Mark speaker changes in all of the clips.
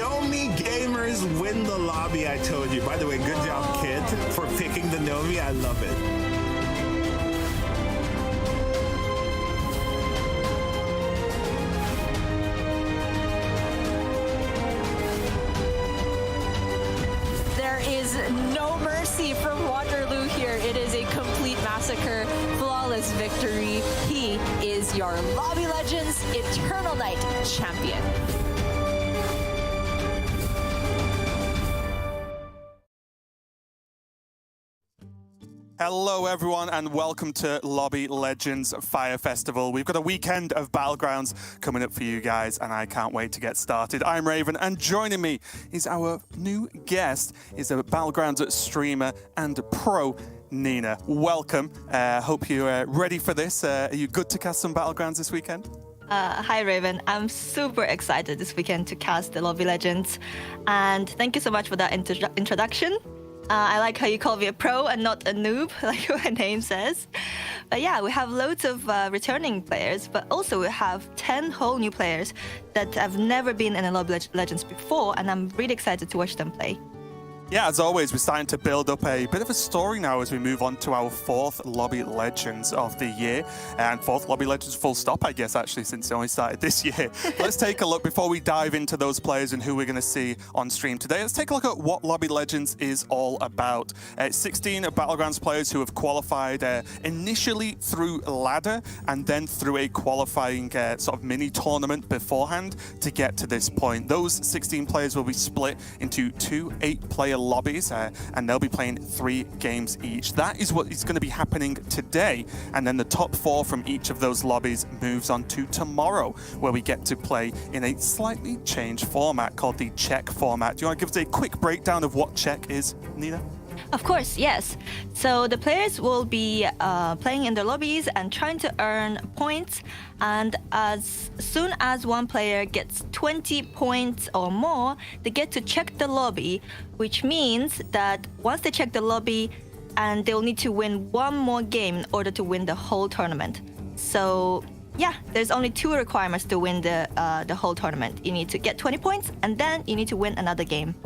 Speaker 1: Nomi gamers win the lobby, I told you. By the way, good job, kid, for picking the Nomi. I love it.
Speaker 2: There is no mercy from Waterloo here. It is a complete massacre, flawless victory. He is your Lobby Legends Eternal Night champion.
Speaker 3: Hello everyone and welcome to Lobby Legends Fire Festival. We've got a weekend of Battlegrounds coming up for you guys and I can't wait to get started. I'm Raven and joining me is our new guest, is a Battlegrounds streamer and pro, Nina. Welcome. Hope you're ready for this. Are you good to cast some Battlegrounds this weekend?
Speaker 4: Hi Raven, I'm super excited this weekend to cast the Lobby Legends and thank you so much for that introduction. I like how you call me a pro and not a noob, like my name says. But yeah, we have loads of returning players, but also we have 10 whole new players that have never been in a Lobby Legends before, and I'm really excited to watch them play.
Speaker 3: Yeah, as always, we're starting to build up a bit of a story now as we move on to our fourth Lobby Legends of the year. And fourth Lobby Legends full stop, I guess, actually, since it only started this year. Let's take a look before we dive into those players and who we're going to see on stream today. Let's take a look at what Lobby Legends is all about. 16 Battlegrounds players who have qualified initially through ladder and then through a qualifying sort of mini tournament beforehand to get to this point. Those 16 players will be split into two 8-player lobbies and they'll be playing 3 games each. That is what is going to be happening today, and then the top 4 from each of those lobbies moves on to tomorrow, where we get to play in a slightly changed format called the check format. Do you want to give us a quick breakdown of what check is, Nina?
Speaker 4: Of course, yes. So the players will be playing in their lobbies and trying to earn points. And as soon as one player gets 20 points or more, they get to check the lobby, which means that once they check the lobby, and they'll need to win one more game in order to win the whole tournament. So yeah, there's only 2 requirements to win the whole tournament. You need to get 20 points, and then you need to win another game.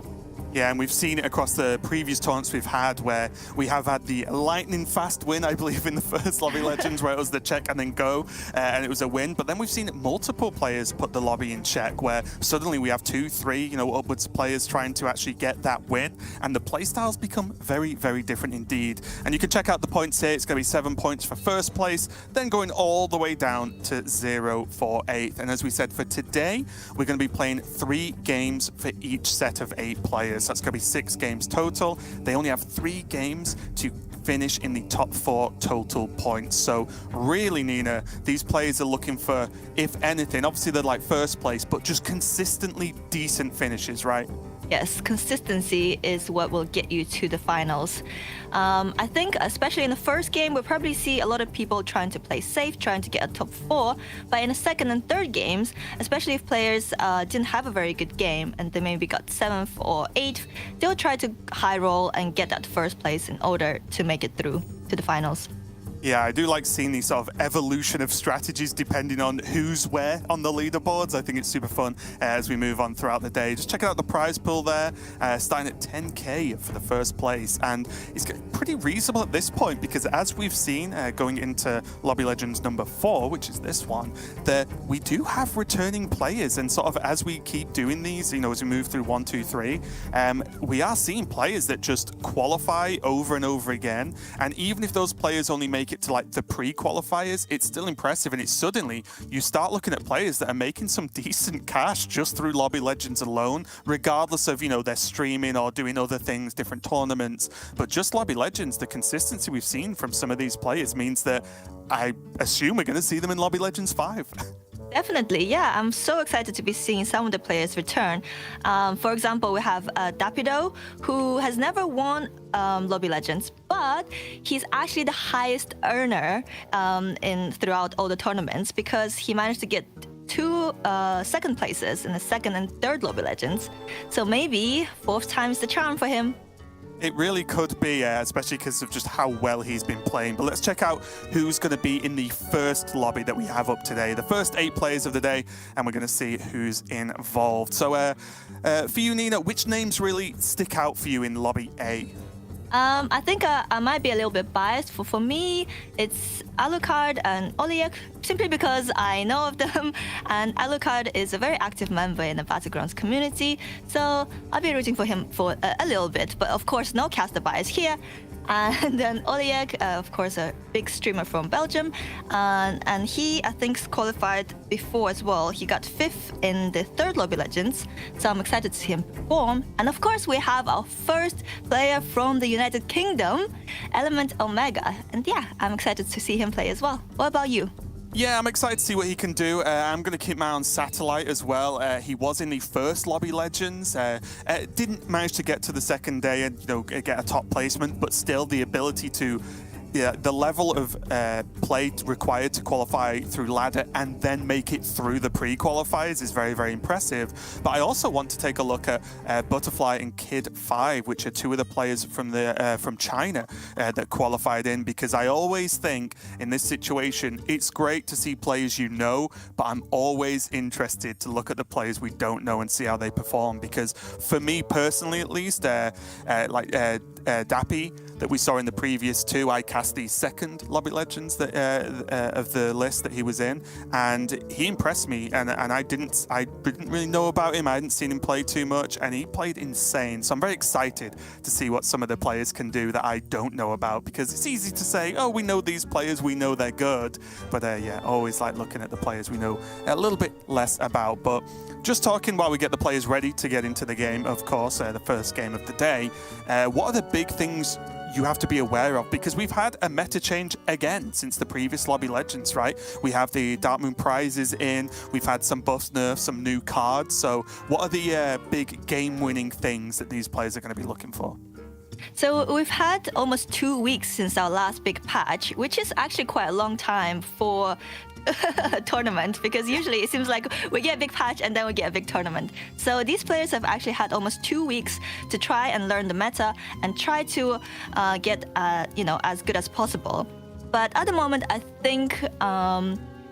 Speaker 3: Yeah, and we've seen it across the previous tournaments we've had where we have had the lightning fast win, I believe, in the first Lobby Legends, where it was the check and then go, and it was a win. But then we've seen multiple players put the lobby in check, where suddenly we have 2, 3, upwards players trying to actually get that win, and the playstyles become very, very different indeed. And you can check out the points here. It's going to be 7 points for first place, then going all the way down to 0 for 8th. And as we said, for today, we're going to be playing 3 games for each set of 8 players. That's going to be 6 games total. They only have 3 games to finish in the top 4 total points. So really, Nina, these players are looking for, if anything, obviously they're like first place, but just consistently decent finishes, right?
Speaker 4: Yes, consistency is what will get you to the finals. I think, especially in the first game, we'll probably see a lot of people trying to play safe, trying to get a top 4. But in the second and third games, especially if players didn't have a very good game and they maybe got 7th or 8th, they'll try to high roll and get that first place in order to make it through to the finals.
Speaker 3: Yeah, I do like seeing these sort of evolution of strategies depending on who's where on the leaderboards. I think it's super fun as we move on throughout the day. Just checking out the prize pool there, starting at 10k for the first place. And it's pretty reasonable at this point because as we've seen going into Lobby Legends number 4, which is this one, that we do have returning players. And sort of as we keep doing these, as we move through 1, 2, 3, we are seeing players that just qualify over and over again. And even if those players only make it to like the pre-qualifiers, it's still impressive, and it's suddenly you start looking at players that are making some decent cash just through Lobby Legends alone, regardless of they're streaming or doing other things, different tournaments. But just Lobby Legends, the consistency we've seen from some of these players means that I assume we're going to see them in Lobby Legends 5.
Speaker 4: Definitely, yeah. I'm so excited to be seeing some of the players return. For example, we have Dapido, who has never won Lobby Legends, but he's actually the highest earner throughout all the tournaments because he managed to get 2 second places in the second and third Lobby Legends. So maybe 4th time's the charm for him.
Speaker 3: It really could be, especially because of just how well he's been playing. But let's check out who's going to be in the first lobby that we have up today. The first 8 players of the day, and we're going to see who's involved. So for you, Nina, which names really stick out for you in lobby A?
Speaker 4: I think I might be a little bit biased. For me, it's Alucard and Oliek, simply because I know of them, and Alucard is a very active member in the Battlegrounds community, so I'll be rooting for him for a little bit. But of course, no caster bias here. And then Oliek, of course, a big streamer from Belgium, and he, I think, qualified before as well. He got 5th in the 3rd Lobby Legends, so I'm excited to see him perform. And of course, we have our first player from the United Kingdom, Element Omega, and yeah, I'm excited to see him play as well. What about you?
Speaker 3: Yeah, I'm excited to see what he can do. I'm going to keep my eye on Satellite as well. He was in the first Lobby Legends. Didn't manage to get to the second day and get a top placement, but still the ability to the level of play required to qualify through ladder and then make it through the pre-qualifiers is very, very impressive. But I also want to take a look at Butterfly and Kid 5, which are 2 of the players from China that qualified in, because I always think in this situation, it's great to see players you know, but I'm always interested to look at the players we don't know and see how they perform, because for me personally, at least, Dappy that we saw in the previous 2, I cast the 2nd Lobby Legends that, of the list that he was in, and he impressed me. And I didn't really know about him. I hadn't seen him play too much, and he played insane. So I'm very excited to see what some of the players can do that I don't know about, because it's easy to say, oh, we know these players, we know they're good, but yeah, always like looking at the players we know a little bit less about. But just talking while we get the players ready to get into the game, of course, the first game of the day. What are the big things you have to be aware of? Because we've had a meta change again since the previous Lobby Legends, right? We have the Dark Moon prizes in, we've had some buffs, nerfs, some new cards. So what are the big game-winning things that these players are going to be looking for?
Speaker 4: So we've had almost 2 weeks since our last big patch, which is actually quite a long time for a tournament, because usually it seems like we get a big patch and then we get a big tournament. So these players have actually had almost 2 weeks to try and learn the meta and try to get as good as possible. But at the moment, I think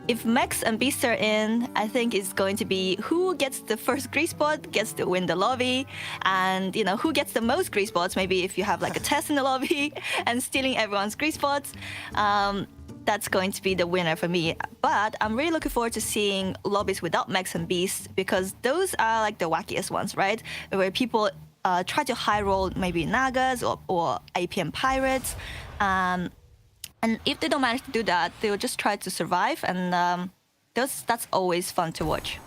Speaker 4: if Max and Beast are in, I think it's going to be who gets the first grease spot gets to win the lobby, and who gets the most grease spots. Maybe if you have like a test in the lobby and stealing everyone's grease spots, that's going to be the winner for me. But I'm really looking forward to seeing lobbies without Max and Beast, because those are like the wackiest ones, right? Where people try to high roll maybe Nagas or APM Pirates. And if they don't manage to do that, they'll just try to survive, and that's always fun to watch.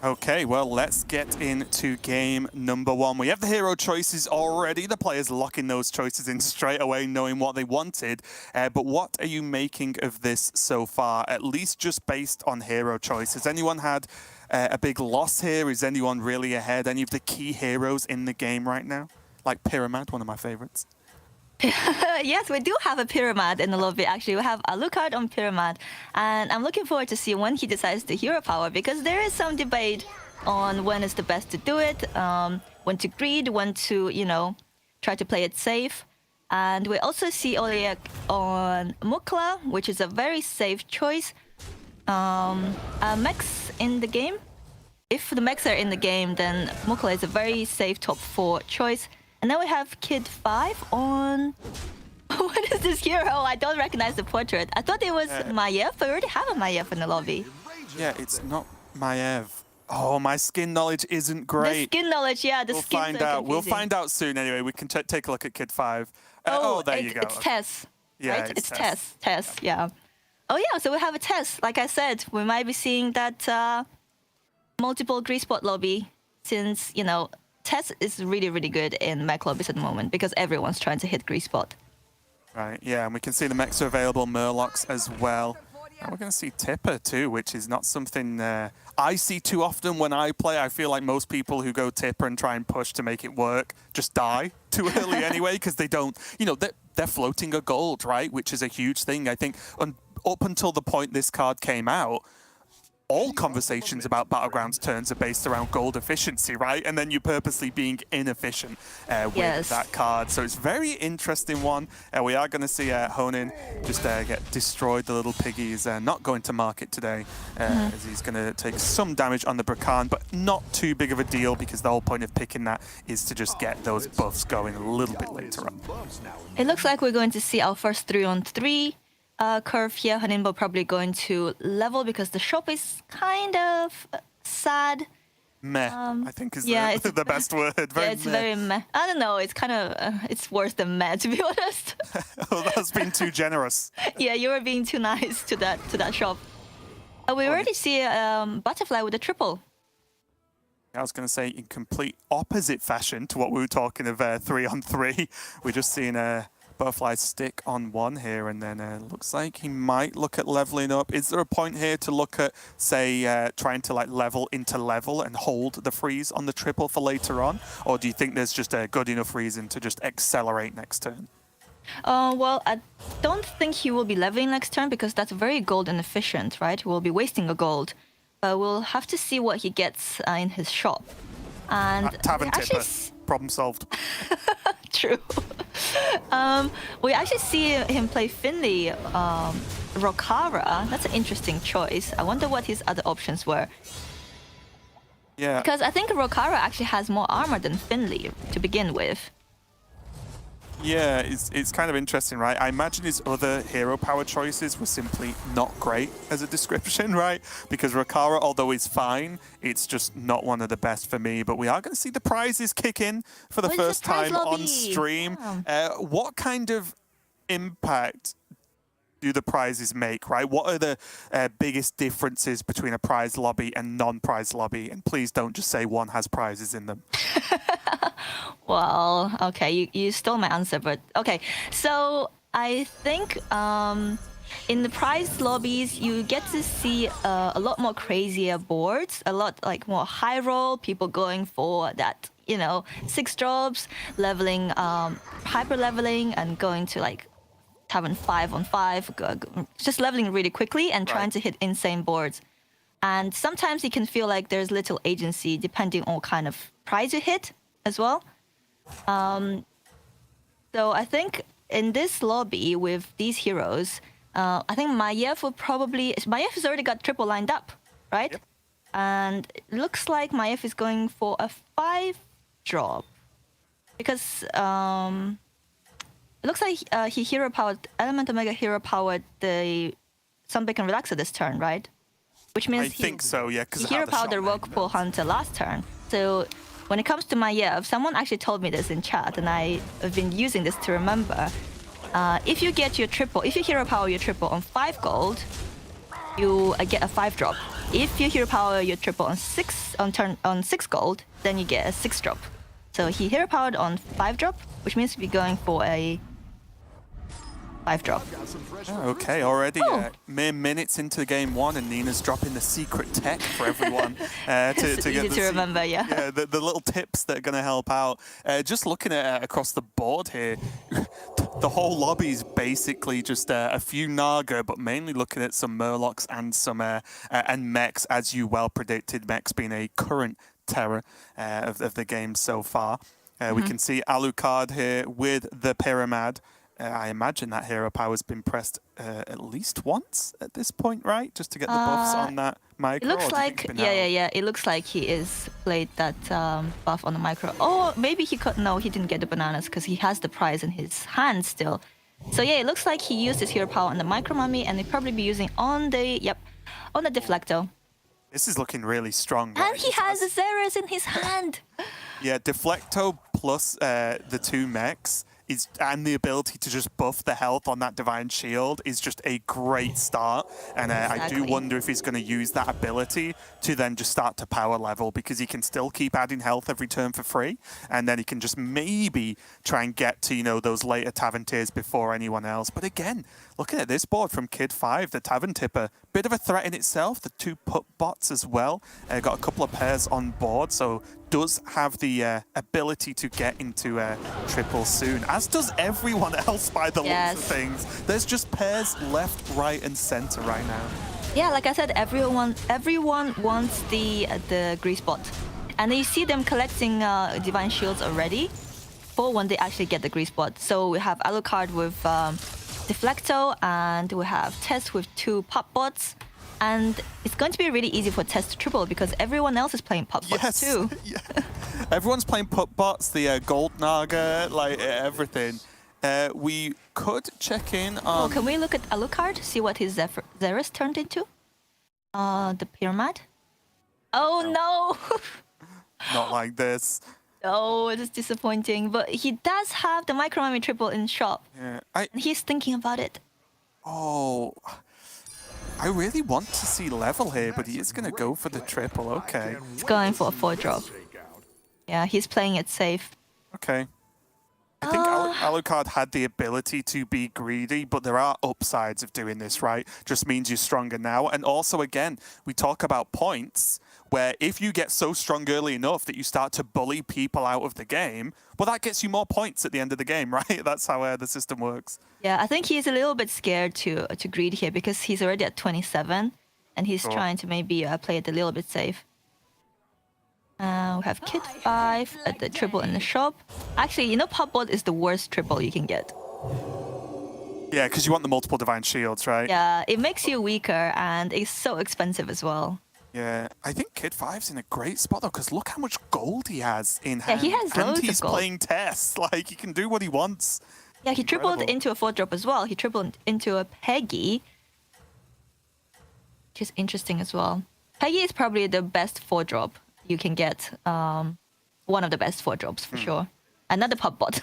Speaker 3: Okay, well, let's get into game number 1. We have the hero choices already. The players locking those choices in straight away, knowing what they wanted. But what are you making of this so far, at least just based on hero choice? Has anyone had a big loss here? Is anyone really ahead? Any of the key heroes in the game right now? Like Pyramid, one of my favorites.
Speaker 4: Yes, we do have a Pyramid in the lobby. Actually, we have Alucard on Pyramid, and I'm looking forward to see when he decides the hero power, because there is some debate on when is the best to do it, when to greed, when to try to play it safe. And we also see Oliek on Mukla, which is a very safe choice. Mechs in the game. If the mechs are in the game, then Mukla is a very safe top 4 choice. And then we have Kid 5 on... What is this hero? I don't recognize the portrait. I thought it was Maiev. We already have a Maiev in the lobby.
Speaker 3: Yeah, it's not Maiev. Oh, my skin knowledge isn't great.
Speaker 4: The skin knowledge, yeah.
Speaker 3: We'll find out. We'll find out soon anyway. We can take a look at Kid 5. There you go.
Speaker 4: It's Tess,
Speaker 3: yeah,
Speaker 4: right? It's Tess. Tess, yeah. Oh, yeah, so we have a Tess. Like I said, we might be seeing that multiple grease spot lobby, since, Tess is really, really good in mech lobbies at the moment, because everyone's trying to hit grease spot.
Speaker 3: Right, yeah, and we can see the mechs are available, Murlocs as well. And we're going to see Tipper too, which is not something I see too often when I play. I feel like most people who go Tipper and try and push to make it work just die too early anyway, because they don't, they're floating a gold, right? Which is a huge thing. I think up until the point this card came out, all conversations about Battlegrounds turns are based around gold efficiency, right? And then you're purposely being inefficient with that card. So it's very interesting one. We are going to see Honin just get destroyed. The little piggy is not going to market today, as he's going to take some damage on the Brakan, but not too big of a deal because the whole point of picking that is to just get those buffs going a little bit later on.
Speaker 4: It looks like we're going to see our first 3-on-3 curve here. Hanimbo probably going to level because the shop is kind of sad.
Speaker 3: Meh, I think is the best word.
Speaker 4: It's very meh. I don't know. It's kind of it's worse than meh, to be honest.
Speaker 3: Oh, that's been too generous.
Speaker 4: Yeah, you were being too nice to that shop. We already see Butterfly with a triple.
Speaker 3: I was going to say in complete opposite fashion to what we were talking of 3-on-3. We're just seeing Butterfly stick on 1 here, and then looks like he might look at leveling up. Is there a point here to look at, say, trying to like level into level and hold the freeze on the triple for later on? Or do you think there's just a good enough reason to just accelerate next turn?
Speaker 4: Well, I don't think he will be leveling next turn because that's very gold inefficient, right? He will be wasting a gold. We'll have to see what he gets in his shop. And
Speaker 3: Tavern Tipper. Problem solved.
Speaker 4: True. We actually see him play Finley, Rokara. That's an interesting choice. I wonder what his other options were.
Speaker 3: Yeah.
Speaker 4: Because I think Rokara actually has more armor than Finley to begin with.
Speaker 3: Yeah, it's kind of interesting, right? I imagine his other hero power choices were simply not great as a description, right? Because Rokara, although he's fine, it's just not one of the best for me. But we are going to see the prizes kick in for the first time on stream. What kind of impact do the prizes make, right? What are the biggest differences between a prize lobby and non-prize lobby? And please don't just say one has prizes in them.
Speaker 4: Well, okay, you stole my answer, but okay. So I think in the prize lobbies, you get to see a lot more crazier boards, a lot like more high roll, people going for that, 6 drops, leveling, hyper leveling, and going to like Tavern 5-on-5, just leveling really quickly and trying to hit insane boards. And sometimes it can feel like there's little agency depending on what kind of prize you hit as well. So I think in this lobby with these heroes, I think Maiev will probably... Maiev has already got triple lined up, right? Yep. And it looks like Maiev is going for a 5 drop. Because it looks like he hero powered, Element Omega hero powered the Sunbreak and Relaxer this turn, right? Which means
Speaker 3: I think so, yeah.
Speaker 4: He hero powered the Rogue Pool Hunter last turn. So when it comes to Maiev, someone actually told me this in chat, and I have been using this to remember. If you get your triple, if you hero power your triple on 5 gold, you get a 5 drop. If you hero power your triple on 6 gold, then you get a 6 drop. So he hero powered on 5 drop, which means we're going for a 5 drop.
Speaker 3: Okay, already mere minutes into game 1, and Nina's dropping the secret tech for everyone to get
Speaker 4: to remember, yeah.
Speaker 3: The little tips that are going to help out. Just looking at across the board here, the whole lobby is basically just a few Naga, but mainly looking at some Murlocs and some and mechs, as you well predicted. Mechs being a current terror of the game so far. We can see Alucard here with the Pyramid. I imagine that hero power has been pressed at least once at this point, right? Just to get the buffs on that micro.
Speaker 4: It looks like, yeah. It looks like he is played that buff on the micro. Oh, maybe he could. No, he didn't get the bananas because he has the prize in his hand still. So yeah, it looks like he used his hero power on the micro mummy, and he'll probably be using on the deflecto.
Speaker 3: This is looking really strong.
Speaker 4: And he has the Zeros in his hand.
Speaker 3: Yeah, deflecto plus the 2 mechs and the ability to just buff the health on that Divine Shield is just a great start. And I do wonder if he's going to use that ability to then just start to power level, because he can still keep adding health every turn for free. And then he can just maybe try and get to, those later Tavern tiers before anyone else. But again, looking at this board from Kid 5, the Tavern Tipper, bit of a threat in itself. The 2 put bots as well. Got a couple of pairs on board, so does have the ability to get into triple soon, as does everyone else by the looks of things. There's just pairs left, right, and center right now.
Speaker 4: Yeah, like I said, everyone wants the grease spot, and you see them collecting divine shields already for when they actually get the grease spot. So we have Alucard with Deflecto, and we have Tess with 2 pop bots, and it's going to be really easy for Tess to triple because everyone else is playing pop bots too.
Speaker 3: Yeah. Everyone's playing pop bots, the Gold Naga, like everything. We could check in on...
Speaker 4: Oh, can we look at Alucard, see what his Zerus turned into? The Pyramid? Oh no!
Speaker 3: Not like this.
Speaker 4: Oh, it is disappointing. But he does have the Micromami triple in shop.
Speaker 3: Yeah,
Speaker 4: And he's thinking about it.
Speaker 3: Oh, I really want to see level here, but he is going to go for the triple. Okay.
Speaker 4: He's going for a 4-drop. Yeah, he's playing it safe.
Speaker 3: Okay. I think Alucard had the ability to be greedy, but there are upsides of doing this, right? Just means you're stronger now. And also, again, we talk about points, where if you get so strong early enough that you start to bully people out of the game, well, that gets you more points at the end of the game, right? That's how the system works.
Speaker 4: Yeah, I think he's a little bit scared to greed here because he's already at 27, and he's trying to maybe play it a little bit safe. We have Kid 5 at the triple in the shop. Actually, you know, Pop Bot is the worst triple you can get.
Speaker 3: Yeah, because you want the multiple divine shields, right?
Speaker 4: Yeah, it makes you weaker, and it's so expensive as well.
Speaker 3: Yeah, I think Kid 5's in a great spot, though, because look how much gold he has in hand.
Speaker 4: Yeah, he has
Speaker 3: and
Speaker 4: loads of
Speaker 3: he's
Speaker 4: gold.
Speaker 3: playing Tess. Like, he can do what he wants.
Speaker 4: Yeah, he tripled
Speaker 3: Incredible.
Speaker 4: into a 4-drop as well. He tripled into a Peggy, which is interesting as well. Peggy is probably the best 4-drop you can get. One of the best 4-drops for sure. Another Pop Bot.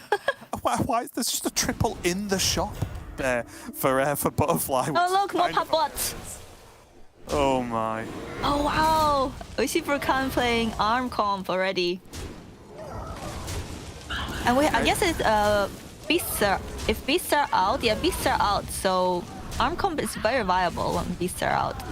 Speaker 3: Why is there just a triple in the shop there for Butterfly?
Speaker 4: Oh look, more Pop Bots.
Speaker 3: Oh my.
Speaker 4: Oh wow, we see Burkan playing Arm Comp already. And I guess it's beasts are, if beasts are out, yeah, beasts are out. So Arm Comp is very viable when beasts are out.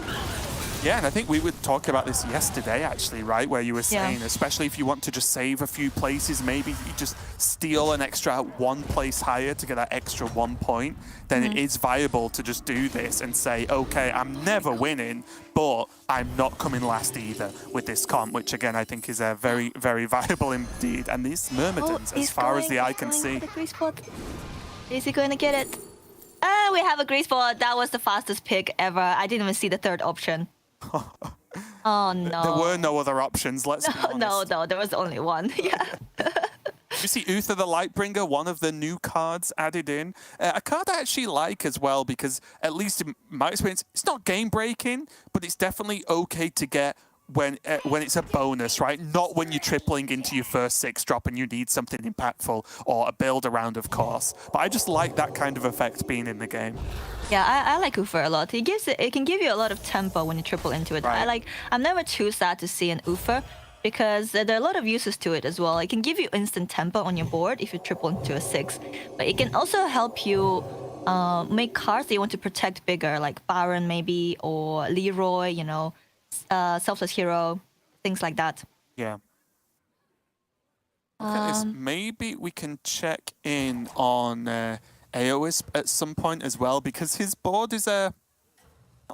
Speaker 3: Yeah, and I think we were talking about this yesterday, actually, right? Where you were saying, especially if you want to just save a few places, maybe you just steal an extra 1 place higher to get that extra 1 point, then it is viable to just do this and say, okay, I'm never winning, but I'm not coming last either with this comp, which again, I think is very, very viable indeed. And these Myrmidons, as far as the eye can see.
Speaker 4: Is he going to get it? We have a grease ball. That was the fastest pick ever. I didn't even see the 3rd option. Oh no.
Speaker 3: There were no other options, let's be honest.
Speaker 4: No, there was only one. Yeah.
Speaker 3: You see Uther the Lightbringer, one of the new cards added in. A card I actually like as well because, at least in my experience, it's not game-breaking, but it's definitely okay to get when it's a bonus, right? Not when you're tripling into your first 6-drop and you need something impactful or a build around, of course. But I just like that kind of effect being in the game.
Speaker 4: Yeah, I like Uther a lot. It can give you a lot of tempo when you triple into it.
Speaker 3: Right.
Speaker 4: I'm never too sad to see an Uther because there are a lot of uses to it as well. It can give you instant tempo on your board if you triple into a 6, but it can also help you make cards that you want to protect bigger, like Baron maybe, or Leroy, you know, Selfless Hero, things like that.
Speaker 3: Yeah. Look at this. Maybe we can check in on Aoisp at some point as well, because his board is not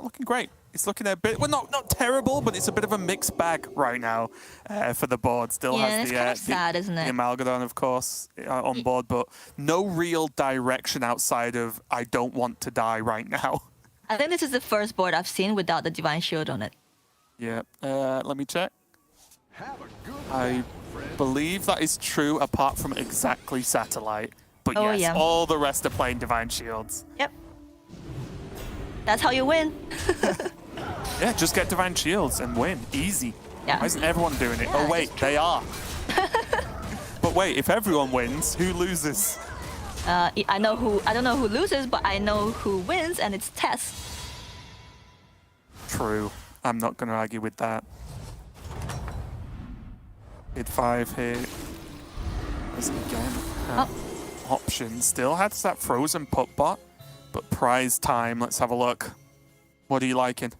Speaker 3: looking great. It's looking a bit, well, not terrible, but it's a bit of a mixed bag right now for the board. Still has the,
Speaker 4: kind of sad, isn't it?
Speaker 3: the Amalgadon, of course, on board, but no real direction outside of I don't want to die right now.
Speaker 4: I think this is the first board I've seen without the Divine Shield on it.
Speaker 3: Yeah, let me check. I believe that is true apart from exactly Satellite. But yes, all the rest are playing Divine Shields.
Speaker 4: Yep. That's how you win.
Speaker 3: Yeah, just get Divine Shields and win. Easy.
Speaker 4: Yeah.
Speaker 3: Why isn't everyone doing it?
Speaker 4: Yeah,
Speaker 3: Oh, wait, they are. But wait, if everyone wins, who loses?
Speaker 4: I don't know who loses, but I know who wins, and it's Tess.
Speaker 3: True. I'm not going to argue with that. Hit 5 here. There's again options. Still has that frozen put bot, but prize time. Let's have a look. What are you liking?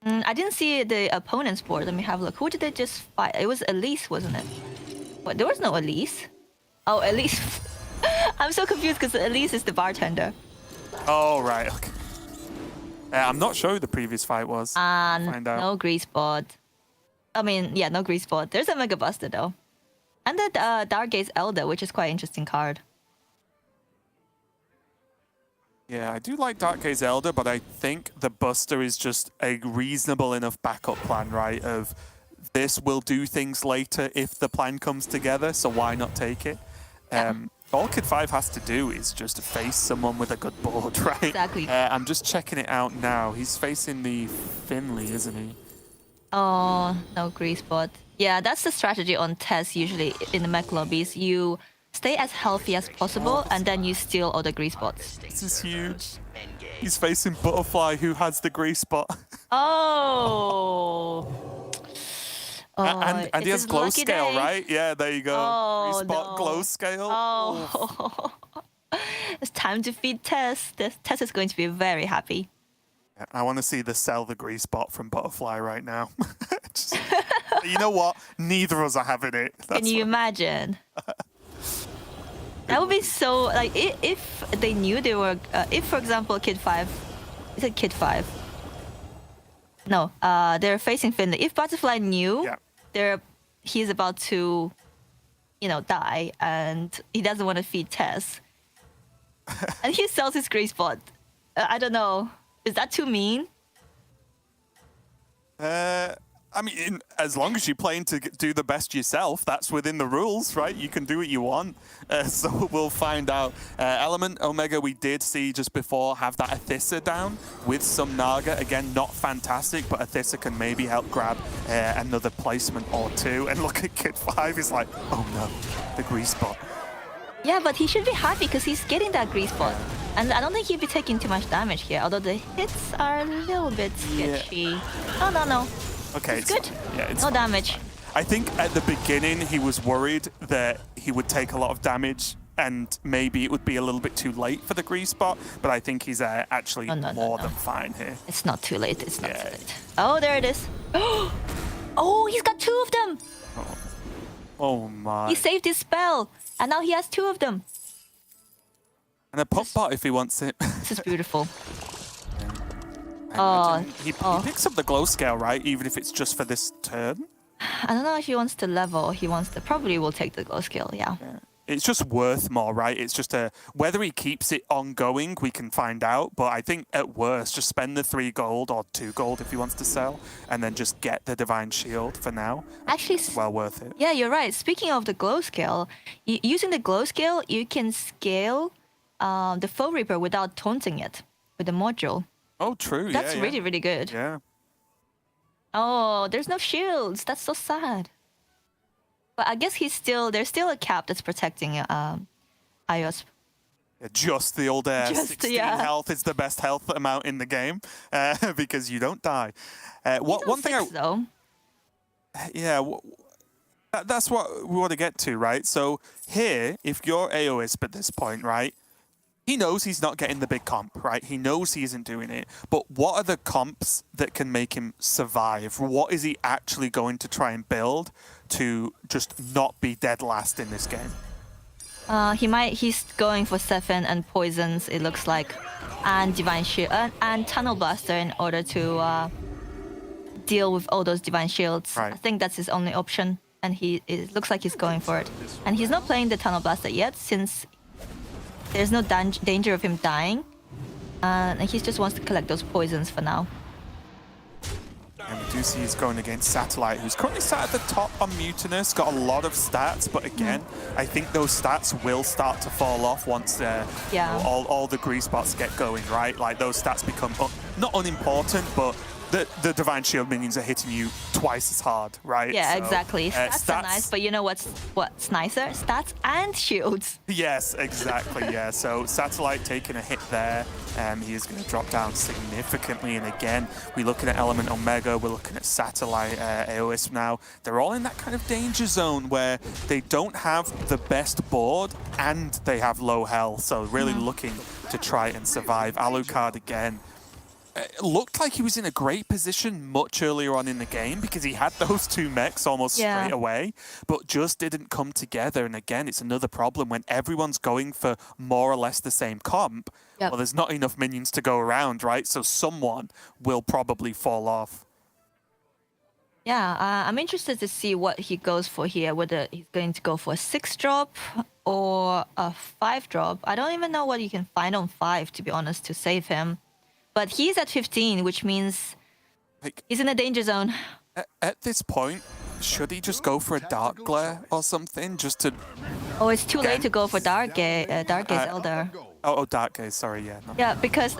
Speaker 4: I didn't see the opponent's board. Let me have a look. Who did they just fight? It was Elise, wasn't it? What? There was no Elise. Oh, Elise. I'm so confused because Elise is the bartender.
Speaker 3: Oh, right. Okay. I'm not sure who the previous fight was. Find out.
Speaker 4: No grease board. I mean, yeah, no grease board. There's a Mega Buster though. And the Dark Gaze Elder, which is quite an interesting card.
Speaker 3: Yeah, I do like Dark Gaze Elder, but I think the Buster is just a reasonable enough backup plan, right? Of this will do things later if the plan comes together, so why not take it? All Kid 5 has to do is just face someone with a good board, right?
Speaker 4: Exactly.
Speaker 3: I'm just checking it out now. He's facing the Finley, isn't he?
Speaker 4: Oh, no grease board. Yeah, that's the strategy on tests usually in the mech lobbies. You stay as healthy as possible, and then you steal all the grease bots.
Speaker 3: This is huge. He's facing Butterfly, who has the grease bot.
Speaker 4: Oh.
Speaker 3: And he has glow scale, right? Yeah, there you go.
Speaker 4: Oh,
Speaker 3: grease bot,
Speaker 4: no.
Speaker 3: glow scale.
Speaker 4: Oh. It's time to feed Tess. Tess is going to be very happy.
Speaker 3: I want to see the sell the grease bot from Butterfly right now. You know what? Neither of us are having it.
Speaker 4: Can you imagine? That would be so, like, if they knew they were, if, for example, Kid 5, is it Kid 5? No, they're facing Finley. If Butterfly knew he's about to, die, and he doesn't want to feed Tess, and he sells his grease bot, I don't know. Is that too mean?
Speaker 3: I mean, as long as you're playing to do the best yourself, that's within the rules, right? You can do what you want. So we'll find out. Element Omega, we did see just before have that Athissa down with some Naga. Again, not fantastic, but Athissa can maybe help grab another placement or two. And look at Kid 5, he's like, oh no, the grease bot.
Speaker 4: Yeah, but he should be happy because he's getting that grease bot. And I don't think he'd be taking too much damage here, although the hits are a little bit sketchy.
Speaker 3: Yeah.
Speaker 4: Oh, no.
Speaker 3: Okay,
Speaker 4: it's good.
Speaker 3: Yeah, it's
Speaker 4: no
Speaker 3: fine.
Speaker 4: damage.
Speaker 3: I think at the beginning he was worried that he would take a lot of damage and maybe it would be a little bit too late for the grease bot, but I think he's actually more than fine here.
Speaker 4: It's not too late. It's not too late. Oh, there it is. Oh, he's got two of them.
Speaker 3: Oh my.
Speaker 4: He saved his spell, and now he has two of them.
Speaker 3: And a pop bot if he wants it.
Speaker 4: This is beautiful.
Speaker 3: He picks up the glow scale, right? Even if it's just for this turn.
Speaker 4: I don't know if he wants to level. He wants to. Probably will take the glow scale. Yeah.
Speaker 3: It's just worth more, right? It's just whether he keeps it ongoing, we can find out. But I think at worst, just spend the 3 gold or 2 gold if he wants to sell, and then just get the Divine Shield for now.
Speaker 4: Actually,
Speaker 3: it's well worth it.
Speaker 4: Yeah, you're right. Speaking of the glow scale, using the glow scale, you can scale the Foe Reaper without taunting it with the module.
Speaker 3: Oh, true.
Speaker 4: That's really, really good.
Speaker 3: Yeah.
Speaker 4: Oh, there's no shields. That's so sad. But I guess there's still a cap that's protecting Ios.
Speaker 3: Yeah, just the old 16 health is the best health amount in the game because you don't die. One thing
Speaker 4: though.
Speaker 3: Yeah, that's what we want to get to, right? So here, if you're AOISP at this point, right? He knows he's not getting the big comp, right? He knows he isn't doing it. But what are the comps that can make him survive? What is he actually going to try and build to just not be dead last in this game?
Speaker 4: He's going for Sephin and Poisons, it looks like, and Divine Shield and Tunnel Blaster in order to deal with all those Divine Shields.
Speaker 3: Right.
Speaker 4: I think that's his only option, and it looks like he's going for it. And he's not playing the Tunnel Blaster yet, since there's no danger of him dying, and he just wants to collect those poisons for now.
Speaker 3: And we do see he's going against Satellite, who's currently sat at the top on Mutinous, got a lot of stats, but again, I think those stats will start to fall off once all the grease spots get going, right? Like, those stats become not unimportant, but the Divine Shield minions are hitting you twice as hard, right?
Speaker 4: Yeah,
Speaker 3: So,
Speaker 4: exactly. Stats are nice, but you know what's nicer? Stats and shields.
Speaker 3: Yes, exactly, yeah. So Satellite taking a hit there. He is going to drop down significantly. And again, we're looking at Element Omega, we're looking at Satellite AOS now. They're all in that kind of danger zone where they don't have the best board and they have low health. So really looking to try and survive. Alucard again. it looked like he was in a great position much earlier on in the game because he had those two mechs almost straight away, but just didn't come together. And again, it's another problem when everyone's going for more or less the same comp. Well, there's not enough minions to go around, right? So someone will probably fall off.
Speaker 4: Yeah, I'm interested to see what he goes for here, whether he's going to go for a 6-drop or a 5-drop. I don't even know what you can find on 5, to be honest, to save him. But he's at 15, which means he's in a danger zone.
Speaker 3: At this point, should he just go for a Dark Glare or something just to...
Speaker 4: Oh, it's too late to go for Dark Gaze Elder.
Speaker 3: Oh, Dark Gaze, sorry, yeah. No.
Speaker 4: Yeah, because,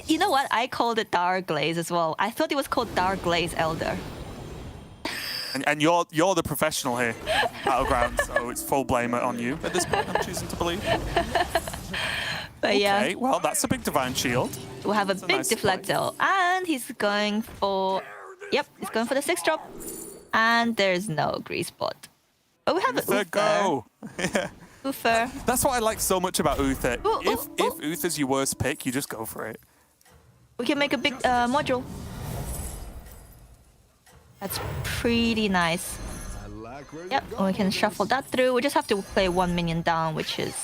Speaker 4: you know what? I called it Dark Glaze as well. I thought it was called Dark Glaze Elder.
Speaker 3: And you're the professional here, Battlegrounds, so it's full blame on you at this point, I'm choosing to believe.
Speaker 4: But yeah.
Speaker 3: Okay, well, that's a big Divine Shield.
Speaker 4: We'll have a big deflector. And he's going for... Yep, he's going for the 6-drop. And there's no grease spot. Oh, we have
Speaker 3: Uther,
Speaker 4: Uther.
Speaker 3: go! Yeah.
Speaker 4: Uther.
Speaker 3: That's what I like so much about Uther. If
Speaker 4: ooh.
Speaker 3: Uther's your worst pick, you just go for it.
Speaker 4: We can make a big module. That's pretty nice. Yep, and we can shuffle that through. We just have to play 1 minion down, which is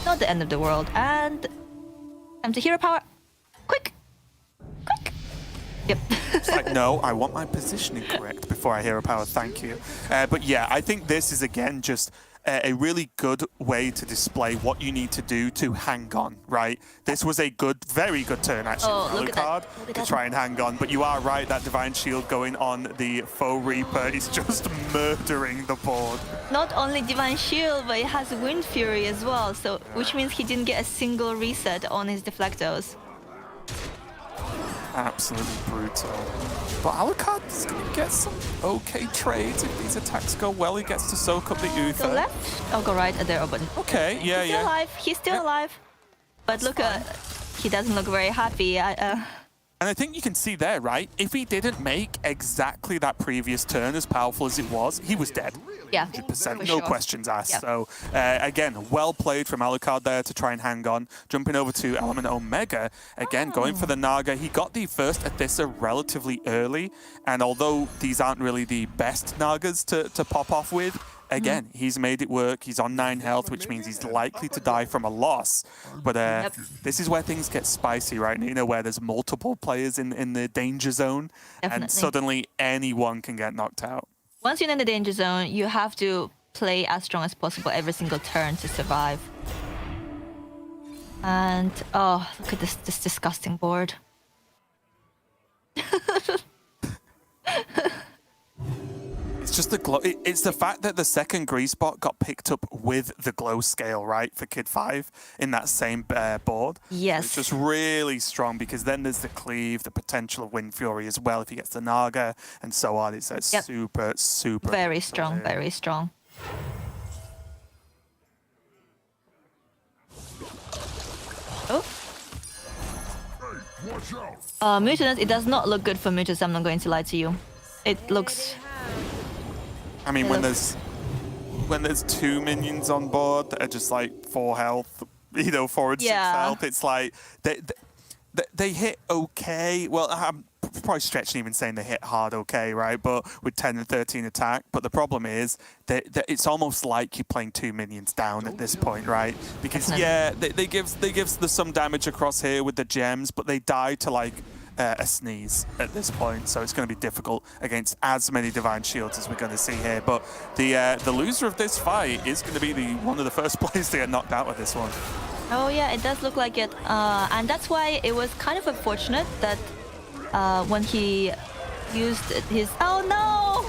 Speaker 4: not the end of the world. And time to hero power. Quick! Quick! Yep.
Speaker 3: It's like, no, I want my positioning correct before I hero power, thank you. But yeah, I think this is, again, just a really good way to display what you need to do to hang on, right? This was a good, very good turn, actually, for Alucard to try and hang on. But you are right, that Divine Shield going on the Faux Reaper is just murdering the board.
Speaker 4: Not only Divine Shield, but it has Wind Fury as well, so which means he didn't get a single reset on his deflectors.
Speaker 3: Absolutely brutal. But Alucard is going to get some okay trades if these attacks go well. He gets to soak up the Uther.
Speaker 4: Go left? Oh, go right. There, open.
Speaker 3: Okay, yeah,
Speaker 4: He's still alive. He's still alive. But look, he doesn't look very happy.
Speaker 3: And I think you can see there, right? If he didn't make exactly that previous turn as powerful as it was, he was dead.
Speaker 4: Yeah,
Speaker 3: 100%, no questions asked. Yep. So, again, well played from Alucard there to try and hang on. Jumping over to Element Omega, again, going for the Naga. He got the first Athissa relatively early, and although these aren't really the best Nagas to pop off with, again, he's made it work. He's on 9 health, which means he's likely to die from a loss. But this is where things get spicy, right? You know, where there's multiple players in the danger zone, and suddenly anyone can get knocked out.
Speaker 4: Once you're in the danger zone, you have to play as strong as possible every single turn to survive. And, oh, look at this disgusting board.
Speaker 3: It's just the glow. It's the fact that the second grease spot got picked up with the glow scale, right, for Kid 5 in that same board.
Speaker 4: Yes.
Speaker 3: It's just really strong because then there's the cleave, the potential of Wind Fury as well if he gets the Naga and so on. It's super, super.
Speaker 4: Very strong, very strong. Oh. Mutinous, it does not look good for Mutinous, I'm not going to lie to you. It looks...
Speaker 3: I mean, when there's 2 minions on board that are just like 4 health, you know, 4 and 6 health, it's like they hit okay. Well, I'm probably stretching even saying they hit hard okay, right? But with 10 and 13 attack. But the problem is that it's almost like you're playing 2 minions down at this point, right? Because they give some damage across here with the gems, but they die to like a sneeze at this point, so it's going to be difficult against as many Divine Shields as we're going to see here. But the loser of this fight is going to be one of the first players to get knocked out with this one.
Speaker 4: Oh yeah, it does look like it, and that's why it was kind of unfortunate that when he used his... Oh no!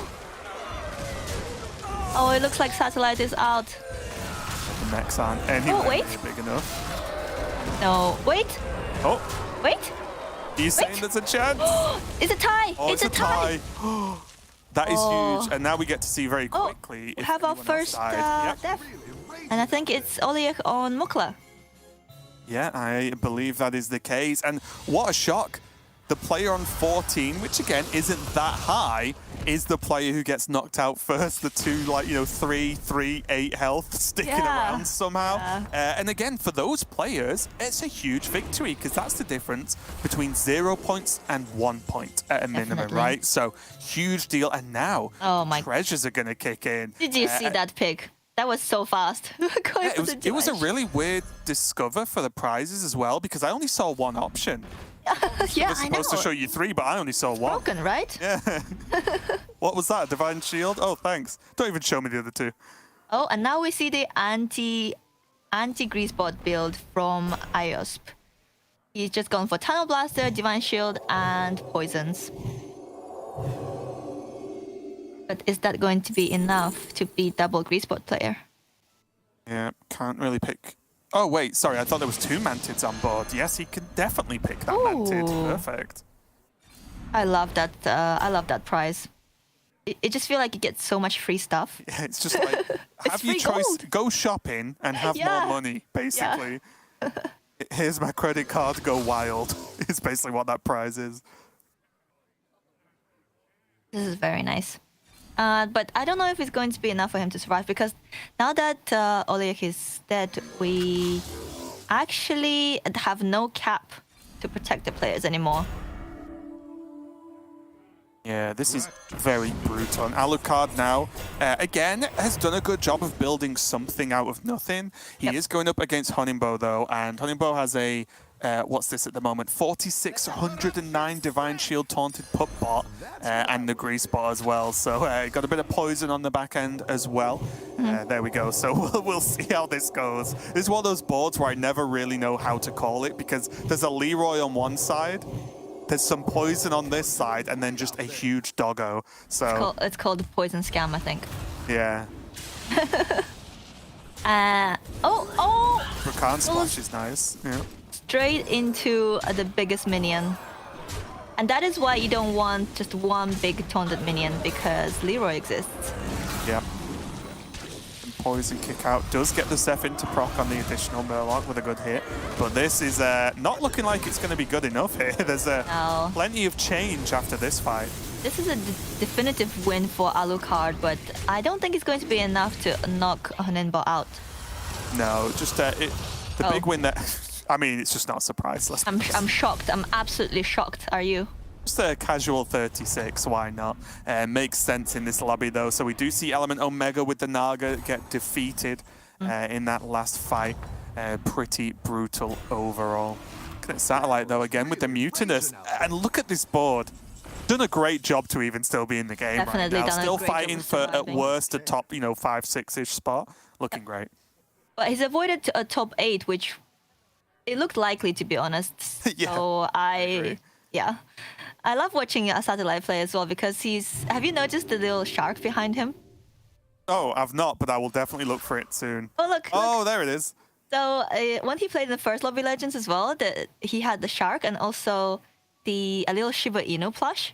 Speaker 4: Oh, it looks like Satellite is out.
Speaker 3: The mechs aren't anywhere big enough.
Speaker 4: No, wait.
Speaker 3: Oh.
Speaker 4: Wait.
Speaker 3: Are you saying there's a chance?
Speaker 4: It's a tie!
Speaker 3: Oh, it's a tie! That is huge, and now we get to see very quickly.
Speaker 4: We have our first death. And I think it's Oliek on Mukla.
Speaker 3: Yeah, I believe that is the case. And what a shock the player on 14, which again isn't that high, is the player who gets knocked out first. The two, like, 3, 8 health sticking around somehow. And again, for those players, it's a huge victory because that's the difference between 0 points and 1 point at a minimum, right? So huge deal. And now treasures are going to kick in.
Speaker 4: Did you see that pick? That was so fast.
Speaker 3: It was a really weird discover for the prizes as well because I only saw one option.
Speaker 4: Yeah,
Speaker 3: I was supposed to show you 3, but I only saw 1.
Speaker 4: Broken, right?
Speaker 3: Yeah. What was that? Divine Shield? Oh, thanks. Don't even show me the other 2.
Speaker 4: Oh, and now we see the anti-grease bot build from IOSP. He's just gone for Tunnel Blaster, Divine Shield, and Poisons. But is that going to be enough to beat double grease bot player?
Speaker 3: Yeah, can't really pick. Oh, wait, sorry, I thought there was 2 Mantids on board. Yes, he can definitely pick that Mantid. Perfect.
Speaker 4: I love that prize. It just feels like you get so much free stuff.
Speaker 3: Yeah, it's just like, have your choice, go shopping and have more money, basically. Here's my credit card, go wild. It's basically what that prize is.
Speaker 4: This is very nice. But I don't know if it's going to be enough for him to survive because now that Oleg is dead, we actually have no cap to protect the players anymore.
Speaker 3: Yeah, this is very brutal. And Alucard now, again, has done a good job of building something out of nothing. He is going up against Honingbo, though, and Honingbo has a, what's this at the moment? 4,609 Divine Shield Taunted Pup bot and the Grease bot as well. So got a bit of poison on the back end as well. There we go. So we'll see how this goes. This is one of those boards where I never really know how to call it because there's a Leroy on one side, there's some poison on this side, and then just a huge doggo. So
Speaker 4: it's called the poison scam, I think.
Speaker 3: Yeah. Rakan Splash is nice. Yeah.
Speaker 4: Straight into the biggest minion. And that is why you don't want just one big taunted minion, because Leroy exists.
Speaker 3: Yep. And poison kick out does get the Zeph into proc on the additional Murloc with a good hit. But this is not looking like it's going to be good enough here. There's plenty of change after this fight. This
Speaker 4: is a definitive win for Alucard, but I don't think it's going to be enough to knock Honingbo out.
Speaker 3: No, just the big win that... I mean, it's just not a surprise.
Speaker 4: I'm shocked. I'm absolutely shocked. Are you?
Speaker 3: Just a casual 36, why not? Makes sense in this lobby, though. So we do see Element Omega with the Naga get defeated in that last fight. Pretty brutal overall. Look at Satellite, though, again with the Mutinous. And look at this board. Done a great job to even still be in the game right now. Still fighting for, at worst, a top, 5-6-ish spot. Looking great.
Speaker 4: But he's avoided a top 8, which... it looked likely, to be honest.
Speaker 3: Yeah,
Speaker 4: so I love watching Satellite play as well because he's... have you noticed the little shark behind him?
Speaker 3: Oh, I've not, but I will definitely look for it soon.
Speaker 4: Oh, look.
Speaker 3: Oh, there it is.
Speaker 4: So when he played in the first Lobby Legends as well, he had the shark and also a little Shiba Inu plush.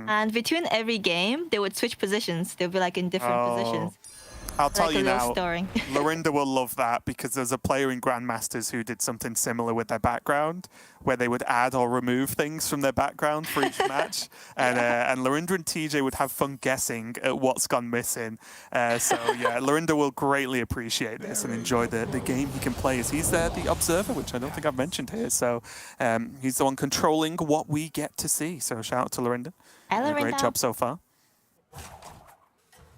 Speaker 4: And between every game, they would switch positions. They'll be like in different positions.
Speaker 3: I'll tell you now, Lorinda will love that because there's a player in Grandmasters who did something similar with their background, where they would add or remove things from their background for each match, and Lorinda and TJ would have fun guessing at what's gone missing. So yeah, Lorinda will greatly appreciate this and enjoy the game he can play as he's the observer, which I don't think I've mentioned here. So he's the one controlling what we get to see. So shout out to Lorinda. Great job so far.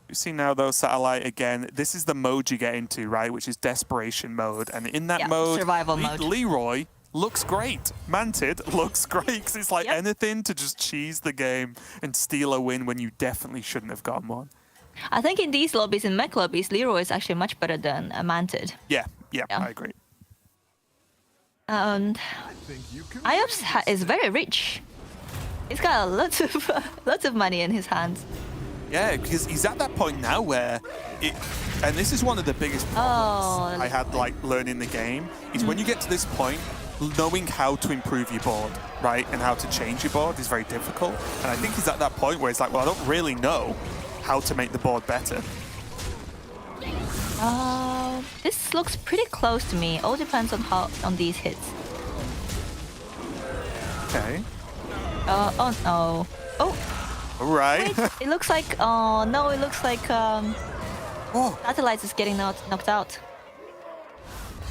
Speaker 3: You see now, though, Satellite, again, this is the mode you get into, right, which is Desperation mode. And in that mode,
Speaker 4: survival mode,
Speaker 3: Leroy looks great. Mantid looks great because it's like anything to just cheese the game and steal a win when you definitely shouldn't have gotten one.
Speaker 4: I think in these lobbies, in mech lobbies, Leroy is actually much better than Mantid.
Speaker 3: Yeah, I agree.
Speaker 4: And IOPS is very rich. He's got lots of money in his hands.
Speaker 3: Yeah, because he's at that point now where and this is one of the biggest problems I had like learning the game, is when you get to this point, knowing how to improve your board, right, and how to change your board is very difficult. And I think he's at that point where it's like, well, I don't really know how to make the board better.
Speaker 4: This looks pretty close to me. All depends on these hits.
Speaker 3: Okay.
Speaker 4: Oh no. Oh,
Speaker 3: All right.
Speaker 4: wait. It looks like. Oh no. It looks like
Speaker 3: Oh,
Speaker 4: Satellites is getting knocked out.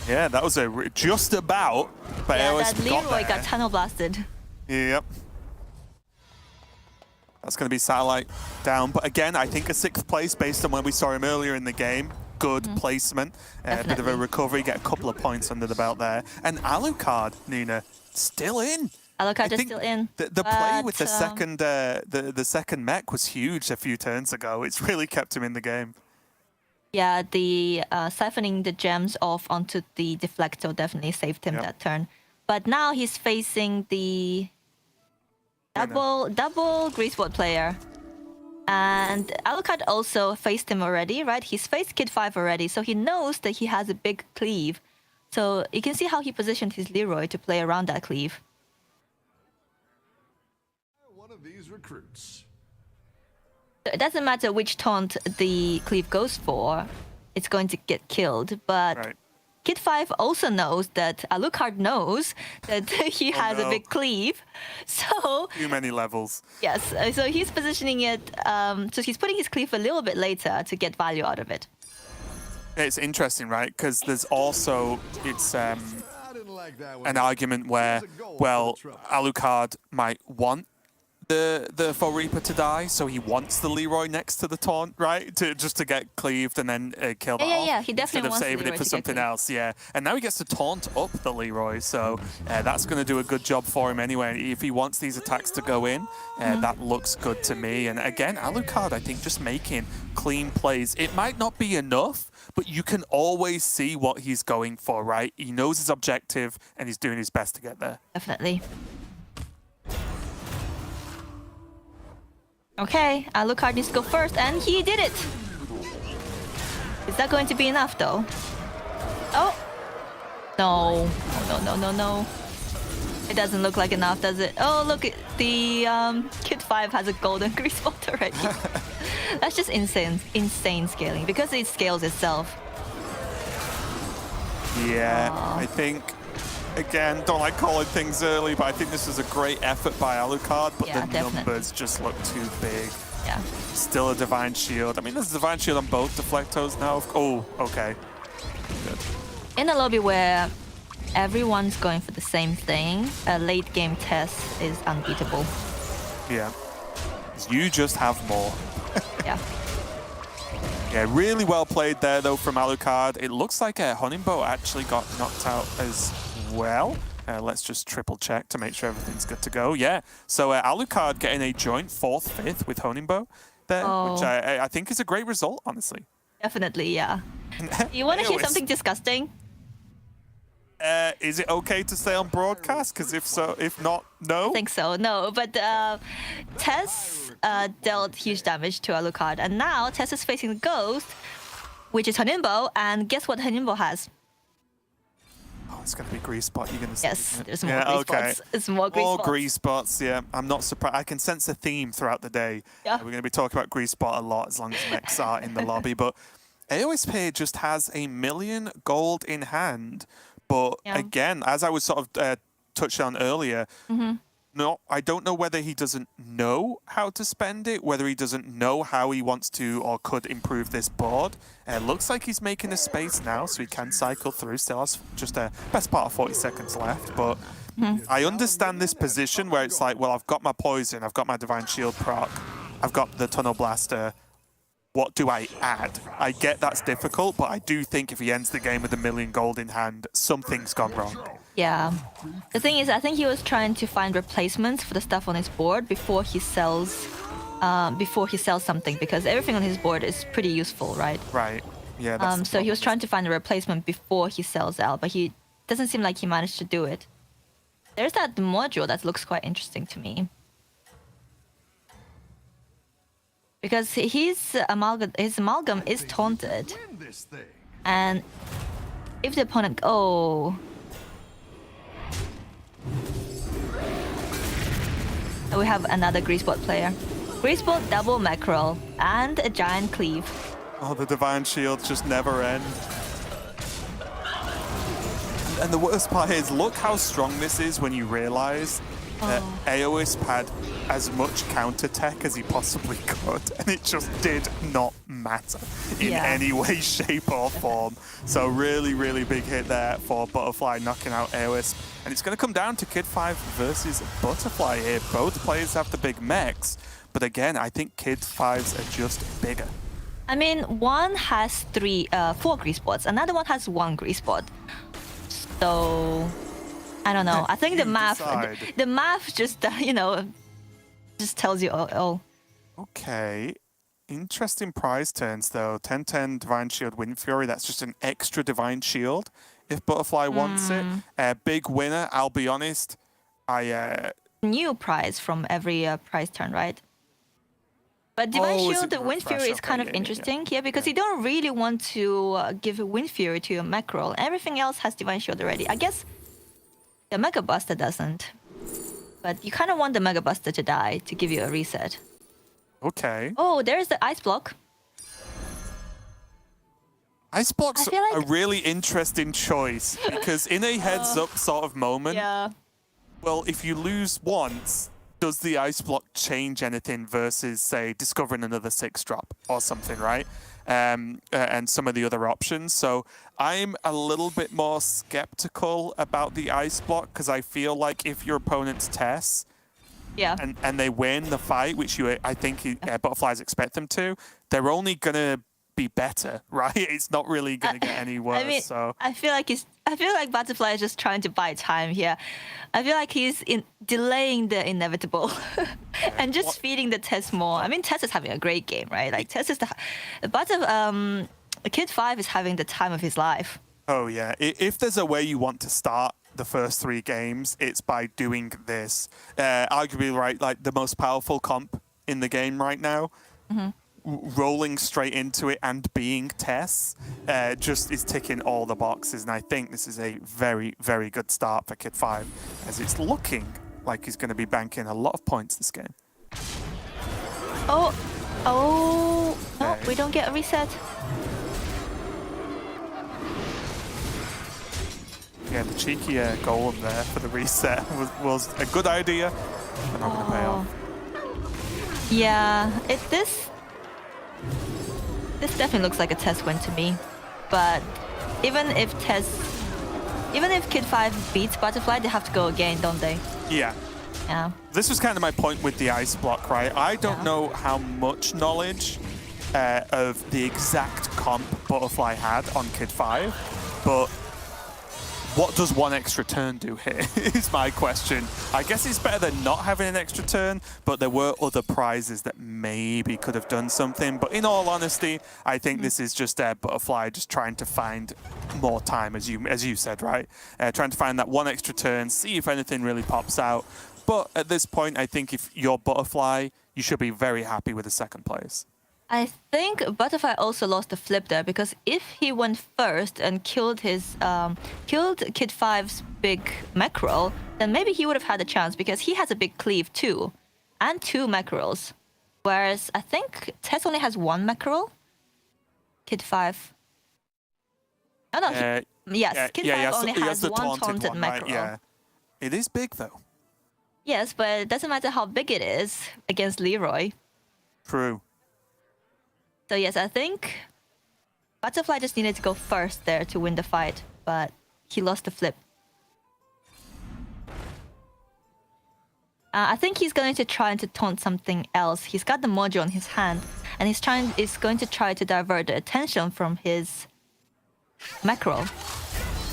Speaker 3: yeah, that was just about. But
Speaker 4: Yeah,
Speaker 3: AOS
Speaker 4: that Leroy
Speaker 3: there.
Speaker 4: got tunnel blasted.
Speaker 3: Yep. That's going to be Satellite down. But again, I think a 6th place based on when we saw him earlier in the game. Good placement. A bit of a
Speaker 4: Definitely.
Speaker 3: recovery, get a couple of points under the belt there. And Alucard, Nina, still in.
Speaker 4: Alucard
Speaker 3: I
Speaker 4: is
Speaker 3: think
Speaker 4: still in.
Speaker 3: The play with the
Speaker 4: but,
Speaker 3: second mech was huge a few turns ago. It's really kept him in the game.
Speaker 4: Yeah, the siphoning the gems off onto the deflector definitely saved him
Speaker 3: Yep.
Speaker 4: that turn. But now he's facing the double Greaseboard player. And Alucard also faced him already, right? He's faced Kid 5 already, so he knows that he has a big cleave. So you can see how he positioned his Leroy to play around that cleave.
Speaker 5: One of these recruits.
Speaker 4: It doesn't matter which taunt the cleave goes for, it's going to get killed. But
Speaker 3: Right.
Speaker 4: Kid 5 also knows that Alucard knows that he has
Speaker 3: no.
Speaker 4: a big cleave. So,
Speaker 3: Too many levels.
Speaker 4: yes, so he's positioning it, so he's putting his cleave a little bit later to get value out of it.
Speaker 3: It's interesting, right? Because there's also, it's
Speaker 5: I didn't like that one.
Speaker 3: an argument where, well, Alucard might want the Foe Reaper to die, so he wants the Leroy next to the taunt, right? Just to get cleaved and then kill that
Speaker 4: Yeah,
Speaker 3: off.
Speaker 4: yeah, he definitely
Speaker 3: instead of
Speaker 4: wants the
Speaker 3: saving
Speaker 4: Leroy
Speaker 3: it for
Speaker 4: to get
Speaker 3: something
Speaker 4: cleaved.
Speaker 3: else, yeah. And now he gets to taunt up the Leroy, so that's going to do a good job for him anyway. If he wants these attacks to go in, that looks good to me. And again, Alucard, I think, just making clean plays. It might not be enough, but you can always see what he's going for, right? He knows his objective, and he's doing his best to get there.
Speaker 4: Definitely. Okay, Alucard needs to go first, and he did it! Is that going to be enough, though? Oh! No. Oh, no. It doesn't look like enough, does it? Oh, look, the Kid 5 has a golden grease bot already. That's just insane scaling, because it scales itself.
Speaker 3: Yeah, I think, again, don't like calling things early, but I think this is a great effort by Alucard, but
Speaker 4: Yeah,
Speaker 3: the
Speaker 4: definitely.
Speaker 3: numbers just look too big.
Speaker 4: Yeah.
Speaker 3: Still a Divine Shield. I mean, there's a Divine Shield on both Deflectos now. Oh, okay. Good.
Speaker 4: In a lobby where everyone's going for the same thing, a late game test is unbeatable.
Speaker 3: Yeah. You just have more.
Speaker 4: Yeah.
Speaker 3: Yeah, really well played there, though, from Alucard. It looks like Honingbow actually got knocked out as well. Let's just triple check to make sure everything's good to go. Yeah, so Alucard getting a joint 4th, 5th with Honingbow there, which I think is a great result, honestly.
Speaker 4: Definitely, yeah. You want to hear
Speaker 3: AOS.
Speaker 4: something disgusting?
Speaker 3: Is it okay to say on broadcast? Because if so, if not, no?
Speaker 4: I think so, no. But Tess dealt huge damage to Alucard, and now Tess is facing the Ghost, which is Honimbo, and guess what Honimbo has?
Speaker 3: Oh, it's going to be grease spot, you're going to say.
Speaker 4: Yes,
Speaker 3: isn't it?
Speaker 4: there's more
Speaker 3: Yeah,
Speaker 4: grease
Speaker 3: okay.
Speaker 4: spots. It's more grease
Speaker 3: More
Speaker 4: spots.
Speaker 3: grease spots, yeah. I'm not surprised. I can sense a theme throughout the day.
Speaker 4: Yeah.
Speaker 3: We're going to be talking about grease spot a lot as long as mechs are in the lobby. But AOS Pay just has 1 million gold in hand. But
Speaker 4: Yeah.
Speaker 3: again, as I was sort of touched on earlier, no, I don't know whether he doesn't know how to spend it, whether he doesn't know how he wants to or could improve this board. Looks like he's making a space now, so he can cycle through. Still has just a best part of 40 seconds left, but I understand this position where it's like, well, I've got my poison, I've got my Divine Shield proc, I've got the Tunnel Blaster. What do I add? I get that's difficult, but I do think if he ends the game with 1 million gold in hand, something's gone wrong.
Speaker 4: Yeah. The thing is, I think he was trying to find replacements for the stuff on his board before he sells something, because everything on his board is pretty useful, right?
Speaker 3: Right. Yeah. That's the
Speaker 4: So he was
Speaker 3: problem.
Speaker 4: trying to find a replacement before he sells out, but he doesn't seem like he managed to do it. There's that module that looks quite interesting to me. Because his amalgam is taunted,
Speaker 5: Win this thing.
Speaker 4: and if the opponent we have another Greasebot player. Greasebot double mackerel and a giant cleave.
Speaker 3: Oh, the Divine Shields just never end. And the worst part is, look how strong this is when you realize Aowisp had as much counter tech as he possibly could, and it just did not matter in any way, shape, or form. So really, really big hit there for Butterfly, knocking out Aowisp. And it's going to come down to Kid 5 versus Butterfly here. Both players have the big mechs, but again, I think Kid 5s are just bigger.
Speaker 4: I mean, one has 4 grease boards, another one has 1 grease board. So I don't know. I think the math just just tells you all.
Speaker 3: Okay. Interesting prize turns though. 10-10 Divine Shield Wind Fury. That's just an extra Divine Shield if Butterfly wants it. Big winner, I'll be honest.
Speaker 4: New prize from every prize turn, right? But Divine Shield Wind Fury is kind of interesting here because you don't really want to give Wind Fury to your Mackerel. Everything else has Divine Shield already. I guess the Mega Buster doesn't. But you kind of want the Mega Buster to die to give you a reset.
Speaker 3: Okay.
Speaker 4: Oh, there's the Ice Block.
Speaker 3: Ice Block's a really interesting choice because in a heads-up sort of moment, well, if you lose once, does the Ice Block change anything versus, say, discovering another 6-drop or something, right? And some of the other options. So I'm a little bit more skeptical about the Ice Block because I feel like if your opponent's Tess and they win the fight, which I think Butterflies expect them to, they're only going to be better, right? It's not really going to get any worse.
Speaker 4: I mean,
Speaker 3: so
Speaker 4: I feel like Butterfly is just trying to buy time here. I feel like he's delaying the inevitable and just feeding the Tess more. I mean, Tess is having a great game, right? Like Tess is Kid 5 is having the time of his life.
Speaker 3: Oh yeah, if there's a way you want to start the first 3 games, it's by doing this. Arguably, right, like the most powerful comp in the game right now. Rolling straight into it and being Tess just is ticking all the boxes, and I think this is a very, very good start for Kid 5 as it's looking like he's going to be banking a lot of points this game.
Speaker 4: No, we don't get a reset.
Speaker 3: Yeah, the cheeky golem there for the reset was a good idea, but not going to pay off.
Speaker 4: Yeah, This definitely looks like a Tess win to me. But even if Kid 5 beats Butterfly, they have to go again, don't they?
Speaker 3: Yeah.
Speaker 4: Yeah.
Speaker 3: This was kind of my point with the Ice Block, right? I don't know how much knowledge of the exact comp Butterfly had on Kid 5, but what does 1 extra turn do here is my question. I guess it's better than not having an extra turn, but there were other prizes that maybe could have done something. But in all honesty, I think this is just Butterfly just trying to find more time, as you said, right? Trying to find that 1 extra turn, see if anything really pops out. But at this point, I think if you're Butterfly, you should be very happy with the 2nd place.
Speaker 4: I think Butterfly also lost the flip there because if he went first and killed Kid 5's big Mackerel, then maybe he would have had a chance because he has a big cleave too, and 2 Mackerels. Whereas I think Tess only has 1 Mackerel. Kid 5. Oh no, Kid 5 only has 1 taunted Mackerel.
Speaker 3: Right? Yeah, it is big though.
Speaker 4: Yes, but it doesn't matter how big it is against Leroy.
Speaker 3: True.
Speaker 4: So yes, I think Butterfly just needed to go first there to win the fight, but he lost the flip. I think he's going to try to taunt something else. He's got the Mojo in his hand, and he's going to try to divert the attention from his Mackerel.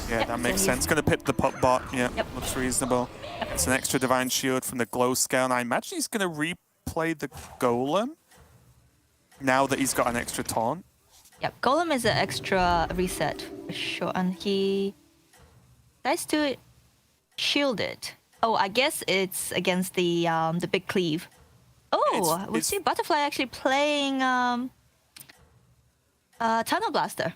Speaker 3: Yeah, that makes sense. Going to pip the pop bot. Yeah, looks reasonable. It's an extra Divine Shield from the Glow Scale, and I imagine he's going to replay the Golem now that he's got an extra taunt.
Speaker 4: Yep, Golem is an extra reset for sure, and he tries to shield it. Oh, I guess it's against the big cleave. Oh, we see Butterfly actually playing Tunnel Blaster.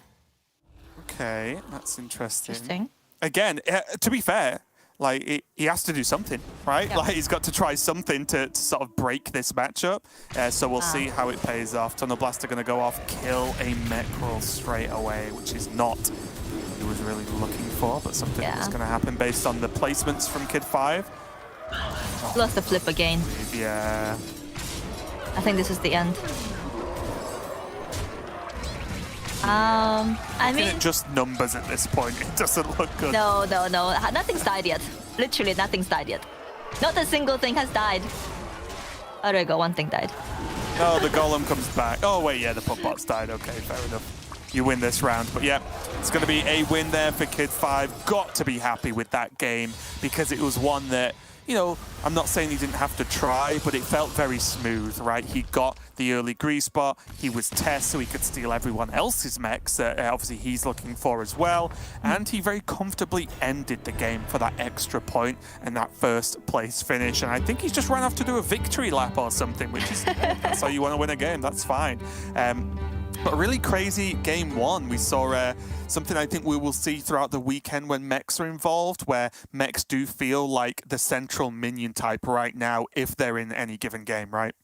Speaker 3: Okay, that's interesting.
Speaker 4: Interesting.
Speaker 3: Again, to be fair, like he has to do something, right?
Speaker 4: Yep.
Speaker 3: Like he's got to try something to sort of break this matchup. So we'll see how it pays off. Tunnel Blaster going to go off, kill a Mackerel straight away, which is not what he was really looking for, but something that's going to happen based on the placements from Kid 5.
Speaker 4: Lost the flip again.
Speaker 3: Yeah.
Speaker 4: I think this is the end. I mean,
Speaker 3: Just numbers at this point. It doesn't look good.
Speaker 4: no. Nothing's died yet. Literally, nothing's died yet. Not a single thing has died. Oh, there you go. One thing died.
Speaker 3: No, the golem comes back. Oh, wait, yeah, the pump bots died. Okay, fair enough. You win this round. But yeah, it's going to be a win there for Kid 5. Got to be happy with that game because it was one that, you know, I'm not saying he didn't have to try, but it felt very smooth, right? He got the early grease spot. He was test so he could steal everyone else's mechs that obviously he's looking for as well. And he very comfortably ended the game for that extra point and that first place finish. And I think he's just ran off to do a victory lap or something, which is, that's how you want to win a game. That's fine. But a really crazy game one. We saw something I think we will see throughout the weekend when mechs are involved, where mechs do feel like the central minion type right now if they're in any given game, right?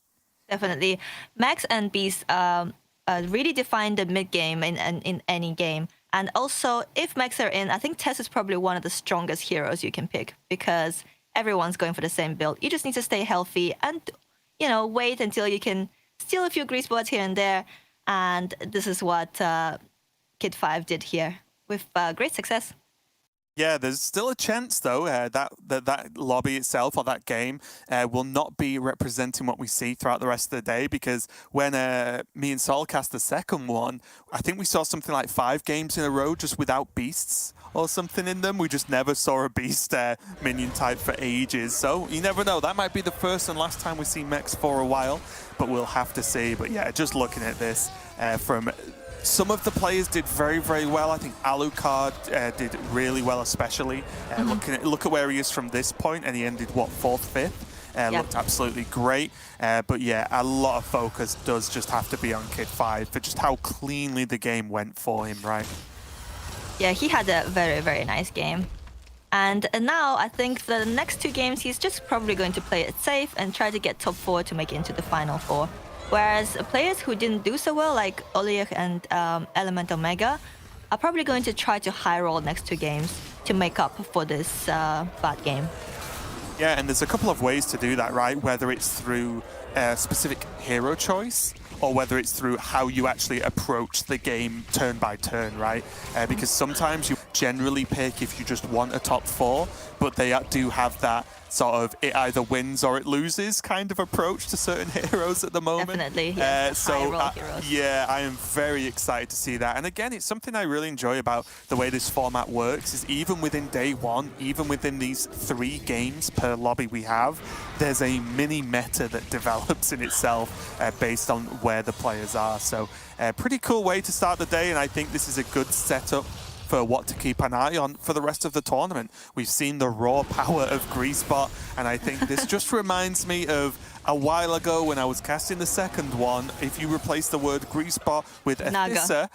Speaker 4: Definitely. Max and Beast really define the mid game in any game. And also, if Max are in, I think Tess is probably one of the strongest heroes you can pick because everyone's going for the same build. You just need to stay healthy and, you know, wait until you can steal a few grease bots here and there. And this is what Kid 5 did here with great success.
Speaker 3: Yeah, there's still a chance, though, that lobby itself or that game will not be representing what we see throughout the rest of the day because when me and Sol cast the second one, I think we saw something like 5 games in a row just without beasts or something in them. We just never saw a beast minion type for ages. So you never know. That might be the first and last time we see mechs for a while, but we'll have to see. But yeah, just looking at this from... Some of the players did very, very well. I think Alucard did really well, especially. Look at where he is from this point, and he ended, what, 4th, 5th? Looked absolutely great. But yeah, a lot of focus does just have to be on Kid 5 for just how cleanly the game went for him, right?
Speaker 4: Yeah, he had a very, very nice game. And now I think the next 2 games, he's just probably going to play it safe and try to get top 4 to make it into the final 4. Whereas players who didn't do so well, like Oliek and Elemental Mega, are probably going to try to high roll next 2 games to make up for this bad game.
Speaker 3: Yeah, and there's a couple of ways to do that, right? Whether it's through a specific hero choice or whether it's through how you actually approach the game turn by turn, right? Because sometimes you generally pick if you just want a top 4, but they do have that sort of it either wins or it loses kind of approach to certain heroes at the moment.
Speaker 4: Definitely, yes.
Speaker 3: So yeah, I am very excited to see that. And again, it's something I really enjoy about the way this format works is even within day one, even within these 3 games per lobby we have, there's a mini meta that develops in itself based on where the players are. So a pretty cool way to start the day, and I think this is a good setup for what to keep an eye on for the rest of the tournament. We've seen the raw power of Greasebot, and I think this just reminds me of a while ago when I was casting the second one. If you replace the word Greasebot with Athissa,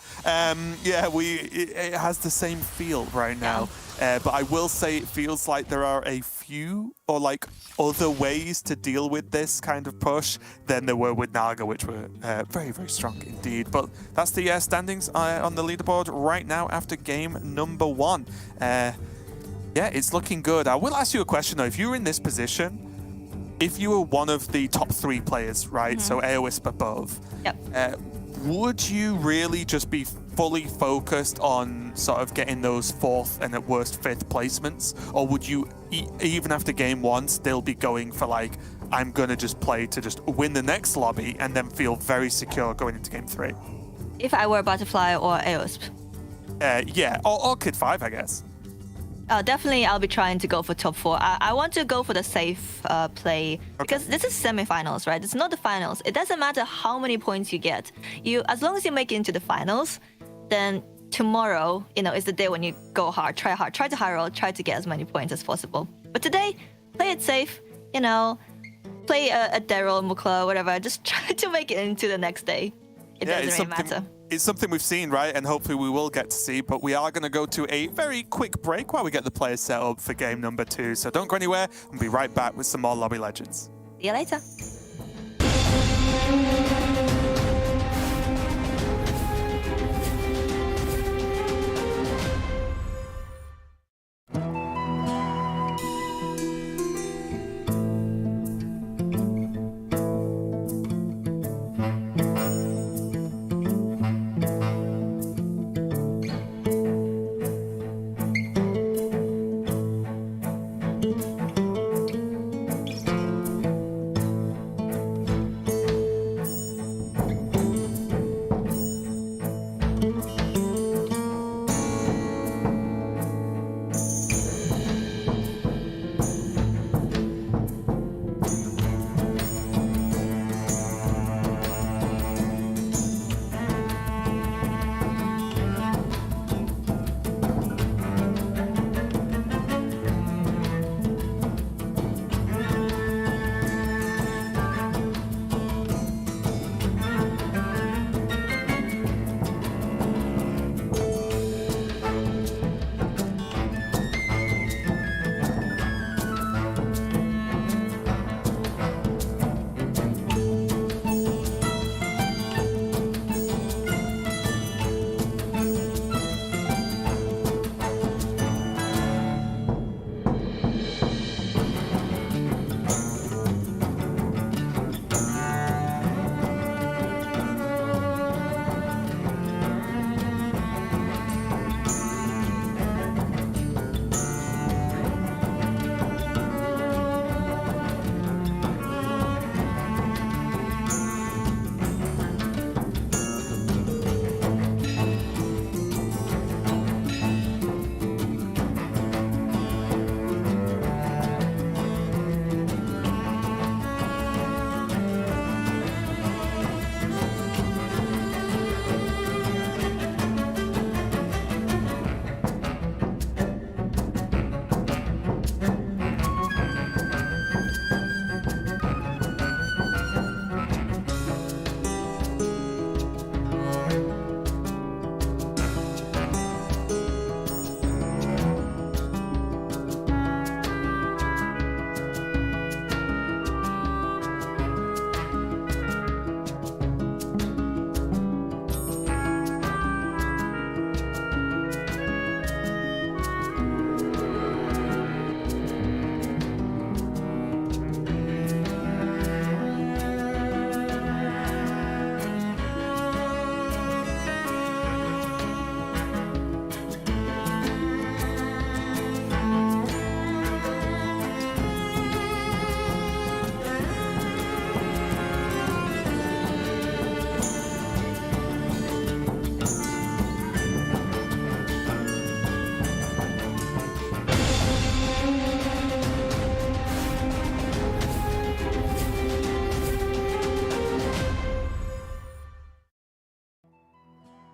Speaker 3: yeah, it has the same feel right now. But I will say it feels like there are a few or like other ways to deal with this kind of push than there were with Naga, which were very, very strong indeed. But that's the standings on the leaderboard right now after game number 1. Yeah, it's looking good. I will ask you a question though. If you were in this position, if you were one of the top 3 players, right, so AoWisp above, would you really just be fully focused on sort of getting those 4th and at worst 5th placements? Or would you, even after game 1, still be going for like, I'm going to just play to just win the next lobby and then feel very secure going into game 3?
Speaker 4: If I were Butterfly or AoWisp?
Speaker 3: Yeah, or Kid 5, I guess.
Speaker 4: Definitely, I'll be trying to go for top 4. I want to go for the safe play because this is semifinals, right? It's not the finals. It doesn't matter how many points you get. As long as you make it into the finals, then tomorrow, you know, is the day when you go hard, try to high roll, try to get as many points as possible. But today, play it safe. You know, play a Daryl, Mukla, whatever. Just try to make it into the next day. It doesn't really matter.
Speaker 3: It's something we've seen, right? And hopefully we will get to see, but we are going to go to a very quick break while we get the players set up for game number 2. So don't go anywhere. We'll be right back with some more Lobby Legends.
Speaker 4: See you later.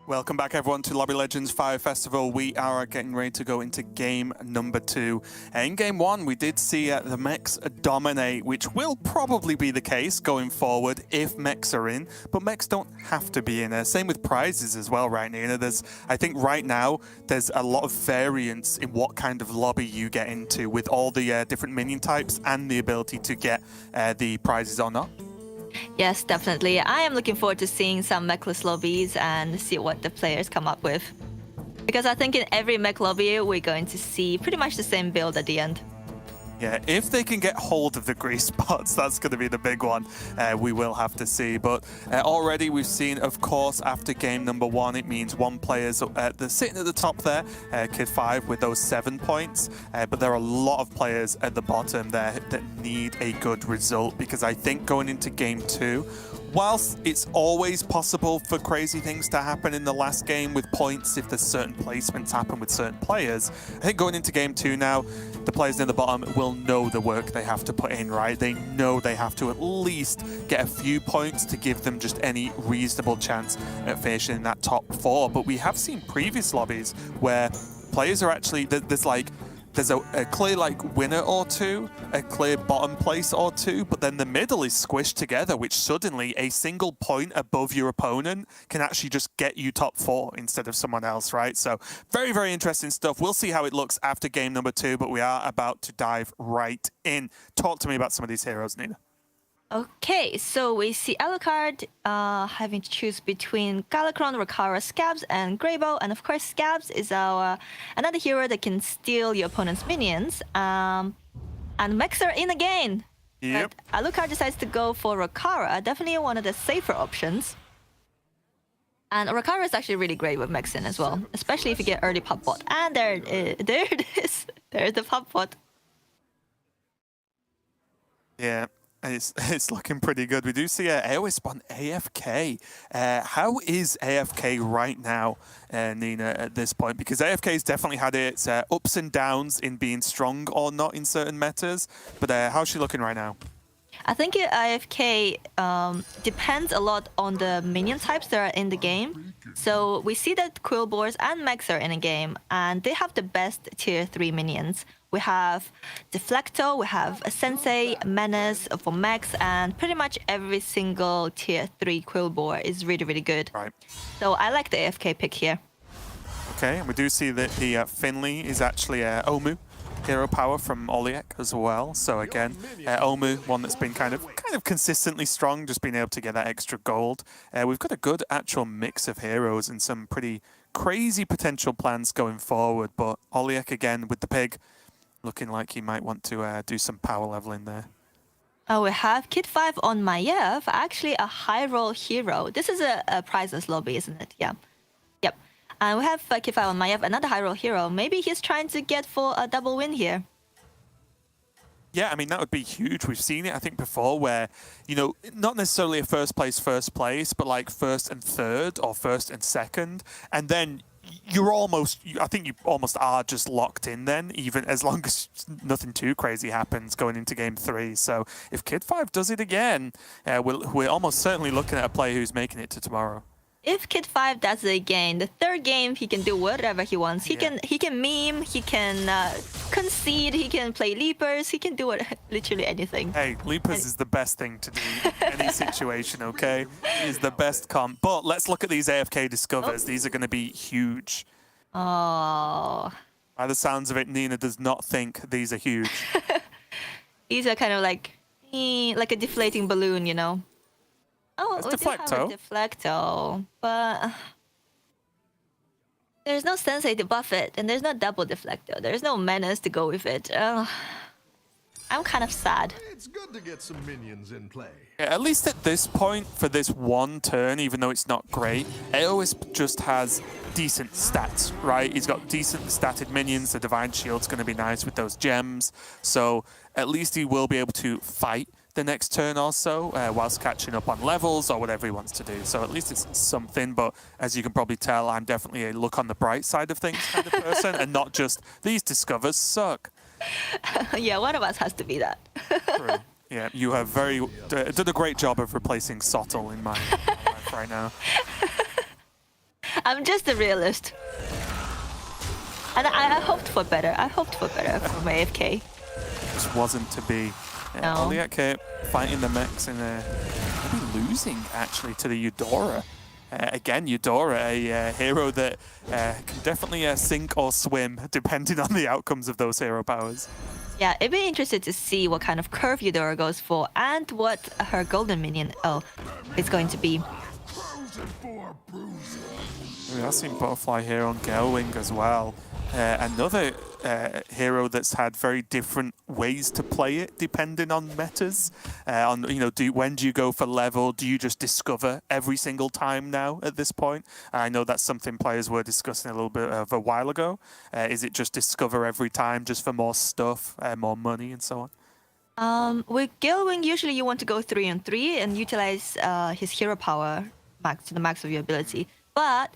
Speaker 3: Welcome back, everyone, to Lobby Legends Fire Festival. We are getting ready to go into game number 2. In game 1, we did see the mechs dominate, which will probably be the case going forward if mechs are in, but mechs don't have to be in there. Same with prizes as well, right, Nina? I think right now, there's a lot of variance in what kind of lobby you get into with all the different minion types and the ability to get the prizes or not.
Speaker 4: Yes, definitely. I am looking forward to seeing some mechless lobbies and see what the players come up with. Because I think in every mech lobby, we're going to see pretty much the same build at the end.
Speaker 3: Yeah, if they can get hold of the grease spots, that's going to be the big one we will have to see. But already we've seen, of course, after game number 1, it means one player's sitting at the top there, Kid 5, with those 7 points. But there are a lot of players at the bottom there that need a good result, because I think going into game 2, whilst it's always possible for crazy things to happen in the last game with points if there's certain placements happen with certain players, I think going into game 2 now, the players near the bottom will know the work they have to put in, right? They know they have to at least get a few points to give them just any reasonable chance at finishing in that top 4. But we have seen previous lobbies where players are actually, there's a clear winner or two, a clear bottom place or two, but then the middle is squished together, which suddenly a single point above your opponent can actually just get you top 4 instead of someone else, right? So very, very interesting stuff. We'll see how it looks after game number 2, but we are about to dive right in. Talk to me about some of these heroes, Nina.
Speaker 4: Okay, so we see Alucard having to choose between Galakrond, Rakara, Scabs, and Greybow. And of course, Scabs is our another hero that can steal your opponent's minions. And mechs are in again.
Speaker 3: Yep.
Speaker 4: But Alucard decides to go for Rakara, definitely one of the safer options. And Rakara is actually really great with mechs in as well, especially if you get early pop bot. And there it is. There's the pop bot.
Speaker 3: Yeah. It's looking pretty good. We do see AoE on AFK. How is AFK right now, Nina, at this point? Because AFK has definitely had its ups and downs in being strong or not in certain metas. But how's she looking right now?
Speaker 4: I think AFK depends a lot on the minion types that are in the game. So we see that Quillboars and mechs are in a game, and they have the best tier 3 minions. We have Deflecto, we have a Sensei, Menace for mechs, and pretty much every single tier 3 Quillboar is really, really good.
Speaker 3: Right.
Speaker 4: So I like the AFK pick here.
Speaker 3: Okay, and we do see that the Finley is actually Omu. Hero power from Oliek as well. So again, Omu, one that's been kind of consistently strong, just being able to get that extra gold. We've got a good actual mix of heroes and some pretty crazy potential plans going forward. But Oliek again with the pig, looking like he might want to do some power leveling there.
Speaker 4: Oh, we have Kid 5 on Maiev, actually a high roll hero. This is a prizes lobby, isn't it? Yeah. Yep. And we have Kid 5 on Maiev, another high roll hero. Maybe he's trying to get for a double win here.
Speaker 3: Yeah, I mean, that would be huge. We've seen it, I think, before where, you know, not necessarily a first place, but like first and third or first and second. And then you're almost, I think you almost are just locked in then, even as long as nothing too crazy happens going into game 3. So if Kid 5 does it again, we're almost certainly looking at a player who's making it to tomorrow.
Speaker 4: If Kid 5 does it again, the third game he can do whatever he wants. He can meme, he can concede, he can play leapers, he can do literally anything.
Speaker 3: Hey, leapers is the best thing to do in any situation, okay? It is the best comp. But let's look at these AFK discovers. These are going to be huge.
Speaker 4: Oh.
Speaker 3: By the sounds of it, Nina does not think these are huge.
Speaker 4: These are kind of like a deflating balloon, you know. Oh,
Speaker 3: it's
Speaker 4: we do have a Deflecto, but there's no Sensei to buff it, and there's no double Deflecto. There's no Menace to go with it. I'm kind of sad.
Speaker 5: It's good to get some minions in play.
Speaker 3: Yeah, at least at this point, for this one turn, even though it's not great, Aowisp just has decent stats, right? He's got decent statted minions. The Divine Shield's going to be nice with those gems. So at least he will be able to fight the next turn or so, whilst catching up on levels or whatever he wants to do. So at least it's something, but as you can probably tell, I'm definitely a look on the bright side of things kind of person, and not just, these discovers suck.
Speaker 4: Yeah, one of us has to be that.
Speaker 3: True. Yeah, you have did a great job of replacing Sottle in my life right now.
Speaker 4: I'm just a realist. And I hoped for better. I hoped for better from AFK.
Speaker 3: Just wasn't to be.
Speaker 4: No.
Speaker 3: Oliak fighting the mechs and maybe losing actually to the Eudora. Again, Eudora, a hero that can definitely sink or swim depending on the outcomes of those hero powers.
Speaker 4: Yeah, it'd be interesting to see what kind of curve Eudora goes for and what her golden minion is going to be.
Speaker 3: We have seen Butterfly here on Gelwing as well. Another hero that's had very different ways to play it depending on metas. When do you go for level? Do you just discover every single time now at this point? I know that's something players were discussing a little bit of a while ago. Is it just discover every time just for more stuff, more money and so on?
Speaker 4: With Gelwing, usually you want to go 3-on-3 and utilize his hero power to the max of your ability. But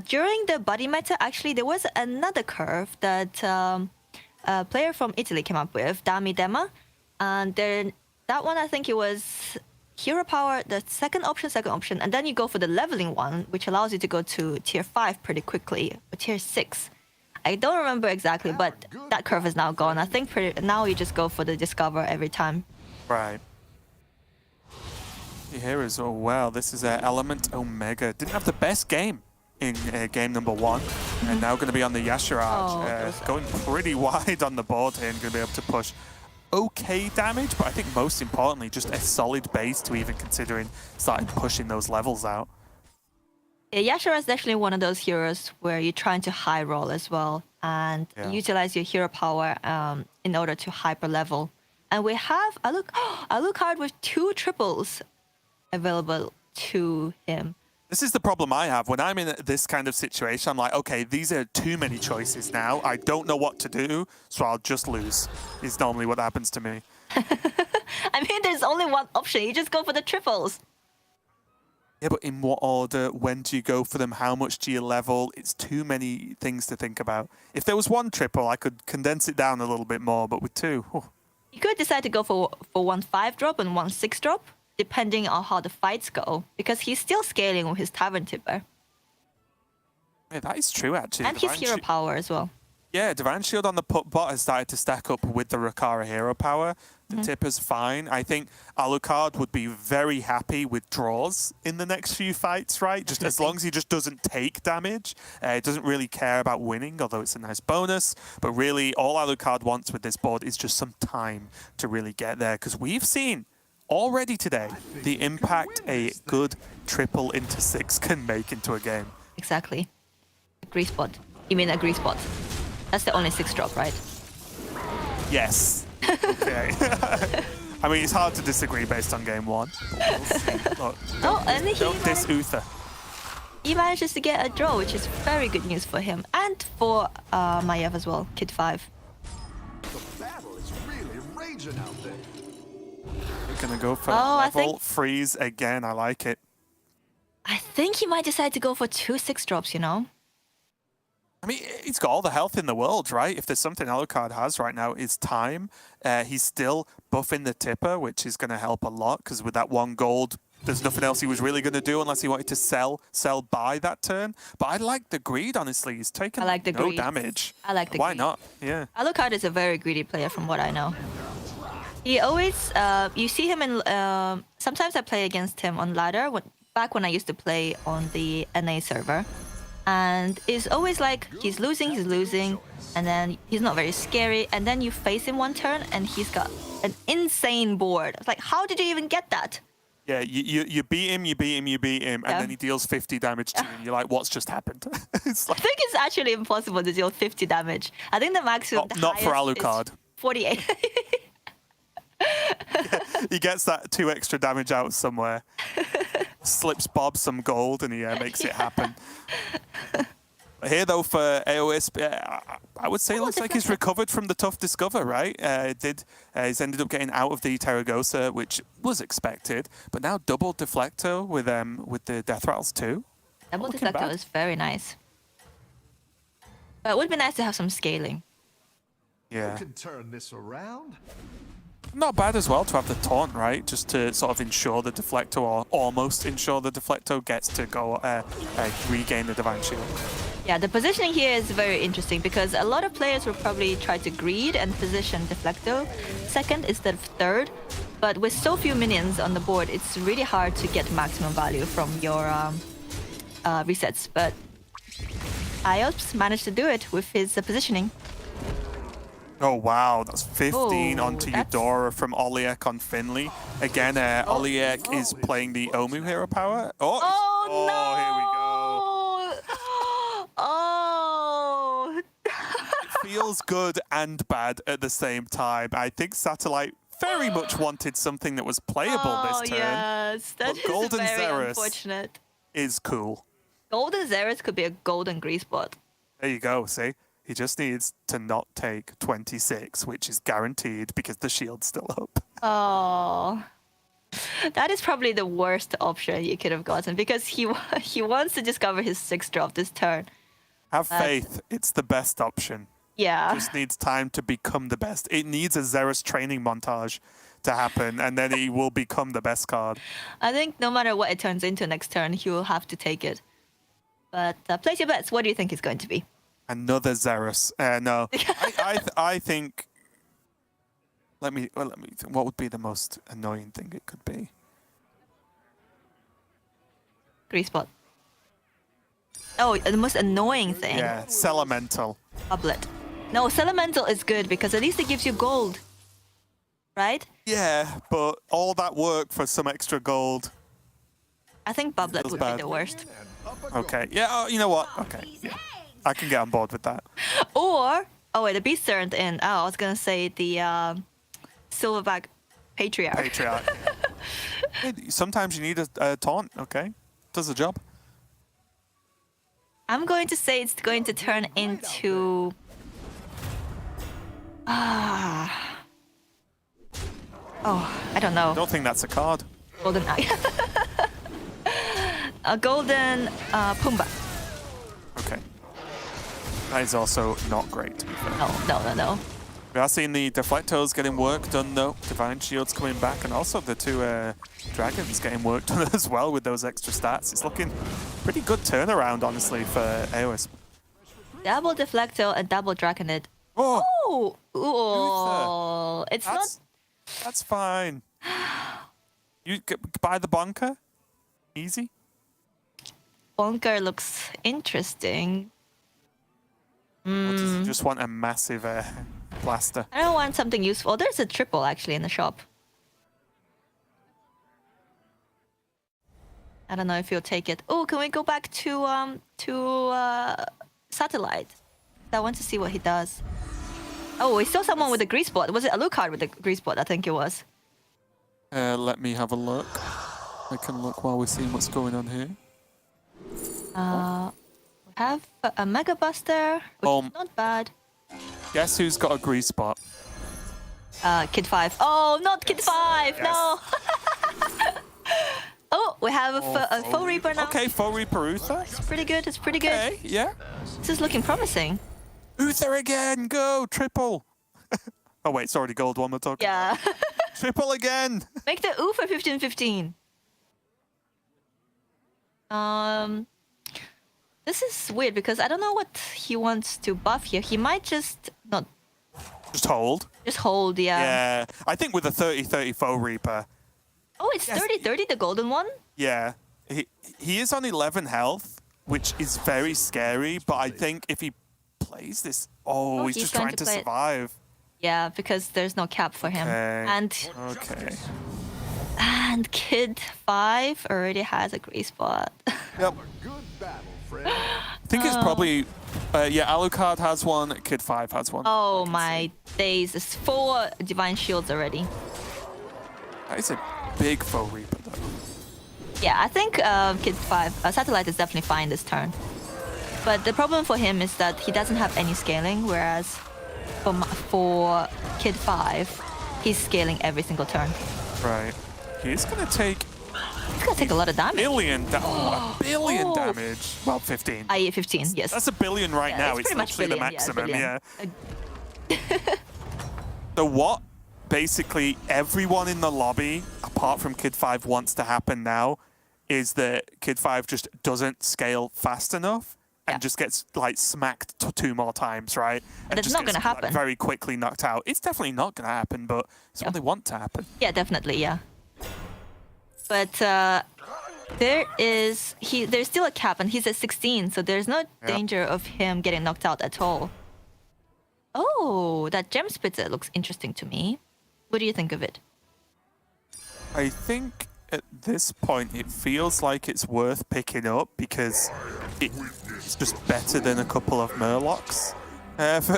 Speaker 4: during the body meta, actually, there was another curve that a player from Italy came up with, Dami Dema. And then that one, I think it was hero power, the second option, and then you go for the leveling one, which allows you to go to tier 5 pretty quickly, or tier 6. I don't remember exactly, but that curve is now gone. I think now you just go for the discover every time.
Speaker 3: Right. Here as well, this is Element Omega. Didn't have the best game in game number 1, and now going to be on the Yasharaj, going pretty wide on the board here and going to be able to push okay damage, but I think most importantly, just a solid base to even considering starting pushing those levels out.
Speaker 4: Yeah, Yashara is definitely one of those heroes where you're trying to high roll as well and utilize your hero power in order to hyper level. And we have Alucard with 2 triples available to him.
Speaker 3: This is the problem I have. When I'm in this kind of situation, I'm like, okay, these are too many choices now. I don't know what to do, so I'll just lose, is normally what happens to me.
Speaker 4: I mean, there's only one option. You just go for the triples.
Speaker 3: Yeah, but in what order? When do you go for them? How much do you level? It's too many things to think about. If there was 1 triple, I could condense it down a little bit more, but with 2...
Speaker 4: You could decide to go for 1 5 drop and 1 6 drop, depending on how the fights go, because he's still scaling with his Tavern Tipper.
Speaker 3: Yeah, that is true, actually.
Speaker 4: And his hero power as well.
Speaker 3: Yeah, Divine Shield on the put bot has started to stack up with the Rakara hero power. The Tipper's fine. I think Alucard would be very happy with draws in the next few fights, right? Just as long as he just doesn't take damage. He doesn't really care about winning, although it's a nice bonus. But really, all Alucard wants with this board is just some time to really get there. Because we've seen already today the impact a good triple into 6 can make into a game.
Speaker 4: Exactly. Agree spot. You mean agree spot? That's the only 6 drop, right?
Speaker 3: Yes. Okay. I mean, it's hard to disagree based on game 1. Look,
Speaker 4: And
Speaker 3: don't diss Uther.
Speaker 4: he manages to get a draw, which is very good news for him and for Maiev as well, Kid 5.
Speaker 5: The battle is really raging out there.
Speaker 3: We're gonna go for
Speaker 4: I
Speaker 3: level
Speaker 4: think-
Speaker 3: freeze again. I like it.
Speaker 4: I think he might decide to go for 2 6 drops, you know?
Speaker 3: I mean, he's got all the health in the world, right? If there's something Alucard has right now, it's time. He's still buffing the Tipper, which is going to help a lot, because with that 1 gold, there's nothing else he was really going to do unless he wanted to sell by that turn. But I like the greed, honestly. He's taken no damage.
Speaker 4: I like the
Speaker 3: Why
Speaker 4: greed.
Speaker 3: not? Yeah.
Speaker 4: Alucard is a very greedy player from what I know. He always, you see him in, sometimes I play against him on ladder, back when I used to play on the NA server. And it's always like, he's losing, and then he's not very scary, and then you face him 1 turn, and he's got an insane board. It's like, how did you even get that?
Speaker 3: Yeah, you beat him, and then he deals 50 damage to you, and you're like, what's just happened? It's like,
Speaker 4: I think it's actually impossible to deal 50 damage. I think the maximum,
Speaker 3: not for Alucard.
Speaker 4: 48.
Speaker 3: He gets that 2 extra damage out somewhere, slips Bob some gold, and he makes it happen. Here, though, for AOS, I would say it looks like he's recovered from the tough discover, right? He's ended up getting out of the Terragosa, which was expected, but now double deflector with the Death Rattles too.
Speaker 4: Double deflector is very nice. But it would be nice to have some scaling.
Speaker 3: Yeah.
Speaker 5: You can turn this around.
Speaker 3: Not bad as well to have the taunt, right? Just to sort of ensure the deflector, or almost ensure the deflector gets to go regain the divine shield.
Speaker 4: Yeah, the positioning here is very interesting because a lot of players will probably try to greed and position deflector second instead of third. But with so few minions on the board, it's really hard to get maximum value from your resets. But Iops managed to do it with his positioning.
Speaker 3: Oh wow, that's 15
Speaker 4: Oh,
Speaker 3: onto
Speaker 4: that's-
Speaker 3: Eudora from Oliek on Finley. Again, Oliek is playing the Omu hero power.
Speaker 4: Oh, no!
Speaker 3: Here we go.
Speaker 4: Oh!
Speaker 3: Feels good and bad at the same time. I think Satellite very much wanted something that was playable this turn.
Speaker 4: Yes, that
Speaker 3: But
Speaker 4: is
Speaker 3: Golden
Speaker 4: very
Speaker 3: Xerus
Speaker 4: unfortunate.
Speaker 3: is cool.
Speaker 4: Golden Xerus could be a golden grease bot.
Speaker 3: There you go, see? He just needs to not take 26, which is guaranteed because the shield's still up.
Speaker 4: Oh, that is probably the worst option you could have gotten because he wants to discover his 6th drop this turn.
Speaker 3: Have faith, it's the best option.
Speaker 4: Yeah.
Speaker 3: Just needs time to become the best. It needs a Xerus training montage to happen, and then he will become the best card.
Speaker 4: I think no matter what it turns into next turn, he will have to take it. But place your bets. What do you think it's going to be?
Speaker 3: Another Xerus. No, I think. Let me think. What would be the most annoying thing it could be?
Speaker 4: Grease bot. Oh, the most annoying thing.
Speaker 3: Yeah, Celamental.
Speaker 4: Bublet. No, Celamental is good because at least it gives you gold. Right?
Speaker 3: Yeah, but all that work for some extra gold.
Speaker 4: I think Bublet
Speaker 3: Feels
Speaker 4: would
Speaker 3: bad.
Speaker 4: be the worst.
Speaker 3: Okay. Yeah. Oh, you know what? Okay. Yeah. I can get on board with that.
Speaker 4: Or, oh wait, the beast turned in. Oh, I was gonna say the Silverback Patriarch.
Speaker 3: Patriarch. Sometimes you need a taunt. Okay, does the job.
Speaker 4: I'm going to say it's going to turn into. Oh, I don't know.
Speaker 3: Don't think that's a card.
Speaker 4: Golden Eye. A golden Pumbaa.
Speaker 3: Okay. That is also not great, to be fair.
Speaker 4: No.
Speaker 3: We are seeing the Deflectos getting work done, though. Divine Shields coming back, and also the two Dragons getting work done as well with those extra stats. It's looking pretty good turnaround, honestly, for AOS.
Speaker 4: Double Deflecto and double Draconid.
Speaker 3: Oh,
Speaker 4: Oh, it's not.
Speaker 3: that's fine. You buy the bunker? Easy?
Speaker 4: Bonker looks interesting.
Speaker 3: Or does he just want a massive blaster?
Speaker 4: I don't want something useful. There's a triple actually in the shop. I don't know if you'll take it. Oh, can we go back to Satellite? I want to see what he does. Oh, we saw someone with a grease bot. Was it Alucard with a grease bot? I think it was.
Speaker 3: Let me have a look. I can look while we're seeing what's going on here.
Speaker 4: We have a Mega Buster, which is not bad.
Speaker 3: Guess who's got a grease spot?
Speaker 4: Kid 5. Oh, not Kid 5!
Speaker 3: Yes.
Speaker 4: No! Oh, we have a Foe Reaper now.
Speaker 3: Okay, Foe Reaper Uther.
Speaker 4: It's pretty good, it's pretty good.
Speaker 3: Okay, yeah.
Speaker 4: This is looking promising.
Speaker 3: Uther again, go, triple. Oh wait, it's already gold one we're talking
Speaker 4: Yeah.
Speaker 3: about. Triple again.
Speaker 4: Make the U for 15-15. This is weird because I don't know what he wants to buff here. He might just not
Speaker 3: Just hold.
Speaker 4: just hold, yeah.
Speaker 3: Yeah, I think with a 30-30 Foe Reaper,
Speaker 4: Oh, it's 30-30, the golden one?
Speaker 3: yeah, he is on 11 health, which is very scary, but I think if he plays this, he's
Speaker 4: he's
Speaker 3: just
Speaker 4: going
Speaker 3: trying
Speaker 4: to
Speaker 3: to
Speaker 4: play it.
Speaker 3: survive.
Speaker 4: Yeah, because there's no cap for him.
Speaker 3: Okay.
Speaker 4: And
Speaker 3: Okay.
Speaker 4: Kid 5 already has a grease spot.
Speaker 3: Yep.
Speaker 5: Good battle, friend.
Speaker 3: I think it's probably, Alucard has one, Kid 5 has one.
Speaker 4: Oh my days, it's 4 divine shields already.
Speaker 3: That is a big Foe Reaper, though.
Speaker 4: Yeah, I think Kid 5, Satellite is definitely fine this turn. But the problem for him is that he doesn't have any scaling, whereas for Kid 5, he's scaling every single turn.
Speaker 3: Right. He's going to take
Speaker 4: He's gonna take a lot of damage.
Speaker 3: a billion
Speaker 4: Oh.
Speaker 3: damage. Well, 15.
Speaker 4: 15, yes.
Speaker 3: That's a billion right
Speaker 4: Yeah,
Speaker 3: now.
Speaker 4: it's
Speaker 3: It's
Speaker 4: pretty much
Speaker 3: literally the
Speaker 4: billion,
Speaker 3: maximum, yeah.
Speaker 4: billion.
Speaker 3: The what basically everyone in the lobby, apart from Kid 5, wants to happen now, is that Kid 5 just doesn't scale fast enough and just gets like smacked two more times, right? And
Speaker 4: that's
Speaker 3: just
Speaker 4: not
Speaker 3: gets,
Speaker 4: gonna happen.
Speaker 3: Like, very quickly knocked out. It's definitely not going to happen, but it's what they want to happen.
Speaker 4: Yeah, definitely, yeah. But there's still a cap, and he's at 16, so there's no danger of him getting knocked out at all. Oh, that gem splitter looks interesting to me. What do you think of it?
Speaker 3: I think at this point it feels like it's worth picking up because it's just better than a couple of Murlocs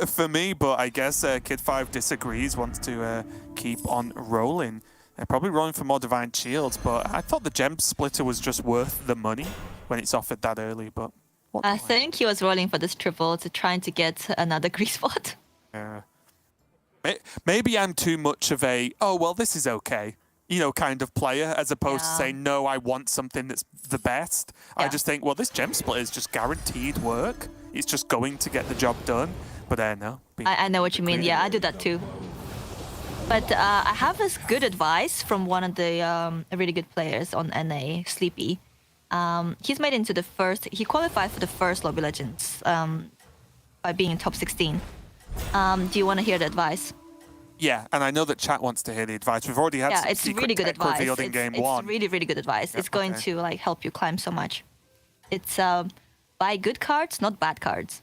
Speaker 3: for me, but I guess Kid 5 disagrees, wants to keep on rolling. They're probably rolling for more Divine Shields, but I thought the gem splitter was just worth the money when it's offered that early, but...
Speaker 4: I think he was rolling for this triple to trying to get another grease spot.
Speaker 3: Yeah. Maybe I'm too much of a, oh, well, this is okay, you know, kind of player, as opposed to saying, no, I want something that's the best. I just think, well, this gem splitter is just guaranteed work. It's just going to get the job done. But no.
Speaker 4: I know what you mean. Yeah, I do that too. But I have this good advice from one of the really good players on NA, Sleepy. He's made into the first, he qualified for the first Lobby Legends by being in top 16. Do you want to hear the advice?
Speaker 3: Yeah, and I know that chat wants to hear the advice. We've already had some
Speaker 4: it's
Speaker 3: secret
Speaker 4: really good
Speaker 3: tech
Speaker 4: advice.
Speaker 3: revealed in game one.
Speaker 4: It's really, really good advice. It's going to like help you climb so much. It's buy good cards, not bad cards.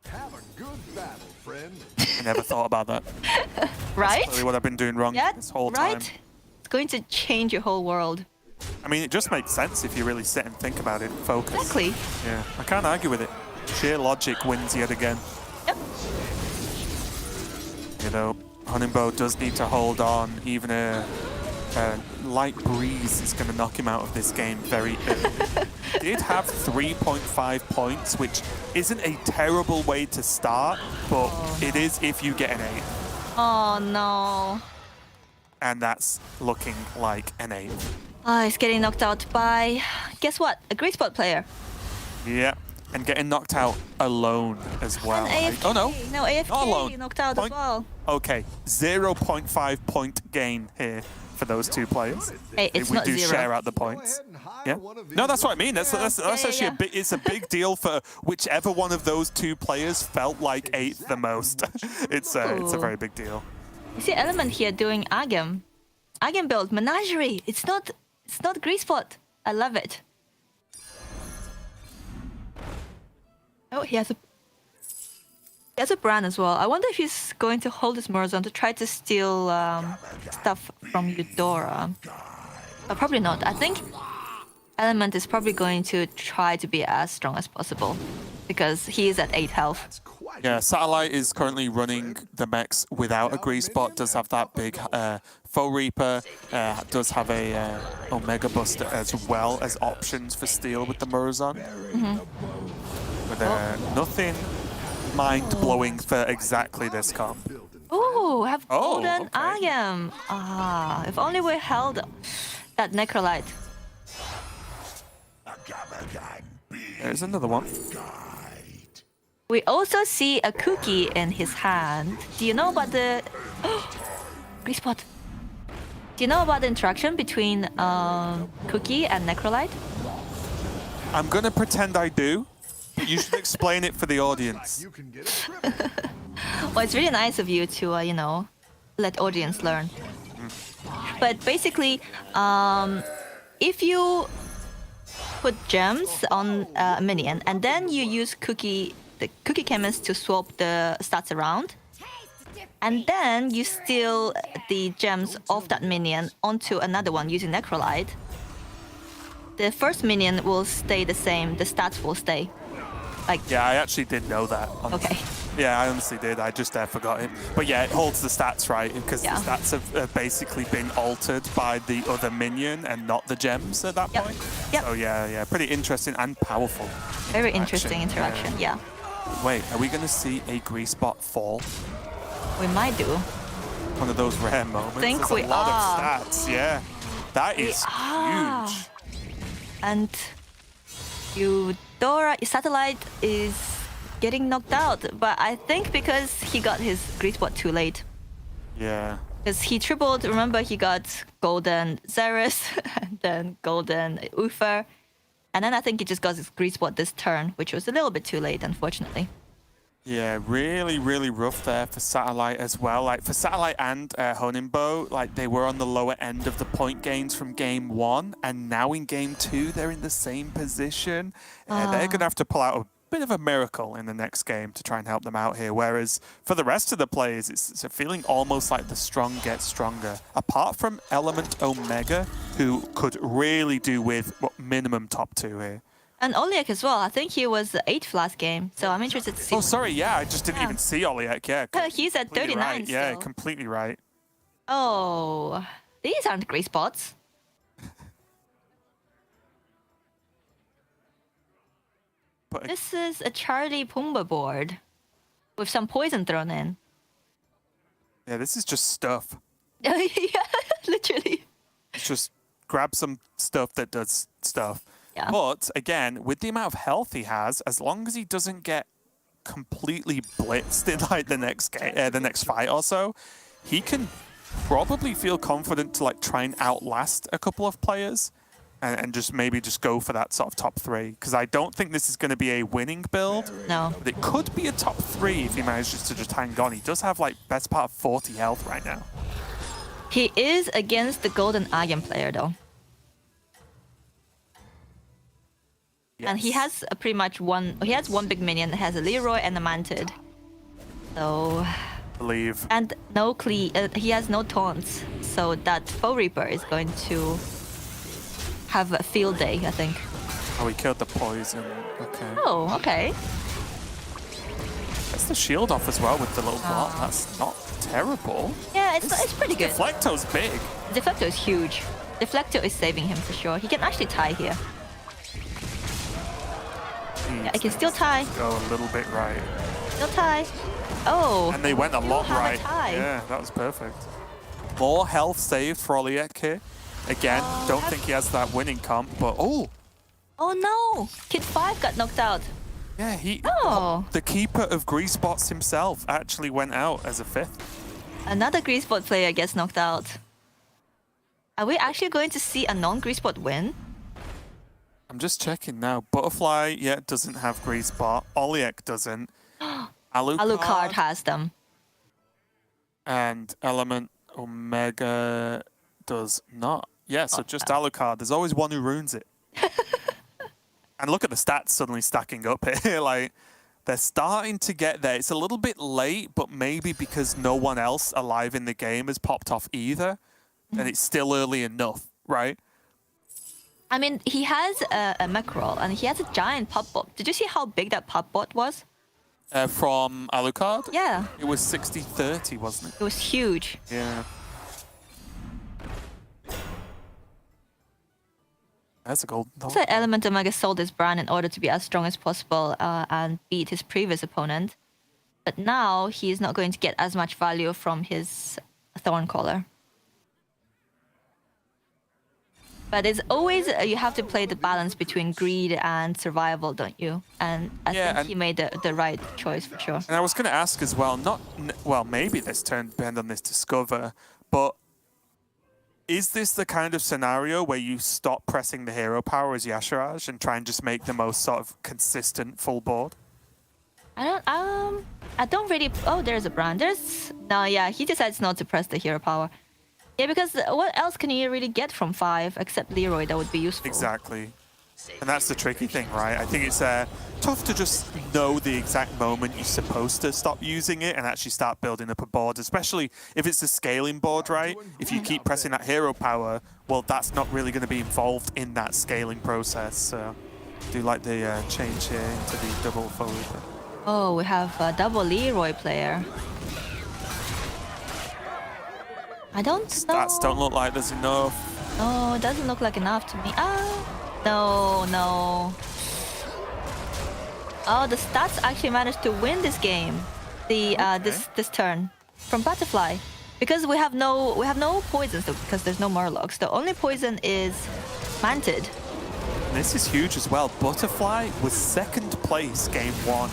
Speaker 5: Have a good battle, friend.
Speaker 3: I never thought about that.
Speaker 4: Right?
Speaker 3: That's clearly what I've been doing wrong this whole time.
Speaker 4: Right? It's going to change your whole world.
Speaker 3: I mean, it just makes sense if you really sit and think about it and focus.
Speaker 4: Exactly.
Speaker 3: Yeah, I can't argue with it. Sheer logic wins yet again.
Speaker 4: Yep.
Speaker 3: You know, Honingbow does need to hold on. Even a light breeze is going to knock him out of this game very early. Did have 3.5 points, which isn't a terrible way to start, but it is if you get an 8.
Speaker 4: Oh no.
Speaker 3: And that's looking like an 8.
Speaker 4: Oh, he's getting knocked out by, guess what? A great spot player.
Speaker 3: Yeah, and getting knocked out alone as well.
Speaker 4: And AFK.
Speaker 3: Oh no.
Speaker 4: No, AFK
Speaker 3: Not alone.
Speaker 4: knocked out as well.
Speaker 3: Okay, 0.5 point gain here for those two players.
Speaker 4: Hey, it's
Speaker 3: we
Speaker 4: not
Speaker 3: do
Speaker 4: zero.
Speaker 3: share out the points. Yeah. No, that's what I mean. That's actually a big. It's a big deal for whichever one of those two players felt like 8th the most. It's a very big deal.
Speaker 4: You see Element here doing Agam. Agam build, Menagerie. It's not grease spot. I love it. Oh, he has a brand as well. I wonder if he's going to hold his Murazon to try to steal stuff from Eudora. But probably not. I think Element is probably going to try to be as strong as possible because he is at 8 health.
Speaker 3: Yeah, Satellite is currently running the mechs without a grease spot. Does have that big Foe Reaper. Does have a Omega Buster as well as options for steal with the Murazon. But nothing mind-blowing for exactly this comp.
Speaker 4: Oh, have golden
Speaker 3: okay.
Speaker 4: Agam. If only we held that Necrolite.
Speaker 3: There's another one.
Speaker 4: We also see a cookie in his hand. Do you know about the grease spot? Do you know about the interaction between cookie and Necrolite?
Speaker 3: I'm gonna pretend I do, but you should explain it for the audience.
Speaker 5: You can get a triple.
Speaker 4: Well, it's really nice of you to, you know, let audience learn. But basically, if you put gems on a minion and then you use the cookie chemist to swap the stats around, and then you steal the gems of that minion onto another one using Necrolite, the first minion will stay the same, the stats will stay. Like,
Speaker 3: Yeah, I actually did know that. Honestly.
Speaker 4: okay.
Speaker 3: Yeah, I honestly did. I just forgot it. But yeah, it holds the stats, right? Because
Speaker 4: Yeah.
Speaker 3: the stats have basically been altered by the other minion and not the gems at that
Speaker 4: Yep.
Speaker 3: point.
Speaker 4: Yep.
Speaker 3: So yeah, pretty interesting and powerful.
Speaker 4: Very interesting interaction, yeah.
Speaker 3: Wait, are we going to see a grease spot fall?
Speaker 4: We might do.
Speaker 3: One of those rare moments.
Speaker 4: Think
Speaker 3: There's
Speaker 4: we
Speaker 3: a lot
Speaker 4: are.
Speaker 3: of stats, yeah. That is
Speaker 4: are.
Speaker 3: huge.
Speaker 4: And Eudora Satellite is getting knocked out, but I think because he got his grease spot too late.
Speaker 3: Yeah.
Speaker 4: Because he tripled, remember he got golden Xerus, and then golden Uther. And then I think he just got his grease spot this turn, which was a little bit too late, unfortunately.
Speaker 3: Yeah, really, really rough there for Satellite as well. Like for Satellite and Honingbow, like they were on the lower end of the point gains from game 1, and now in game 2 they're in the same position. They're gonna have to pull out a bit of a miracle in the next game to try and help them out here. Whereas for the rest of the players, it's a feeling almost like the strong get stronger. Apart from Element Omega, who could really do with what minimum top 2 here.
Speaker 4: And Oliek as well. I think he was the 8th last game, so I'm interested to see.
Speaker 3: Oh, sorry, yeah, I just didn't even see Oliek. Yeah,
Speaker 4: He's at
Speaker 3: completely
Speaker 4: 39
Speaker 3: right. Yeah,
Speaker 4: still.
Speaker 3: completely right.
Speaker 4: Oh, these aren't grease spots.
Speaker 3: But
Speaker 4: This is a Charlie Pumba board with some poison thrown in.
Speaker 3: yeah, this is just stuff.
Speaker 4: Yeah, literally.
Speaker 3: It's just grab some stuff that does stuff.
Speaker 4: Yeah.
Speaker 3: But again, with the amount of health he has, as long as he doesn't get completely blitzed in like the next fight or so, he can probably feel confident to like try and outlast a couple of players and just maybe just go for that sort of top 3. Because I don't think this is going to be a winning build.
Speaker 4: No.
Speaker 3: But it could be a top 3 if he manages to just hang on. He does have like best part of 40 health right now.
Speaker 4: He is against the Golden Iron player though. And he has pretty much he has one big minion that has a Leroy and a Mantid. So...
Speaker 3: Believe.
Speaker 4: And no he has no taunts. So that Foe Reaper is going to have a field day, I think.
Speaker 3: Oh, he killed the poison. Okay.
Speaker 4: Oh, okay.
Speaker 3: That's the shield off as well with the little block. That's not terrible.
Speaker 4: Yeah, it's pretty good.
Speaker 3: Deflecto's big.
Speaker 4: Deflecto is huge. Deflecto is saving him for sure. He can actually tie here. Yeah, I can still tie.
Speaker 3: Go a little bit right.
Speaker 4: Still tie. Oh.
Speaker 3: And they went a lot
Speaker 4: have a
Speaker 3: right.
Speaker 4: tie.
Speaker 3: Yeah, that was perfect. More health saved for Oliek here. Again, don't think he has that winning comp, but oh!
Speaker 4: Oh no! Kid 5 got knocked out.
Speaker 3: Yeah,
Speaker 4: Oh.
Speaker 3: the keeper of grease spots himself actually went out as a 5th.
Speaker 4: Another grease spot player gets knocked out. Are we actually going to see a non-grease spot win?
Speaker 3: I'm just checking now. Butterfly, yeah, doesn't have grease spot. Oliek doesn't.
Speaker 4: Alucard has them.
Speaker 3: And Element Omega does not. Yeah, so just Alucard. There's always one who ruins it. And look at the stats suddenly stacking up here. Like, they're starting to get there. It's a little bit late, but maybe because no one else alive in the game has popped off either, and it's still early enough, right?
Speaker 4: I mean, he has a mackerel, and he has a giant pop bot. Did you see how big that pop bot was?
Speaker 3: From Alucard?
Speaker 4: Yeah.
Speaker 3: It was 60-30, wasn't it?
Speaker 4: It was huge.
Speaker 3: Yeah. That's a golden dog.
Speaker 4: So Element Omega sold his brand in order to be as strong as possible and beat his previous opponent. But now he's not going to get as much value from his Thorncaller. But it's always, you have to play the balance between greed and survival, don't you? And I think he made the right choice for sure.
Speaker 3: And I was going to ask as well, well, maybe this turn depend on this Discover, but is this the kind of scenario where you stop pressing the hero power as Yasharaj and try and just make the most sort of consistent full board?
Speaker 4: I don't really. Oh, there's a brand. No, yeah, he decides not to press the hero power. Yeah, because what else can you really get from 5 except Leroy that would be useful?
Speaker 3: Exactly. And that's the tricky thing, right? I think it's tough to just know the exact moment you're supposed to stop using it and actually start building up a board, especially if it's a scaling board, right? If you keep pressing that hero power, well, that's not really going to be involved in that scaling process. So I do like the change here into the double forward.
Speaker 4: Oh, we have a double Leroy player. I don't know.
Speaker 3: Stats don't look like there's enough.
Speaker 4: No, it doesn't look like enough to me. No. Oh, the stats actually managed to win this game. This turn from Butterfly, because we have no poisons because there's no Murlocs. The only poison is Mantid.
Speaker 3: This is huge as well. Butterfly was 2nd place game 1.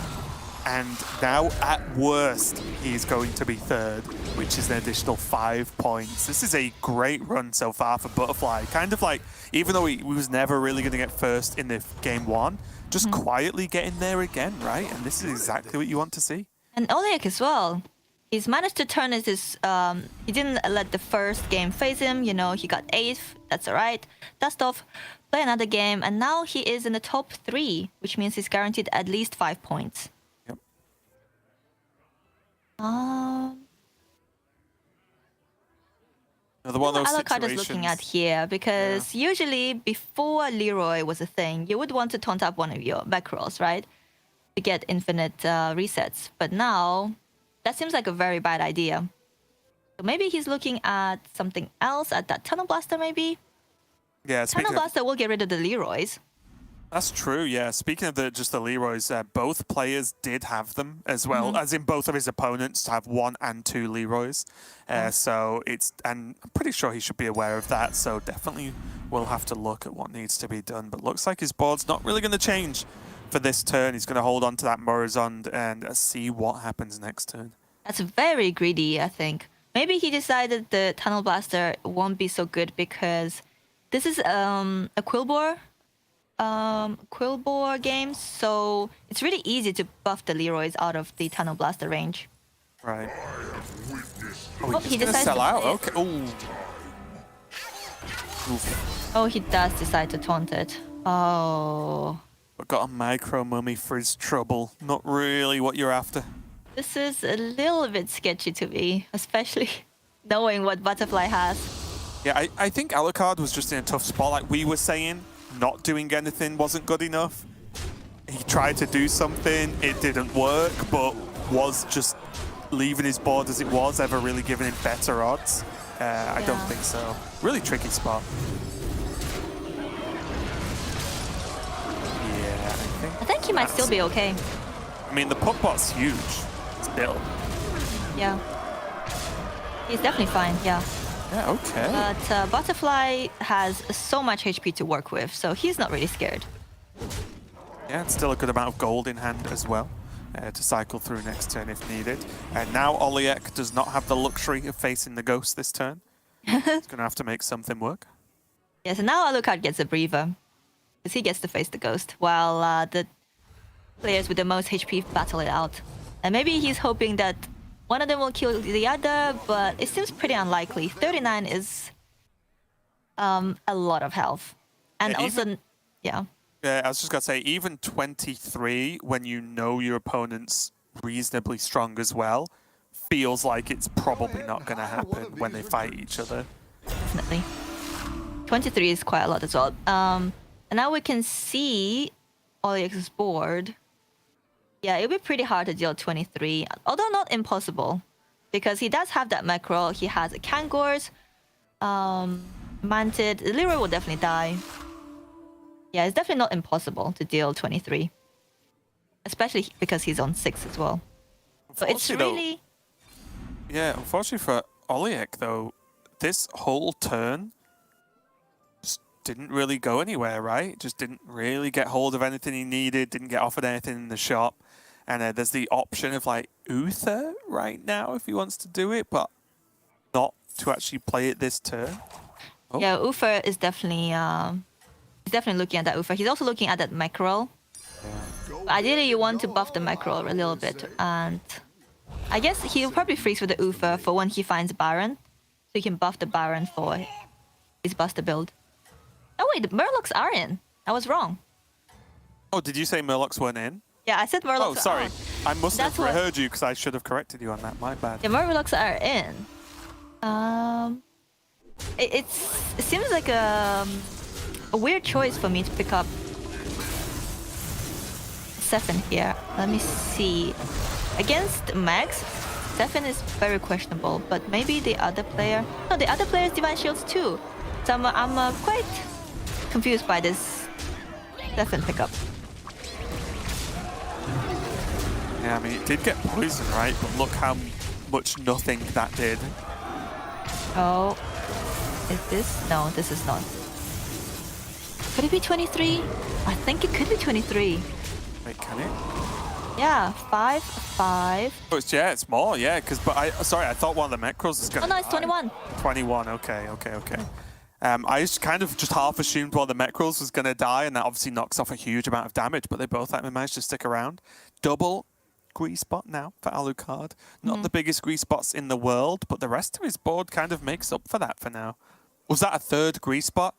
Speaker 3: And now, at worst, he's going to be third, which is an additional 5 points. This is a great run so far for Butterfly. Kind of like, even though he was never really going to get first in the game one, just quietly getting there again, right? And this is exactly what you want to see.
Speaker 4: And Oleg as well. He's managed to turn his, he didn't let the first game phase him, you know, he got 8th, that's alright. Dust off, play another game, and now he is in the top 3, which means he's guaranteed at least 5 points.
Speaker 3: Yep. Another one of those
Speaker 4: Alucard
Speaker 3: situations.
Speaker 4: is looking at here, because usually before Leroy was a thing, you would want to taunt up one of your back rolls, right? To get infinite resets. But now, that seems like a very bad idea. So maybe he's looking at something else, at that Tunnel Blaster maybe?
Speaker 3: Yeah,
Speaker 4: Tunnel Blaster will get rid of the Leroys.
Speaker 3: That's true, yeah. Speaking of just the Leroys, both players did have them as well, as in both of his opponents have 1 and 2 Leroys. So it's, and I'm pretty sure he should be aware of that, so definitely we'll have to look at what needs to be done. But looks like his board's not really going to change for this turn. He's going to hold on to that Morozond and see what happens next turn.
Speaker 4: That's very greedy, I think. Maybe he decided the Tunnel Blaster won't be so good because this is a Quillbore game, so it's really easy to buff the Leroys out of the Tunnel Blaster range.
Speaker 3: Right.
Speaker 4: Oh, he
Speaker 3: He's going to
Speaker 4: decides
Speaker 3: sell
Speaker 4: to
Speaker 3: out?
Speaker 4: play it.
Speaker 3: Okay. Ooh. Oof.
Speaker 4: Oh, he does decide to taunt it. Oh.
Speaker 3: But got a micro mummy for his trouble. Not really what you're after.
Speaker 4: This is a little bit sketchy to me, especially knowing what Butterfly has.
Speaker 3: Yeah, I think Alucard was just in a tough spot. Like we were saying, not doing anything wasn't good enough. He tried to do something, it didn't work, but was just leaving his board as it was, ever really giving him better odds? I don't think so. Really tricky spot. Yeah,
Speaker 4: I think he might still be okay.
Speaker 3: I mean, the puck bot's huge. Still.
Speaker 4: Yeah. He's definitely fine, yeah.
Speaker 3: Yeah, okay.
Speaker 4: But Butterfly has so much HP to work with, so he's not really scared.
Speaker 3: Yeah, and still a good amount of gold in hand as well to cycle through next turn if needed. And now Oliek does not have the luxury of facing the ghost this turn. He's going to have to make something work.
Speaker 4: Yeah, so now Alucard gets a breather, because he gets to face the ghost, while the players with the most HP battle it out. And maybe he's hoping that one of them will kill the other, but it seems pretty unlikely. 39 is a lot of health. And
Speaker 3: Yeah,
Speaker 4: also, yeah.
Speaker 3: Yeah, I was just going to say, even 23, when you know your opponent's reasonably strong as well, feels like it's probably not going to happen when they fight each other.
Speaker 4: Definitely. 23 is quite a lot as well. And now we can see Oliek's board. Yeah, it'll be pretty hard to deal 23, although not impossible, because he does have that macro. He has a Kangors, Manted. Leroy will definitely die. Yeah, it's definitely not impossible to deal 23, especially because he's on 6 as well. So it's really...
Speaker 3: Yeah, unfortunately for Oliek, though, this whole turn just didn't really go anywhere, right? Just didn't really get hold of anything he needed, didn't get offered anything in the shop. And there's the option of, like, Uther right now if he wants to do it, but not to actually play it this turn. Oh.
Speaker 4: Yeah, Uther is definitely... he's definitely looking at that Uther. He's also looking at that mackerel. Ideally, you want to buff the mackerel a little bit, and I guess he'll probably freeze with the Uther for when he finds Baron, so he can buff the Baron for his Buster build. Oh wait, the Murlocs are in. I was wrong.
Speaker 3: Oh, did you say Murlocs weren't in?
Speaker 4: Yeah, I said Murlocs
Speaker 3: Oh, sorry.
Speaker 4: are on.
Speaker 3: I must
Speaker 4: That's
Speaker 3: have
Speaker 4: what-
Speaker 3: heard you because I should have corrected you on that. My bad.
Speaker 4: The Murlocs are in. It seems like a weird choice for me to pick up Sefin here. Let me see. Against Max, Sefin is very questionable, but maybe the other player... No, the other player is Divine Shields too. So I'm quite confused by this Sefin pickup.
Speaker 3: Yeah, I mean, it did get poison, right? But look how much nothing that did.
Speaker 4: Oh. Is this? No, this is not. Could it be 23? I think it could be 23.
Speaker 3: Wait, can it?
Speaker 4: Yeah, 5-5.
Speaker 3: Oh, it's more, yeah. But I thought one of the Mecros was gonna.
Speaker 4: Oh no, it's 21.
Speaker 3: 21. Okay. I just kind of just half assumed one of the Mecros was gonna die, and that obviously knocks off a huge amount of damage. But they both managed to stick around. Double grease spot now for Alucard. Not the biggest grease spots in the world, but the rest of his board kind of makes up for that for now. Was that a third grease spot?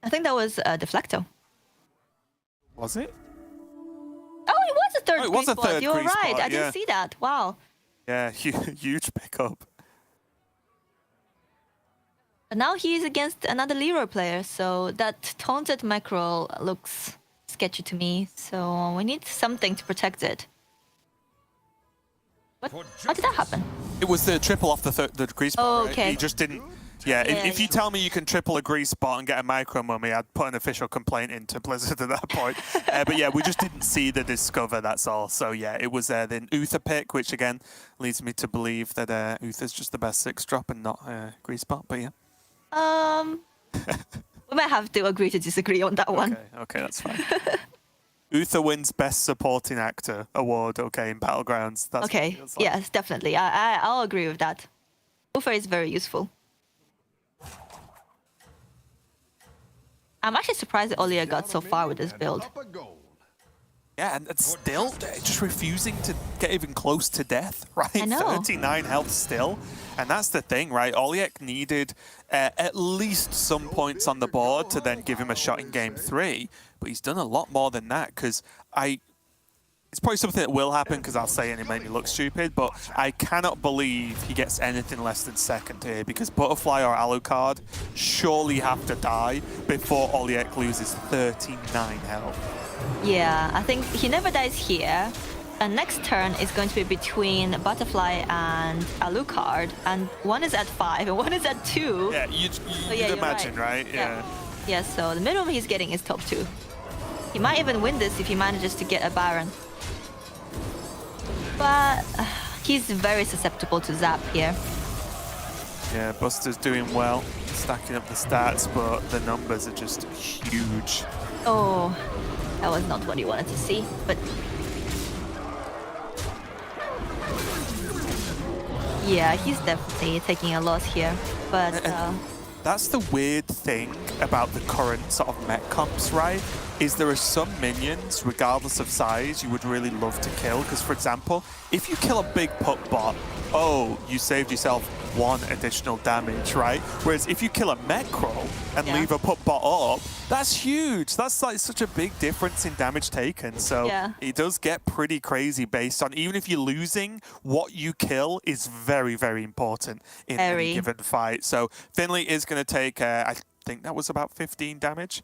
Speaker 4: I think that was Deflecto.
Speaker 3: Was it?
Speaker 4: Oh, it was a third
Speaker 3: it was
Speaker 4: grease
Speaker 3: a third
Speaker 4: spot. You were
Speaker 3: grease
Speaker 4: right.
Speaker 3: spot,
Speaker 4: I didn't see that. Wow.
Speaker 3: Yeah, huge pickup.
Speaker 4: But now he's against another Leroy player, so that taunted macro looks sketchy to me. So we need something to protect it. What? How did that happen?
Speaker 3: It was the triple off the grease spot.
Speaker 4: Oh,
Speaker 3: right?
Speaker 4: okay.
Speaker 3: He just didn't. Yeah, if you tell me you can triple a grease spot and get a micro mummy, I'd put an official complaint into Blizzard at that point. But yeah, we just didn't see the discover, that's all. So yeah, it was the Uther pick, which again leads me to believe that Uther's just the best 6-drop and not grease spot, but yeah.
Speaker 4: We might have to agree to disagree on that one.
Speaker 3: Okay, that's fine. Uther wins Best Supporting Actor award, in Battlegrounds. That's
Speaker 4: Okay,
Speaker 3: what it feels like.
Speaker 4: yes, definitely. I'll agree with that. Uther is very useful. I'm actually surprised that Olia got so far with this build.
Speaker 5: Up a goal.
Speaker 3: Yeah, and still just refusing to get even close to death, right?
Speaker 4: I know.
Speaker 3: 39 health still. And that's the thing, right? Oliek needed at least some points on the board to then give him a shot in game 3. But he's done a lot more than that, because it's probably something that will happen, because I'll say it and it made me look stupid, but I cannot believe he gets anything less than second here, because Butterfly or Alucard surely have to die before Oliek loses 39 health.
Speaker 4: Yeah, I think he never dies here. And next turn is going to be between Butterfly and Alucard, and one is at 5 and one is at 2.
Speaker 3: Yeah, you'd
Speaker 4: you're
Speaker 3: imagine, right? Yeah.
Speaker 4: Yeah, so the minimum he's getting is top 2. He might even win this if he manages to get a Baron. But he's very susceptible to Zap here.
Speaker 3: Yeah, Buster's doing well, stacking up the stats, but the numbers are just huge.
Speaker 4: Oh, that was not what he wanted to see, but... Yeah, he's definitely taking a loss here, but...
Speaker 3: That's the weird thing about the current sort of mech comps, right? Is there are some minions, regardless of size, you would really love to kill. Because, for example, if you kill a big puck bot, oh, you saved yourself 1 additional damage, right? Whereas if you kill a Mecro and leave a puck bot up, that's huge. That's like such a big difference in damage taken. So it does get pretty crazy based on, even if you're losing, what you kill is very, very important in any given fight. So Finley is going to take, I think that was about 15 damage.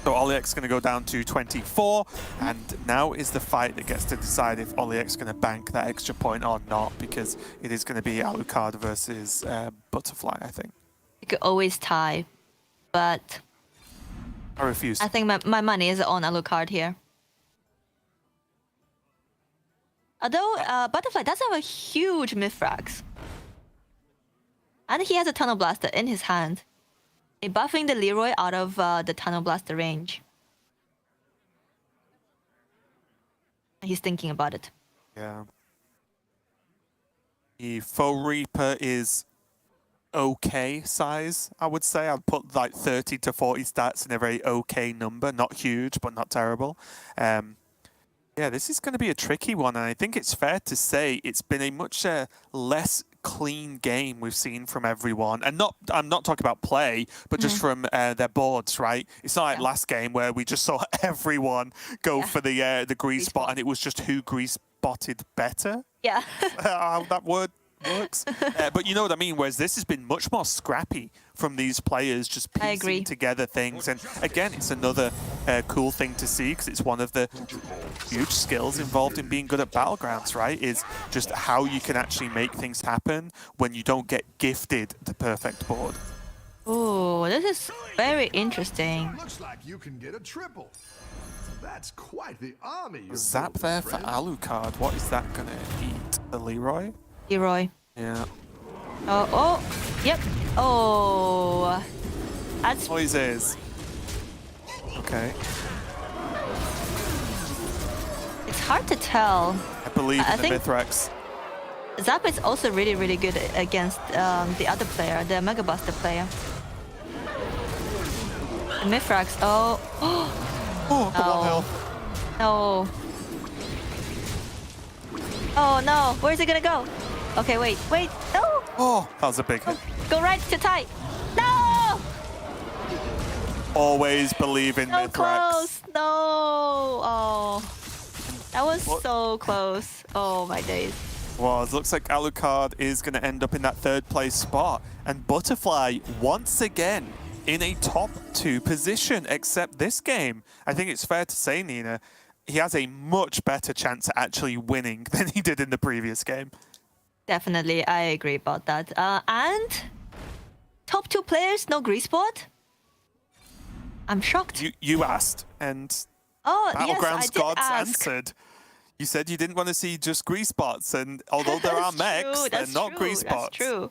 Speaker 3: So Oliek's going to go down to 24, and now is the fight that gets to decide if Oliek's going to bank that extra point or not, because it is going to be Alucard versus Butterfly, I think.
Speaker 4: You could always tie, but...
Speaker 3: I refuse.
Speaker 4: I think my money is on Alucard here. Although Butterfly does have a huge Mithrax. And he has a Tunnel Blaster in his hand. Buffing the Leroy out of the Tunnel Blaster range. He's thinking about it.
Speaker 3: Yeah. The Foe Reaper is okay size, I would say. I'd put like 30 to 40 stats in a very okay number. Not huge, but not terrible. Yeah, this is going to be a tricky one, and I think it's fair to say it's been a much less clean game we've seen from everyone. And I'm not talking about play, but just from their boards, right? It's not like last game where we just saw everyone go for the grease spot, and it was just who grease spotted better.
Speaker 4: Yeah.
Speaker 3: How that word works. But you know what I mean? Whereas this has been much more scrappy from these players, just piecing together things. And again, it's another cool thing to see, because it's one of the huge skills involved in being good at Battlegrounds, right? Is just how you can actually make things happen when you don't get gifted the perfect board.
Speaker 4: Oh, this is very interesting.
Speaker 5: Looks like you can get a triple. That's quite the army.
Speaker 3: Zap there for Alucard. What is that going to eat? The Leroy?
Speaker 4: Leroy.
Speaker 3: Yeah.
Speaker 4: Oh, yep. Oh, that's
Speaker 3: noises. Okay.
Speaker 4: It's hard to tell.
Speaker 3: I believe
Speaker 4: I
Speaker 3: in the
Speaker 4: think-
Speaker 3: Mithrax.
Speaker 4: Zap is also really, really good against the other player, the Mega Buster player. The Mithrax, oh.
Speaker 3: Oh, the one health.
Speaker 4: No. Oh no, where's it gonna go? Okay, wait, no!
Speaker 3: Oh, that was a big hit.
Speaker 4: Go right to tie. No!
Speaker 3: Always believe in
Speaker 4: So
Speaker 3: Mithrax.
Speaker 4: close, no! Oh, that was so close. Oh my days.
Speaker 3: Was. Looks like Alucard is going to end up in that third place spot. And Butterfly, once again, in a top 2 position, except this game. I think it's fair to say, Nina, he has a much better chance at actually winning than he did in the previous game.
Speaker 4: Definitely, I agree about that. And top 2 players, no grease spot? I'm shocked.
Speaker 3: You asked, and
Speaker 4: Oh, yes, I
Speaker 3: Battlegrounds
Speaker 4: did
Speaker 3: gods
Speaker 4: ask.
Speaker 3: answered. You said you didn't want to see just grease spots, and although there are mechs, they're not grease spots.
Speaker 4: That's true.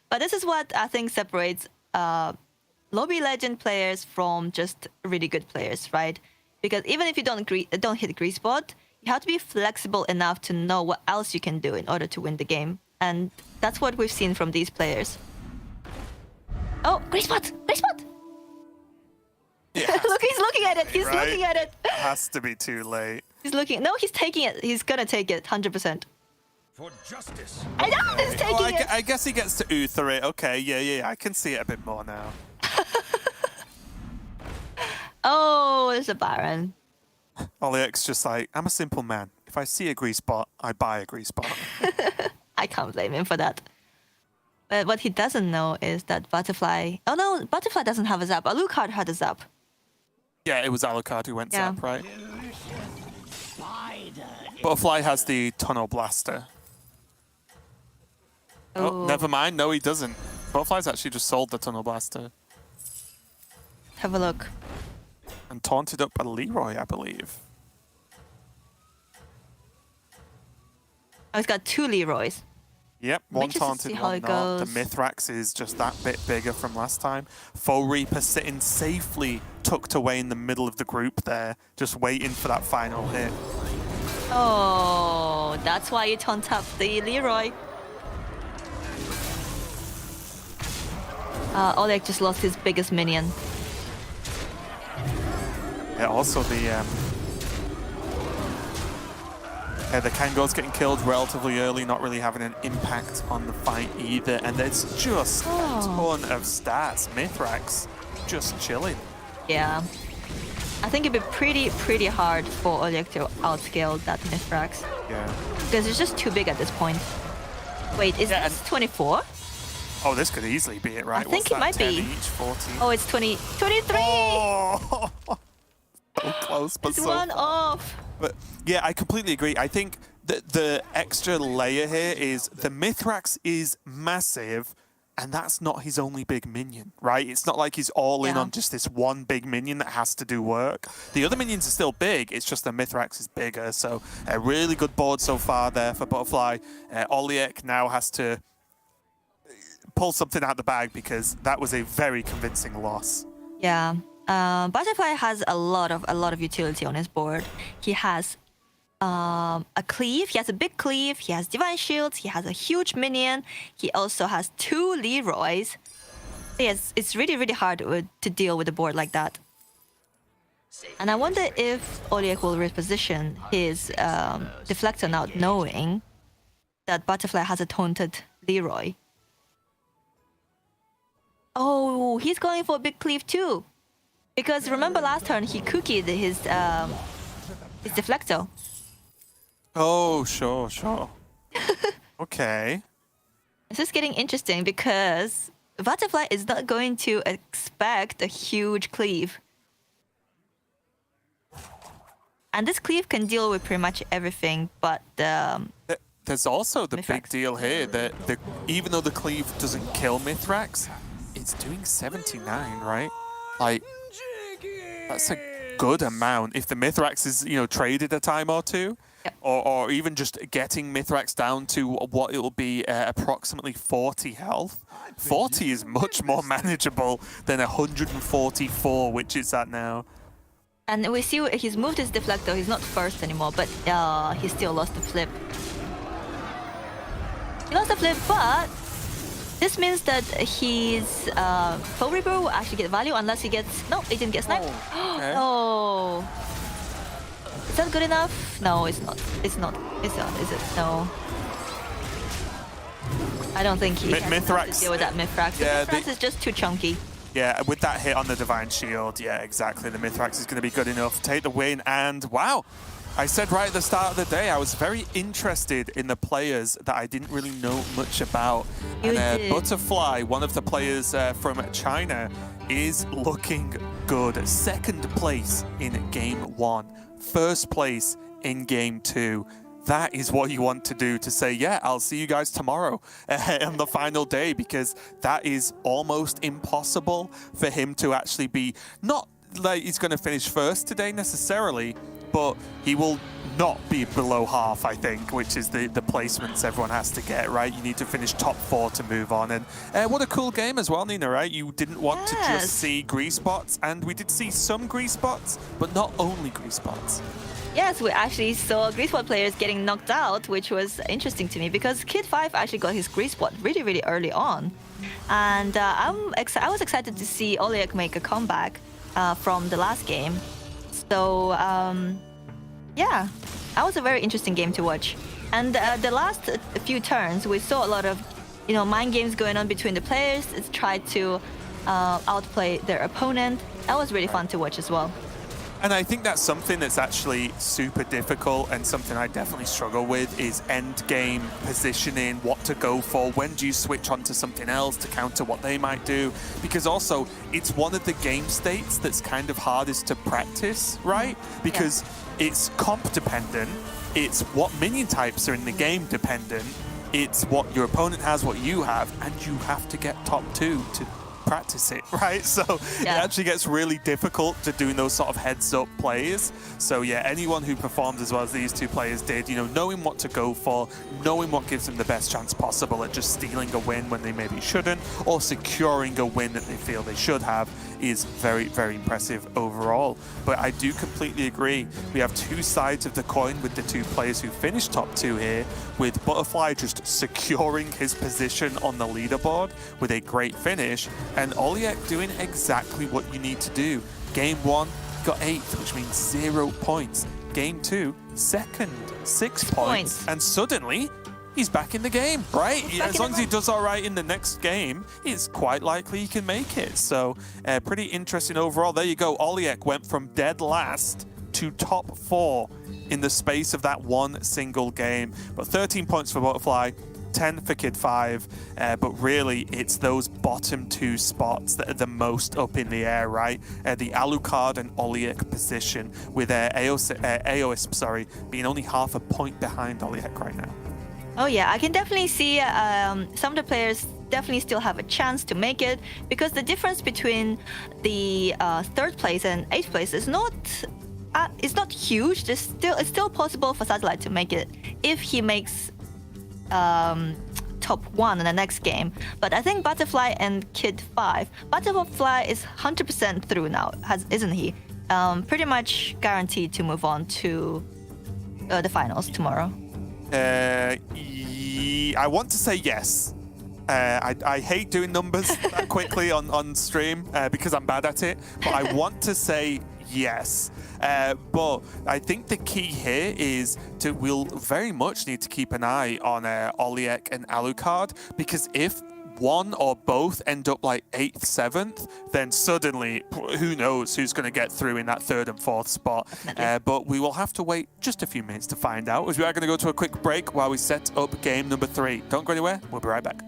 Speaker 4: But this is what I think separates lobby legend players from just really good players, right? Because even if you don't hit grease spot, you have to be flexible enough to know what else you can do in order to win the game, and that's what we've seen from these players. Oh, grease spot! Grease spot!
Speaker 3: Yeah,
Speaker 4: Look, he's looking at it. He's
Speaker 3: right?
Speaker 4: looking at it.
Speaker 3: Has to be too late.
Speaker 4: He's looking. No, he's taking it. He's gonna take it, 100%.
Speaker 5: For justice.
Speaker 4: I know he's taking
Speaker 3: Oh,
Speaker 4: it.
Speaker 3: I guess he gets to Uther it. Okay, yeah, I can see it a bit more now.
Speaker 4: Oh, it's a Baron.
Speaker 3: Oleg's just like, I'm a simple man. If I see a grease spot, I buy a grease spot.
Speaker 4: I can't blame him for that. But what he doesn't know is that Butterfly... Oh no, Butterfly doesn't have a zap. Alucard had a zap.
Speaker 3: Yeah, it was Alucard who went
Speaker 4: Yeah.
Speaker 3: zap, right? Butterfly has the Tunnel Blaster. Oh, never mind. No, he doesn't. Butterfly's actually just sold the Tunnel Blaster
Speaker 4: Have a look.
Speaker 3: and taunted up a Leroy, I believe.
Speaker 4: Oh, he's got 2 Leroys.
Speaker 3: Yep,
Speaker 4: me
Speaker 3: one
Speaker 4: just see
Speaker 3: taunted,
Speaker 4: how
Speaker 3: one
Speaker 4: it
Speaker 3: not. The
Speaker 4: goes.
Speaker 3: Mithrax is just that bit bigger from last time. Foe Reaper sitting safely tucked away in the middle of the group there, just waiting for that final hit.
Speaker 4: Oh, that's why you taunt up the Leroy. Oleg just lost his biggest minion.
Speaker 3: Yeah, also the Kango's getting killed relatively early, not really having an impact on the fight either. And there's just a ton of stats. Mithrax just chilling.
Speaker 4: Yeah. I think it'd be pretty hard for Oleg to outscale that Mithrax.
Speaker 3: Yeah.
Speaker 4: Because it's just too big at this point. Wait, is
Speaker 3: Yeah,
Speaker 4: this 24?
Speaker 3: Oh, this could easily be it, right?
Speaker 4: I think
Speaker 3: What's
Speaker 4: it might
Speaker 3: that, 10
Speaker 4: be.
Speaker 3: each, 14?
Speaker 4: Oh, it's 23!
Speaker 3: Oh! So close, but
Speaker 4: It's
Speaker 3: so
Speaker 4: one
Speaker 3: far.
Speaker 4: off.
Speaker 3: But yeah, I completely agree. I think that the extra layer here is the Mithrax is massive, and that's not his only big minion, right? It's not like he's all in
Speaker 4: Yeah.
Speaker 3: on just this one big minion that has to do work. The other minions are still big, it's just the Mithrax is bigger. So a really good board so far there for Butterfly. Oliek now has to pull something out the bag because that was a very convincing loss.
Speaker 4: Yeah. Butterfly has a lot of utility on his board. He has a cleave. He has a big cleave. He has divine shields. He has a huge minion. He also has 2 Leroys. Yes, it's really hard to deal with a board like that. And I wonder if Oleg will reposition his deflector now, knowing that Butterfly has a taunted Leroy. Oh, he's going for a big cleave too. Because remember last turn he cookied his deflector.
Speaker 3: Oh, sure. Okay.
Speaker 4: This is getting interesting because Butterfly is not going to expect a huge cleave. And this cleave can deal with pretty much everything, but
Speaker 3: There's also the big
Speaker 4: Mithrax.
Speaker 3: deal here that even though the cleave doesn't kill Mithrax, it's doing 79, right? Like, that's a good amount. If the Mithrax is, traded a time or two,
Speaker 4: Yep.
Speaker 3: or even just getting Mithrax down to what it will be approximately 40 health. 40 is much more manageable than 144, which it's at now.
Speaker 4: And we see he's moved his deflector. He's not first anymore, but he still lost the flip. He lost the flip, but this means that his Foe Reaper will actually get value unless he gets... No, he didn't get sniped.
Speaker 3: Okay.
Speaker 4: Oh. Is that good enough? No, it's not. It's not. It's not, is it? No. I don't think he has enough to
Speaker 3: Mithrax.
Speaker 4: deal with that Mithrax.
Speaker 3: Yeah,
Speaker 4: The Mithrax is just too chunky.
Speaker 3: Yeah, with that hit on the Divine Shield, yeah, exactly. The Mithrax is going to be good enough to take the win. And wow, I said right at the start of the day, I was very interested in the players that I didn't really know much about.
Speaker 4: You
Speaker 3: And
Speaker 4: did.
Speaker 3: Butterfly, one of the players from China, is looking good. Second place in Game 1. First place in Game 2. That is what you want to do, to say, yeah, I'll see you guys tomorrow on the final day, because that is almost impossible for him to actually be, not like he's going to finish first today necessarily, but he will not be below half, I think, which is the placements everyone has to get, right? You need to finish top 4 to move on. And what a cool game as well, Nina, right? You didn't want to
Speaker 4: Yes.
Speaker 3: just see grease spots, and we did see some grease spots, but not only grease spots.
Speaker 4: Yes, we actually saw Greasebot players getting knocked out, which was interesting to me because Kid 5 actually got his Greasebot really, really early on. And I was excited to see Oliek make a comeback from the last game. So, yeah, that was a very interesting game to watch. And the last few turns, we saw a lot of, mind games going on between the players. It's tried to outplay their opponent. That was really fun to watch as well.
Speaker 3: And I think that's something that's actually super difficult, and something I definitely struggle with is end game positioning, what to go for, when do you switch onto something else to counter what they might do, because also it's one of the game states that's kind of hardest to practice, right? Because it's comp dependent, it's what minion types are in the game dependent, it's what your opponent has, what you have, and you have to get top 2 to practice it, right? So it actually gets really difficult to doing those sort of heads-up plays. So yeah, anyone who performed as well as these two players did, knowing what to go for, knowing what gives them the best chance possible at just stealing a win when they maybe shouldn't, or securing a win that they feel they should have, is very, very impressive overall. But I do completely agree. We have two sides of the coin with the two players who finished top 2 here, with Butterfly just securing his position on the leaderboard with a great finish, and Oliek doing exactly what you need to do. Game 1, got 8th, which means 0 points. Game 2, second, 6 points. And suddenly, he's back in the game, right? As long as he does all right in the next game, it's quite likely he can make it. So, pretty interesting overall. There you go. Oliek went from dead last to top 4 in the space of that one single game. But 13 points for Butterfly, 10 for Kid 5, but really it's those bottom 2 spots that are the most up in the air, right? The Alucard and Oliek position, with Aoisp, being only half a point behind Oliek right now.
Speaker 4: Oh yeah, I can definitely see some of the players definitely still have a chance to make it, because the difference between the 3rd place and 8th place is not huge. It's still possible for Satellite to make it if he makes top 1 in the next game. But I think Butterfly and Kid 5, Butterfly is 100% through now, isn't he? Pretty much guaranteed to move on to the finals tomorrow.
Speaker 3: I want to say yes. I hate doing numbers that quickly on stream because I'm bad at it, but I want to say yes. But I think the key here is we'll very much need to keep an eye on Oliek and Alucard, because if one or both end up like 8th, 7th, then suddenly who knows who's going to get through in that 3rd and 4th spot. But we will have to wait just a few minutes to find out, as we are going to go to a quick break while we set up game number 3. Don't go anywhere. We'll be right back.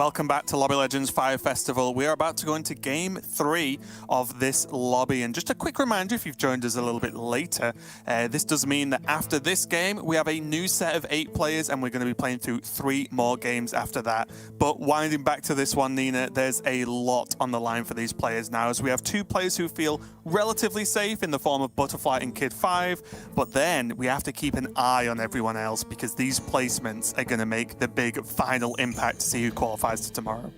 Speaker 3: Welcome back to Lobby Legends Fire Festival. We are about to go into Game 3 of this lobby. And just a quick reminder, if you've joined us a little bit later, this does mean that after this game, we have a new set of 8 players, and we're going to be playing through 3 more games after that. But winding back to this one, Nina, there's a lot on the line for these players now, as we have 2 players who feel relatively safe in the form of Butterfly and Kid 5, but then we have to keep an eye on everyone else, because these placements are going to make the big final impact to see who qualifies to tomorrow.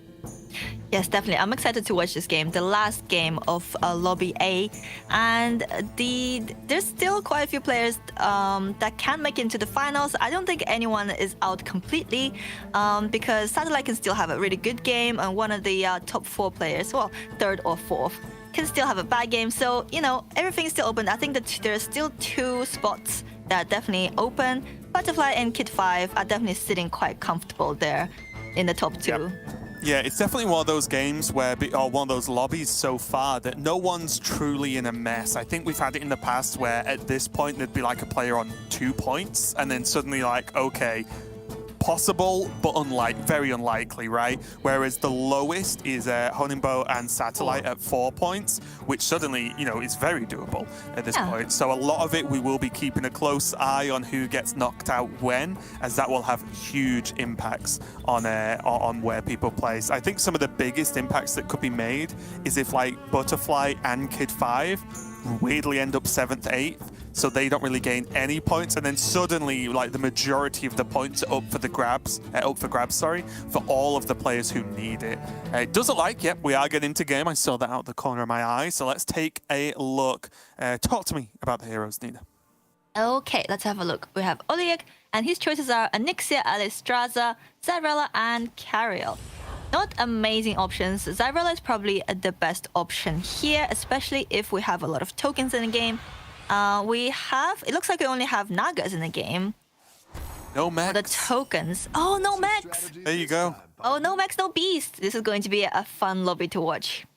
Speaker 4: Yes, definitely. I'm excited to watch this game, the last game of Lobby A. And there's still quite a few players that can make it into the finals. I don't think anyone is out completely because Satellite can still have a really good game, and one of the top 4 players, well, 3rd or 4th, can still have a bad game. So, you know, everything's still open. I think that there's still 2 spots that are definitely open. Butterfly and Kid 5 are definitely sitting quite comfortable there in the top 2.
Speaker 3: Yep. Yeah, it's definitely one of those games where, or one of those lobbies so far that no one's truly in a mess. I think we've had it in the past where at this point there'd be like a player on 2 points, and then suddenly like, okay, possible, but very unlikely, right? Whereas the lowest is Honingbo and Satellite at 4 points, which suddenly, you know, is very doable at this point. So a lot of it, we will be keeping a close eye on who gets knocked out when, as that will have huge impacts on where people place. I think some of the biggest impacts that could be made is if like Butterfly and Kid 5 weirdly end up 7th, 8th, so they don't really gain any points, and then suddenly like the majority of the points are up for grabs, for all of the players who need it. It doesn't like, yep, we are getting into game. I saw that out the corner of my eye, so let's take a look. Talk to me about the heroes, Nina.
Speaker 4: Okay, let's have a look. We have Oleg, and his choices are Anixia, Alistraza, Zyrella, and Cariel. Not amazing options. Zyrella is probably the best option here, especially if we have a lot of tokens in the game. It looks like we only have Nagas in the game.
Speaker 3: No Max.
Speaker 4: For the tokens. Oh, no Max.
Speaker 3: There you go.
Speaker 4: Oh, no Max, no Beast. This is going to be a fun lobby to watch.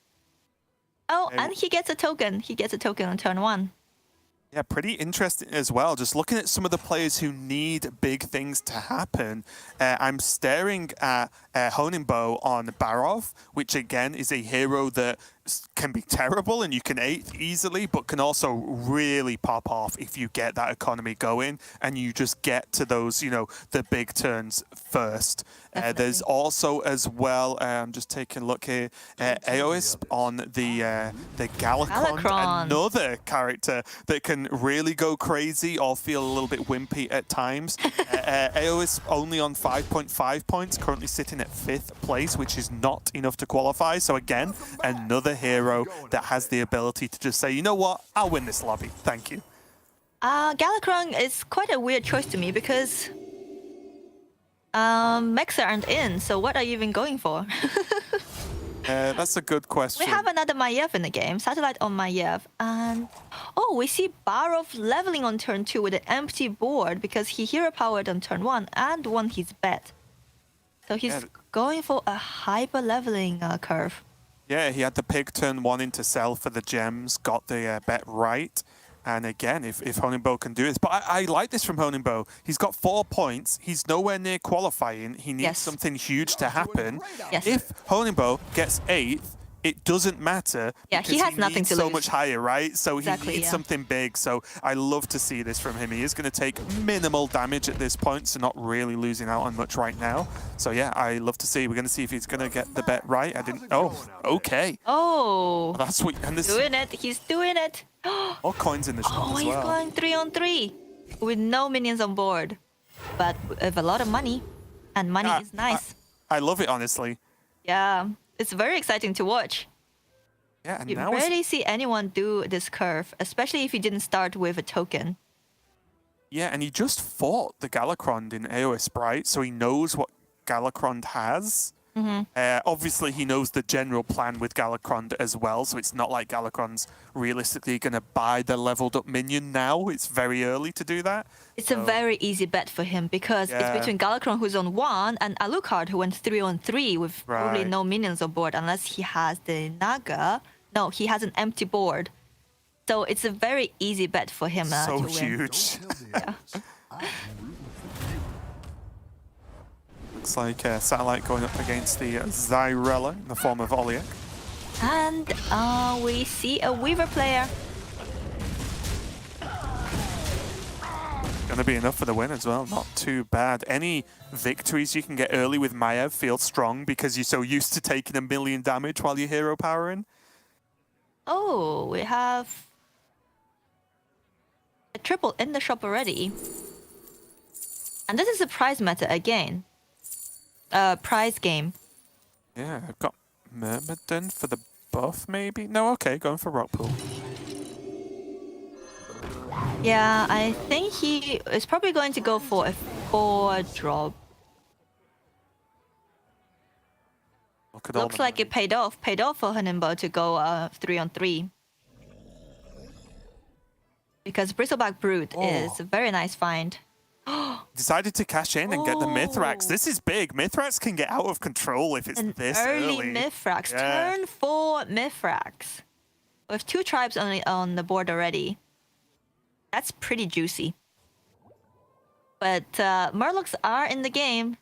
Speaker 4: Oh, and he gets a token. He gets a token on turn 1.
Speaker 3: Yeah, pretty interesting as well. Just looking at some of the players who need big things to happen. I'm staring at Honingbo on Barov, which again is a hero that can be terrible and you can 8th easily, but can also really pop off if you get that economy going and you just get to those, you know, the big turns first. There's also as well, I'm just taking a look here, Aoisp on the Galakron, another character that can really go crazy or feel a little bit wimpy at times. Aoisp only on 5.5 points, currently sitting at 5th place, which is not enough to qualify. So again, another hero that has the ability to just say, you know what, I'll win this lobby, thank you.
Speaker 4: Galakron is quite a weird choice to me because Mexa aren't in, so what are you even going for?
Speaker 3: That's a good question.
Speaker 4: We have another Maiev in the game, Satellite on Maiev, and oh, we see Barov leveling on turn 2 with an empty board because he hero powered on turn 1 and won his bet. So he's going for a hyper leveling curve.
Speaker 3: Yeah, he had the pig turn 1 into sell for the gems, got the bet right. And again, if Honingbo can do this. But I like this from Honingbo. He's got 4 points. He's nowhere near qualifying. He needs something huge to happen.
Speaker 4: Yes.
Speaker 3: If Honingbo gets 8th, it doesn't matter.
Speaker 4: Yeah, he has nothing to lose.
Speaker 3: So much higher, right? So
Speaker 4: exactly,
Speaker 3: he needs something big. So I love to see this from him. He is going to take minimal damage at this point, so not really losing out on much right now. So yeah, I love to see. We're going to see if he's going to get the bet right. I didn't. Oh, okay.
Speaker 4: Oh,
Speaker 3: well, that's sweet. And this
Speaker 4: doing it. He's doing it.
Speaker 3: More coins in the shop as well.
Speaker 4: Oh, he's going 3-on-3 with no minions on board, but with a lot of money, and money is nice.
Speaker 3: I love it, honestly.
Speaker 4: Yeah, it's very exciting to watch.
Speaker 3: Yeah, and
Speaker 4: you
Speaker 3: now
Speaker 4: rarely see anyone do this curve, especially if you didn't start with a token.
Speaker 3: Yeah, and he just fought the Galakron in Aoisp, right? So he knows what Galakron has. Obviously, he knows the general plan with Galakron as well, so it's not like Galakron's realistically going to buy the leveled up minion now. It's very early to do that.
Speaker 4: It's a very easy bet for him because it's between Galakron, who's on 1, and Alucard, who went 3-on-3 with probably no minions on board, unless he has the Naga. No, he has an empty board. So it's a very easy bet for him to win.
Speaker 3: So huge.
Speaker 4: Yeah.
Speaker 3: Looks like Satellite going up against the Zyrella in the form of Oliek.
Speaker 4: And we see a Weaver player.
Speaker 3: Gonna be enough for the win as well. Not too bad. Any victories you can get early with Maiev feel strong because you're so used to taking 1 million damage while you're hero powering.
Speaker 4: Oh, we have a triple in the shop already. And this is a prize meta again. Prize game.
Speaker 3: Yeah, I've got Myrmidon for the buff, maybe? No, okay, going for Rockpool.
Speaker 4: Yeah, I think he is probably going to go for a 4-drop. Looks like it paid off. Paid off for Hanimbo to go 3-on-3. Because Bristleback Brute is a very nice find.
Speaker 3: Decided to cash in and get the Mithrax. This is big. Mithrax can get out of control if it's this early.
Speaker 4: Mithrax.
Speaker 3: Yeah.
Speaker 4: Turn 4 Mithrax. With 2 tribes on the board already. That's pretty juicy. But Murlocs are in the game.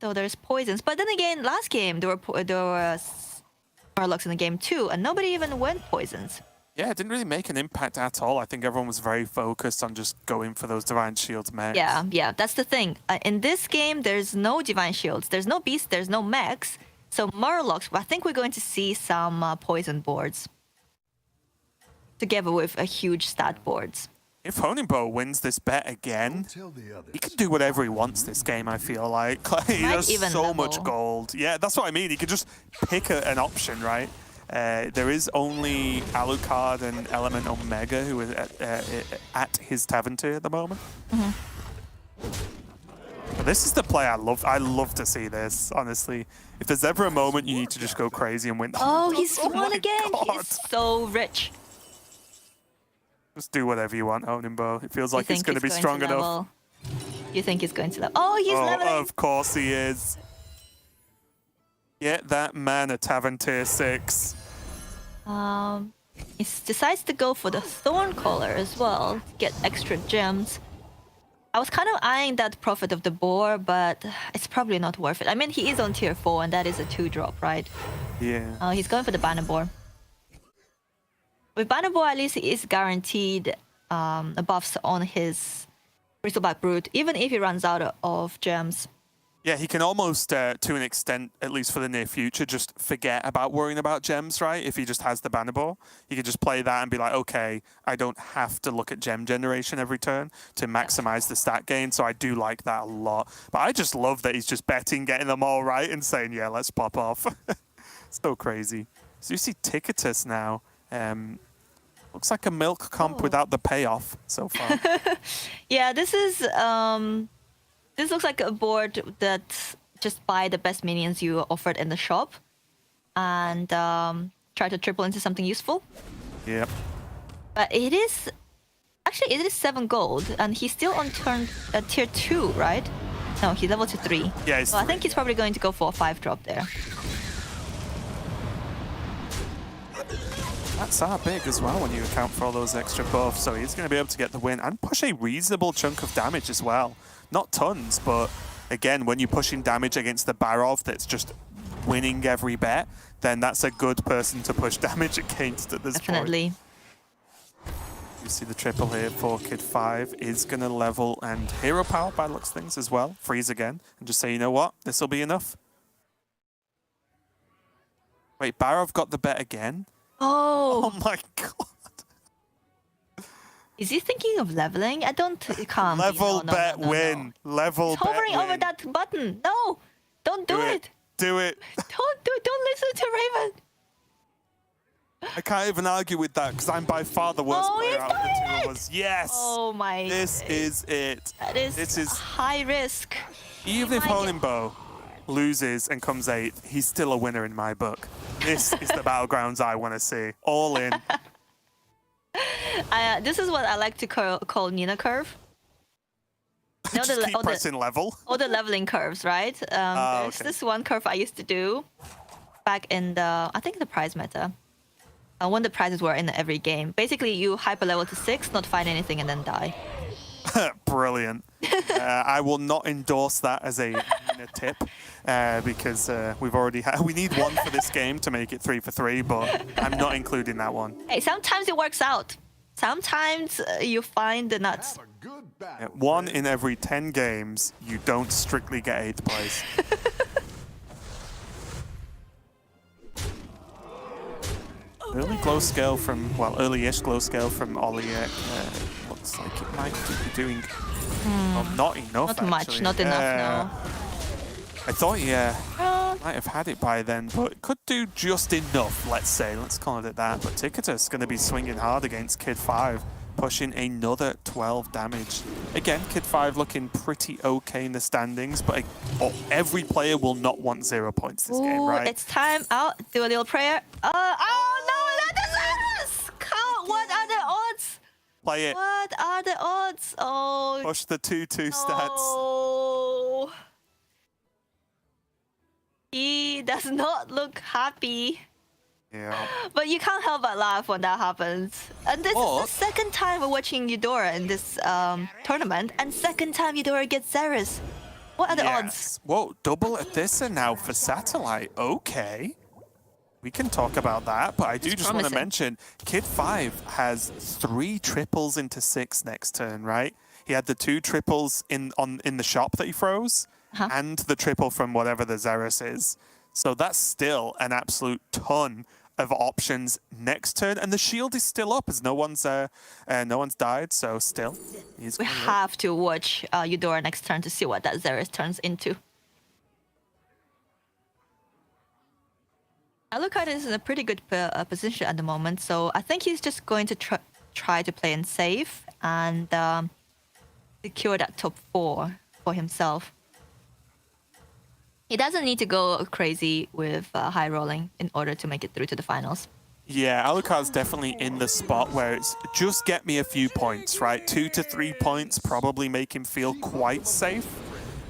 Speaker 4: So there's poisons. But then again, last game there were Murlocs in the game too, and nobody even went poisons.
Speaker 3: Yeah, it didn't really make an impact at all. I think everyone was very focused on just going for those Divine Shields mechs.
Speaker 4: Yeah, that's the thing. In this game, there's no Divine Shields. There's no Beasts, there's no mechs. So Murlocs, I think we're going to see some poison boards. Together with a huge stat boards.
Speaker 3: If Honingbo wins this bet again, he can do whatever he wants this game, I feel like. He has so much gold. Yeah, that's what I mean. He could just pick an option, right? There is only Alucard and Element Omega who are at his Tavern tier at the moment. But this is the play I love. I love to see this, honestly. If there's ever a moment you need to just go crazy and win.
Speaker 4: Oh, he's won again.
Speaker 3: God.
Speaker 4: He's so rich.
Speaker 3: Just do whatever you want, Honingbo. It feels like he's going to be strong enough.
Speaker 4: You think he's going to level? Oh, he's leveling.
Speaker 3: Of course he is. Get that man a Tavern tier 6.
Speaker 4: He decides to go for the Thorn Collar as well to get extra gems. I was kind of eyeing that Prophet of the Boar, but it's probably not worth it. I mean, he is on tier 4, and that is a 2-drop, right?
Speaker 3: Yeah.
Speaker 4: He's going for the Banner Boar. With Banner Boar, at least he is guaranteed buffs on his Bristleback Brute, even if he runs out of gems.
Speaker 3: Yeah, he can almost, to an extent, at least for the near future, just forget about worrying about gems, right? If he just has the Banner Ball, he can just play that and be like, okay, I don't have to look at gem generation every turn to maximize the stat gain, so I do like that a lot. But I just love that he's just betting, getting them all right, and saying, yeah, let's pop off. So crazy. So you see Ticketus now. Looks like a milk comp without the payoff so far.
Speaker 4: Yeah, this is this looks like a board that just buy the best minions you offered in the shop and try to triple into something useful.
Speaker 3: Yep.
Speaker 4: But it is actually 7 gold, and he's still on tier 2, right? No, he's level to 3.
Speaker 3: Yeah,
Speaker 4: so I think he's probably going to go for a 5-drop there.
Speaker 3: That's big as well when you account for all those extra buffs, so he's going to be able to get the win and push a reasonable chunk of damage as well. Not tons, but again, when you're pushing damage against the Barov that's just winning every bet, then that's a good person to push damage against at this point.
Speaker 4: Definitely.
Speaker 3: You see the triple here for Kid 5 is going to level and hero power by looks things as well. Freeze again and just say, you know what, this will be enough. Wait, Barov got the bet again?
Speaker 4: Oh
Speaker 3: my god.
Speaker 4: Is he thinking of leveling? I don't. It can't.
Speaker 3: Level bet win. Level
Speaker 4: He's
Speaker 3: bet
Speaker 4: hovering
Speaker 3: win.
Speaker 4: over that button. No, don't do it.
Speaker 3: Do it.
Speaker 4: Don't listen to Raven.
Speaker 3: I can't even argue with that because I'm by far the worst player out of the two of us. Yes.
Speaker 4: Oh my.
Speaker 3: This is it.
Speaker 4: This is high risk.
Speaker 3: Even if Honingbo loses and comes 8th, he's still a winner in my book. This is the Battlegrounds I want to see. All in.
Speaker 4: This is what I like to call Nina curve. You know,
Speaker 3: just keep pressing level.
Speaker 4: All the leveling curves, right? There's this one curve I used to do back in the, I think the prize meta. When the prizes were in every game. Basically, you hyper level to 6, not find anything, and then die.
Speaker 3: Brilliant. I will not endorse that as a tip because we've already we need one for this game to make it 3 for 3, but I'm not including that one.
Speaker 4: Hey, sometimes it works out. Sometimes you find the nuts.
Speaker 5: Have a good battle.
Speaker 3: 1 in every 10 games, you don't strictly get 8th place. Early glow scale from, well, early-ish glow scale from Ollie. Looks like it might be doing well, not enough.
Speaker 4: Not much,
Speaker 3: actually.
Speaker 4: not enough, no.
Speaker 3: I thought, might have had it by then, but it could do just enough, let's say. Let's call it that. But Ticketus going to be swinging hard against Kid 5, pushing another 12 damage. Again, Kid 5 looking pretty okay in the standings, but every player will not want 0 points this game, right?
Speaker 4: It's time out. Do a little prayer. Oh no, that is count. What are the odds?
Speaker 3: Play it.
Speaker 4: What are the odds? Oh.
Speaker 3: Push the 2-2 stats.
Speaker 4: Oh. He does not look happy.
Speaker 3: Yeah.
Speaker 4: But you can't help but laugh when that happens. And this is the second time we're watching Eudora in this tournament, and second time Eudora gets Xeris. What are the odds?
Speaker 3: Whoa, double Athissa now for Satellite. Okay. We can talk about that, but I do just want to mention Kid 5 has 3 triples into 6 next turn, right? He had the 2 triples in the shop that he froze, and the triple from whatever the Xeris is. So that's still an absolute ton of options next turn, and the shield is still up as no one's died. So still,
Speaker 4: we have to watch Eudora next turn to see what that Xeris turns into. Alucard is in a pretty good position at the moment, so I think he's just going to try to play in safe and secure that top 4 for himself. He doesn't need to go crazy with high rolling in order to make it through to the finals.
Speaker 3: Yeah, Alucard's definitely in the spot where it's just get me a few points, right? 2 to 3 points probably make him feel quite safe.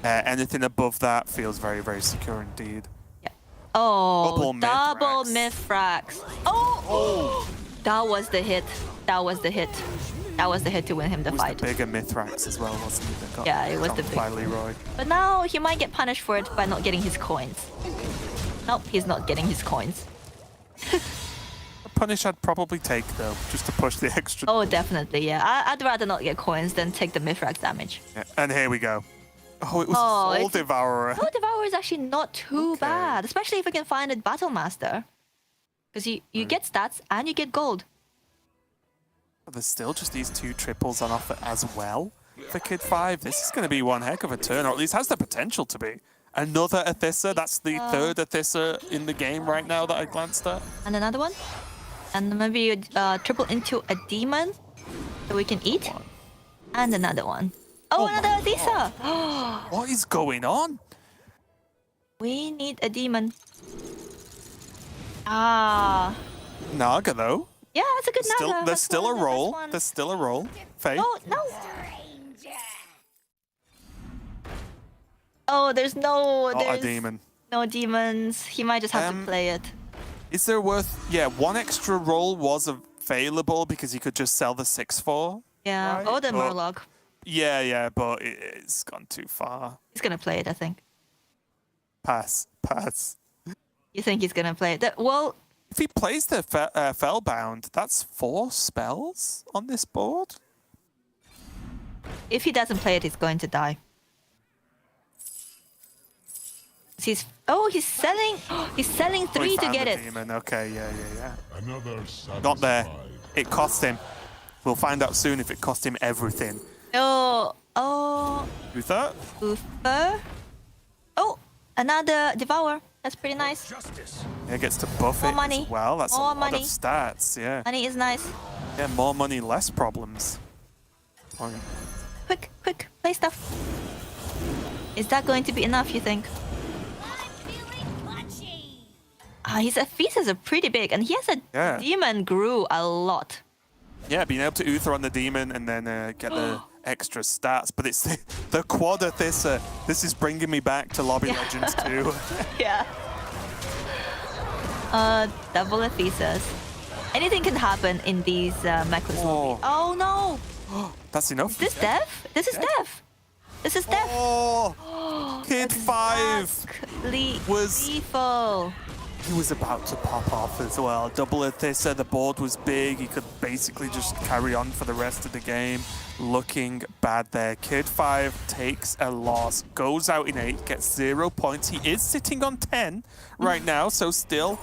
Speaker 3: Anything above that feels very, very secure indeed.
Speaker 4: Yeah. Oh,
Speaker 3: Double
Speaker 4: double Mithrax. Oh, that was the hit. That was the hit. That was the hit to win him the fight.
Speaker 3: It was the bigger Mithrax as well, wasn't it? That got
Speaker 4: Yeah, it was the
Speaker 3: by Leroy.
Speaker 4: But now he might get punished for it by not getting his coins. Nope, he's not getting his coins.
Speaker 3: A punish I'd probably take though, just to push the extra.
Speaker 4: Oh, definitely, yeah. I'd rather not get coins than take the Mithrax damage.
Speaker 3: Yeah. And here we go. Oh, it was Soul Devourer.
Speaker 4: Soul Devourer is actually not too bad, especially if we can find a Battle Master. Because you get stats and you get gold.
Speaker 3: There's still just these 2 triples on offer as well for Kid 5. This is going to be one heck of a turn, or at least has the potential to be. Another Athissa. That's the 3rd Athissa in the game right now that I glanced at.
Speaker 4: And another one. And maybe triple into a demon that we can eat. And another one. Oh, another Athissa.
Speaker 3: What is going on?
Speaker 4: We need a demon. Ah.
Speaker 3: Naga though.
Speaker 4: Yeah, that's a good Naga.
Speaker 3: There's still a roll. There's still a roll. Faye.
Speaker 4: Oh, no. Oh, there's no...
Speaker 3: Not a demon.
Speaker 4: No demons. He might just have to play it.
Speaker 3: Is there worth... Yeah, 1 extra roll was available because he could just sell the 6/4.
Speaker 4: Yeah,
Speaker 3: right?
Speaker 4: or the Murloc.
Speaker 3: Yeah, but it's gone too far.
Speaker 4: He's going to play it, I think.
Speaker 3: Pass.
Speaker 4: You think he's going to play it? Well...
Speaker 3: If he plays the Fellbound, that's 4 spells on this board?
Speaker 4: If he doesn't play it, he's going to die. He's selling 3 to get it.
Speaker 3: Demon. Okay, yeah.
Speaker 5: Another
Speaker 3: Not there. It cost him. We'll find out soon if it cost him everything.
Speaker 4: Oh.
Speaker 3: Uther?
Speaker 4: Uther. Oh, another Devour. That's pretty nice.
Speaker 3: Yeah, gets to buff
Speaker 4: More
Speaker 3: it
Speaker 4: money.
Speaker 3: as well. That's
Speaker 4: More
Speaker 3: a lot
Speaker 4: money.
Speaker 3: of stats, yeah.
Speaker 4: Money is nice.
Speaker 3: Yeah, more money, less problems.
Speaker 4: Quick, play stuff. Is that going to be enough, you think? His Athesas are pretty big, and he has a demon grew a lot.
Speaker 3: Yeah, being able to Uther on the demon and then get the extra stats. But it's the quad Athissa. This is bringing me back to Lobby Legends 2.
Speaker 4: Yeah. Double Athesas. Anything can happen in these mechless lobbies. Oh no!
Speaker 3: That's enough.
Speaker 4: Is this death? This is death. This is death.
Speaker 3: Oh, Kid 5
Speaker 4: Exactly
Speaker 3: was-
Speaker 4: lethal.
Speaker 3: He was about to pop off as well. Double Athissa, the board was big. He could basically just carry on for the rest of the game. Looking bad there. Kid 5 takes a loss, goes out in 8, gets 0 points. He is sitting on 10 right now, so still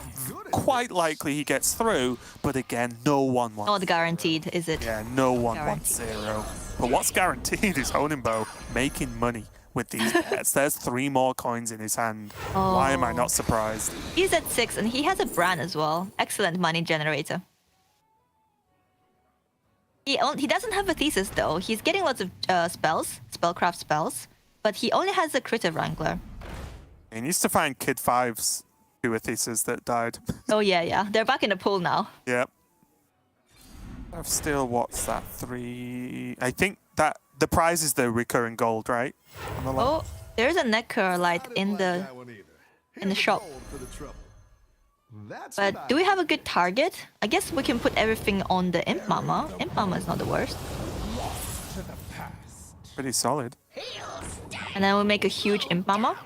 Speaker 3: quite likely he gets through. But again, no one wants.
Speaker 4: Not guaranteed, is it?
Speaker 3: Yeah, no one wants 0. But what's guaranteed is Honimbo making money with these bets. There's 3 more coins in his hand. Why am I not surprised?
Speaker 4: He's at 6 and he has a brand as well. Excellent money generator. He doesn't have a thesis though. He's getting lots of spells, spellcraft spells, but he only has a critter wrangler.
Speaker 3: He needs to find Kid 5's 2 Athesas that died.
Speaker 4: Oh yeah. They're back in the pool now.
Speaker 3: Yep. I've still, what's that, 3? I think that the prize is the recurring gold, right? On the
Speaker 4: Oh, there's a necker light in the shop. But do we have a good target? I guess we can put everything on the Imp Mama. Imp Mama is not the worst.
Speaker 3: Pretty solid.
Speaker 4: And then we make a huge Imp Mama.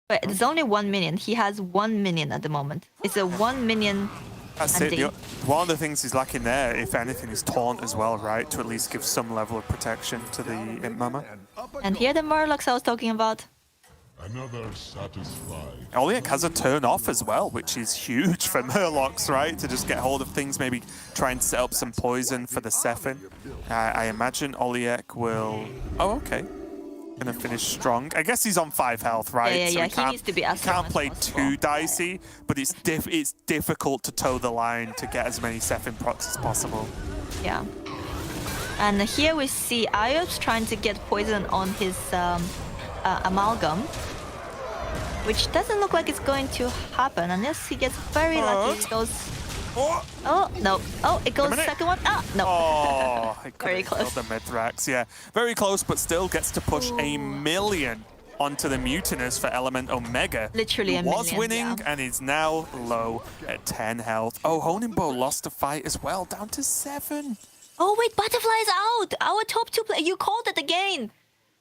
Speaker 4: But there's only 1 minion. He has 1 minion at the moment. It's a 1 minion.
Speaker 3: That's it. One of the things he's lacking there, if anything, is Taunt as well, right? To at least give some level of protection to the Imp Mama.
Speaker 4: And here the Murlocs I was talking about.
Speaker 6: Another satisfied.
Speaker 3: Oliek has a turn off as well, which is huge for Murlocs, right? To just get hold of things, maybe try and set up some poison for the Sephin. I imagine Oliek will... Oh, okay. Gonna finish strong. I guess he's on 5 health, right?
Speaker 4: Yeah. He needs to be as strong
Speaker 3: can't
Speaker 4: as
Speaker 3: play
Speaker 4: possible.
Speaker 3: too dicey, but it's difficult to toe the line to get as many Sephin procs as possible.
Speaker 4: Yeah. And here we see Iops trying to get poison on his amalgam, which doesn't look like it's going to happen unless he gets very lucky. It goes. Oh no! Oh, it goes second one. Ah, no.
Speaker 3: Oh, I
Speaker 4: Very
Speaker 3: couldn't
Speaker 4: close.
Speaker 3: kill the Mithrax. Yeah, very close, but still gets to push a million onto the Mutinous for Element Omega.
Speaker 4: Literally
Speaker 3: who
Speaker 4: a
Speaker 3: was
Speaker 4: million,
Speaker 3: winning
Speaker 4: yeah.
Speaker 3: and is now low at 10 health. Oh, Honimbo lost a fight as well, down to 7.
Speaker 4: Oh wait, Butterfly is out. Our top 2 players. You called it again.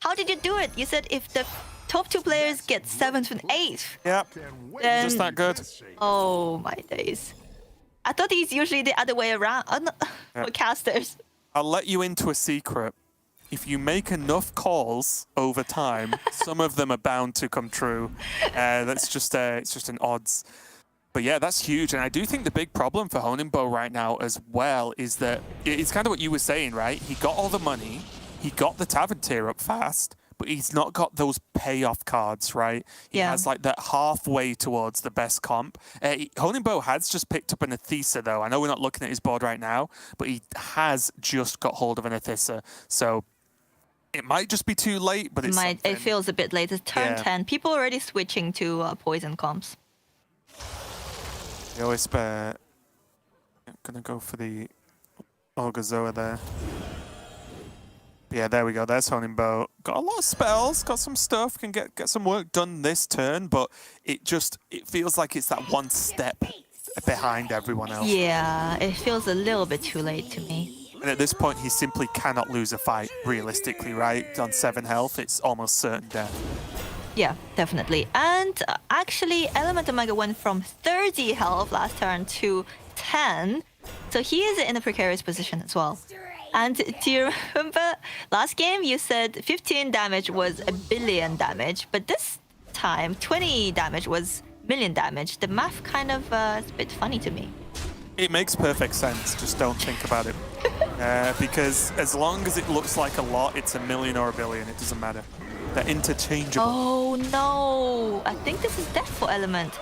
Speaker 4: How did you do it? You said if the top 2 players get 7th and 8th.
Speaker 3: Yep,
Speaker 4: Then...
Speaker 3: just that good.
Speaker 4: Oh my days. I thought he's usually the other way around. No. For casters.
Speaker 3: I'll let you into a secret. If you make enough calls over time, some of them are bound to come true. That's just it's just an odds. But yeah, that's huge. And I do think the big problem for Honimbo right now as well is that it's kind of what you were saying, right? He got all the money, he got the Tavern tier up fast, but he's not got those payoff cards, right? He
Speaker 4: Yeah.
Speaker 3: has like that halfway towards the best comp. Honimbo has just picked up an Athesa though. I know we're not looking at his board right now, but he has just got hold of an Athesa. So it might just be too late, but it's something.
Speaker 4: It feels a bit late. It's turn
Speaker 3: Yeah.
Speaker 4: 10. People are already switching to poison comps.
Speaker 3: They always spare. I'm gonna go for the Orgazoa there. Yeah, there we go. There's Honimbo. Got a lot of spells, got some stuff, can get some work done this turn, but it feels like it's that one step behind everyone else.
Speaker 4: Yeah, it feels a little bit too late to me.
Speaker 3: And at this point, he simply cannot lose a fight, realistically, right? On 7 health, it's almost certain death.
Speaker 4: Yeah, definitely. And actually, Element Omega went from 30 health last turn to 10. So he is in a precarious position as well. And do you remember last game you said 15 damage was a billion damage, but this time 20 damage was million damage. The math kind of is a bit funny to me.
Speaker 3: It makes perfect sense, just don't think about it. Because as long as it looks like a lot, it's a million or a billion, it doesn't matter. They're interchangeable.
Speaker 4: Oh no! I think this is death for Element.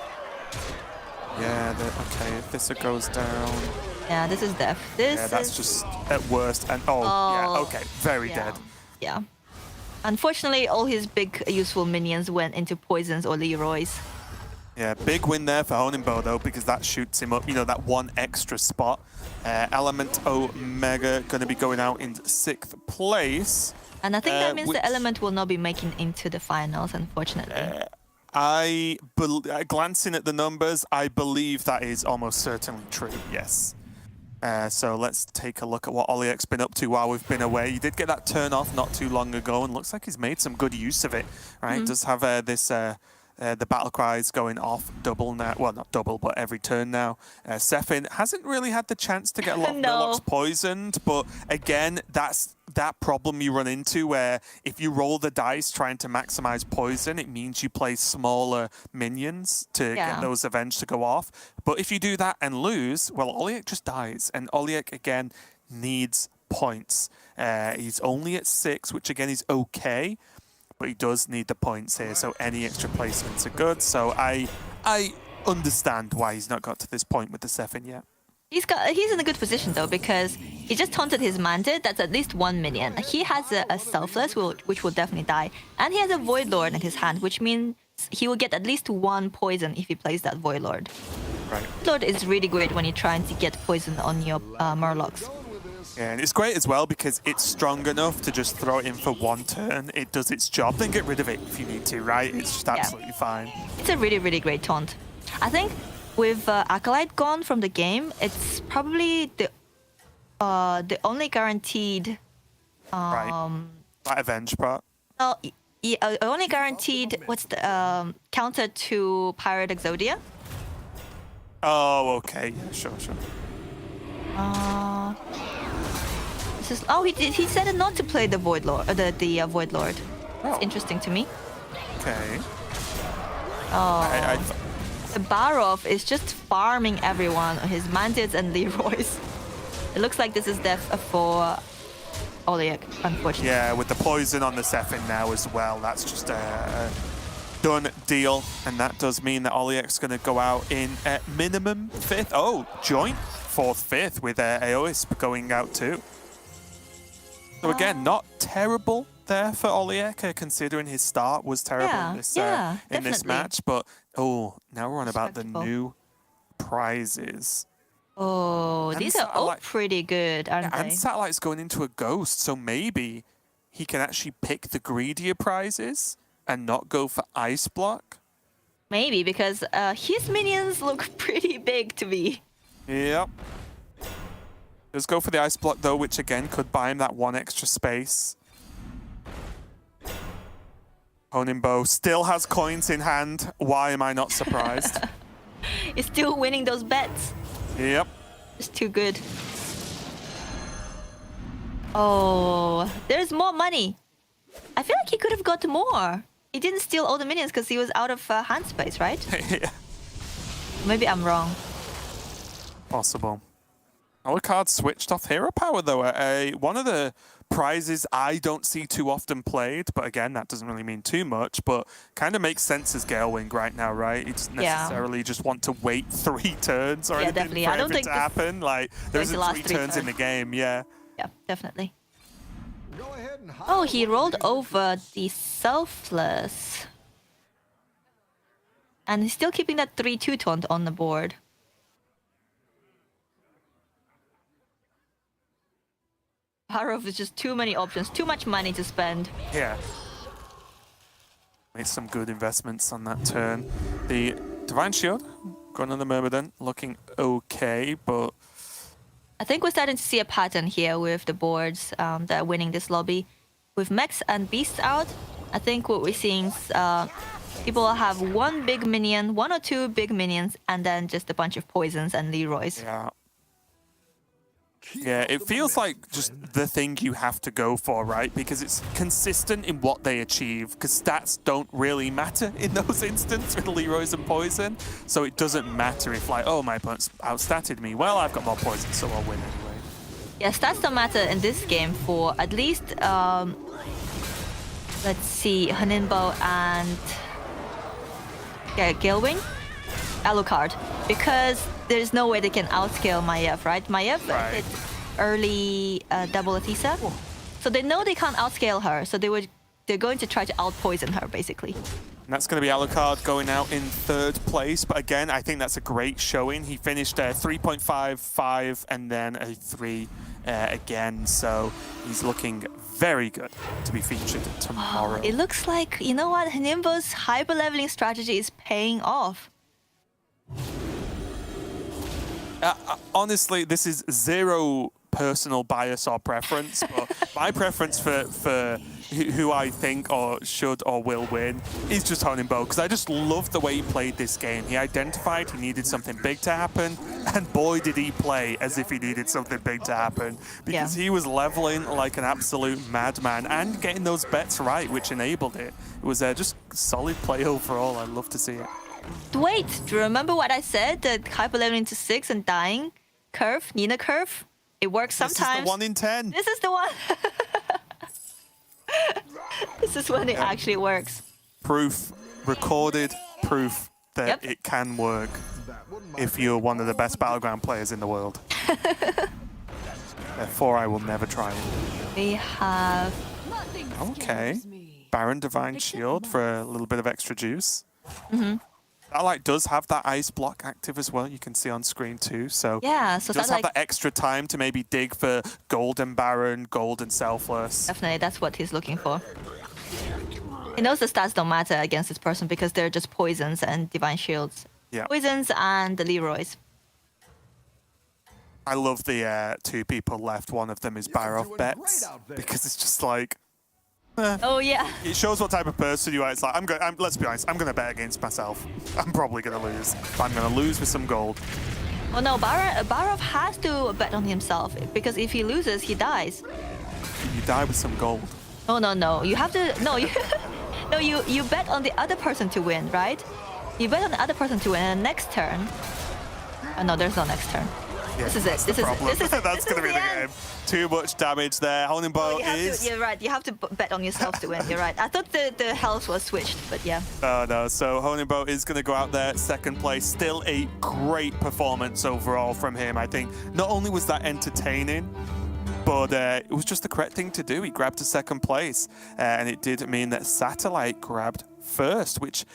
Speaker 3: Yeah, okay, if this goes down...
Speaker 4: Yeah, this is death.
Speaker 3: Yeah, that's just at worst. And yeah, okay, very dead.
Speaker 4: Yeah. Unfortunately, all his big useful minions went into poisons or Leroy's.
Speaker 3: Yeah, big win there for Honimbo though, because that shoots him up, you know, that one extra spot. Element Omega going to be going out in 6th place.
Speaker 4: And I think that means the Element will not be making into the finals, unfortunately.
Speaker 3: Glancing at the numbers, I believe that is almost certainly true, yes. So let's take a look at what Oliek's been up to while we've been away. He did get that turn off not too long ago, and looks like he's made some good use of it. Right, does have this the battle cries going off double now. Well, not double, but every turn now. Sefin hasn't really had the chance to get a lot of Murlocs poisoned, but again, that's that problem you run into where if you roll the dice trying to maximize poison, it means you play smaller minions to get those avenged to go off. But if you do that and lose, well, Oliek just dies, and Oliek again needs points. He's only at 6, which again is okay, but he does need the points here, so any extra placements are good. So I understand why he's not got to this point with the Sefin yet.
Speaker 4: He's in a good position though, because he just taunted his Mandate. That's at least 1 minion. He has a Selfless, which will definitely die, and he has a Void Lord in his hand, which means he will get at least 1 poison if he plays that Void Lord.
Speaker 3: Right.
Speaker 4: Void Lord is really great when you're trying to get poison on your Murlocs.
Speaker 3: Yeah, and it's great as well because it's strong enough to just throw it in for 1 turn. It does its job, then get rid of it if you need to, right? It's just absolutely fine.
Speaker 4: It's a really, really great taunt. I think with Acolyte gone from the game, it's probably the only guaranteed...
Speaker 3: right. That Avenge part.
Speaker 4: Only guaranteed, what's the counter to Pirate Exodia?
Speaker 3: Oh, okay. Yeah, sure.
Speaker 4: He said not to play the Void Lord, the Void Lord. That's interesting to me.
Speaker 3: Okay.
Speaker 4: Oh. The Barov is just farming everyone, his Mantids and Leroy's. It looks like this is death for Oliek, unfortunately.
Speaker 3: Yeah, with the poison on the Sefin now as well, that's just a done deal. And that does mean that Oliek's going to go out in minimum 5th. Oh, joint 4th, 5th with Aoisp going out too. So again, not terrible there for Oliek, considering his start was terrible in this match. But now we're on about the new prizes.
Speaker 4: Oh,
Speaker 3: and
Speaker 4: these are all pretty good, aren't they?
Speaker 3: And Satellite's going into a ghost, so maybe he can actually pick the greedier prizes and not go for Ice Block.
Speaker 4: Maybe, because his minions look pretty big to me.
Speaker 3: Yep. Does go for the Ice Block though, which again could buy him that 1 extra space. Honimbo still has coins in hand. Why am I not surprised?
Speaker 4: He's still winning those bets.
Speaker 3: Yep.
Speaker 4: It's too good. Oh, there's more money. I feel like he could have got more. He didn't steal all the minions because he was out of hand space, right?
Speaker 3: Yeah.
Speaker 4: Maybe I'm wrong.
Speaker 3: Possible. Alucard switched off hero power though. One of the prizes I don't see too often played, but again, that doesn't really mean too much, but kind of makes sense as Galewing right now, right? He doesn't necessarily just want to wait 3 turns or anything
Speaker 4: definitely.
Speaker 3: for
Speaker 4: I don't
Speaker 3: everything
Speaker 4: think
Speaker 3: to happen. Like, there isn't 3 turns in the game,
Speaker 4: Yeah, definitely. Oh, he rolled over the Selfless. And he's still keeping that 3-2 taunt on the board. Harov is just too many options, too much money to spend.
Speaker 3: Yeah. Made some good investments on that turn. The Divine Shield, going on the Myrmidon, looking okay, but...
Speaker 4: I think we're starting to see a pattern here with the boards that are winning this lobby. With Mechs and Beasts out, I think what we're seeing is people will have 1 big minion, 1 or 2 big minions, and then just a bunch of poisons and Leroys.
Speaker 3: Yeah, it feels like just the thing you have to go for, right? Because it's consistent in what they achieve, because stats don't really matter in those instances with Leroy's and Poison. So it doesn't matter if, like, oh, my opponent's outstatted me. Well, I've got more Poison, so I'll win anyway.
Speaker 4: Yeah, stats don't matter in this game for at least, let's see, Honimbo and Galewing, Alucard, because there's no way they can outscale Maiev, right? Maiev hit early double Athesa, so they know they can't outscale her, so they're going to try to outpoison her, basically.
Speaker 3: And that's going to be Alucard going out in 3rd place, but again, I think that's a great showing. He finished 3.55 and then a 3 again, so he's looking very good to be featured tomorrow.
Speaker 4: It looks like, you know what, Honimbo's hyper-leveling strategy is paying off.
Speaker 3: Honestly, this is zero personal bias or preference, but my preference for who I think or should or will win is just Honingbo, because I just love the way he played this game. He identified he needed something big to happen, and boy did he play as if he needed something big to happen, because he was leveling like an absolute madman and getting those bets right, which enabled it. It was just solid play overall. I love to see it.
Speaker 4: Wait, do you remember what I said? The hyper leveling to 6 and dying curve, Nina curve? It works sometimes.
Speaker 3: This is the 1 in 10.
Speaker 4: This is the one. This is when it actually works.
Speaker 3: Proof, recorded proof that it can work if you're one of the best Battleground players in the world. Therefore, I will never try it.
Speaker 4: We have...
Speaker 3: Okay. Baron Divine Shield for a little bit of extra juice. That does have that ice block active as well. You can see on screen too. So
Speaker 4: yeah, so
Speaker 3: does have that extra time to maybe dig for Golden Baron, Golden Selfless.
Speaker 4: Definitely, that's what he's looking for. He knows the stats don't matter against this person because they're just poisons and divine shields.
Speaker 3: Yeah.
Speaker 4: Poisons and the Leroys.
Speaker 3: I love the 2 people left. One of them is Barov bets because it's just like.
Speaker 4: Oh yeah.
Speaker 3: It shows what type of person you are. It's like let's be honest. I'm going to bet against myself. I'm probably going to lose, but I'm going to lose with some gold.
Speaker 4: Oh no, Barov has to bet on himself because if he loses, he dies.
Speaker 3: You die with some gold.
Speaker 4: Oh no, you have to you bet on the other person to win, right? You bet on the other person to win, and next turn. Oh no, there's no next turn.
Speaker 3: Yeah,
Speaker 4: this is it.
Speaker 3: This is that's going to be the game. Too much damage there. Honingbo is...
Speaker 4: You're right. You have to bet on yourself to win. You're right. I thought the health was switched, but yeah.
Speaker 3: Oh, no. So Honingbo is going to go out there second place. Still a great performance overall from him. I think not only was that entertaining, but it was just the correct thing to do. He grabbed a second place, and it did mean that Satellite grabbed first, which...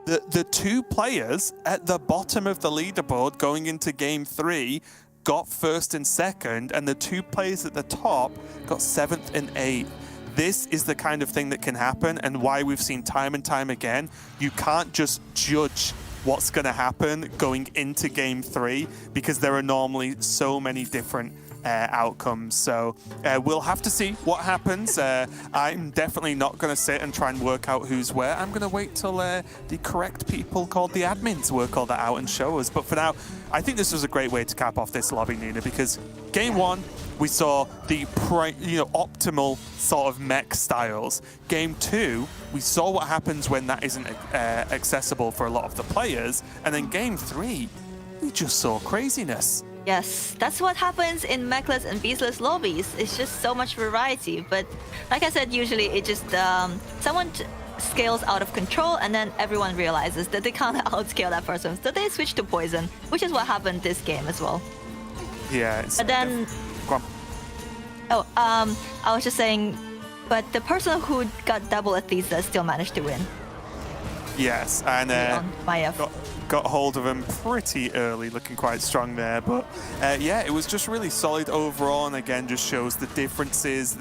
Speaker 3: The 2 players at the bottom of the leaderboard going into game 3 got first and second, and the 2 players at the top got 7th and 8th. This is the kind of thing that can happen, and why we've seen time and time again, you can't just judge what's going to happen going into game 3 because there are normally so many different outcomes. So we'll have to see what happens. I'm definitely not going to sit and try and work out who's where. I'm going to wait till the correct people called the admins work all that out and show us. But for now, I think this was a great way to cap off this lobby, Nina, because game 1, we saw the optimal sort of mech styles. Game 2, we saw what happens when that isn't accessible for a lot of the players. And then game 3, we just saw craziness.
Speaker 4: Yes, that's what happens in mechless and beastless lobbies. It's just so much variety. But like I said, usually it just someone scales out of control, and then everyone realizes that they can't outscale that person, so they switch to poison, which is what happened this game as well.
Speaker 3: Yeah.
Speaker 4: But then, I was just saying, but the person who got double Athesa still managed to win.
Speaker 3: Yes, and got hold of him pretty early, looking quite strong there. But yeah, it was just really solid overall, and again, just shows the differences,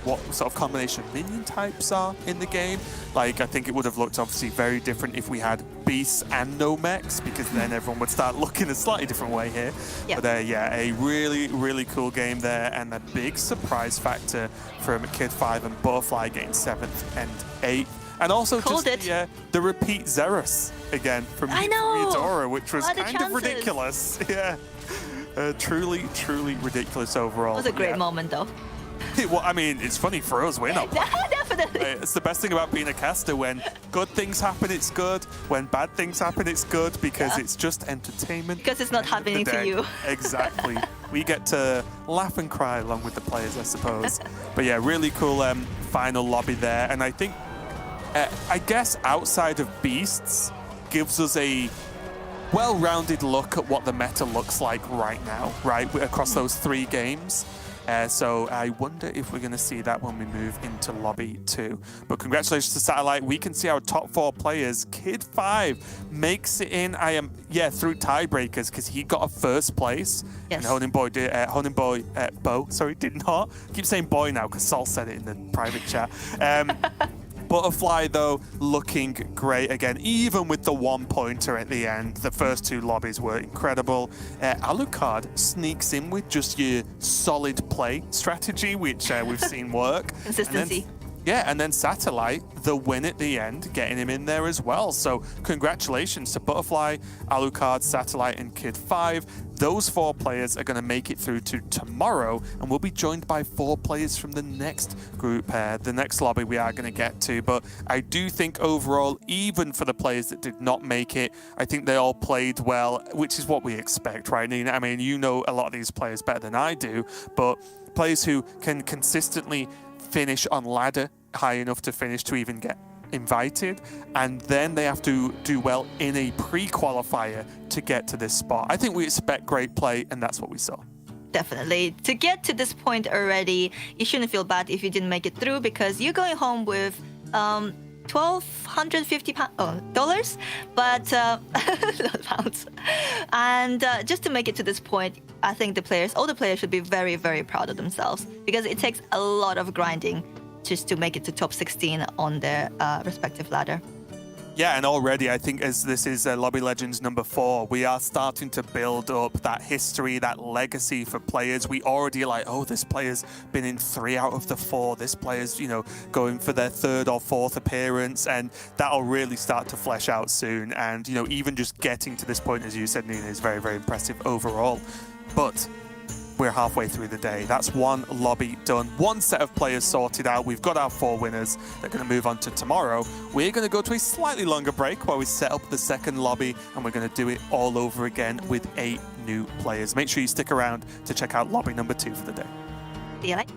Speaker 3: what sort of combination of minion types are in the game. Like, I think it would have looked obviously very different if we had beasts and no mechs, because then everyone would start looking a slightly different way here. Yeah. But yeah, a really, really cool game there, and a big surprise factor from Kid 5 and Butterfly getting 7th and 8th. And also just the repeat Xerus again from Eudora, which was kind of ridiculous. Yeah, truly, truly ridiculous overall.
Speaker 4: It was a great moment, though.
Speaker 3: Well, I mean, it's funny for us. We're not.
Speaker 4: Definitely.
Speaker 3: It's the best thing about being a caster. When good things happen, it's good. When bad things happen, it's good because it's just entertainment.
Speaker 4: Because it's not happening to you.
Speaker 3: Exactly. We get to laugh and cry along with the players, I suppose. But yeah, really cool final lobby there. And I think, I guess outside of Beasts, gives us a well-rounded look at what the meta looks like right now, right, across those 3 games. So I wonder if we're going to see that when we move into Lobby 2. But congratulations to Satellite. We can see our top 4 players. Kid 5 makes it in, through tiebreakers, because he got a first place. Yes. And Honingbo did not. I keep saying boy now because Sol said it in the private chat. Butterfly, though, looking great again, even with the 1-pointer at the end. The first 2 lobbies were incredible. Alucard sneaks in with just your solid play strategy, which we've seen work.
Speaker 4: Consistency.
Speaker 3: And then Satellite, the win at the end, getting him in there as well. So congratulations to Butterfly, Alucard, Satellite, and Kid 5. Those 4 players are going to make it through to tomorrow, and we'll be joined by 4 players from the next group, the next lobby we are going to get to. But I do think overall, even for the players that did not make it, I think they all played well, which is what we expect, right, Nina? I mean, you know a lot of these players better than I do, but players who can consistently finish on ladder high enough to finish to even get invited, and then they have to do well in a pre-qualifier to get to this spot. I think we expect great play, and that's what we saw.
Speaker 4: Definitely. To get to this point already, you shouldn't feel bad if you didn't make it through, because you're going home with $1,250, but not pounds. And just to make it to this point, I think all the players should be very, very proud of themselves, because it takes a lot of grinding just to make it to top 16 on their respective ladder.
Speaker 3: Yeah, and already I think as this is Lobby Legends number 4, we are starting to build up that history, that legacy for players. We already like, oh, this player's been in 3 out of the 4. This player's, going for their 3rd or 4th appearance, and that'll really start to flesh out soon. And, even just getting to this point, as you said, Nina, is very, very impressive overall. But we're halfway through the day. That's 1 lobby done, 1 set of players sorted out. We've got our 4 winners. They're going to move on to tomorrow. We're going to go to a slightly longer break while we set up the second lobby, and we're going to do it all over again with 8 new players. Make sure you stick around to check out lobby number 2 for the day.
Speaker 4: See you later.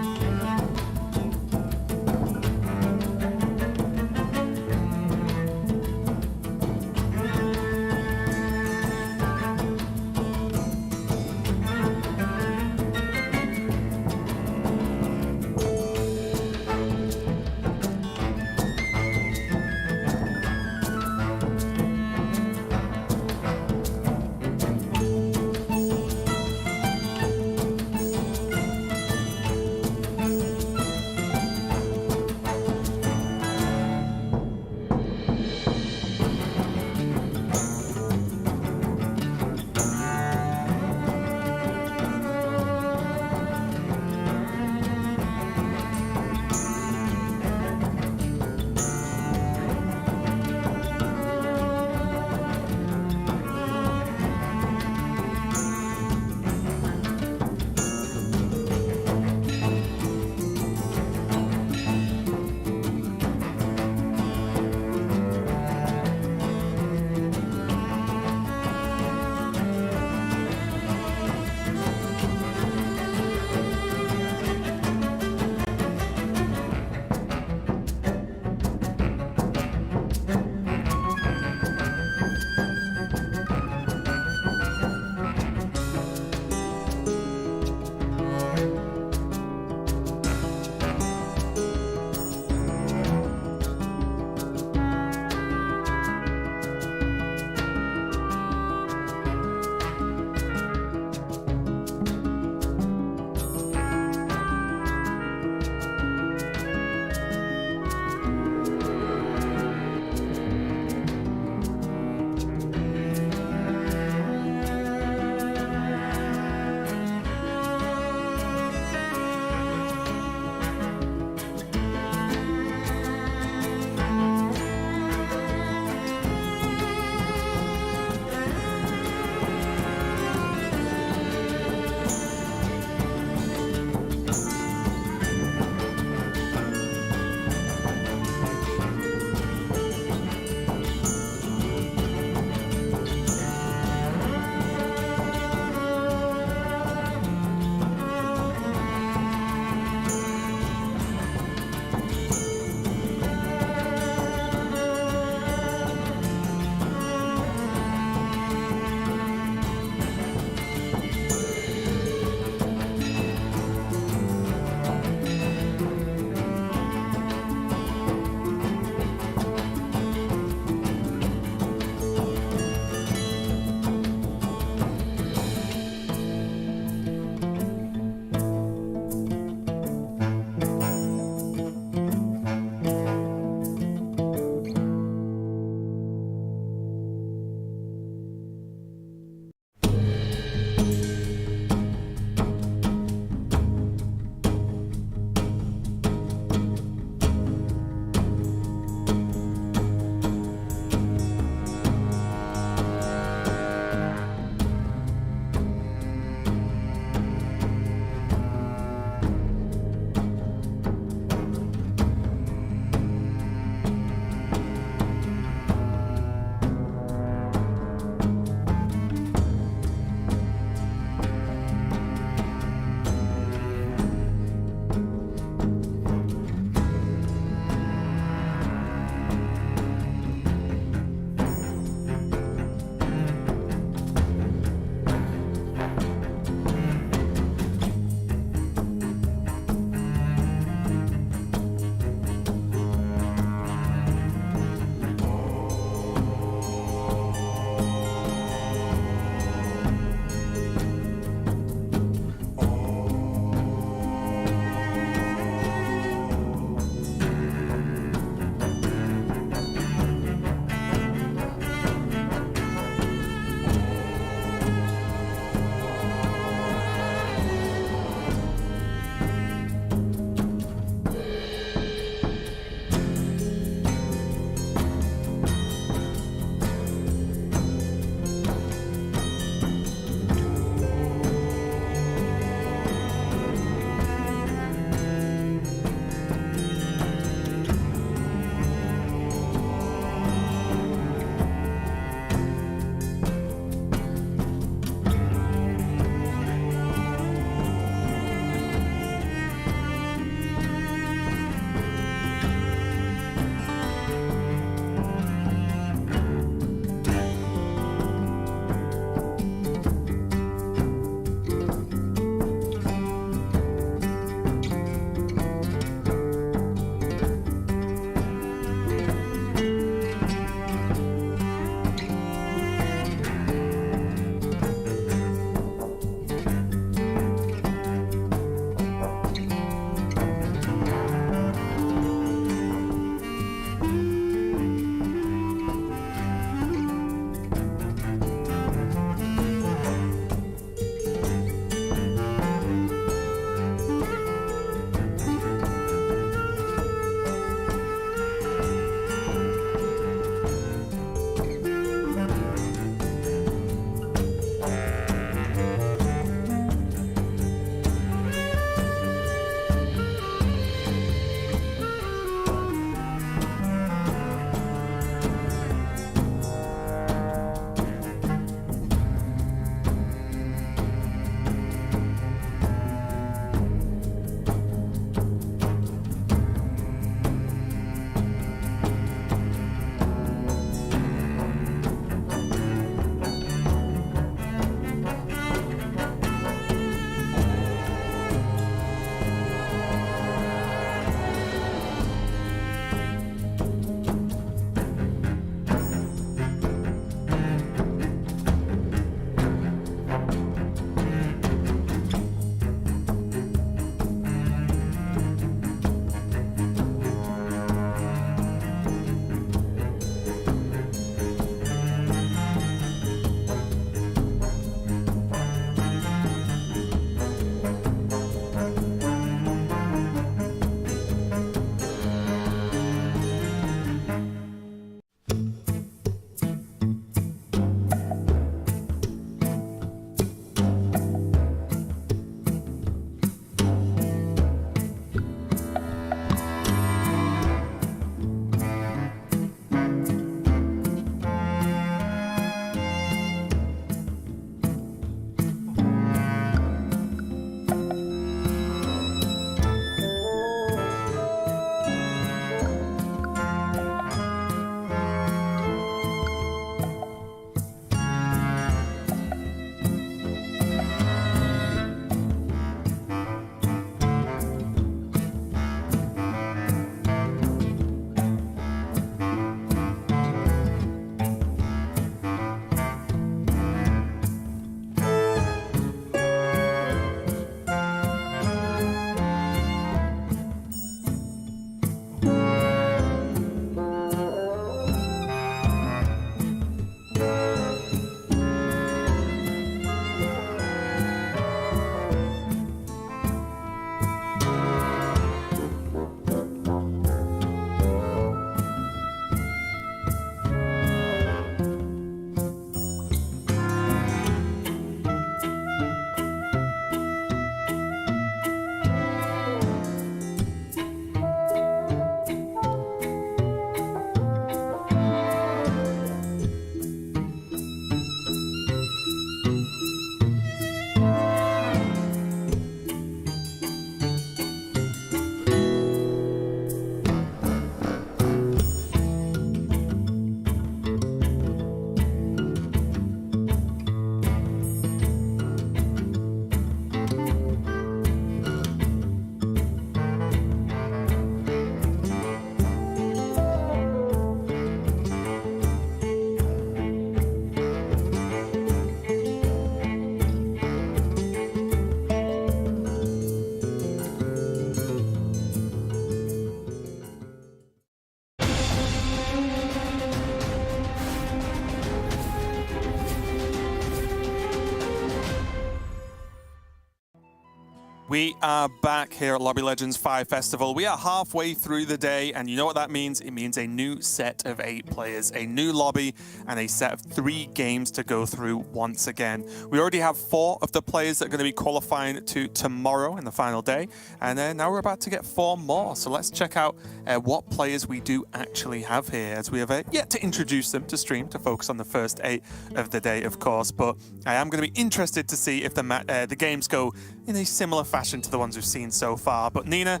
Speaker 3: We are back here at Lobby Legends 5 Festival. We are halfway through the day, and you know what that means? It means a new set of 8 players, a new lobby, and a set of 3 games to go through once again. We already have 4 of the players that are going to be qualifying to tomorrow in the final day, and now we're about to get 4 more. So let's check out what players we do actually have here, as we have yet to introduce them to stream to focus on the first 8 of the day, of course. But I am going to be interested to see if the games go in a similar fashion to the ones we've seen so far. But Nina,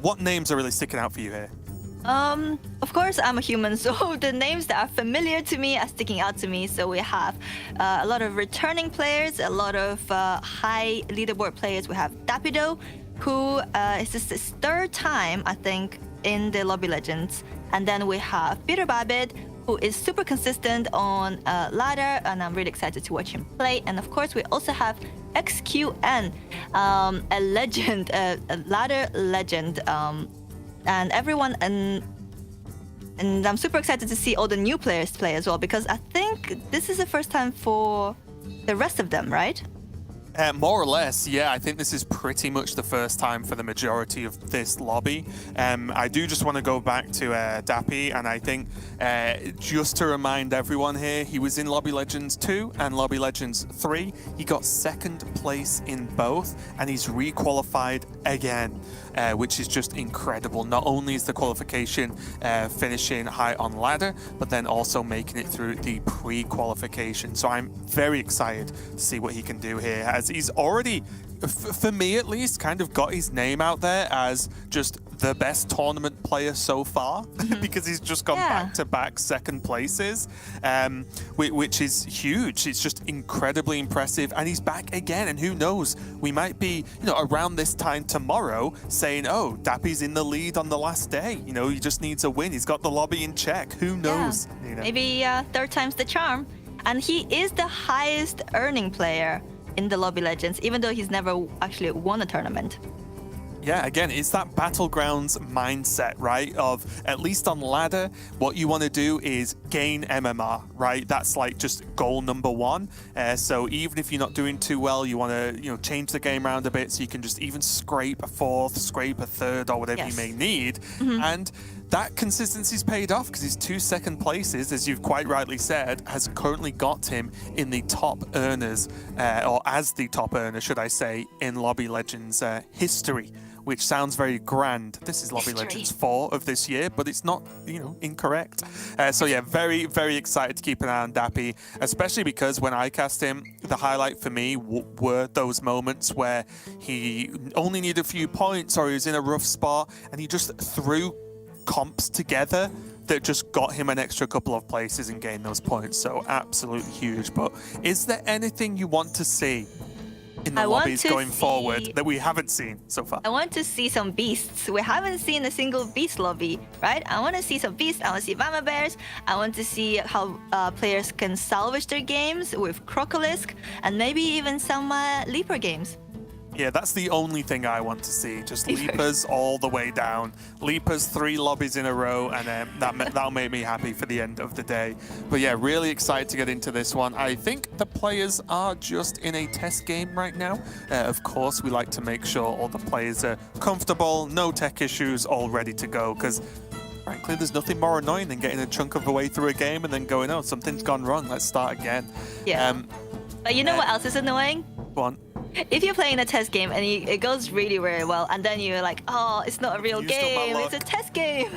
Speaker 3: what names are really sticking out for you here?
Speaker 4: Of course, I'm a human, so the names that are familiar to me are sticking out to me. So we have a lot of returning players, a lot of high leaderboard players. We have Dapido, who is this his 3rd time, I think, in the Lobby Legends. And then we have Peter Babbitt, who is super consistent on ladder, and I'm really excited to watch him play. And of course, we also have XQN, a legend, a ladder legend, and everyone. And I'm super excited to see all the new players play as well, because I think this is the first time for the rest of them, right?
Speaker 3: More or less, yeah. I think this is pretty much the first time for the majority of this lobby. I do just want to go back to Dappy, and I think just to remind everyone here, he was in Lobby Legends 2 and Lobby Legends 3. He got 2nd place in both, and he's re-qualified again, which is just incredible. Not only is the qualification finishing high on ladder, but then also making it through the pre-qualification. So I'm very excited to see what he can do here, as he's already, for me at least, kind of got his name out there as just the best tournament player so far, because he's just gone back-to-back 2nd places, which is huge. It's just incredibly impressive, and he's back again. And who knows, we might be, around this time tomorrow saying, "Oh, Dappy's in the lead on the last day. He just needs a win. He's got the lobby in check." Who knows?
Speaker 4: Maybe 3rd time's the charm. And he is the highest earning player in the Lobby Legends, even though he's never actually won a tournament.
Speaker 3: Yeah, again, it's that Battlegrounds mindset, right? Of, at least on ladder, what you want to do is gain MMR, right? That's like just goal number 1. So even if you're not doing too well, you want to, change the game around a bit so you can just even scrape a 4th, scrape a 3rd, or whatever you may need. And that consistency's paid off, because his 2 2nd places, as you've quite rightly said, has currently got him in the top earners, or as the top earner, should I say, in Lobby Legends history, which sounds very grand. This is Lobby Legends 4 of this year, but it's not, incorrect. So yeah, very, very excited to keep an eye on Dappy, especially because when I cast him, the highlight for me were those moments where he only needed a few points, or he was in a rough spot, and he just threw comps together that just got him an extra couple of places and gained those points. So absolutely huge. But is there anything you want to see in the lobbies going forward that we haven't seen so far?
Speaker 4: I want to see some beasts. We haven't seen a single beast lobby, right? I want to see some beasts. I want to see Mama Bears. I want to see how players can salvage their games with Crocolisk, and maybe even some Leaper games.
Speaker 3: Yeah, that's the only thing I want to see. Just Leapers all the way down. Leapers 3 lobbies in a row, and that'll make me happy for the end of the day. But yeah, really excited to get into this one. I think the players are just in a test game right now. Of course, we like to make sure all the players are comfortable, no tech issues, all ready to go, because frankly, there's nothing more annoying than getting a chunk of the way through a game and then going, "Oh, something's gone wrong, let's start again."
Speaker 4: Yeah. But you know what else is annoying?
Speaker 3: Go on.
Speaker 4: If you're playing a test game and it goes really, really well, and then you're like, "Oh, it's not a real game, it's a test game."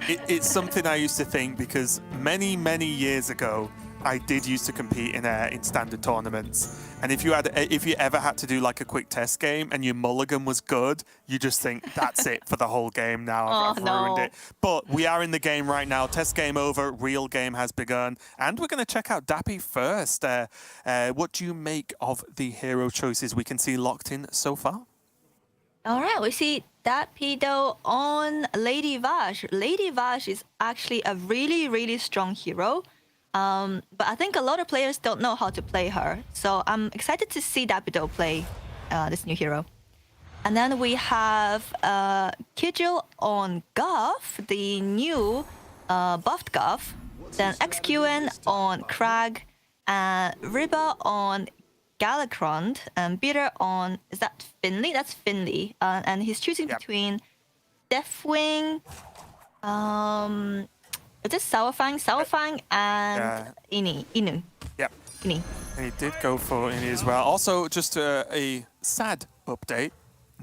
Speaker 3: It's something I used to think, because many, many years ago, I did used to compete in standard tournaments, and if you ever had to do like a quick test game and your mulligan was good, you just think, that's it for the whole game now. I've ruined it. But we are in the game right now. Test game over, real game has begun, and we're going to check out Dappy first. What do you make of the hero choices we can see locked in so far?
Speaker 4: All right, we see Dapido on Lady Vash. Lady Vash is actually a really, really strong hero. But I think a lot of players don't know how to play her. So I'm excited to see Dapido play this new hero. And then we have Kidgel on Guff, the new buffed Guff. Then XQN on Crag, Riba on Galacrond, Bitter on, is that Finley? That's Finley. And he's choosing between Deathwing, is it Sourfang and Inu.
Speaker 3: Yep.
Speaker 4: Ini.
Speaker 3: And he did go for Ini as well. Also, just a sad update.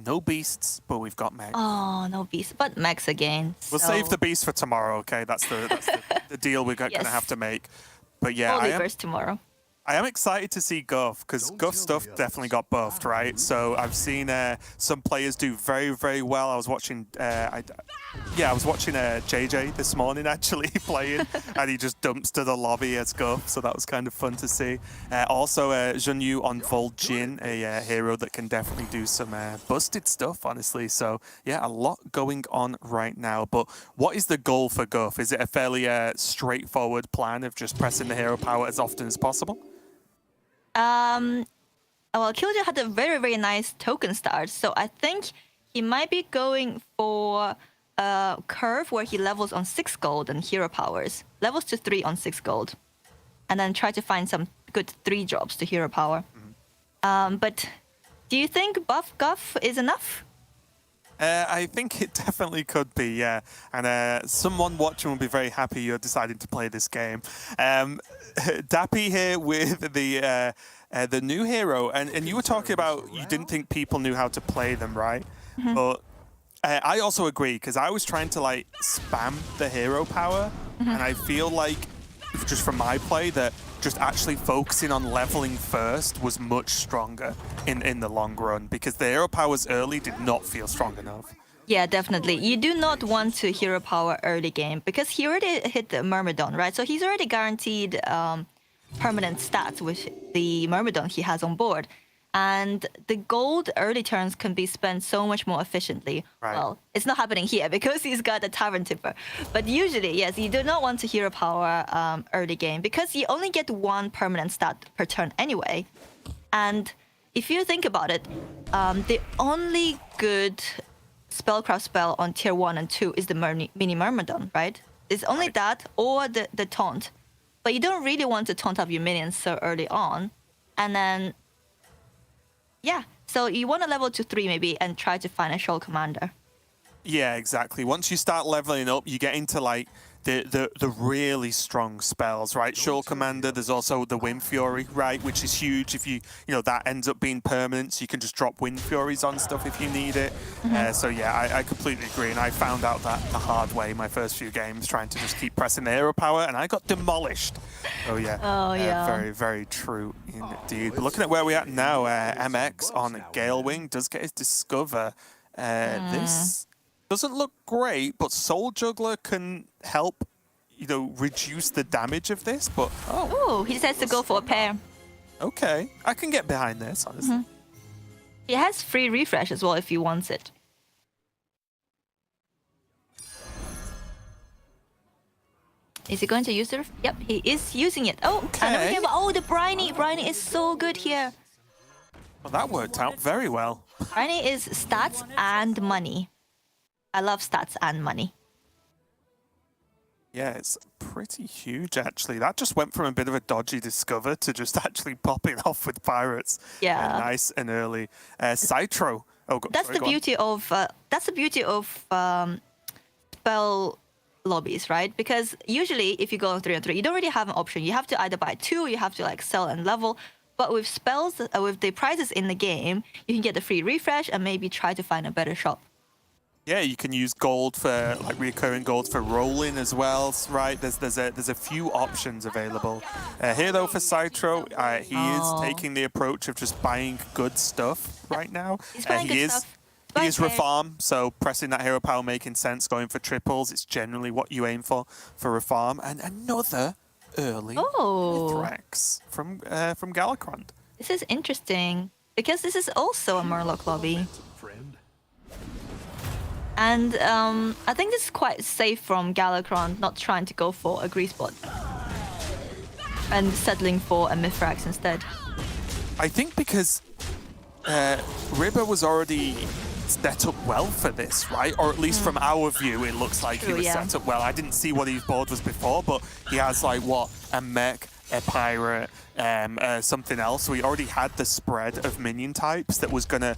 Speaker 3: No beasts, but we've got Meg.
Speaker 4: Oh, no beast, but Max again.
Speaker 3: We'll save the beast for tomorrow, okay? That's the deal we're going to have to make. But yeah,
Speaker 4: tomorrow.
Speaker 3: I am excited to see Guff, because Guff's stuff definitely got buffed, right? So I've seen some players do very, very well. I was watching, JJ this morning actually playing, and he just dumps to the lobby as Guff, so that was kind of fun to see. Also, Junyu on Vol'jin, a hero that can definitely do some busted stuff, honestly. So yeah, a lot going on right now. But what is the goal for Guff? Is it a fairly straightforward plan of just pressing the hero power as often as possible?
Speaker 4: Well, Killjoy had a very, very nice token start, so I think he might be going for a curve where he levels on 6 gold and hero powers. Levels to 3 on 6 gold. And then try to find some good 3 drops to hero power. But do you think buff Guff is enough?
Speaker 3: I think it definitely could be, yeah. And someone watching will be very happy you're deciding to play this game. Dappy here with the new hero, and you were talking about you didn't think people knew how to play them, right? But I also agree, because I was trying to like spam the hero power, and I feel like just from my play that just actually focusing on leveling first was much stronger in the long run, because the hero powers early did not feel strong enough.
Speaker 4: Yeah, definitely. You do not want to hero power early game, because he already hit the Myrmidon, right? So he's already guaranteed permanent stats with the Myrmidon he has on board. And the gold early turns can be spent so much more efficiently.
Speaker 3: Right.
Speaker 4: Well, it's not happening here because he's got a Tavern Tipper. But usually, yes, you do not want to hero power early game, because you only get 1 permanent stat per turn anyway. And if you think about it, the only good spellcraft spell on tier 1 and 2 is the mini Myrmidon, right? It's only that or the taunt. But you don't really want to taunt up your minions so early on. And then, yeah, so you want to level to 3 maybe and try to find a Shoal Commander.
Speaker 3: Yeah, exactly. Once you start leveling up, you get into like the really strong spells, right? Shoal Commander, there's also the Wind Fury, right? Which is huge if you know, that ends up being permanent, so you can just drop Wind Furies on stuff if you need it. So yeah, I completely agree, and I found out that the hard way my first few games, trying to just keep pressing the hero power, and I got demolished. Oh yeah. Very, very true indeed. But looking at where we're at now, MX on Galewing does get his Discover. This doesn't look great, but Soul Juggler can help, you know, reduce the damage of this, but...
Speaker 4: Oh, he decides to go for a pair.
Speaker 3: Okay, I can get behind this, honestly.
Speaker 4: He has free refresh as well if he wants it. Is he going to use it? Yep, he is using it. Oh,
Speaker 3: okay.
Speaker 4: Oh, the Briny. Briny is so good here.
Speaker 3: Well, that worked out very well.
Speaker 4: Briny is stats and money. I love stats and money.
Speaker 3: Yeah, it's pretty huge, actually. That just went from a bit of a dodgy Discover to just actually popping off with Pirates.
Speaker 4: Yeah.
Speaker 3: Nice and early. Citro. Oh,
Speaker 4: that's the beauty of spell lobbies, right? Because usually if you go on 3 on 3, you don't really have an option. You have to either buy 2, you have to like sell and level. But with spells, with the prizes in the game, you can get the free refresh and maybe try to find a better shop.
Speaker 3: Yeah, you can use gold for like recurring gold for rolling as well, right? There's a few options available. Here though for Citro, he is taking the approach of just buying good stuff right now.
Speaker 4: He's buying good stuff.
Speaker 3: He is Refarm, so pressing that hero power making sense, going for triples. It's generally what you aim for Refarm. And another early Mithrax from Galacrond.
Speaker 4: This is interesting because this is also a Murloc lobby. And I think this is quite safe from Galacrond not trying to go for a grease spot and settling for a Mithrax instead.
Speaker 3: I think because Ribba was already set up well for this, right? Or at least from our view, it looks like he was set up well. I didn't see what his board was before, but he has like what? A mech, a pirate, something else. So he already had the spread of minion types that was going to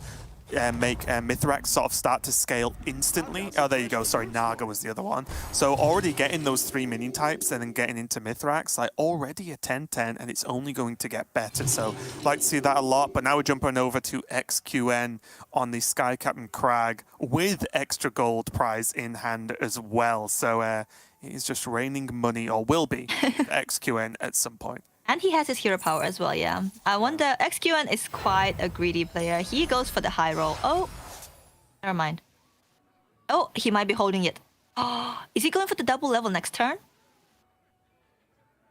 Speaker 3: make Mithrax sort of start to scale instantly. Oh, there you go. Sorry, Naga was the other one. So already getting those 3 minion types and then getting into Mithrax, like already a 10-10, and it's only going to get better. So like to see that a lot. But now we're jumping over to XQN on the Sky Captain Crag with extra gold prize in hand as well. So he's just raining money, or will be, XQN at some point.
Speaker 4: And he has his hero power as well, yeah. I wonder, XQN is quite a greedy player. He goes for the high roll. Oh, never mind. Oh, he might be holding it. Oh, is he going for the double level next turn?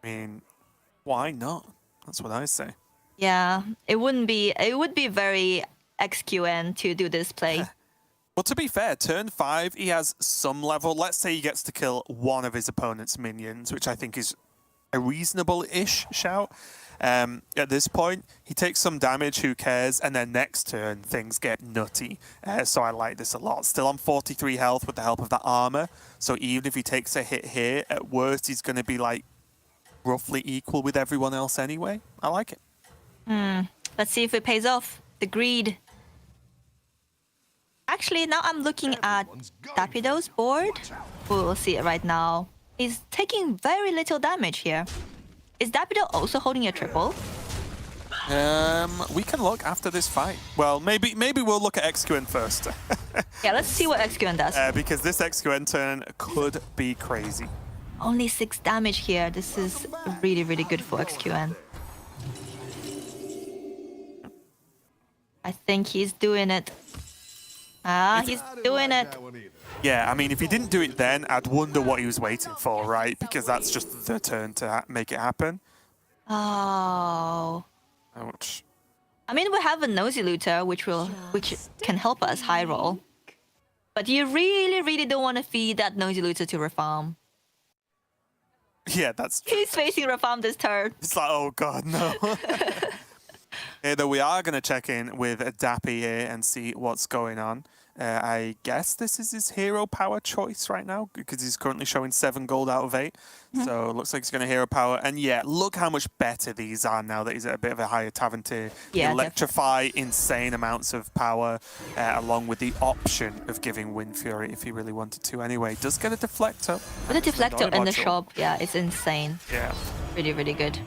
Speaker 3: I mean, why not? That's what I say.
Speaker 4: Yeah, it would be very XQN to do this play.
Speaker 3: Well, to be fair, turn 5, he has some level. Let's say he gets to kill one of his opponent's minions, which I think is a reasonable-ish shout. At this point, he takes some damage, who cares? And then next turn, things get nutty. So I like this a lot. Still on 43 health with the help of the armor. So even if he takes a hit here, at worst, he's going to be like roughly equal with everyone else anyway. I like it.
Speaker 4: Let's see if it pays off. The greed. Actually, now I'm looking at Dapido's board. We'll see it right now. He's taking very little damage here. Is Dapido also holding a triple?
Speaker 3: We can look after this fight. Well, maybe we'll look at XQN first.
Speaker 4: Yeah, let's see what XQN does.
Speaker 3: Because this XQN turn could be crazy.
Speaker 4: Only 6 damage here. This is really, really good for XQN. I think he's doing it. He's doing it.
Speaker 3: Yeah, I mean, if he didn't do it then, I'd wonder what he was waiting for, right? Because that's just the turn to make it happen.
Speaker 4: Oh.
Speaker 3: Ouch.
Speaker 4: I mean, we have a nosy looter, which can help us high roll. But you really, really don't want to feed that nosy looter to Reform.
Speaker 3: Yeah, that's...
Speaker 4: He's facing Reform this turn.
Speaker 3: It's like, oh god, no. Okay, though we are going to check in with Dappy here and see what's going on. I guess this is his hero power choice right now, because he's currently showing 7 gold out of 8. So it looks like he's going to hero power. And yeah, look how much better these are now that he's at a bit of a higher tavern tier.
Speaker 4: Yeah,
Speaker 3: Electrify, insane amounts of power, along with the option of giving Wind Fury if he really wanted to. Anyway, does get a deflector.
Speaker 4: With a deflector in the shop, yeah, it's insane.
Speaker 3: Yeah.
Speaker 4: Really, really good.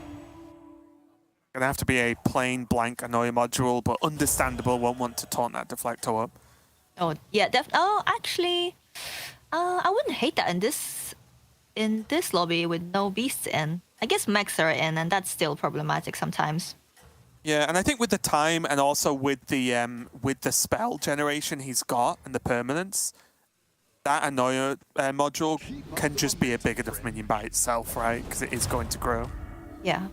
Speaker 3: Gonna have to be a plain blank Annoy module, but understandable, won't want to taunt that deflector up.
Speaker 4: Oh, yeah, actually, I wouldn't hate that in this lobby with no beasts in. I guess mechs are in, and that's still problematic sometimes.
Speaker 3: Yeah, and I think with the time and also with the spell generation he's got and the permanence, that Annoy module can just be a big enough minion by itself, right? Because it is going to grow.
Speaker 4: Yeah.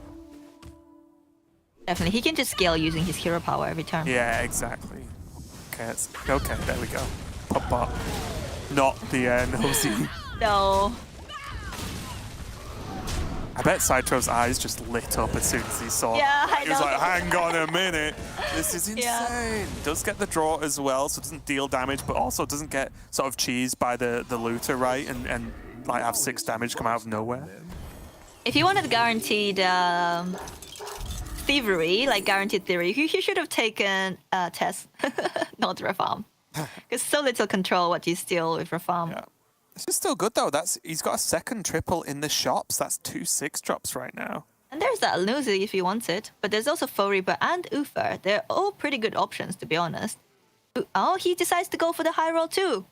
Speaker 4: Definitely, he can just scale using his hero power every turn.
Speaker 3: Yeah, exactly. Okay, there we go. Pop up. Not the nosy.
Speaker 4: No.
Speaker 3: I bet Citro's eyes just lit up as soon as he saw it.
Speaker 4: Yeah, I
Speaker 3: He was
Speaker 4: know.
Speaker 3: like, hang on a minute. This is insane.
Speaker 4: Yeah.
Speaker 3: Does get the draw as well, so it doesn't deal damage, but also doesn't get sort of cheesed by the looter, right? And like have 6 damage come out of nowhere.
Speaker 4: If you wanted guaranteed thievery, like guaranteed theory, he should have taken Tess, not Reform. Because so little control what you steal with Reform.
Speaker 3: Yeah. This is still good though. He's got a second triple in the shops. That's 2 6-drops right now.
Speaker 4: And there's that Lucy if you want it. But there's also Faux Reaper and Uther. They're all pretty good options, to be honest. Oh, he decides to go for the high roll too.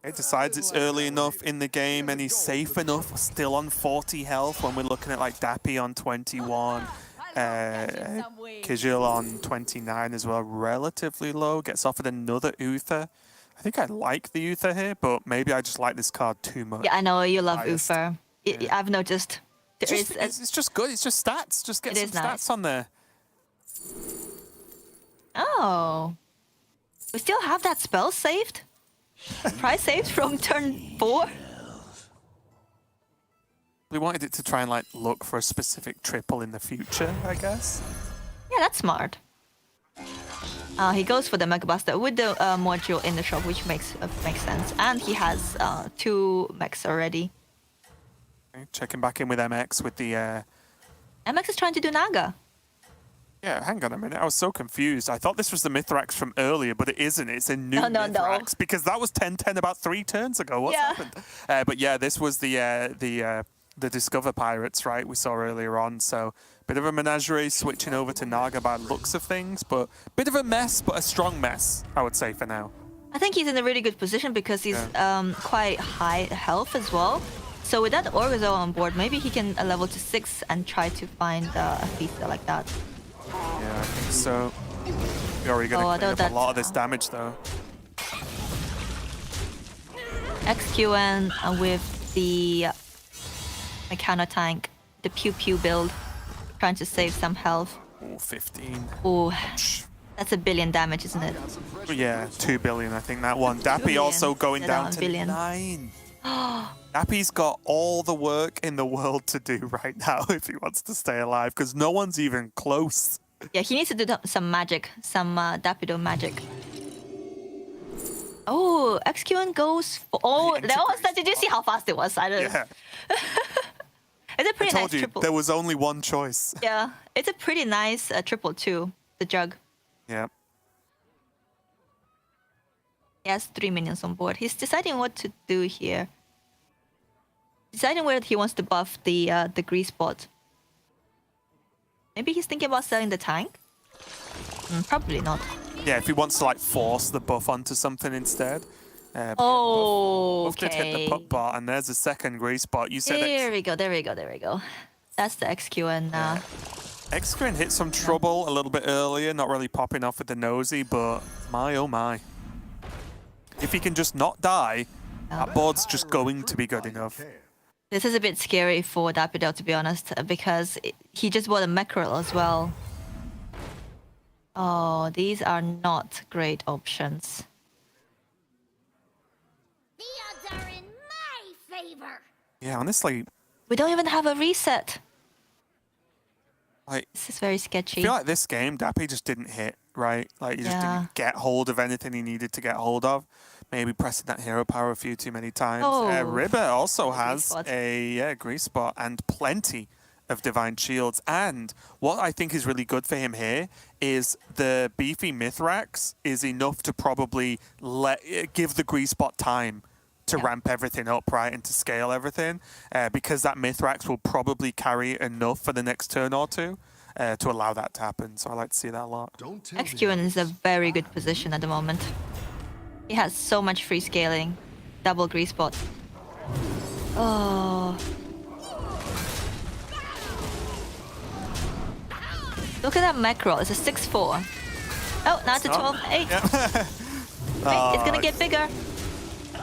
Speaker 3: He decides it's early enough in the game and he's safe enough, still on 40 health when we're looking at like Dappy on 21, Kijil on 29 as well, relatively low, gets offered another Uther. I think I like the Uther here, but maybe I just like this card too much.
Speaker 4: Yeah, I know, you love
Speaker 3: Biased.
Speaker 4: Uther.
Speaker 3: Yeah.
Speaker 4: I've noticed.
Speaker 3: It's just good, it's just stats, just get some stats
Speaker 4: nice.
Speaker 3: on there.
Speaker 4: Oh. We still have that spell saved? Price saved from turn 4?
Speaker 3: We wanted it to try and like look for a specific triple in the future, I guess.
Speaker 4: Yeah, that's smart. He goes for the Mega Buster with the module in the shop, which makes sense. And he has 2 mechs already.
Speaker 3: Okay, checking back in with MX with the...
Speaker 4: MX is trying to do Naga.
Speaker 3: Yeah, hang on a minute. I was so confused. I thought this was the Mithrax from earlier, but it isn't. It's a new
Speaker 4: No.
Speaker 3: Mithrax because that was 10-10 about 3 turns ago. What's happened? But yeah, this was the Discover Pirates, right? We saw earlier on. So bit of a menagerie switching over to Naga by looks of things, but bit of a mess, but a strong mess, I would say for now.
Speaker 4: I think he's in a really good position because he's quite high health as well. So with that Orgazo on board, maybe he can level to 6 and try to find a feature like that.
Speaker 3: Yeah, I think so. We're already going to clean up a lot of this damage, though.
Speaker 4: XQN with the Mechano tank, the Pew Pew build, trying to save some health.
Speaker 3: Ooh, 15.
Speaker 4: Ooh, that's a billion damage, isn't it?
Speaker 3: Yeah, 2 billion, I think that one. Dappy
Speaker 4: billion.
Speaker 3: also going
Speaker 4: Yeah,
Speaker 3: down
Speaker 4: that
Speaker 3: to
Speaker 4: one billion.
Speaker 3: 9. Dappy's got all the work in the world to do right now if he wants to stay alive, because no one's even close.
Speaker 4: Yeah, he needs to do some magic, some Dapido magic. Oh, XQN goes for... Oh, that was... Did you see how fast it was? I don't know.
Speaker 3: Yeah,
Speaker 4: It's a
Speaker 3: I
Speaker 4: pretty
Speaker 3: told
Speaker 4: nice
Speaker 3: you,
Speaker 4: triple.
Speaker 3: there was only one choice.
Speaker 4: Yeah, it's a pretty nice triple too, the jug.
Speaker 3: Yeah.
Speaker 4: He has 3 minions on board. He's deciding what to do here. Deciding whether he wants to buff the grease bot. Maybe he's thinking about selling the tank? Probably not.
Speaker 3: Yeah, if he wants to like force the buff onto something instead.
Speaker 4: Oh,
Speaker 3: Buff did hit the
Speaker 4: okay.
Speaker 3: puck bot, and there's a second grease bot. You said
Speaker 4: There we go, there we go, there we go. That's the XQN.
Speaker 3: X-Screen hit some trouble a little bit earlier, not really popping off with the nosy, but my oh my. If he can just not die, that board's just going to be good enough.
Speaker 4: This is a bit scary for Dapido, to be honest, because he just bought a mackerel as well. Oh, these are not great options.
Speaker 7: The odds are in my favor.
Speaker 3: Yeah, honestly,
Speaker 4: We don't even have a reset.
Speaker 3: like,
Speaker 4: This is very
Speaker 3: I
Speaker 4: sketchy.
Speaker 3: feel like this game, Dappy just didn't hit, right? Like, he just
Speaker 4: Yeah.
Speaker 3: didn't get hold of anything he needed to get hold of. Maybe pressing that hero power a few too many times.
Speaker 4: Oh.
Speaker 3: Ribba also
Speaker 4: Grease
Speaker 3: has
Speaker 4: spot.
Speaker 3: a grease spot and plenty of divine shields. And what I think is really good for him here is the beefy Mithrax is enough to probably give the grease spot time to ramp everything up, right, and to scale everything, because that Mithrax will probably carry enough for the next turn or two to allow that to happen. So I like to see that a lot.
Speaker 5: Don't tell me
Speaker 4: XQN is a very good position at the moment. He has so much free scaling. Double grease spot. Oh. Look at that mackerel. It's a 6-4. Oh, now it's a 12-8. Wait, it's gonna get bigger.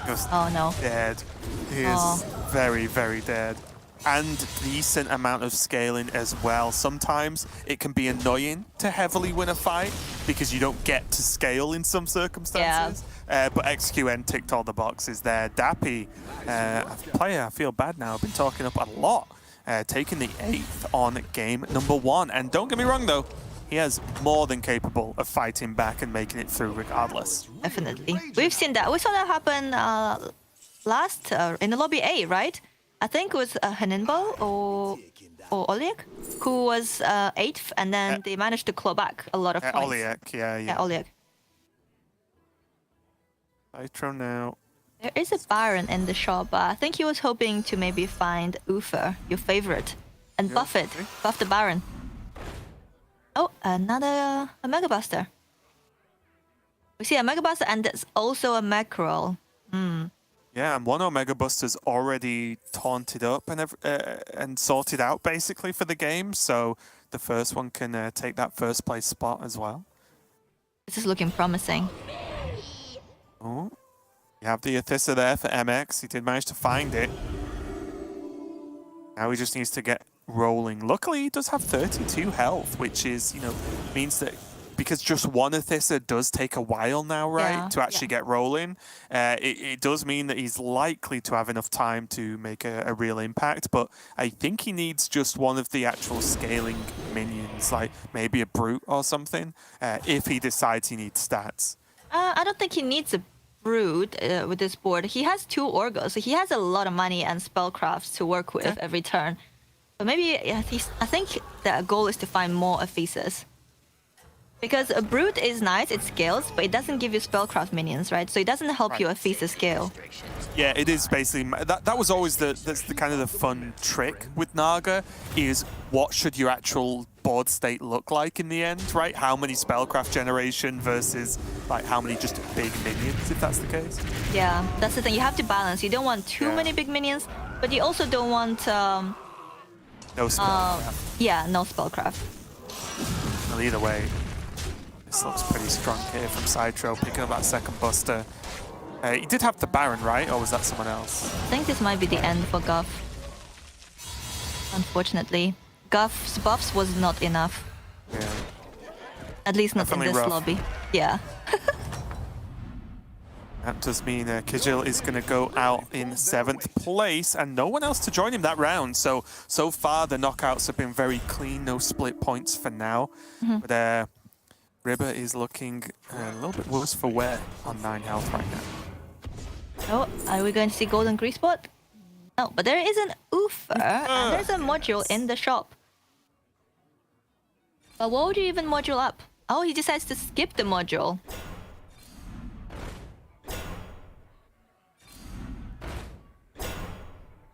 Speaker 3: Just
Speaker 4: Oh no.
Speaker 3: dead. He is
Speaker 4: Oh.
Speaker 3: very, very dead. And decent amount of scaling as well. Sometimes it can be annoying to heavily win a fight because you don't get to scale in some circumstances. But XQN ticked all the boxes there. Dappy, player, I feel bad now. I've been talking up a lot. Taking the 8th on game number 1. And don't get me wrong though, he has more than capable of fighting back and making it through regardless.
Speaker 4: Definitely. We've seen that. We saw that happen last in the lobby A, right? I think it was Henenbo or Oliek who was 8th, and then they managed to claw back a lot of points.
Speaker 3: Oliek, yeah.
Speaker 4: Yeah, Oliek.
Speaker 3: Nitro now.
Speaker 4: There is a Baron in the shop, but I think he was hoping to maybe find Uther, your favorite, and buff it.
Speaker 3: okay.
Speaker 4: Buff the Baron. Oh, another a Mega Buster. We see a Mega Buster, and there's also a Mackerel.
Speaker 3: Yeah, and one Omega Buster's already taunted up and sorted out basically for the game, so the first one can take that first place spot as well.
Speaker 4: This is looking promising.
Speaker 3: Oh, you have the Athissa there for MX. He did manage to find it. Now he just needs to get rolling. Luckily, he does have 32 health, which is, means that because just one Athissa does take a while now, right,
Speaker 4: Yeah,
Speaker 3: to actually get rolling, it does mean that he's likely to have enough time to make a real impact, but I think he needs just one of the actual scaling minions, like maybe a Brute or something, if he decides he needs stats.
Speaker 4: I don't think he needs a Brood with this board. He has 2 Orgos, so he has a lot of money and spellcrafts to work with every turn. But maybe I think the goal is to find more Ephesus. Because a Brood is nice, it scales, but it doesn't give you spellcraft minions, right? So it doesn't help you Ephesus scale.
Speaker 3: Yeah, it is basically that was always that's the kind of the fun trick with Naga is what should your actual board state look like in the end, right? How many spellcraft generation versus like how many just big minions, if that's the case.
Speaker 4: Yeah, that's the thing. You have to balance. You don't want too many big minions, but you also don't want
Speaker 3: no spellcraft.
Speaker 4: yeah, no spellcraft.
Speaker 3: Well, either way, this looks pretty strong here from Citro, picking up that second Buster. He did have the Baron, right? Or was that someone else?
Speaker 4: I think this might be the end for Guff. Unfortunately. Guff's buffs was not enough.
Speaker 3: Yeah.
Speaker 4: At least not
Speaker 3: Definitely
Speaker 4: in this
Speaker 3: rough.
Speaker 4: lobby. Yeah.
Speaker 3: That does mean Kijil is going to go out in 7th place, and no one else to join him that round. So far, the knockouts have been very clean, no split points for now. But Ribba is looking a little bit worse for wear on 9 health right now.
Speaker 4: Oh, are we going to see Golden Grease Spot? No, but there is an Oofer, and there's a module in the shop. But what would you even module up? Oh, he decides to skip the module.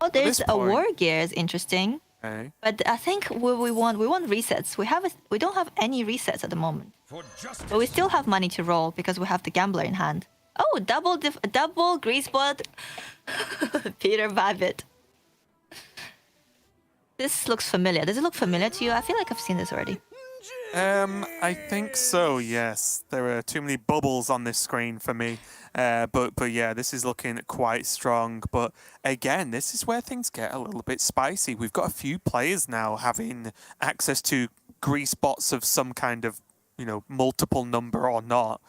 Speaker 4: Oh, there's a War Gear is interesting.
Speaker 3: Okay.
Speaker 4: But I think what we want resets. We don't have any resets at the moment. But we still have money to roll because we have the Gambler in hand. Oh, double Grease Spot. Peter Babbitt. This looks familiar. Does it look familiar to you? I feel like I've seen this already.
Speaker 3: I think so, yes. There are too many bubbles on this screen for me. But yeah, this is looking quite strong. But again, this is where things get a little bit spicy. We've got a few players now having access to grease bots of some kind of, multiple number or not.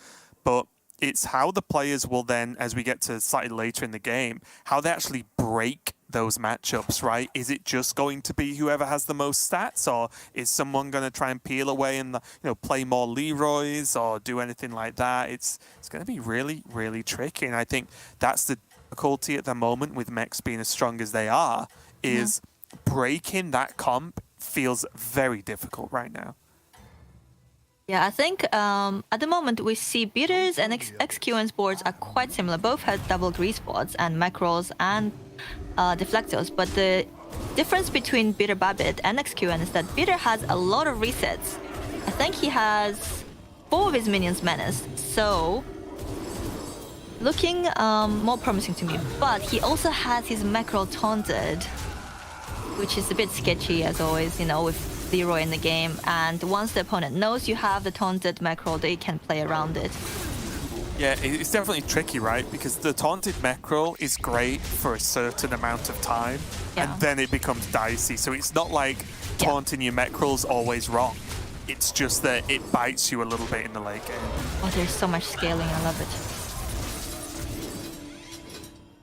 Speaker 3: But it's how the players will then, as we get to slightly later in the game, how they actually break those matchups, right? Is it just going to be whoever has the most stats, or is someone going to try and peel away and play more Leroys or do anything like that? It's going to be really, really tricky, and I think that's the difficulty at the moment with mechs being as strong as they are, is breaking that comp feels very difficult right now.
Speaker 4: Yeah, I think at the moment we see Beaters and XQN's boards are quite similar. Both have double grease boards and macros and deflectors, but the difference between Beater Babbitt and XQN is that Beater has a lot of resets. I think he has 4 of his minions menaced, so looking more promising to me. But he also has his macro taunted, which is a bit sketchy as always, with Leroy in the game, and once the opponent knows you have the taunted macro, they can play around it.
Speaker 3: Yeah, it's definitely tricky, right? Because the taunted macro is great for a certain amount of time, and then it becomes dicey. So it's not like taunting your macro's always wrong. It's just that it bites you a little bit in the late game.
Speaker 4: Oh, there's so much scaling, I love it.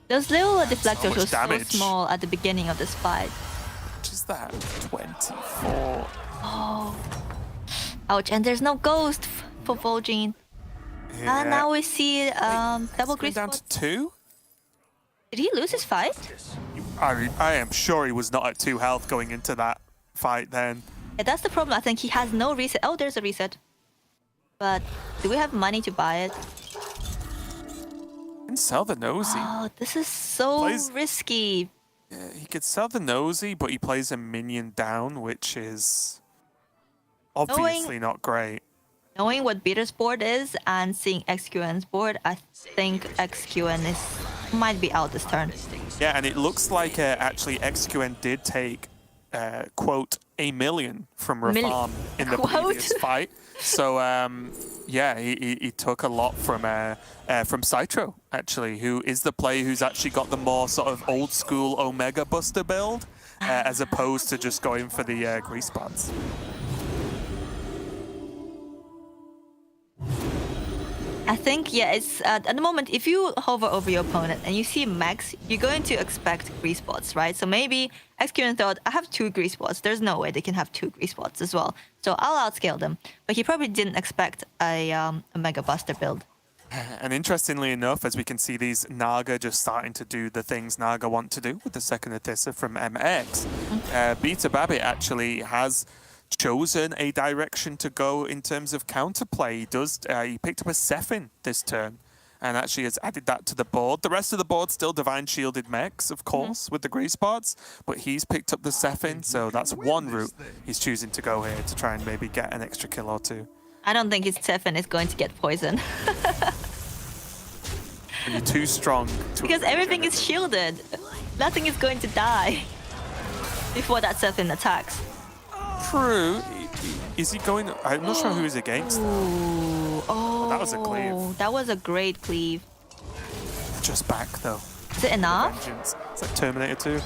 Speaker 4: Those little deflectors were so small at the beginning of this fight.
Speaker 3: Is that 24?
Speaker 4: Oh, ouch! And there's no ghost for Vol'jin.
Speaker 3: Yeah.
Speaker 4: And now we see double grease
Speaker 3: down to 2.
Speaker 4: Did he lose his fight?
Speaker 3: I am sure he was not at 2 health going into that fight then.
Speaker 4: Yeah, that's the problem. I think he has no reset. Oh, there's a reset. But do we have money to buy it?
Speaker 3: And sell the nosy.
Speaker 4: Oh, this is so risky.
Speaker 3: He could sell the nosy, but he plays a minion down, which is obviously not great.
Speaker 4: Knowing what Beater's board is and seeing XQN's board, I think XQN might be out this turn.
Speaker 3: Yeah, and it looks like actually XQN did take, quote, $1 million from Rafarm in the previous fight. So, yeah, he took a lot from Citro, actually, who is the player who's actually got the more sort of old school Omega Buster build, as opposed to just going for the grease spots.
Speaker 4: I think, yeah, it's at the moment, if you hover over your opponent and you see max, you're going to expect grease spots, right? So maybe XQN thought, I have 2 grease spots. There's no way they can have 2 grease spots as well. So I'll outscale them. But he probably didn't expect a Mega Buster build.
Speaker 3: And interestingly enough, as we can see these Naga just starting to do the things Naga want to do with the second Athissa from MX, Beta Babbit actually has chosen a direction to go in terms of counterplay. He picked up a Sephin this turn and actually has added that to the board. The rest of the board still Divine Shielded mechs, of course, with the Grease Pods, but he's picked up the Sephin, so that's one route he's choosing to go here to try and maybe get an extra kill or two.
Speaker 4: I don't think his Sephin is going to get poisoned.
Speaker 3: You're too strong.
Speaker 4: Because everything is shielded. Nothing is going to die before that Sephin attacks.
Speaker 3: True. Is he going... I'm not sure who he's against.
Speaker 4: Ooh, oh,
Speaker 3: that was a cleave.
Speaker 4: That was a great cleave.
Speaker 3: Just back, though.
Speaker 4: Is it enough?
Speaker 3: Vengeance. It's like Terminator 2.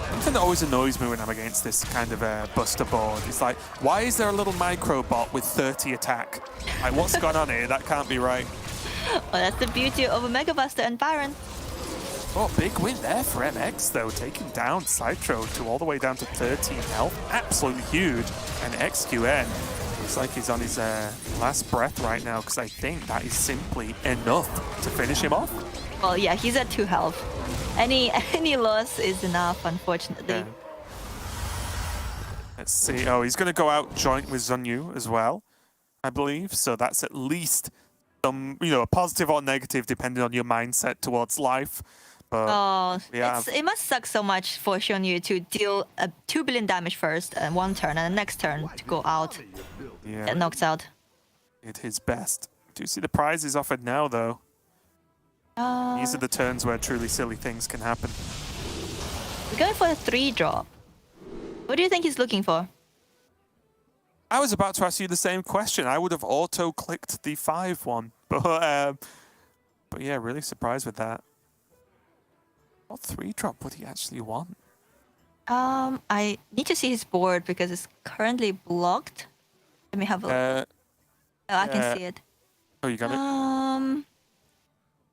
Speaker 3: Something that always annoys me when I'm against this kind of buster board is like, why is there a little micro bot with 30 attack? Like, what's going on here? That can't be right.
Speaker 4: Well, that's the beauty of a Mega Buster and Byron.
Speaker 3: Oh, big win there for MX, though, taking down Citro to all the way down to 13 health. Absolutely huge. And XQN looks like he's on his last breath right now, because I think that is simply enough to finish him off.
Speaker 4: Well, yeah, he's at 2 health. Any loss is enough, unfortunately.
Speaker 3: Yeah. Let's see. Oh, he's going to go out joint with Zunyu as well, I believe. So that's at least some, a positive or negative, depending on your mindset towards life. But
Speaker 4: oh, it must suck so much for Shunyu to deal 2 billion damage first and 1 turn, and the next turn to go out, get knocked out.
Speaker 3: Did his best. Do you see the prizes offered now, though? These are the turns where truly silly things can happen.
Speaker 4: We're going for a 3-drop. What do you think he's looking for?
Speaker 3: I was about to ask you the same question. I would have auto-clicked the 5 one. But yeah, really surprised with that. What 3-drop would he actually want?
Speaker 4: I need to see his board because it's currently blocked. Let me have a look. I can see it.
Speaker 3: Oh, you got it?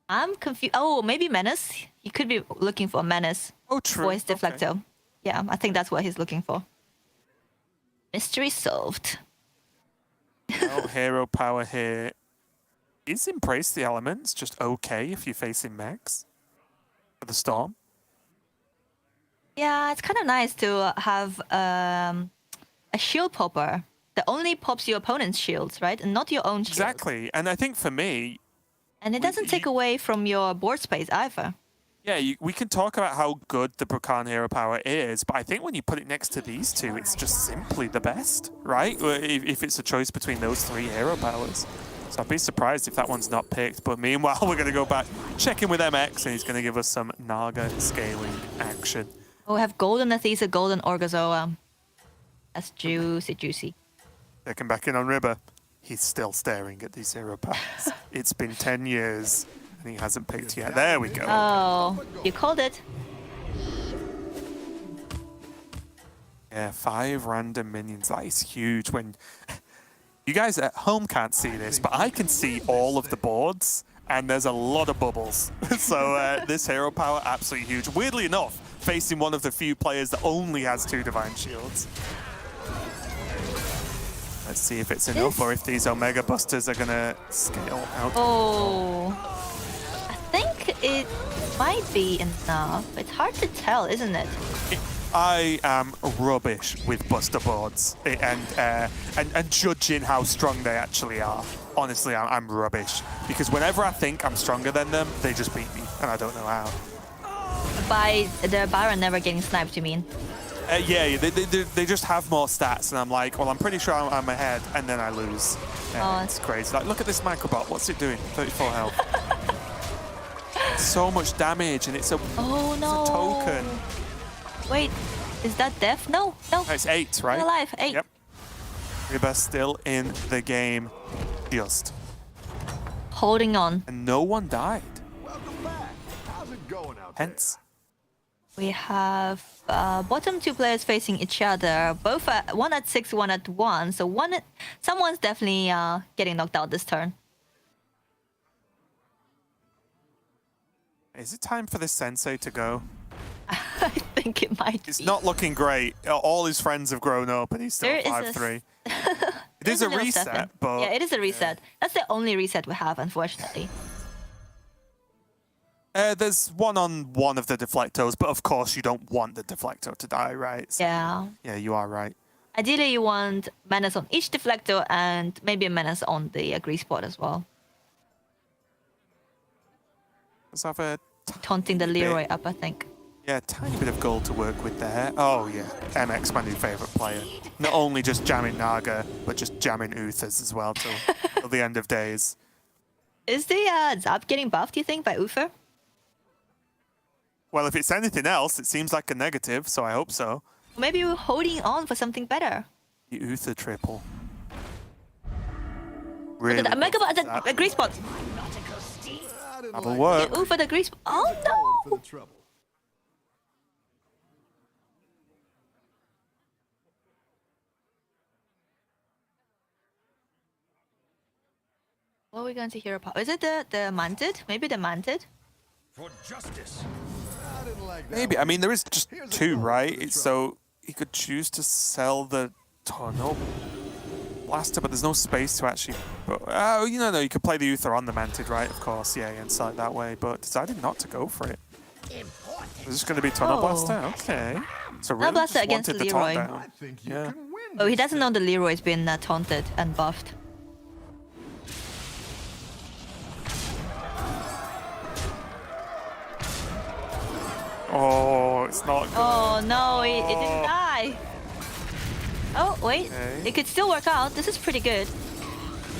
Speaker 4: I'm confused. Oh, maybe Menace. He could be looking for a Menace.
Speaker 3: Oh, true.
Speaker 4: For his Deflecto.
Speaker 3: Okay.
Speaker 4: Yeah, I think that's what he's looking for. Mystery solved.
Speaker 3: No hero power here. Is Embrace the Elements just okay if you're facing mechs? For the Storm?
Speaker 4: Yeah, it's kind of nice to have a shield popper that only pops your opponent's shields, right? And not your own shields.
Speaker 3: Exactly. And I think for me...
Speaker 4: And it doesn't take away from your board space either.
Speaker 3: Yeah, we can talk about how good the Brukan hero power is, but I think when you put it next to these two, it's just simply the best, right? If it's a choice between those 3 hero powers. So I'd be surprised if that one's not picked. But meanwhile, we're going to go back, check in with MX, and he's going to give us some Naga scaling action.
Speaker 4: Oh, we have Golden Athesa, Golden Orgazoa. That's juicy, juicy.
Speaker 3: Checking back in on Ribber. He's still staring at these hero powers. It's been 10 years, and he hasn't picked yet. There we go.
Speaker 4: Oh, you called it.
Speaker 3: Yeah, 5 random minions. That is huge. When you guys at home can't see this, but I can see all of the boards, and there's a lot of bubbles. So this hero power, absolutely huge. Weirdly enough, facing one of the few players that only has 2 Divine Shields. Let's see if it's enough, or if these Omega Busters are going to scale out.
Speaker 4: Oh, I think it might be enough. It's hard to tell, isn't it?
Speaker 3: I am rubbish with Buster boards and judging how strong they actually are. Honestly, I'm rubbish. Because whenever I think I'm stronger than them, they just beat me, and I don't know how.
Speaker 4: By the Byron never getting sniped, you mean?
Speaker 3: Yeah, they just have more stats, and I'm like, well, I'm pretty sure I'm ahead, and then I lose. It's crazy. Like, look at this Microbot. What's it doing? 34 health. So much damage, and it's a,
Speaker 4: oh, no.
Speaker 3: it's a token.
Speaker 4: Wait, is that death? No, no.
Speaker 3: It's 8, right?
Speaker 4: Still alive, 8.
Speaker 3: Yep. Ribba still in the game, just.
Speaker 4: Holding on.
Speaker 3: And no one died.
Speaker 5: Welcome back. How's it going out
Speaker 3: Hence.
Speaker 4: We have bottom 2 players facing each other, both at, one at 6, one at 1. So someone's definitely getting knocked out this turn.
Speaker 3: Is it time for the sensei to go?
Speaker 4: I think it might
Speaker 3: It's
Speaker 4: be.
Speaker 3: not looking great. All his friends have grown up, and he's still
Speaker 4: There is
Speaker 3: 5'3". It is a
Speaker 4: little
Speaker 3: reset,
Speaker 4: step in.
Speaker 3: but
Speaker 4: Yeah, it is a reset. That's the only reset we have, unfortunately.
Speaker 3: there's one on one of the deflectors, but of course you don't want the deflector to die, right? So,
Speaker 4: Yeah.
Speaker 3: yeah, you are right.
Speaker 4: Ideally, you want menace on each deflector and maybe a menace on the grease spot as well.
Speaker 3: Let's have a
Speaker 4: Taunting the
Speaker 3: tiny bit-
Speaker 4: Leroy up, I think.
Speaker 3: Yeah, tiny bit of gold to work with there. Oh yeah, MX, my new favorite player. Not only just jamming Naga, but just jamming Uthas as well till the end of days.
Speaker 4: Is the Zap getting buffed, do you think, by Uther?
Speaker 3: Well, if it's anything else, it seems like a negative, so I hope so.
Speaker 4: Maybe we're holding on for something better.
Speaker 3: The Uther triple.
Speaker 4: Look
Speaker 3: Really
Speaker 4: at that. Mega
Speaker 3: good
Speaker 4: the
Speaker 3: for that.
Speaker 4: grease spot.
Speaker 5: I didn't
Speaker 3: That'll
Speaker 5: like
Speaker 3: work.
Speaker 5: that.
Speaker 4: Uther the grease. Oh
Speaker 5: Going for
Speaker 4: no!
Speaker 5: the trouble.
Speaker 4: What are we going to hear about? Is it the manted? Maybe the manted?
Speaker 5: For justice. I didn't like that.
Speaker 3: Maybe. I mean, there is just
Speaker 5: Here's a
Speaker 3: two,
Speaker 5: goal
Speaker 3: right?
Speaker 5: for the
Speaker 3: It's so he could choose to sell the tunnel blaster, but there's no space to actually. But, oh, you know, no, you could play the Uther on the manted, right? Of course, yeah, and sell it that way. But decided not to go for it. Is this going to be tunnel
Speaker 4: Oh.
Speaker 3: blaster? Okay. So really
Speaker 4: Blaster
Speaker 3: just
Speaker 4: against
Speaker 3: wanted the taunt
Speaker 4: Leroy.
Speaker 3: down.
Speaker 5: I think you
Speaker 3: Yeah.
Speaker 5: can win.
Speaker 4: Oh, he
Speaker 5: this
Speaker 4: doesn't know the Leroy's been taunted and buffed.
Speaker 3: Oh, it's not good.
Speaker 4: Oh no, it didn't die. Oh wait,
Speaker 3: Okay.
Speaker 4: it could still work out. This is pretty good.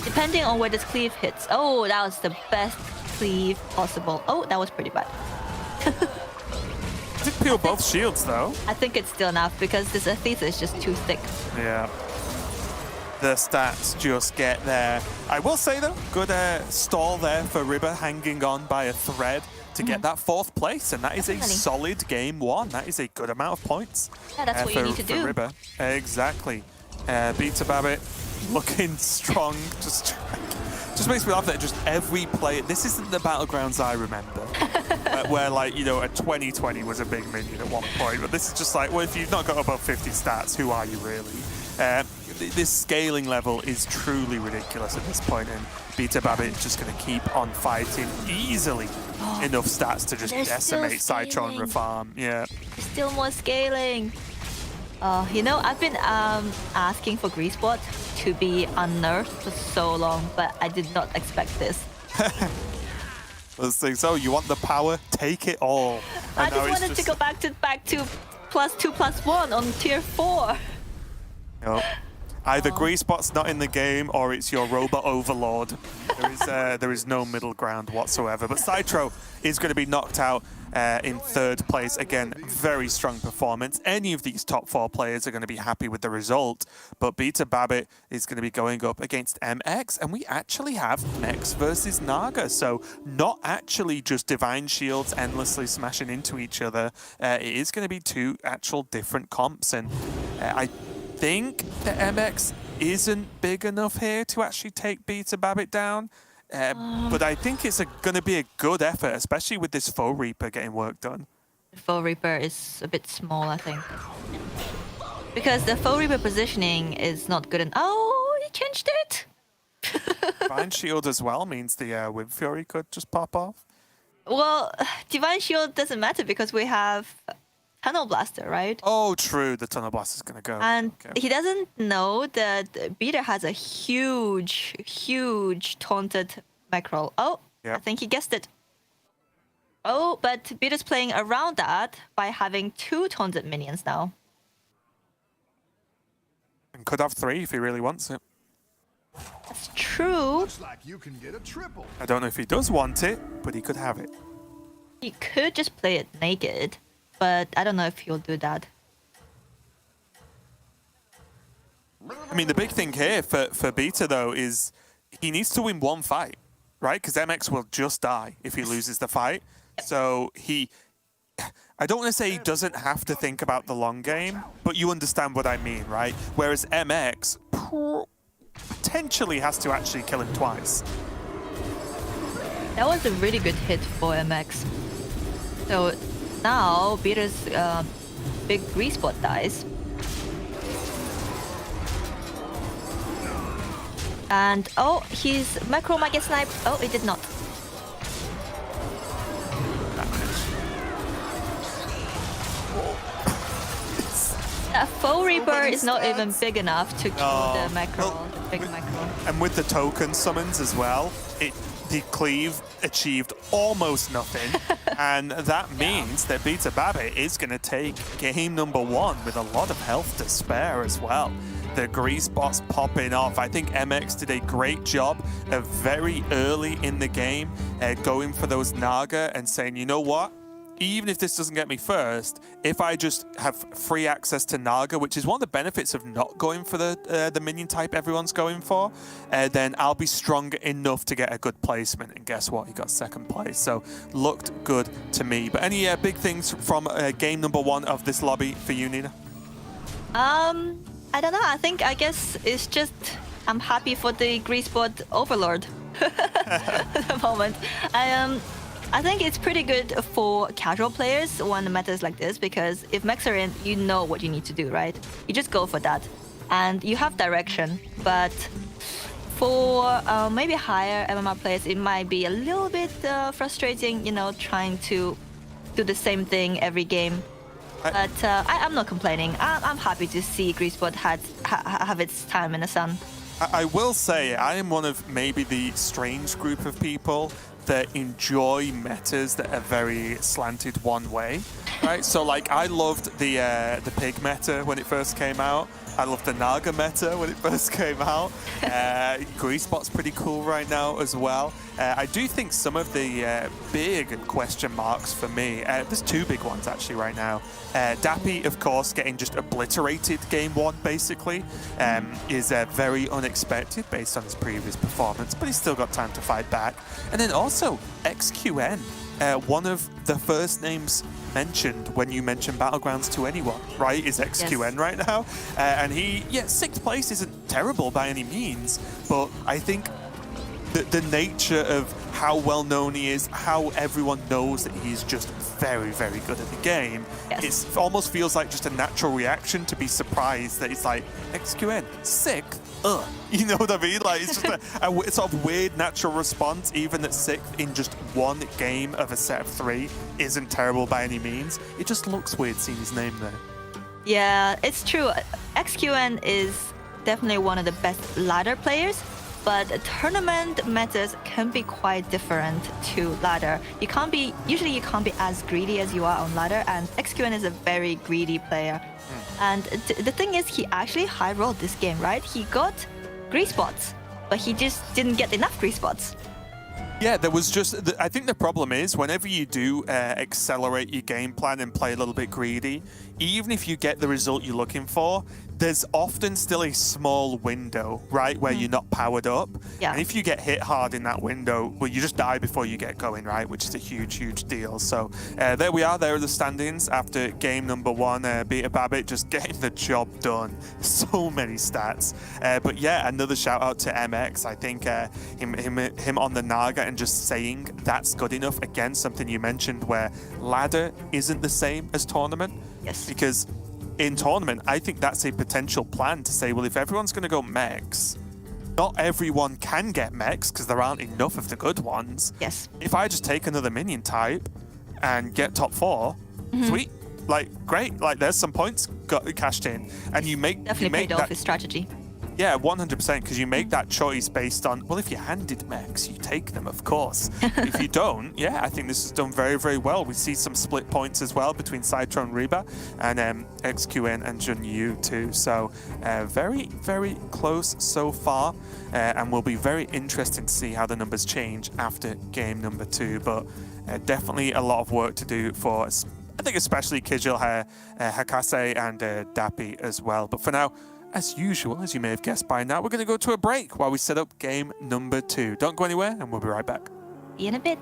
Speaker 4: Depending on where this cleave hits. Oh, that was the best cleave possible. Oh, that was pretty bad.
Speaker 3: Did peel both shields, though.
Speaker 4: I think it's still enough because this Aether is just too thick.
Speaker 3: Yeah. The stats just get there. I will say, though, good stall there for Ribber, hanging on by a thread to get that 4th place, and that is a
Speaker 4: Definitely.
Speaker 3: solid game 1. That is a good amount of points.
Speaker 4: Yeah, that's what you need to
Speaker 3: for
Speaker 4: do.
Speaker 3: Ribber. Exactly. Beta Babbitt looking strong. Just makes me laugh that just every player. This isn't the Battlegrounds I remember, where like, you know, a 2020 was a big minion at one point. But this is just like, well, if you've not got above 50 stats, who are you really? This scaling level is truly ridiculous at this point, and Beta Babbitt is just going to keep on fighting easily enough stats to just
Speaker 4: They're still
Speaker 3: decimate Citron
Speaker 4: scaling.
Speaker 3: Refarm. Yeah.
Speaker 4: Still more scaling. You know, I've been asking for Greasebot to be unnerfed for so long, but I did not expect this.
Speaker 3: Those things. Oh, you want the power? Take it all.
Speaker 4: I
Speaker 3: And now
Speaker 4: just
Speaker 3: it's
Speaker 4: wanted to go back to +2/+1 on tier 4.
Speaker 3: Nope. Either Greasebot's not in the game or it's your robot overlord. There is no middle ground whatsoever. But Citro is going to be knocked out in 3rd place. Again, very strong performance. Any of these top 4 players are going to be happy with the result. But Beta Babbitt is going to be going up against MX. And we actually have Mex versus Naga. So not actually just Divine Shields endlessly smashing into each other. It is going to be 2 actual different comps. And I think that MX isn't big enough here to actually take Beta Babbitt down. But I think it's going to be a good effort, especially with this Foe Reaper getting work done.
Speaker 4: The Foe Reaper is a bit small, I think. Because the Foe Reaper positioning is not good enough. Oh, he changed it!
Speaker 3: Divine Shield as well means the Wind Fury could just pop off.
Speaker 4: Well, Divine Shield doesn't matter because we have Tunnel Blaster, right?
Speaker 3: Oh, true. The Tunnel Blast is going to go.
Speaker 4: And
Speaker 3: Okay.
Speaker 4: he doesn't know that Beta has a huge taunted macro. Oh,
Speaker 3: Yeah.
Speaker 4: I think he guessed it. Oh, but Beta's playing around that by having 2 taunted minions now.
Speaker 3: And could have 3 if he really wants it.
Speaker 4: That's true.
Speaker 5: Looks like you can get a triple.
Speaker 3: I don't know if he does want it, but he could have it.
Speaker 4: He could just play it naked, but I don't know if he'll do that.
Speaker 3: I mean, the big thing here for Beta, though, is he needs to win 1 fight, right? Because MX will just die if he loses the fight. So I don't want to say he doesn't have to think about the long game, but you understand what I mean, right? Whereas MX potentially has to actually kill him twice.
Speaker 4: That was a really good hit for MX. So now Beta's big respot dies. And oh, his macro might get sniped. Oh, it did not. That full Reaper is not even big enough to kill the macro,
Speaker 3: well,
Speaker 4: big macro.
Speaker 3: And with the token summons as well, the cleave achieved almost nothing. And that means that Beta Babbit is going to take game number 1 with a lot of health to spare as well. The grease bots popping off. I think MX did a great job of very early in the game going for those Naga and saying, you know what? Even if this doesn't get me first, if I just have free access to Naga, which is one of the benefits of not going for the minion type everyone's going for, then I'll be strong enough to get a good placement. And guess what? He got second place. So looked good to me. But any big things from game number 1 of this lobby for you, Nina?
Speaker 4: I don't know. I guess it's just I'm happy for the Greasebot Overlord at the moment. I think it's pretty good for casual players when the meta is like this, because if mechs are in, you know what you need to do, right? You just go for that. And you have direction. But for maybe higher MMR players, it might be a little bit frustrating, you know, trying to do the same thing every game. But I'm not complaining. I'm happy to see Greasebot have its time in the sun.
Speaker 3: I will say I am one of maybe the strange group of people that enjoy metas that are very slanted one way, right? So like I loved the pig meta when it first came out. I loved the Naga meta when it first came out. Greasebot's pretty cool right now as well. I do think some of the big question marks for me, there's 2 big ones actually right now. Dappy, of course, getting just obliterated game 1 basically, is very unexpected based on his previous performance, but he's still got time to fight back. And then also XQN, one of the first names mentioned when you mention Battlegrounds to anyone, right, is XQN right now. And he, 6th place isn't terrible by any means, but I think the nature of how well known he is, how everyone knows that he's just very, very good at the game, it almost feels like just a natural reaction to be surprised that it's like, XQN, 6th? Ugh. You know what I mean? Like, it's just a sort of weird natural response, even at 6th in just 1 game of a set of 3 isn't terrible by any means. It just looks weird seeing his name there.
Speaker 4: Yeah, it's true. XQN is definitely one of the best ladder players, but tournament metas can be quite different to ladder. Usually you can't be as greedy as you are on ladder, and XQN is a very greedy player. And the thing is, he actually high rolled this game, right? He got grease spots, but he just didn't get enough grease spots.
Speaker 3: Yeah, there was just, I think the problem is whenever you do accelerate your game plan and play a little bit greedy, even if you get the result you're looking for, there's often still a small window, right, where you're not powered up.
Speaker 4: Yeah.
Speaker 3: And if you get hit hard in that window, well, you just die before you get going, right, which is a huge, huge deal. So there we are. There are the standings after game number 1. Beta Babbit just getting the job done. So many stats. But yeah, another shout out to MX. I think him on the Naga and just saying that's good enough. Again, something you mentioned where ladder isn't the same as tournament.
Speaker 4: Yes.
Speaker 3: Because in tournament, I think that's a potential plan to say, well, if everyone's going to go mechs, not everyone can get mechs because there aren't enough of the good ones.
Speaker 4: Yes.
Speaker 3: If I just take another minion type and get top 4, sweet. Like, great. Like, there's some points got cashed in. And you make...
Speaker 4: Definitely paid off his strategy.
Speaker 3: Yeah, 100%, because you make that choice based on, well, if you're handed mechs, you take them, of course. If you don't, yeah, I think this is done very, very well. We see some split points as well between Citron Reba and XQN and Junyu too. So very, very close so far, and will be very interesting to see how the numbers change after game number 2. But definitely a lot of work to do for, I think, especially Kijil, Hakase, and Dappy as well. But for now, as usual, as you may have guessed by now, we're going to go to a break while we set up game number 2. Don't go anywhere, and we'll be right back.
Speaker 4: See you in a bit.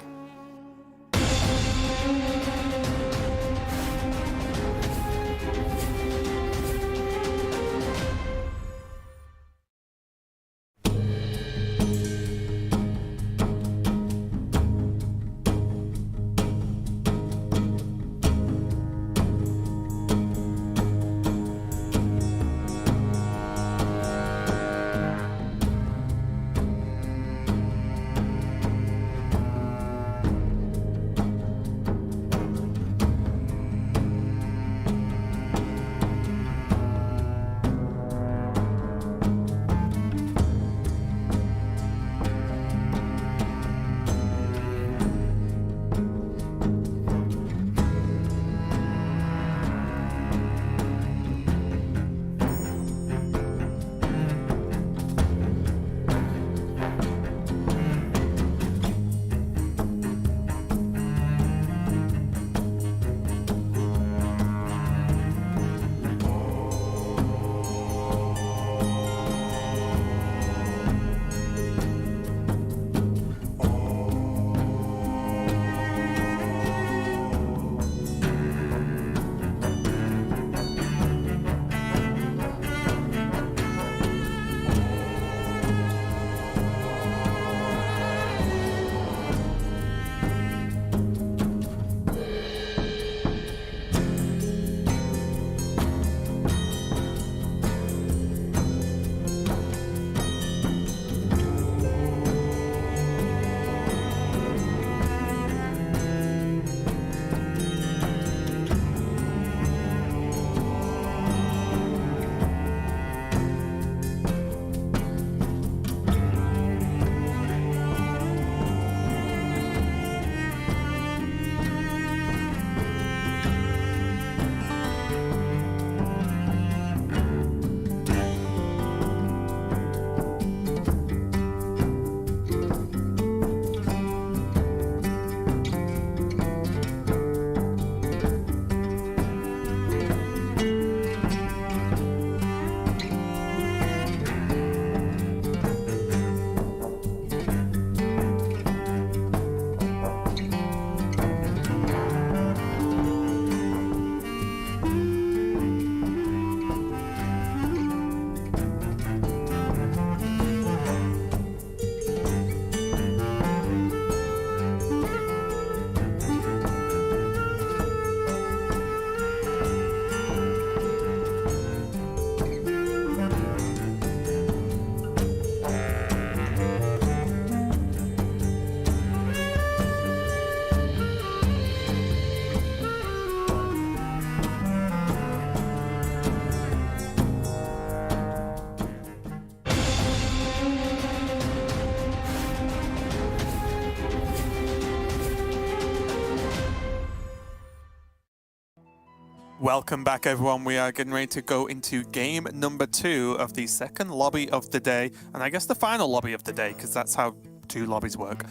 Speaker 3: Welcome back, everyone. We are getting ready to go into game number 2 of the second lobby of the day, and I guess the final lobby of the day, because that's how 2 lobbies work.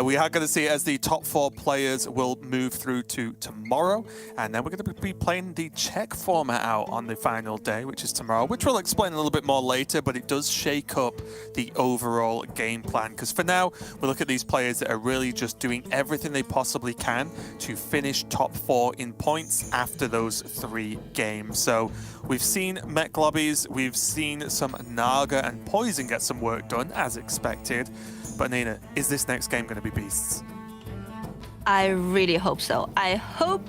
Speaker 3: We are going to see as the top 4 players will move through to tomorrow, and then we're going to be playing the check format out on the final day, which is tomorrow, which we'll explain a little bit more later, but it does shake up the overall game plan, because for now, we look at these players that are really just doing everything they possibly can to finish top 4 in points after those 3 games. So we've seen mech lobbies, we've seen some Naga and Poison get some work done, as expected. But Nina, is this next game going to be beasts?
Speaker 4: I really hope so. I hope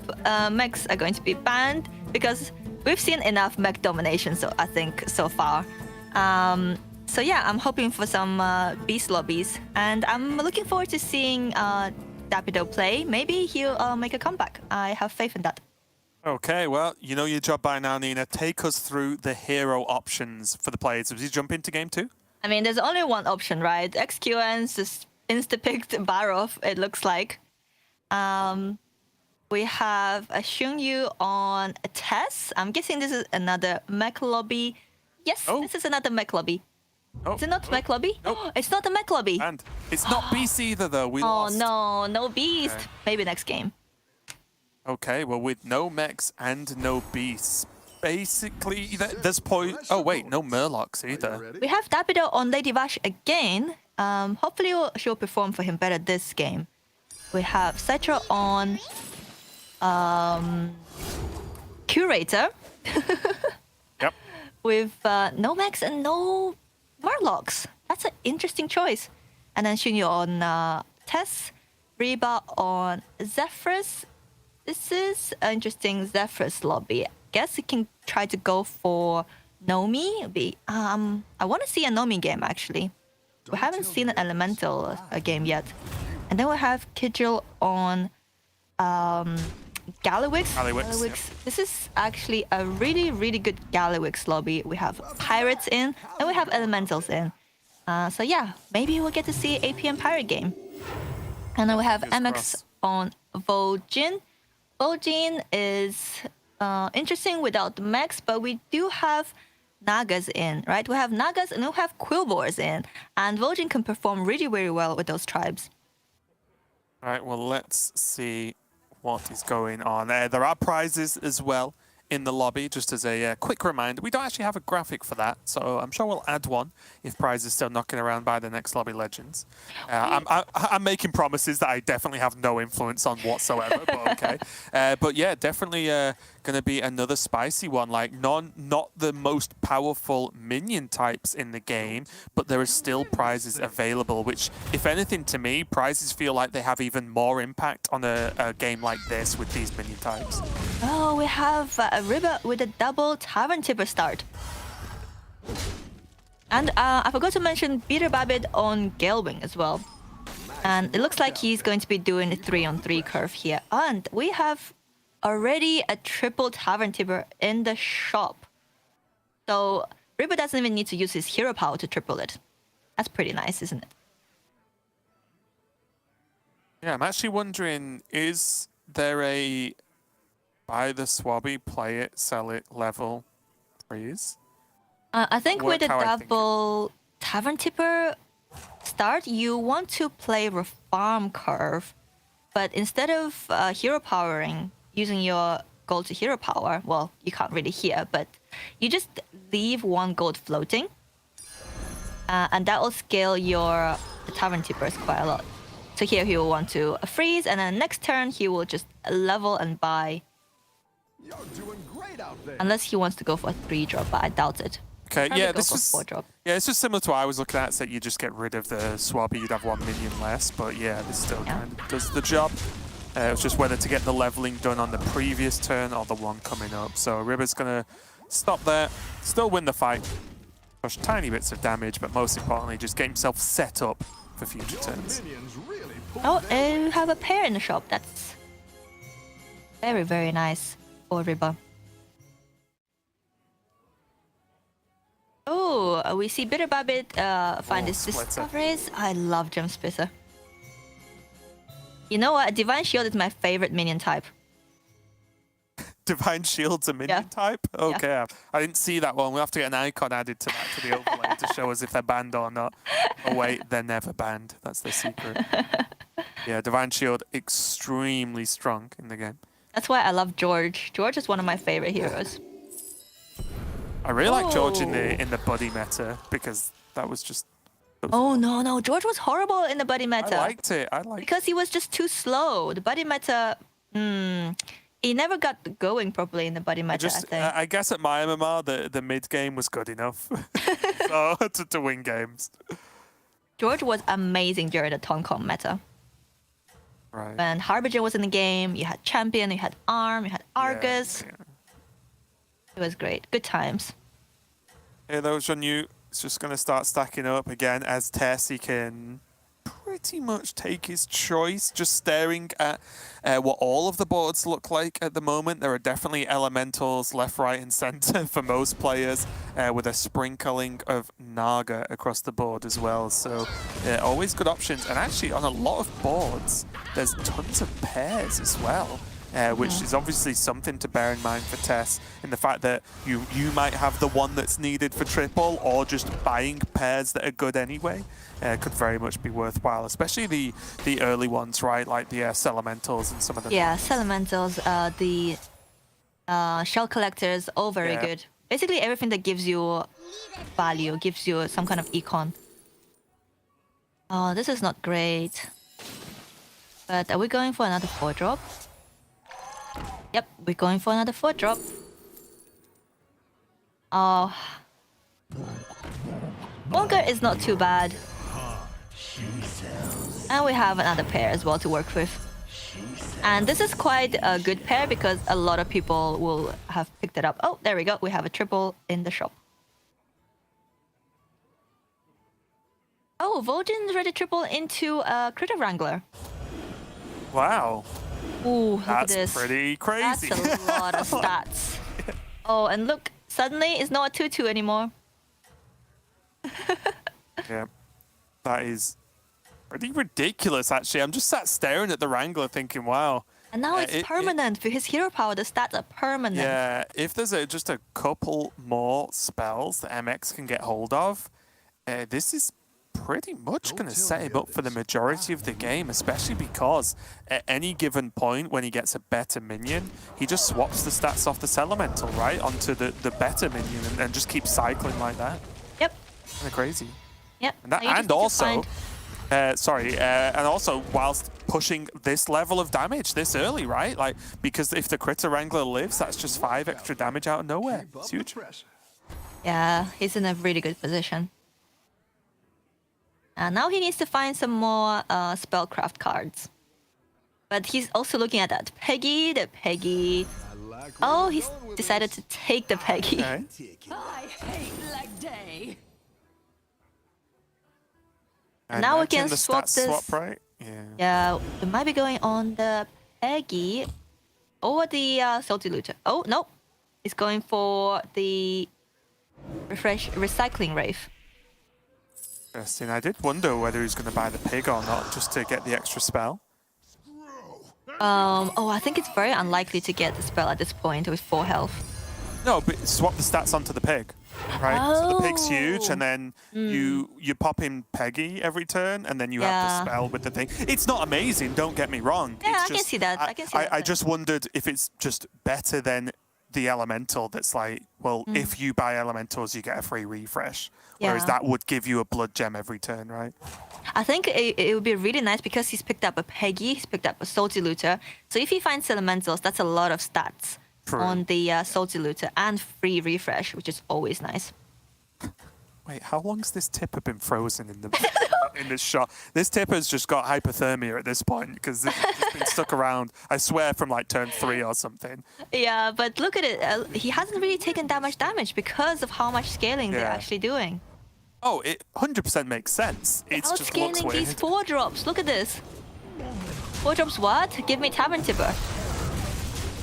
Speaker 4: mechs are going to be banned because we've seen enough mech domination, so I think so far. So yeah, I'm hoping for some beast lobbies, and I'm looking forward to seeing Dapido play. Maybe he'll make a comeback. I have faith in that.
Speaker 3: Okay, well, you know your job by now, Nina. Take us through the hero options for the players. Does he jump into game 2?
Speaker 4: I mean, there's only one option, right? XQN's just insta-picked Barov, it looks like. We have a Shunyu on a Tess. I'm guessing this is another mech lobby. Yes, this is another mech lobby. Is it not mech lobby?
Speaker 3: Nope.
Speaker 4: It's not a mech lobby.
Speaker 3: And it's not beast either, though. We lost.
Speaker 4: Oh, no beast.
Speaker 3: Okay.
Speaker 4: Maybe next game.
Speaker 3: Okay, well, with no mechs and no beasts, basically, there's point. Oh, wait, no Murlocs either.
Speaker 4: We have Dapido on Lady Vash again. Hopefully she'll perform for him better this game. We have Citra on Curator.
Speaker 3: Yep.
Speaker 4: With no Max and no Murlocs. That's an interesting choice. And then Shunyu on Tess. Reba on Zephyrus. This is an interesting Zephyrus lobby. Guess you can try to go for Nomi. I want to see a Nomi game, actually. We haven't seen an Elemental game yet. And then we have Kidril on Gallywix.
Speaker 3: Yep.
Speaker 4: This is actually a really, really good Gallywix lobby. We have Pirates in, and we have Elementals in. So yeah, maybe we'll get to see APM Pirate game. And then we have MX on Vol'jin. Vol'jin is interesting without the mechs, but we do have Nagas in, right? We have Nagas and we have Quillboars in. And Vol'jin can perform really, really well with those tribes.
Speaker 3: All right, well, let's see what is going on. There are prizes as well in the lobby, just as a quick reminder. We don't actually have a graphic for that, so I'm sure we'll add one if prize is still knocking around by the next Lobby Legends. I'm making promises that I definitely have no influence on whatsoever, but okay. But yeah, definitely going to be another spicy one. Like, not the most powerful minion types in the game, but there are still prizes available, which, if anything, to me, prizes feel like they have even more impact on a game like this with these minion types.
Speaker 4: Oh, we have a River with a double Tavern Tipper start. And I forgot to mention Peter Babbitt on Galewing as well. And it looks like he's going to be doing a 3-on-3 curve here. And we have already a triple Tavern Tipper in the shop. So River doesn't even need to use his hero power to triple it. That's pretty nice, isn't it?
Speaker 3: Yeah, I'm actually wondering, is there a buy the Swabby, play it, sell it level freeze?
Speaker 4: I think with a double Tavern Tipper start, you want to play Reform curve, but instead of hero powering, using your gold to hero power, well, you can't really hear, but you just leave 1 gold floating, and that will scale your Tavern Tippers quite a lot. So here he will want to freeze, and then next turn he will just level and buy.
Speaker 5: You're doing great out there.
Speaker 4: Unless he wants to go for a 3-drop, but I doubt it.
Speaker 3: Okay,
Speaker 4: Probably
Speaker 3: yeah,
Speaker 4: go
Speaker 3: this
Speaker 4: for
Speaker 3: was
Speaker 4: 4-drop.
Speaker 3: yeah, it's just similar to what I was looking at. So you just get rid of the Swabby, you'd have 1 minion less, but yeah, this still kind of does the job. It was just whether to get the leveling done on the previous turn or the one coming up. So River's gonna stop there, still win the fight, push tiny bits of damage, but most importantly, just get himself set up for future turns.
Speaker 4: Oh, we have a pair in the shop. That's very, very nice for Riba. Oh, we see Bitter Babbitt find his
Speaker 3: Splitter.
Speaker 4: discoveries. I love Gem Splitter. You know what? Divine Shield is my favorite minion type.
Speaker 3: Divine Shield's a minion type? Okay, I didn't see that one. We'll have to get an icon added to that, to the overlay, to show us if they're banned or not. Oh wait, they're never banned. That's the secret. Yeah, Divine Shield, extremely strong in the game.
Speaker 4: That's why I love George. George is one of my favorite heroes.
Speaker 3: I really like George in the buddy meta, because that was just...
Speaker 4: Oh, no. George was horrible in the buddy meta.
Speaker 3: I liked it.
Speaker 4: Because he was just too slow. The buddy meta... he never got going properly in the buddy meta, I think.
Speaker 3: I guess at my MMR, the mid game was good enough so, to win games.
Speaker 4: George was amazing during the Toncom meta.
Speaker 3: Right.
Speaker 4: When Harbinger was in the game, you had Champion, you had Arm, you had Argus.
Speaker 3: Yeah.
Speaker 4: It was great. Good times.
Speaker 3: Here, those on you. It's just going to start stacking up again as Tessie can pretty much take his choice. Just staring at what all of the boards look like at the moment. There are definitely elementals left, right, and center for most players, with a sprinkling of Naga across the board as well. So always good options. And actually, on a lot of boards, there's tons of pairs as well. Which is obviously something to bear in mind for Tess, in the fact that you might have the one that's needed for triple, or just buying pairs that are good anyway could very much be worthwhile, especially the early ones, right? Like the Elementals and some of the...
Speaker 4: Yeah, Elementals, the Shell Collectors, all very good. Basically everything that gives you value, gives you some kind of econ. Oh, this is not great. But are we going for another 4-drop? Yep, we're going for another 4-drop. Oh. Wonka is not too bad. And we have another pair as well to work with. And this is quite a good pair because a lot of people will have picked it up. Oh, there we go. We have a triple in the shop. Oh, Vol'jin's ready triple into a Critter Wrangler.
Speaker 3: Wow.
Speaker 4: Ooh, look at
Speaker 3: That's
Speaker 4: this.
Speaker 3: pretty crazy.
Speaker 4: That's a lot of stats. Oh, and look, suddenly it's not a 2-2 anymore.
Speaker 3: Yeah, that is pretty ridiculous, actually. I'm just sat staring at the Wrangler thinking, wow.
Speaker 4: And now it's permanent. For his hero power, the stats are permanent.
Speaker 3: Yeah, if there's just a couple more spells that MX can get hold of, this is pretty much going to set him up for the majority of the game, especially because at any given point when he gets a better minion, he just swaps the stats off this elemental, right, onto the better minion and just keeps cycling like that.
Speaker 4: Yep.
Speaker 3: Kind of crazy.
Speaker 4: Yep.
Speaker 3: And also, and also whilst pushing this level of damage this early, right? Like, because if the Critter Wrangler lives, that's just 5 extra damage out of nowhere. It's huge.
Speaker 4: Yeah, he's in a really good position. And now he needs to find some more spellcraft cards. But he's also looking at that Peggy, the Peggy. Oh, he's decided to take the Peggy.
Speaker 3: Okay.
Speaker 7: I hate leg day.
Speaker 3: And
Speaker 4: now we
Speaker 3: imagine
Speaker 4: can
Speaker 3: the
Speaker 4: swap
Speaker 3: stats
Speaker 4: this.
Speaker 3: swap, right? Yeah.
Speaker 4: Yeah, we might be going on the Peggy or the Salty Looter. Oh, no. He's going for the Recycling Wraith.
Speaker 3: Interesting. I did wonder whether he was going to buy the pig or not, just to get the extra spell.
Speaker 4: Oh, I think it's very unlikely to get the spell at this point with 4 health.
Speaker 3: No, but swap the stats onto the pig, right? So the pig's huge, and then you pop in Peggy every turn, and then you have the spell with the thing. It's not amazing, don't get me wrong.
Speaker 4: Yeah,
Speaker 3: it's
Speaker 4: I can see that. I can see that.
Speaker 3: I just wondered if it's just better than the elemental that's like, well, if you buy elementals, you get a free refresh. Whereas that would give you a blood gem every turn, right?
Speaker 4: I think it would be really nice because he's picked up a Peggy, he's picked up a Salty Looter. So if he finds elementals, that's a lot of stats on the Salty Looter and free refresh, which is always nice.
Speaker 3: Wait, how long's this tipper been frozen in the in this shot? This tipper's just got hypothermia at this point because it's been stuck around, I swear, from like turn 3 or something.
Speaker 4: Yeah, but look at it. He hasn't really taken that much damage because of how much scaling they're actually doing.
Speaker 3: Oh, it 100% makes sense. It just looks
Speaker 4: Outscaling
Speaker 3: weird.
Speaker 4: these 4-drops. Look at this. 4-drops what? Give me Tavern Tipper.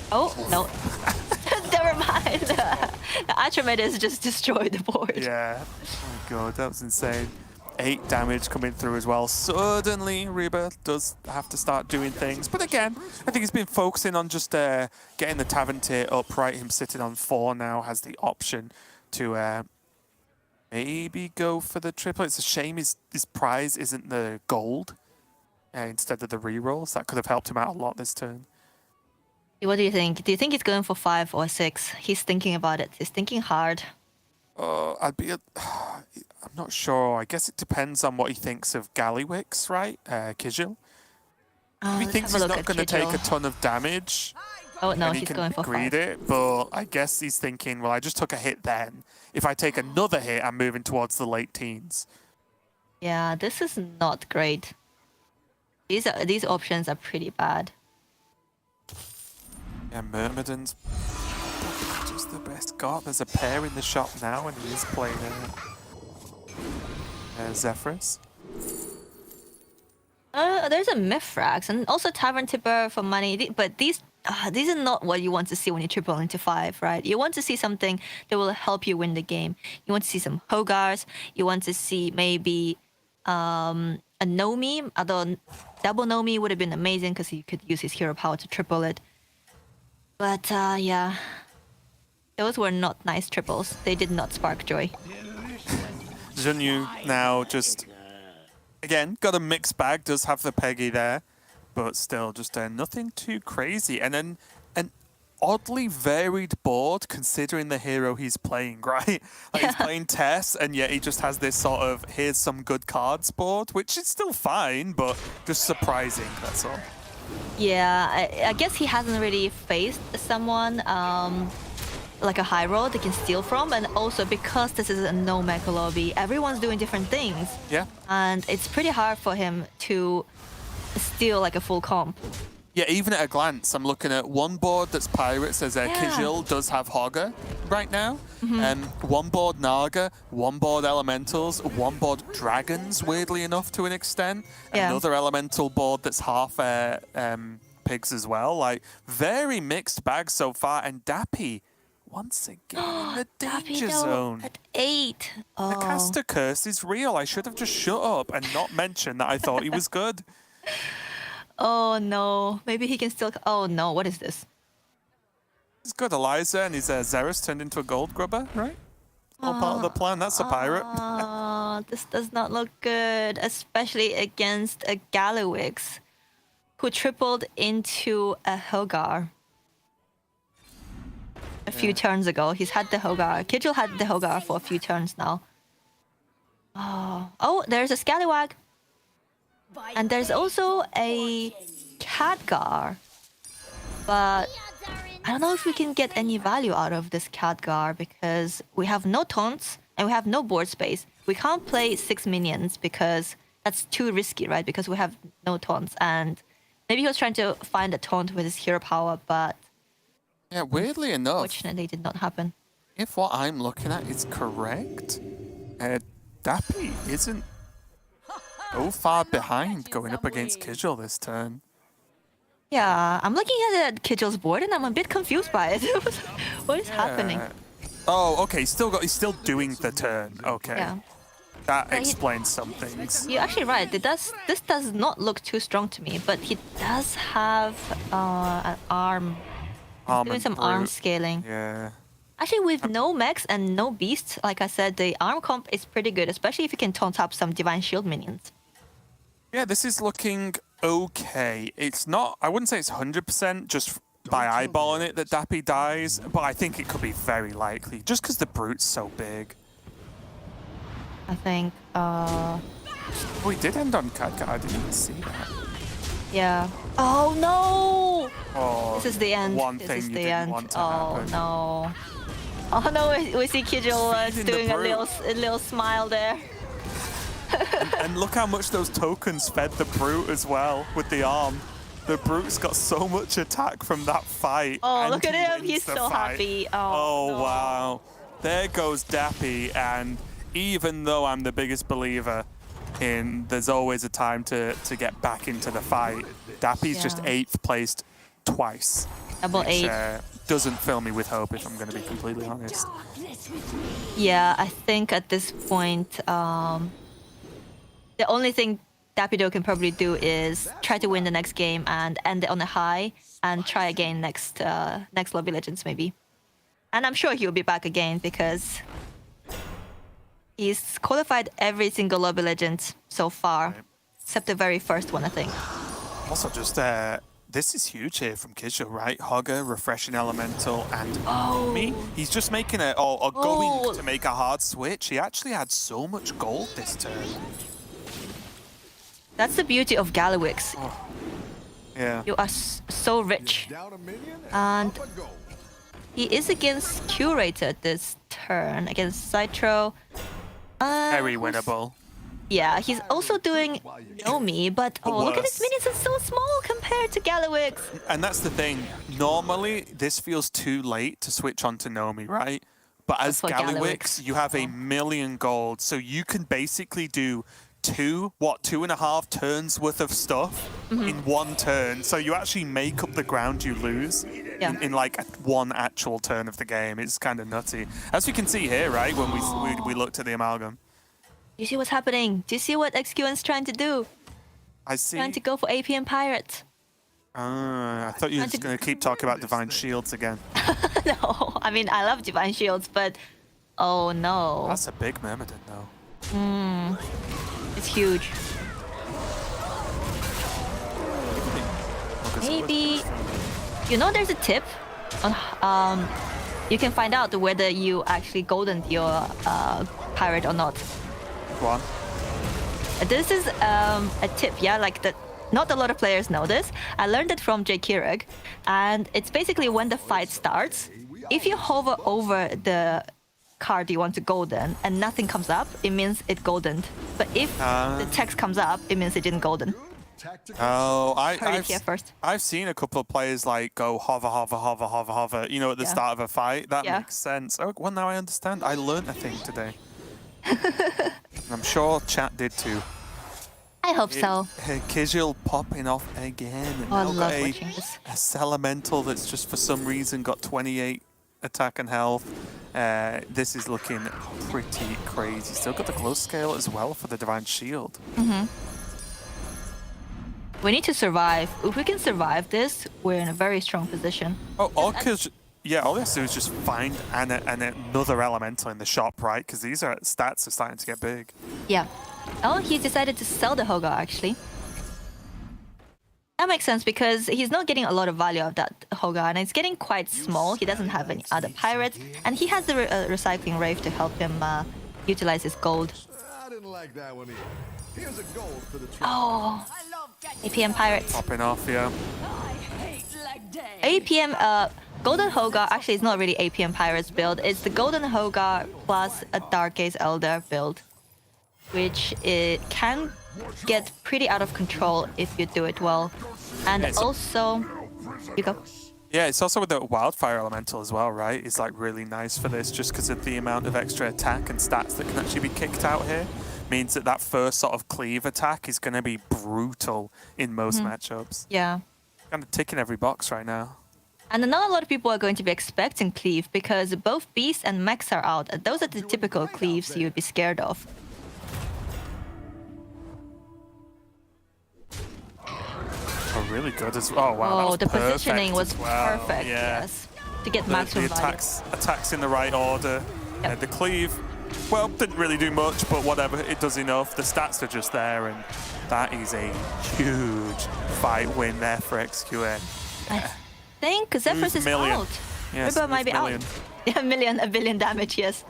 Speaker 4: Oh, no. Never mind. The Archimedes just destroyed the board.
Speaker 3: Yeah. Oh my god, that was insane. 8 damage coming through as well. Suddenly, Reba does have to start doing things. But again, I think he's been focusing on just getting the Tavern tier upright. Him sitting on 4 now has the option to maybe go for the triple. It's a shame his prize isn't the gold instead of the rerolls. That could have helped him out a lot this turn.
Speaker 4: What do you think? Do you think he's going for 5 or 6? He's thinking about it. He's thinking hard.
Speaker 3: I'm not sure. I guess it depends on what he thinks of Gallywix, right? Kijil. If he thinks he's not going to take a ton of damage,
Speaker 4: oh no,
Speaker 3: and he
Speaker 4: he's
Speaker 3: can
Speaker 4: going for
Speaker 3: greed
Speaker 4: 5.
Speaker 3: it, but I guess he's thinking, well, I just took a hit then. If I take another hit, I'm moving towards the late teens.
Speaker 4: Yeah, this is not great. These options are pretty bad.
Speaker 3: Yeah, Myrmidon's just the best god. There's a pair in the shop now, and he is playing Zephyrus.
Speaker 4: There's a Mithrax and also Tavern Tipper for money, but these are not what you want to see when you triple into 5, right? You want to see something that will help you win the game. You want to see some Hogars. You want to see maybe a Nomi, although double Nomi would have been amazing because he could use his hero power to triple it. But yeah, those were not nice triples. They did not spark joy.
Speaker 3: Junyu now just, again, got a mixed bag, does have the Peggy there, but still just nothing too crazy. And then an oddly varied board considering the hero he's playing, right? Like he's playing Tess, and yet he just has this sort of, here's some good cards board, which is still fine, but just surprising, that's all.
Speaker 4: Yeah, I guess he hasn't really faced someone like a high roll they can steal from, and also because this is a no mecha lobby, everyone's doing different things.
Speaker 3: Yeah.
Speaker 4: And it's pretty hard for him to steal like a full comp.
Speaker 3: Yeah, even at a glance, I'm looking at one board that's Pirates, as Kijil does have Hogger right now. One board Naga, one board Elementals, one board Dragons, weirdly enough, to an extent.
Speaker 4: Yeah.
Speaker 3: Another Elemental board that's half Pigs as well. Like, very mixed bag so far. And Dappy, once again, in the danger zone.
Speaker 4: At 8.
Speaker 3: The caster curse is real. I should have just shut up and not mentioned that I thought he was good.
Speaker 4: Oh no, maybe he can still. Oh no, what is this?
Speaker 3: He's got Eliza and his Xeris turned into a gold grubber, right? All part of the plan. That's a pirate.
Speaker 4: This does not look good, especially against a Gallywix, who tripled into a Hogar a few turns ago. He's had the Hogar. Kijil had the Hogar for a few turns now. Oh, there's a Scallywag. And there's also a Khadgar. But I don't know if we can get any value out of this Khadgar because we have no taunts and we have no board space. We can't play 6 minions because that's too risky, right? Because we have no taunts. And maybe he was trying to find a taunt with his hero power, but
Speaker 3: Yeah, weirdly enough,
Speaker 4: fortunately it did not happen.
Speaker 3: if what I'm looking at is correct, Dappy isn't so far behind going up against Kijil this turn.
Speaker 4: Yeah, I'm looking at Kijil's board and I'm a bit confused by it. What is happening?
Speaker 3: Oh, okay. He's still doing the turn. Okay,
Speaker 4: Yeah.
Speaker 3: that explains some things.
Speaker 4: You're actually right. This does not look too strong to me, but he does have an arm. He's doing some arm scaling.
Speaker 3: Yeah.
Speaker 4: Actually, with no mechs and no beasts, like I said, the arm comp is pretty good, especially if you can taunt up some Divine Shield minions.
Speaker 3: Yeah, this is looking okay. It's not, I wouldn't say it's 100% just by eyeballing it that Dappy dies, but I think it could be very likely, just because the Brute's so big.
Speaker 4: I think,
Speaker 3: Oh, he did end on Khadgar, I didn't even see that.
Speaker 4: yeah. Oh no!
Speaker 3: Oh,
Speaker 4: This is the end.
Speaker 3: One
Speaker 4: This
Speaker 3: thing
Speaker 4: is
Speaker 3: you
Speaker 4: the
Speaker 3: didn't
Speaker 4: end.
Speaker 3: want to
Speaker 4: Oh
Speaker 3: happen.
Speaker 4: no. Oh no, we see Kijil
Speaker 3: Feeding the
Speaker 4: doing a
Speaker 3: brute.
Speaker 4: little smile there.
Speaker 3: And look how much those tokens fed the Brute as well with the arm. The Brute's got so much attack from that fight.
Speaker 4: Oh,
Speaker 3: and
Speaker 4: look at
Speaker 3: he
Speaker 4: him.
Speaker 3: wins
Speaker 4: He's
Speaker 3: the
Speaker 4: so
Speaker 3: fight.
Speaker 4: happy.
Speaker 3: Oh,
Speaker 4: no.
Speaker 3: wow. There goes Dappy, and even though I'm the biggest believer in there's always a time to get back into the fight, Dappy's just
Speaker 4: Yeah.
Speaker 3: 8th placed twice.
Speaker 4: Double
Speaker 3: Which
Speaker 4: 8.
Speaker 3: doesn't fill me with hope, if I'm going to be completely honest.
Speaker 4: Yeah, I think at this point, The only thing Dapido can probably do is try to win the next game and end it on a high and try again next Lobby Legends maybe. And I'm sure he'll be back again because he's qualified every single Lobby Legend so far, except the very first one, I think.
Speaker 3: Also, just this is huge here from Kishel, right? Hogger, Refreshing Elemental, and me. He's just making a, or going to make a hard switch. He actually had so much gold this turn.
Speaker 4: That's the beauty of Galliwix.
Speaker 3: Yeah.
Speaker 4: You are so rich.
Speaker 5: Down a minion
Speaker 4: And
Speaker 5: up a goal.
Speaker 4: he is against Curator this turn, against Citro.
Speaker 3: Very winnable.
Speaker 4: Yeah, he's also doing Nomi, but look at his
Speaker 3: worse.
Speaker 4: minions, are so small compared to Galliwix.
Speaker 3: And that's the thing. Normally, this feels too late to switch on to Nomi, right? But as
Speaker 4: for
Speaker 3: Galliwix,
Speaker 4: Galliwix.
Speaker 3: you have 1,000,000 gold, so you can basically do 2.5 turns worth of stuff in one turn. So you actually make up the ground you lose in like one actual turn of the game. It's kind of nutty. As you can see here, right, when we looked at the Amalgam.
Speaker 4: Do you see what's happening? Do you see what XQN's trying to do?
Speaker 3: I see.
Speaker 4: Trying to go for APM Pirates.
Speaker 3: I thought you were just going to keep talking about Divine Shields again.
Speaker 4: No, I mean, I love Divine Shields, but oh no.
Speaker 3: That's a big Myrmidon, though.
Speaker 4: It's huge. Maybe, you know, there's a tip on you can find out whether you actually goldened your pirate or not.
Speaker 3: Go on.
Speaker 4: This is a tip, yeah, like that. Not a lot of players know this. I learned it from Jay Kirag, and it's basically when the fight starts, if you hover over the card you want to golden and nothing comes up, it means it goldened. But if the text comes up, it means it didn't golden.
Speaker 3: Oh,
Speaker 4: Heard it here first.
Speaker 3: I've seen a couple of players like go hover, hover, hover, hover, hover, you know, at the start of a fight. That makes sense. Oh, well, now I understand. I learned a thing today. I'm sure chat did too.
Speaker 4: I hope so.
Speaker 3: Kizil popping off again. And
Speaker 4: I
Speaker 3: now
Speaker 4: love
Speaker 3: got
Speaker 4: watching this.
Speaker 3: a Elemental that's just for some reason got 28 attack and health. This is looking pretty crazy. Still got the glow scale as well for the Divine Shield.
Speaker 4: We need to survive. If we can survive this, we're in a very strong position.
Speaker 3: Oh, all he has to do is just find another Elemental in the shop, right? Because these stats are starting to get big.
Speaker 4: Yeah. Oh, he's decided to sell the Hogar, actually. That makes sense because he's not getting a lot of value of that Hogar, and it's getting quite small. He doesn't have any other pirates, and he has the recycling rave to help him utilize his gold.
Speaker 5: I didn't like that one either. Here's a gold for the trip.
Speaker 4: Oh, APM pirates.
Speaker 3: Popping off, yeah.
Speaker 7: I hate leg day.
Speaker 4: APM, Golden Hogar actually is not really APM Pirates build. It's the Golden Hogar plus a Dark Gaze Elder build, which it can get pretty out of control if you do it well. And also, you go.
Speaker 3: Yeah, it's also with the Wildfire Elemental as well, right? It's like really nice for this just because of the amount of extra attack and stats that can actually be kicked out here. Means that first sort of cleave attack is going to be brutal in most matchups.
Speaker 4: Yeah.
Speaker 3: Kind of ticking every box right now.
Speaker 4: And not a lot of people are going to be expecting cleave because both Beast and Mechs are out. Those are the typical cleaves you would be scared of.
Speaker 3: Oh, really good as well. Oh, wow.
Speaker 4: The positioning was perfect.
Speaker 3: Yeah.
Speaker 4: Yes. To get
Speaker 3: The
Speaker 4: maximum value.
Speaker 3: attacks in the right order. The cleave, well, didn't really do much, but whatever, it does enough. The stats are just there, and that is a huge fight win there for XQN.
Speaker 4: I think Zephyrus is
Speaker 3: million.
Speaker 4: out.
Speaker 3: Yes,
Speaker 4: River might be
Speaker 3: million.
Speaker 4: out. A billion damage, yes.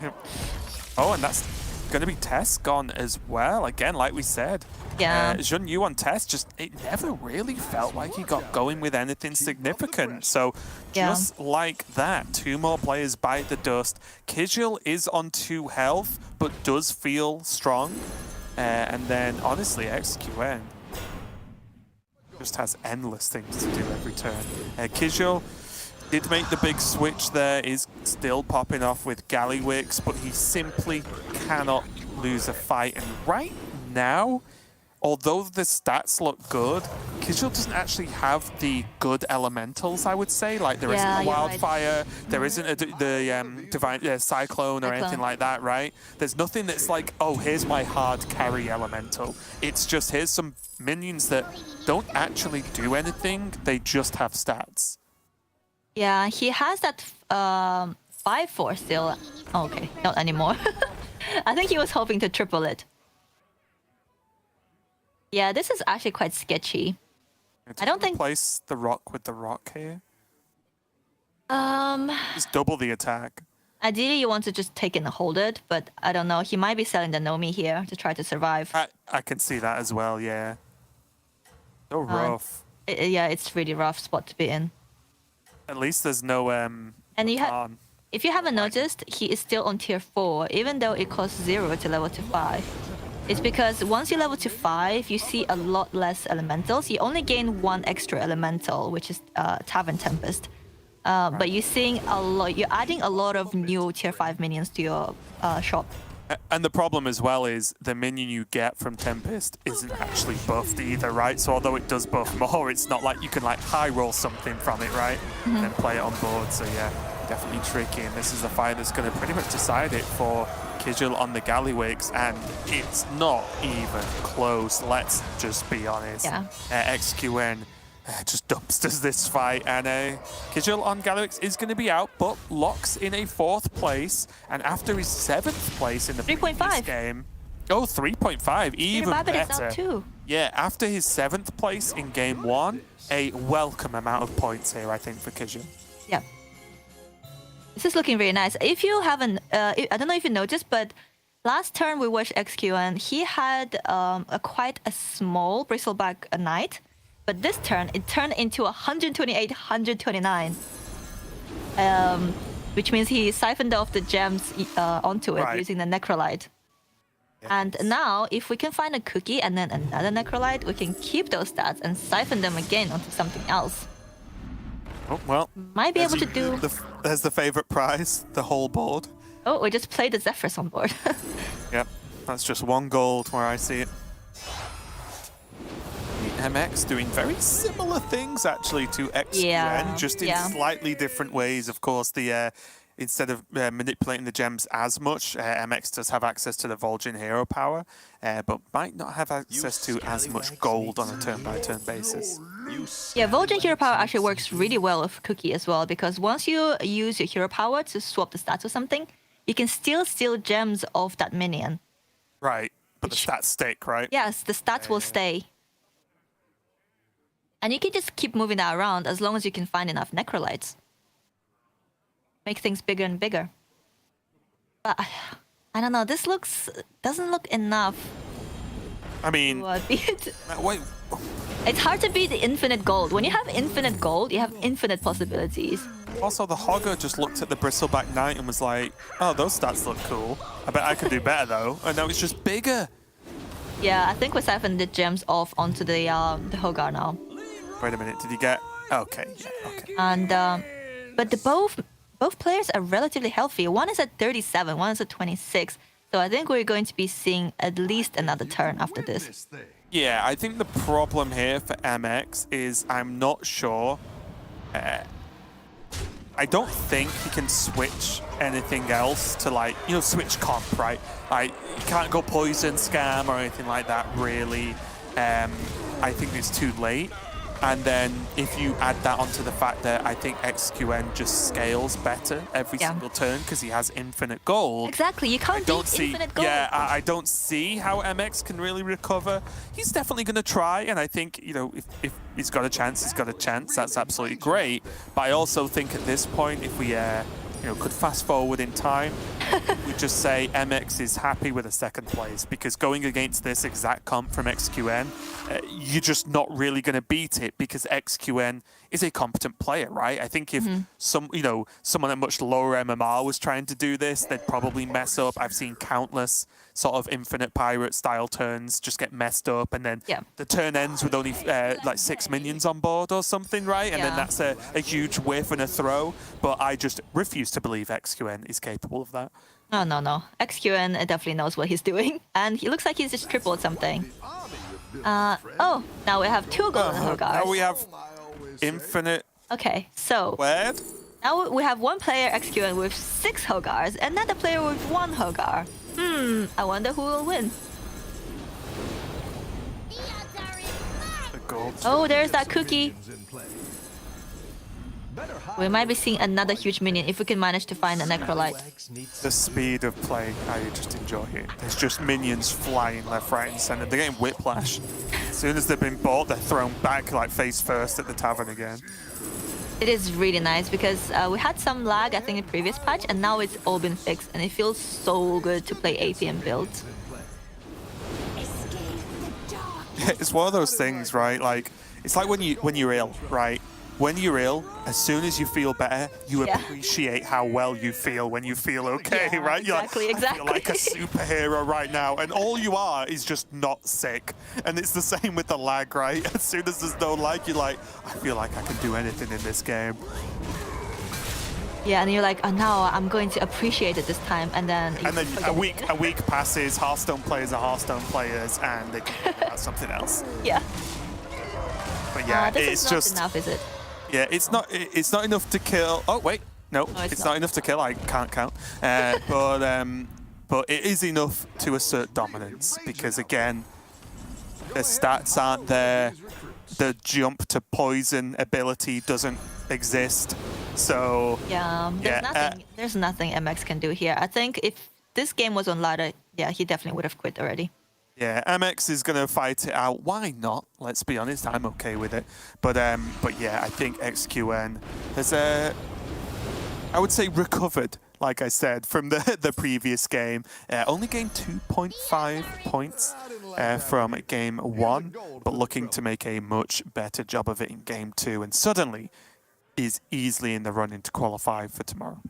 Speaker 3: Oh, and that's going to be Tess gone as well. Again, like we said.
Speaker 4: Yeah.
Speaker 3: Jun Yu on Tess, it never really felt like he got going with anything significant. So just like that, 2 more players bite the dust. Kizil is on 2 health, but does feel strong. And then, honestly, XQN just has endless things to do every turn. Kizil did make the big switch there, is still popping off with Galliwix, but he simply cannot lose a fight. And right now, although the stats look good, Kijil doesn't actually have the good elementals, I would say. Like, there isn't a
Speaker 4: you're right.
Speaker 3: Wildfire, there isn't the Divine Cyclone or anything like that, right? There's nothing that's like, oh, here's my hard carry elemental. It's just, here's some minions that don't actually do anything, they just have stats.
Speaker 4: Yeah, he has that 5-4 still. Oh, okay, not anymore. I think he was hoping to triple it. Yeah, this is actually quite sketchy. I don't think...
Speaker 3: Replace the rock with the rock here.
Speaker 4: Um,
Speaker 3: Just double the attack.
Speaker 4: Ideally, you want to just take it and hold it, but I don't know. He might be selling the Nomi here to try to survive.
Speaker 3: I can see that as well, yeah. So rough.
Speaker 4: Yeah, it's really rough spot to be in.
Speaker 3: At least there's no
Speaker 4: And you have, if you haven't noticed, he is still on tier 4, even though it costs 0 to level to 5. It's because once you level to 5, you see a lot less elementals. You only gain 1 extra elemental, which is Tavern Tempest. But you're seeing a lot. You're adding a lot of new tier 5 minions to your shop.
Speaker 3: And the problem as well is the minion you get from Tempest isn't actually buffed either, right? So although it does buff more, it's not like you can like high roll something from it, right? And then play it on board. So yeah, definitely tricky. And this is the fight that's going to pretty much decide it for Kijil on the Gallywix, and it's not even close. Let's just be honest.
Speaker 4: Yeah.
Speaker 3: XQN just dumpsters this fight, and Kijil on Gallywix is going to be out, but locks in a 4th place, and after his 7th place in the previous game. Oh, 3.5, even better.
Speaker 4: Is out too.
Speaker 3: Yeah, after his 7th place in game 1, a welcome amount of points here, I think, for Kijil.
Speaker 4: Yeah. This is looking very nice. If you haven't, I don't know if you noticed, but last turn we watched XQN. He had quite a small Bristleback Knight, but this turn it turned into 128, 129, which means he siphoned off the gems onto it using the Necrolite. Yes. And now, if we can find a cookie and then another Necrolite, we can keep those stats and siphon them again onto something else.
Speaker 3: Oh, well,
Speaker 4: might be able to do...
Speaker 3: There's the favorite prize, the whole board.
Speaker 4: Oh, we just played the Zephyrs on board.
Speaker 3: Yep, that's just 1 gold where I see it. The MX doing very similar things actually to XQN, just in slightly different ways. Of course, the instead of manipulating the gems as much, MX does have access to the Vol'jin hero power, but might not have access to as much gold on a turn-by-turn basis.
Speaker 4: Yeah, Vol'jin hero power actually works really well with Cookie as well, because once you use your hero power to swap the stats or something, you can still steal gems off that minion.
Speaker 3: Right, but the stats stick, right?
Speaker 4: Yes, the stats will stay. And you can just keep moving that around as long as you can find enough Necrolites. Make things bigger and bigger. But I don't know, this doesn't look enough.
Speaker 3: I mean, wait.
Speaker 4: It's hard to beat the infinite gold. When you have infinite gold, you have infinite possibilities.
Speaker 3: Also, the Hogger just looked at the Bristleback Knight and was like, oh, those stats look cool. I bet I could do better though. And now it's just bigger. Yeah,
Speaker 4: I think we siphoned the gems off onto the Hogar now.
Speaker 3: Wait a minute, did you get... Okay, yeah, okay.
Speaker 4: And, but both players are relatively healthy. One is at 37, one is at 26. So I think we're going to be seeing at least another turn after this.
Speaker 3: Yeah, I think the problem here for MX is I'm not sure. I don't think he can switch anything else to, like, you know, switch comp, right? Like, you can't go poison scam or anything like that, really. I think it's too late. And then if you add that onto the fact that I think XQN just scales better every single turn because he has infinite gold.
Speaker 4: Exactly, you can't beat infinite gold.
Speaker 3: Yeah, I don't see how MX can really recover. He's definitely going to try, and I think, you know, if he's got a chance, he's got a chance. That's absolutely great. But I also think at this point, if we you know, could fast forward in time, we just say MX is happy with a 2nd place, because going against this exact comp from XQN, you're just not really going to beat it because XQN is a competent player, right? I think if someone at much lower MMR was trying to do this, they'd probably mess up. I've seen countless sort of infinite pirate style turns just get messed up, and then the turn ends with only like 6 minions on board or something, right? And then that's a huge whiff and a throw. But I just refuse to believe XQN is capable of that.
Speaker 4: No. XQN definitely knows what he's doing, and he looks like he's just tripled something. Oh, now we have 2 golden
Speaker 3: Now
Speaker 4: Hogars.
Speaker 3: we have infinite
Speaker 4: Okay, so
Speaker 3: squared.
Speaker 4: now we have one player executing with 6 Hogars, another player with 1 Hogar. I wonder who will win.
Speaker 3: The gold.
Speaker 4: Oh, there's that cookie. We might be seeing another huge minion if we can manage to find a Necrolite.
Speaker 3: The speed of play, I just enjoy it. There's just minions flying left, right, and center. They're getting whiplash. As soon as they've been bought, they're thrown back like face first at the tavern again.
Speaker 4: It is really nice because we had some lag, I think, in the previous patch, and now it's all been fixed, and it feels so good to play APM builds.
Speaker 3: It's one of those things, right? Like, it's like when you're ill, right? When you're ill, as soon as you feel better, you appreciate how well you feel when you feel okay,
Speaker 4: Yeah,
Speaker 3: right? You're
Speaker 4: exactly,
Speaker 3: like, I feel
Speaker 4: exactly.
Speaker 3: like a superhero right now, and all you are is just not sick. And it's the same with the lag, right? As soon as there's no lag, you're like, I feel like I can do anything in this game.
Speaker 4: Yeah, and you're like, oh, now I'm going to appreciate it this time, and then
Speaker 3: a week passes, Hearthstone players are Hearthstone players, and they can think about something else.
Speaker 4: Yeah.
Speaker 3: But yeah,
Speaker 4: this
Speaker 3: it's
Speaker 4: is not
Speaker 3: just
Speaker 4: enough, is it?
Speaker 3: yeah, it's not enough to kill. Oh wait, no, it's not enough to kill. I can't count. But it is enough to assert dominance because again, the stats aren't there. The jump to poison ability doesn't exist. So
Speaker 4: Yeah, there's nothing MX can do here. I think if this game was on ladder, yeah, he definitely would have quit already.
Speaker 3: yeah, MX is gonna fight it out. Why not? Let's be honest, I'm okay with it. But yeah, I think XQN has I would say recovered, like I said, from the previous game. Only gained 2.5 points from game 1, but looking to make a much better job of it in game 2, and suddenly is easily in the running to qualify for tomorrow.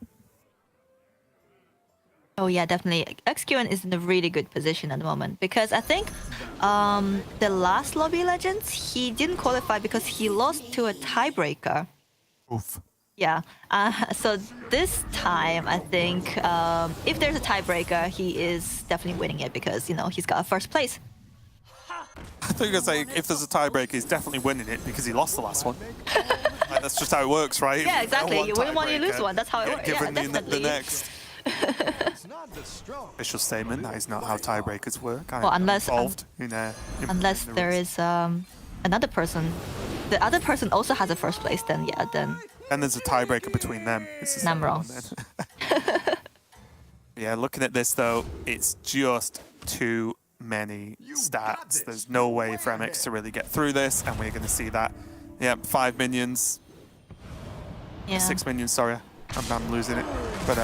Speaker 4: Oh yeah, definitely. XQN is in a really good position at the moment because I think the last Lobby Legends, he didn't qualify because he lost to a tiebreaker.
Speaker 3: Oof.
Speaker 4: Yeah, so this time I think if there's a tiebreaker, he is definitely winning it because, you know, he's got a first place.
Speaker 3: I think I say if there's a tiebreaker, he's definitely winning it because he lost the last one. Like, that's just how it works, right?
Speaker 4: Yeah, exactly.
Speaker 3: One
Speaker 4: You win one, you lose
Speaker 3: tiebreaker,
Speaker 4: one. That's how it
Speaker 3: get
Speaker 4: works. Yeah,
Speaker 3: given the
Speaker 4: definitely.
Speaker 3: next. Official statement, that is not how tiebreakers work. I'm
Speaker 4: Well, unless
Speaker 3: involved in
Speaker 4: unless
Speaker 3: the
Speaker 4: there
Speaker 3: rules.
Speaker 4: is another person, the other person also has a first place, then yeah, then
Speaker 3: And there's a tiebreaker between them. It's the
Speaker 4: I'm
Speaker 3: same
Speaker 4: wrong.
Speaker 3: one then. Yeah, looking at this though, it's just too many stats. There's no way for MX to really get through this, and we're going to see that. Yeah, 5 minions,
Speaker 4: yeah.
Speaker 3: 6 minions, sorry. I'm losing it. But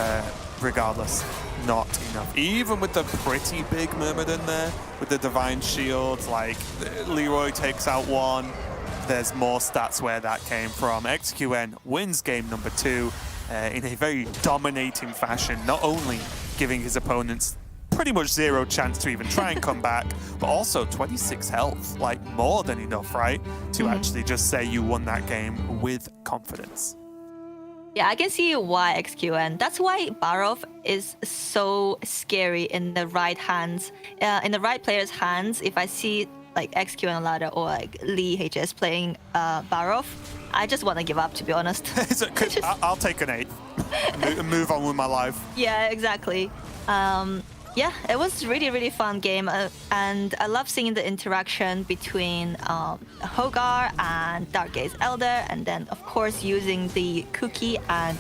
Speaker 3: regardless, not enough. Even with the pretty big Myrmidon there, with the Divine Shield, like Leroy takes out one. There's more stats where that came from. XQN wins game number 2 in a very dominating fashion, not only giving his opponents pretty much 0 chance to even try and come back, but also 26 health, like more than enough, right? To actually just say you won that game with confidence.
Speaker 4: Yeah, I can see why XQN. That's why Barov is so scary in the right hands, in the right player's hands. If I see like XQN ladder or like Lee HS playing Barov, I just want to give up, to be honest.
Speaker 3: I'll take an 8 and move on with my life.
Speaker 4: Yeah, exactly. Yeah, it was really, really fun game, and I love seeing the interaction between Hogar and Darkgaze Elder, and then of course using the cookie and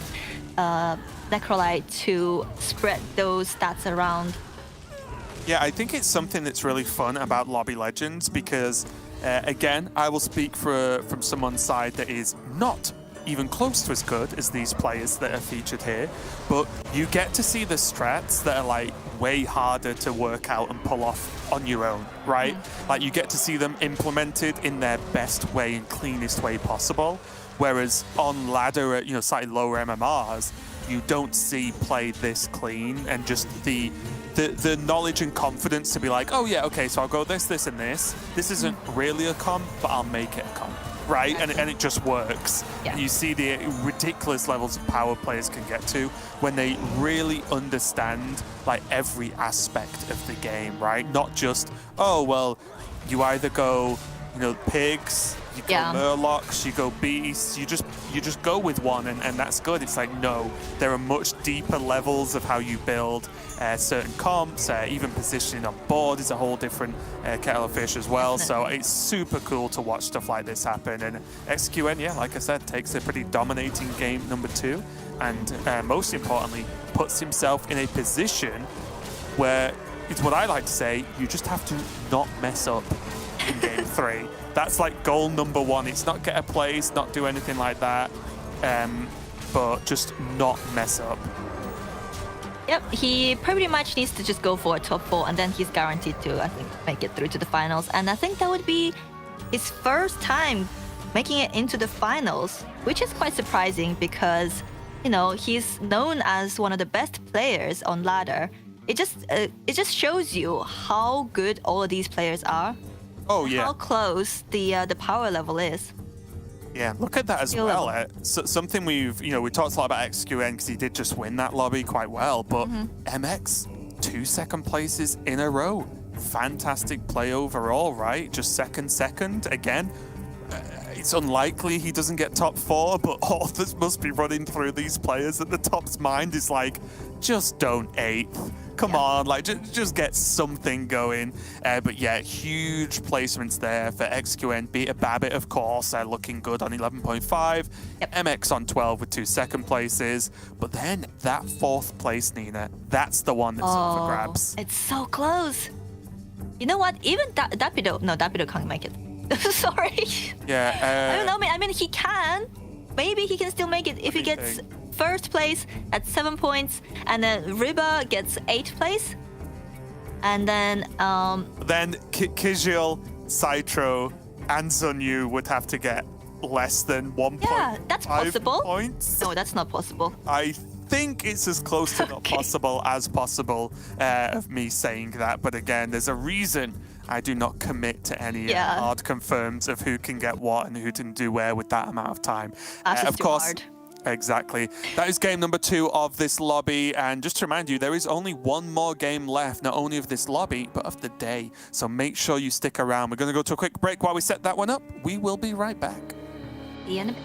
Speaker 4: Necrolite to spread those stats around.
Speaker 3: Yeah, I think it's something that's really fun about Lobby Legends because, again, I will speak from someone's side that is not even close to as good as these players that are featured here, but you get to see the strats that are like way harder to work out and pull off on your own, right? Like you get to see them implemented in their best way and cleanest way possible, whereas on ladder at, you know, slightly lower MMRs, you don't see play this clean and just the knowledge and confidence to be like, oh yeah, okay, so I'll go this, this, and this. This isn't really a comp, but I'll make it a comp. Right, and it just works.
Speaker 4: Yeah.
Speaker 3: You see the ridiculous levels of power players can get to when they really understand like every aspect of the game, right? Not just, oh well, you either go, you know, pigs, you go
Speaker 4: Yeah.
Speaker 3: murlocs, you go beasts, you just go with one, and that's good. It's like, no, there are much deeper levels of how you build certain comps, even positioning on board is a whole different kettle of fish as well. So it's super cool to watch stuff like this happen. And XQN, yeah, like I said, takes a pretty dominating game number 2, and most importantly, puts himself in a position where it's what I like to say, you just have to not mess up in game 3. That's like goal number 1. It's not get a place, not do anything like that, but just not mess up.
Speaker 4: Yep, he pretty much needs to just go for a top 4, and then he's guaranteed to, I think, make it through to the finals. And I think that would be his first time making it into the finals, which is quite surprising because, you know, he's known as one of the best players on ladder. It just shows you how good all of these players are.
Speaker 3: Oh yeah.
Speaker 4: How close the power level is.
Speaker 3: Yeah, look at that as
Speaker 4: Skill
Speaker 3: well.
Speaker 4: level.
Speaker 3: Something we talked a lot about XQN because he did just win that lobby quite well, but MX, 2 second places in a row. Fantastic play overall, right? Just second again. It's unlikely he doesn't get top 4, but all this must be running through these players at the top's mind is like, just don't 8th. Come on, like just get something going. But yeah, huge placements there for XQN. Beat a Babbitt, of course, looking good on 11.5.
Speaker 4: Yep.
Speaker 3: MX on 12 with 2 second places. But then that 4th place, Nina, that's the one that's up for grabs.
Speaker 4: It's so close. You know what? Even Dapido can't make it. Sorry.
Speaker 3: Yeah.
Speaker 4: I don't know. I mean, he can. Maybe he can still make it if he gets first place at 7 points, and then Riba gets 8th place, and then
Speaker 3: Kizil, Citro, and Zunyu would have to get less than 1.5
Speaker 4: yeah, that's possible.
Speaker 3: points.
Speaker 4: No, that's not possible.
Speaker 3: I think it's as close to not possible as possible of me saying that, but again, there's a reason I do not commit to any hard confirms of who can get what and who can do where with that amount of time. Of course,
Speaker 4: hard.
Speaker 3: Exactly. That is game number 2 of this lobby, and just to remind you, there is only one more game left, not only of this lobby, but of the day. So make sure you stick around. We're going to go to a quick break while we set that one up. We will be right back.
Speaker 4: See you in a bit.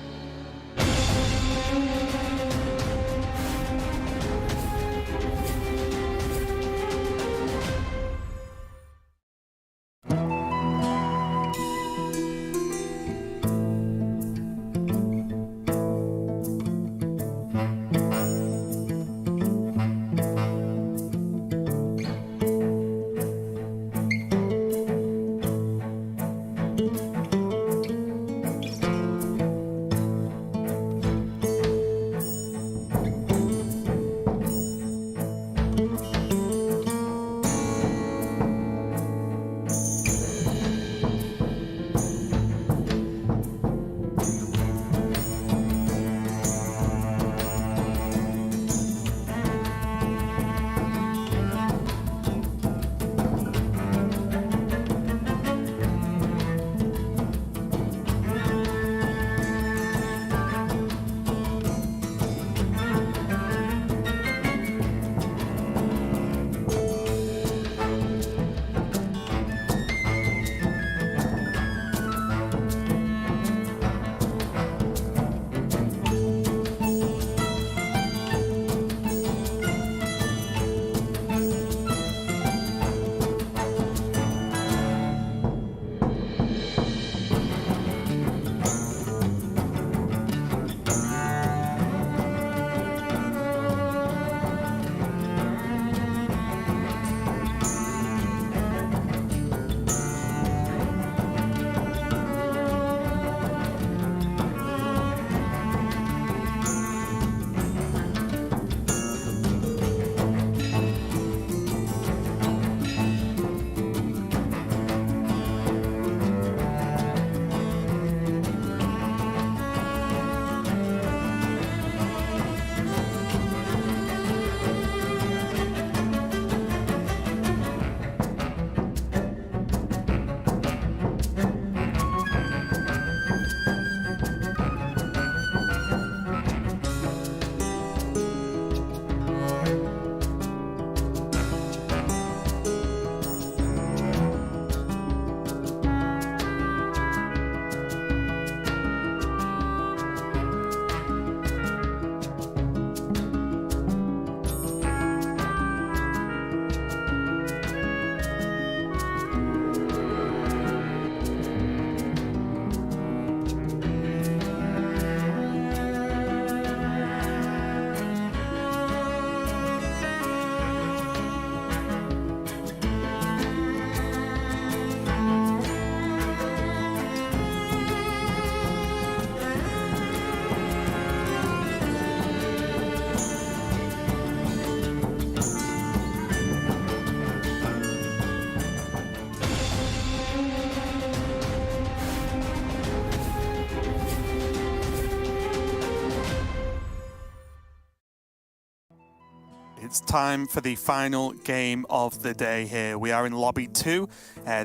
Speaker 3: It's time for the final game of the day here. We are in Lobby 2.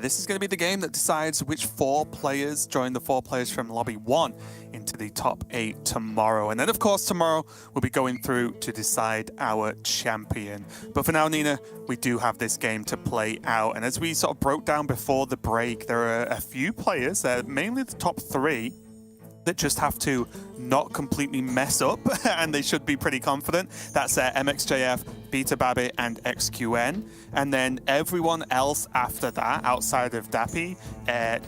Speaker 3: This is going to be the game that decides which 4 players join the 4 players from Lobby 1 into the top 8 tomorrow. And then, of course, tomorrow we'll be going through to decide our champion. But for now, Nina, we do have this game to play out. And as we sort of broke down before the break, there are a few players, mainly the top 3, that just have to not completely mess up, and they should be pretty confident. That's MXJF, Beta Babbit, and XQN. And then everyone else after that, outside of Dappy,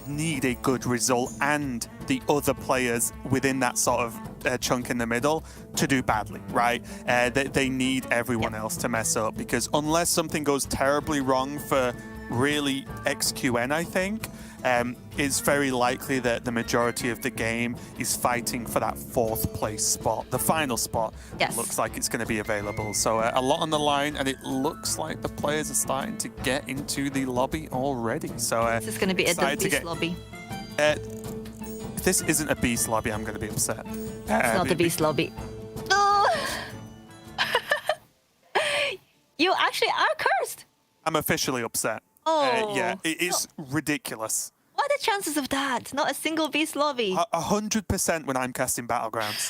Speaker 3: need a good result, and the other players within that sort of chunk in the middle to do badly, right? They need everyone else to mess up, because unless something goes terribly wrong for really XQN, I think, it's very likely that the majority of the game is fighting for that 4th place spot, the final spot.
Speaker 4: Yes.
Speaker 3: It looks like it's going to be available. So a lot on the line, and it looks like the players are starting to get into the lobby already. So
Speaker 4: this is going to be a beast lobby.
Speaker 3: If this isn't a beast lobby, I'm going to be upset.
Speaker 4: It's not a beast lobby. No! You actually are cursed.
Speaker 3: I'm officially upset.
Speaker 4: Oh.
Speaker 3: Yeah, it is ridiculous.
Speaker 4: What are the chances of that? Not a single beast lobby.
Speaker 3: 100% when I'm casting Battlegrounds.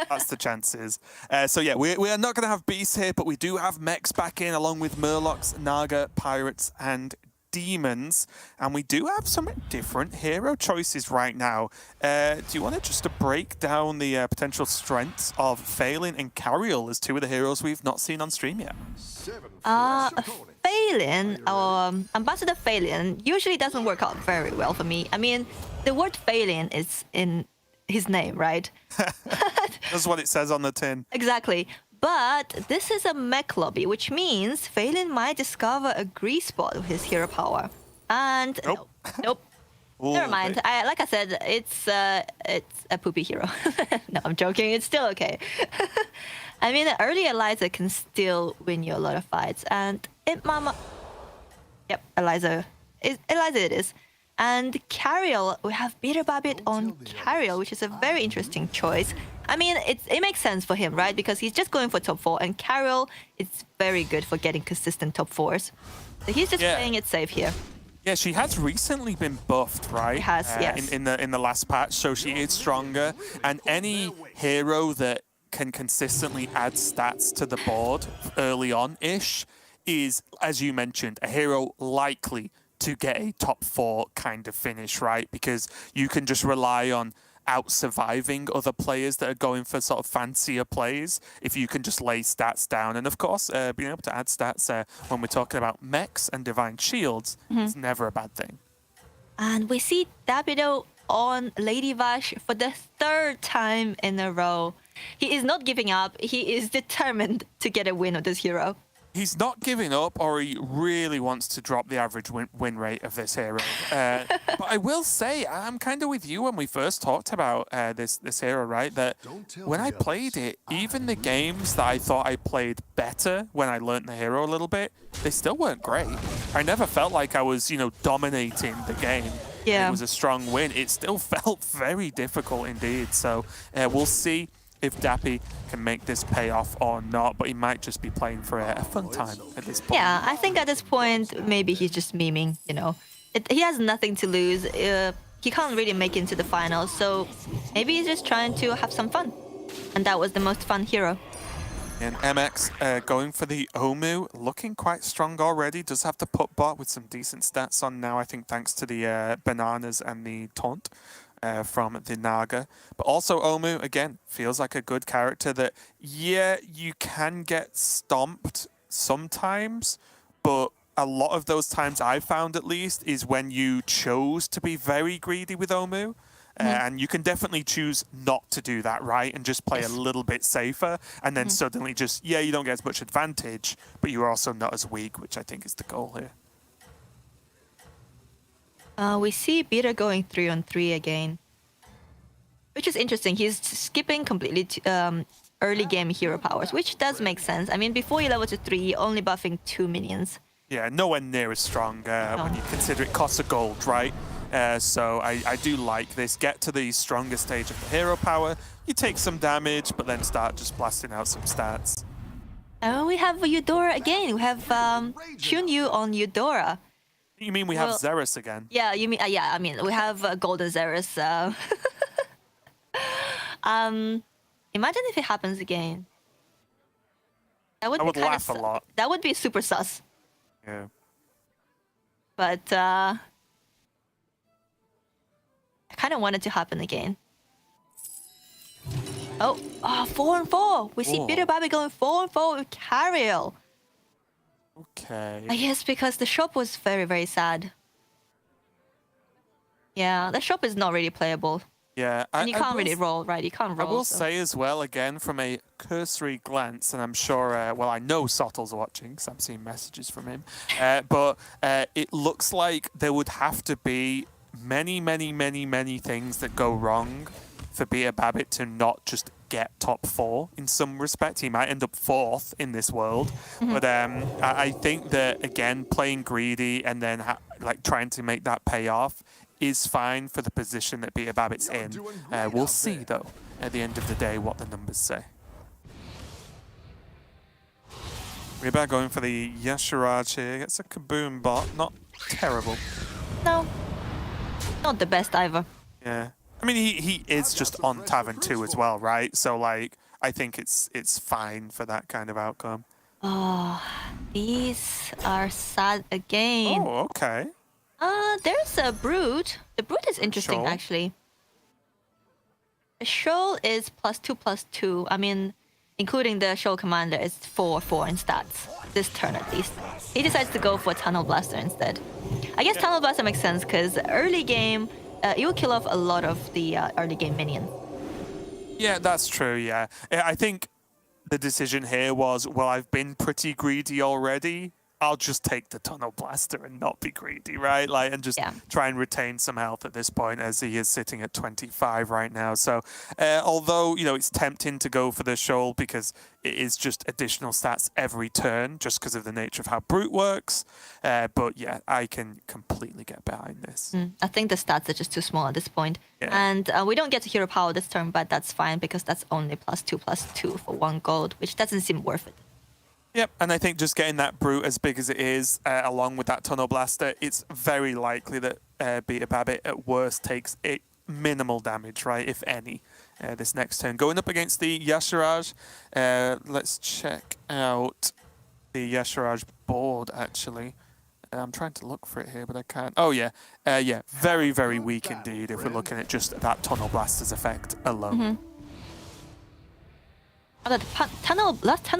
Speaker 3: That's the chances. So yeah, we are not going to have beasts here, but we do have mechs back in, along with Murlocs, Naga, Pirates, and Demons. And we do have some different hero choices right now. Do you want to just to break down the potential strengths of Phelan and Carriel as 2 of the heroes we've not seen on stream yet?
Speaker 4: Phelan, or Ambassador Phelan, usually doesn't work out very well for me. I mean, the word Phelan is in his name, right?
Speaker 3: That's what it says on the tin.
Speaker 4: Exactly. But this is a mech lobby, which means Phelan might discover a grease spot with his hero power. And nope.
Speaker 3: Ooh,
Speaker 4: Never mind. Like I said, it's a poopy hero. No, I'm joking. It's still okay. I mean, early Eliza can still win you a lot of fights, and Yep, Eliza it is. And Carriel, we have Beta Babbit on Carriel, which is a very interesting choice. I mean, it makes sense for him, right? Because he's just going for top 4, and Carriel is very good for getting consistent top 4s. So he's just playing it safe here.
Speaker 3: Yeah, she has recently been buffed, right?
Speaker 4: She has, yes.
Speaker 3: In the last patch, so she is stronger. And any hero that can consistently add stats to the board early on-ish is, as you mentioned, a hero likely to get a top 4 kind of finish, right? Because you can just rely on out-surviving other players that are going for sort of fancier plays if you can just lay stats down. And of course, being able to add stats when we're talking about mechs and divine shields is never a bad thing.
Speaker 4: And we see Dabido on Lady Vash for the 3rd time in a row. He is not giving up. He is determined to get a win of this hero.
Speaker 3: He's not giving up, or he really wants to drop the average win rate of this hero. But I will say, I'm kind of with you when we first talked about this hero, right? That when I played it, even the games that I thought I played better when I learnt the hero a little bit, they still weren't great. I never felt like I was, dominating the game.
Speaker 4: Yeah.
Speaker 3: It was a strong win. It still felt very difficult indeed. So we'll see if Dappy can make this pay off or not, but he might just be playing for a fun time at this point.
Speaker 4: Yeah, I think at this point, maybe he's just memeing, he has nothing to lose. He can't really make it into the finals, so maybe he's just trying to have some fun. And that was the most fun hero.
Speaker 3: And MX going for the Omu, looking quite strong already. Does have the put bot with some decent stats on now, I think, thanks to the bananas and the taunt from the Naga. But also Omu, again, feels like a good character that, you can get stomped sometimes, but a lot of those times I found, at least, is when you chose to be very greedy with Omu. And you can definitely choose not to do that, right? And just play a little bit safer. And then suddenly just, you don't get as much advantage, but you're also not as weak, which I think is the goal here.
Speaker 4: We see Beta going 3-on-3 again, which is interesting. He's skipping completely to, early game hero powers, which does make sense. I mean, before you level to 3, you're only buffing 2 minions.
Speaker 3: Yeah, nowhere near as strong when you consider it costs a gold, right? So I do like this. Get to the strongest stage of the hero power, you take some damage, but then start just blasting out some stats.
Speaker 4: We have Eudora again. We have Chunyu on Eudora.
Speaker 3: You mean we have
Speaker 4: Well-
Speaker 3: Zerus again?
Speaker 4: Yeah, you mean yeah? I mean we have Golden Zerus. Imagine if it happens again. That would
Speaker 3: I
Speaker 4: be
Speaker 3: would
Speaker 4: kinda
Speaker 3: laugh a lot.
Speaker 4: That would be super sus.
Speaker 3: Yeah.
Speaker 4: But I kind of want it to happen again. Oh, 4-4. We see
Speaker 3: Oh.
Speaker 4: Bitter Baby going 4-4 with Cariel.
Speaker 3: Okay.
Speaker 4: I guess because the shop was very, very sad. Yeah, the shop is not really playable.
Speaker 3: Yeah.
Speaker 4: And you can't really
Speaker 3: will,
Speaker 4: roll, right? You can't
Speaker 3: I
Speaker 4: roll.
Speaker 3: will
Speaker 4: so-
Speaker 3: say as well, again, from a cursory glance, and I'm sure, well, I know Sottel's watching because I'm seeing messages from him, but it looks like there would have to be many, many, many, many things that go wrong for Beer Babbit to not just get top 4 in some respect. He might end up 4th in this world. But I think that, again, playing greedy and then like trying to make that pay off is fine for the position that Beer Babbit's in. We'll see, though, at the end of the day, what the numbers say. Reba going for the Yashiraj here. Gets a Kaboom bot. Not terrible.
Speaker 4: No, not the best either.
Speaker 3: Yeah. I mean, he is just on Tavern 2 as well, right? So, like, I think it's fine for that kind of outcome.
Speaker 4: Oh, these are sad again.
Speaker 3: Oh, okay.
Speaker 4: There's a Brood. The Brood is interesting,
Speaker 3: Shoal?
Speaker 4: actually. The Shoal is +2/+2. I mean, including the Shoal Commander, is 4/4 in stats. This turn, at least. He decides to go for Tunnel Blaster instead. I guess Tunnel Blaster makes sense, because early game, it will kill off a lot of the early game minions.
Speaker 3: Yeah, that's true, yeah. I think the decision here was, well, I've been pretty greedy already. I'll just take the Tunnel Blaster and not be greedy, right? Like, and just
Speaker 4: Yeah.
Speaker 3: try and retain some health at this point, as he is sitting at 25 right now. So, although, you know, it's tempting to go for the Shoal because it is just additional stats every turn, just because of the nature of how Brute works. But yeah, I can completely get behind this.
Speaker 4: I think the stats are just too small at this point.
Speaker 3: Yeah.
Speaker 4: And we don't get to Hero Power this turn, but that's fine because that's only +2/+2 for 1 gold, which doesn't seem worth it.
Speaker 3: Yep, and I think just getting that Brute as big as it is, along with that Tunnel Blaster, it's very likely that Beta Babbit at worst takes it minimal damage, right, if any, this next turn. Going up against the Yashiraj, let's check out the Yashiraj board, actually. I'm trying to look for it here, but I can't. Oh, yeah. Yeah, very, very weak indeed if we're looking at just that Tunnel Blaster's effect alone.
Speaker 4: Oh, the Tunnel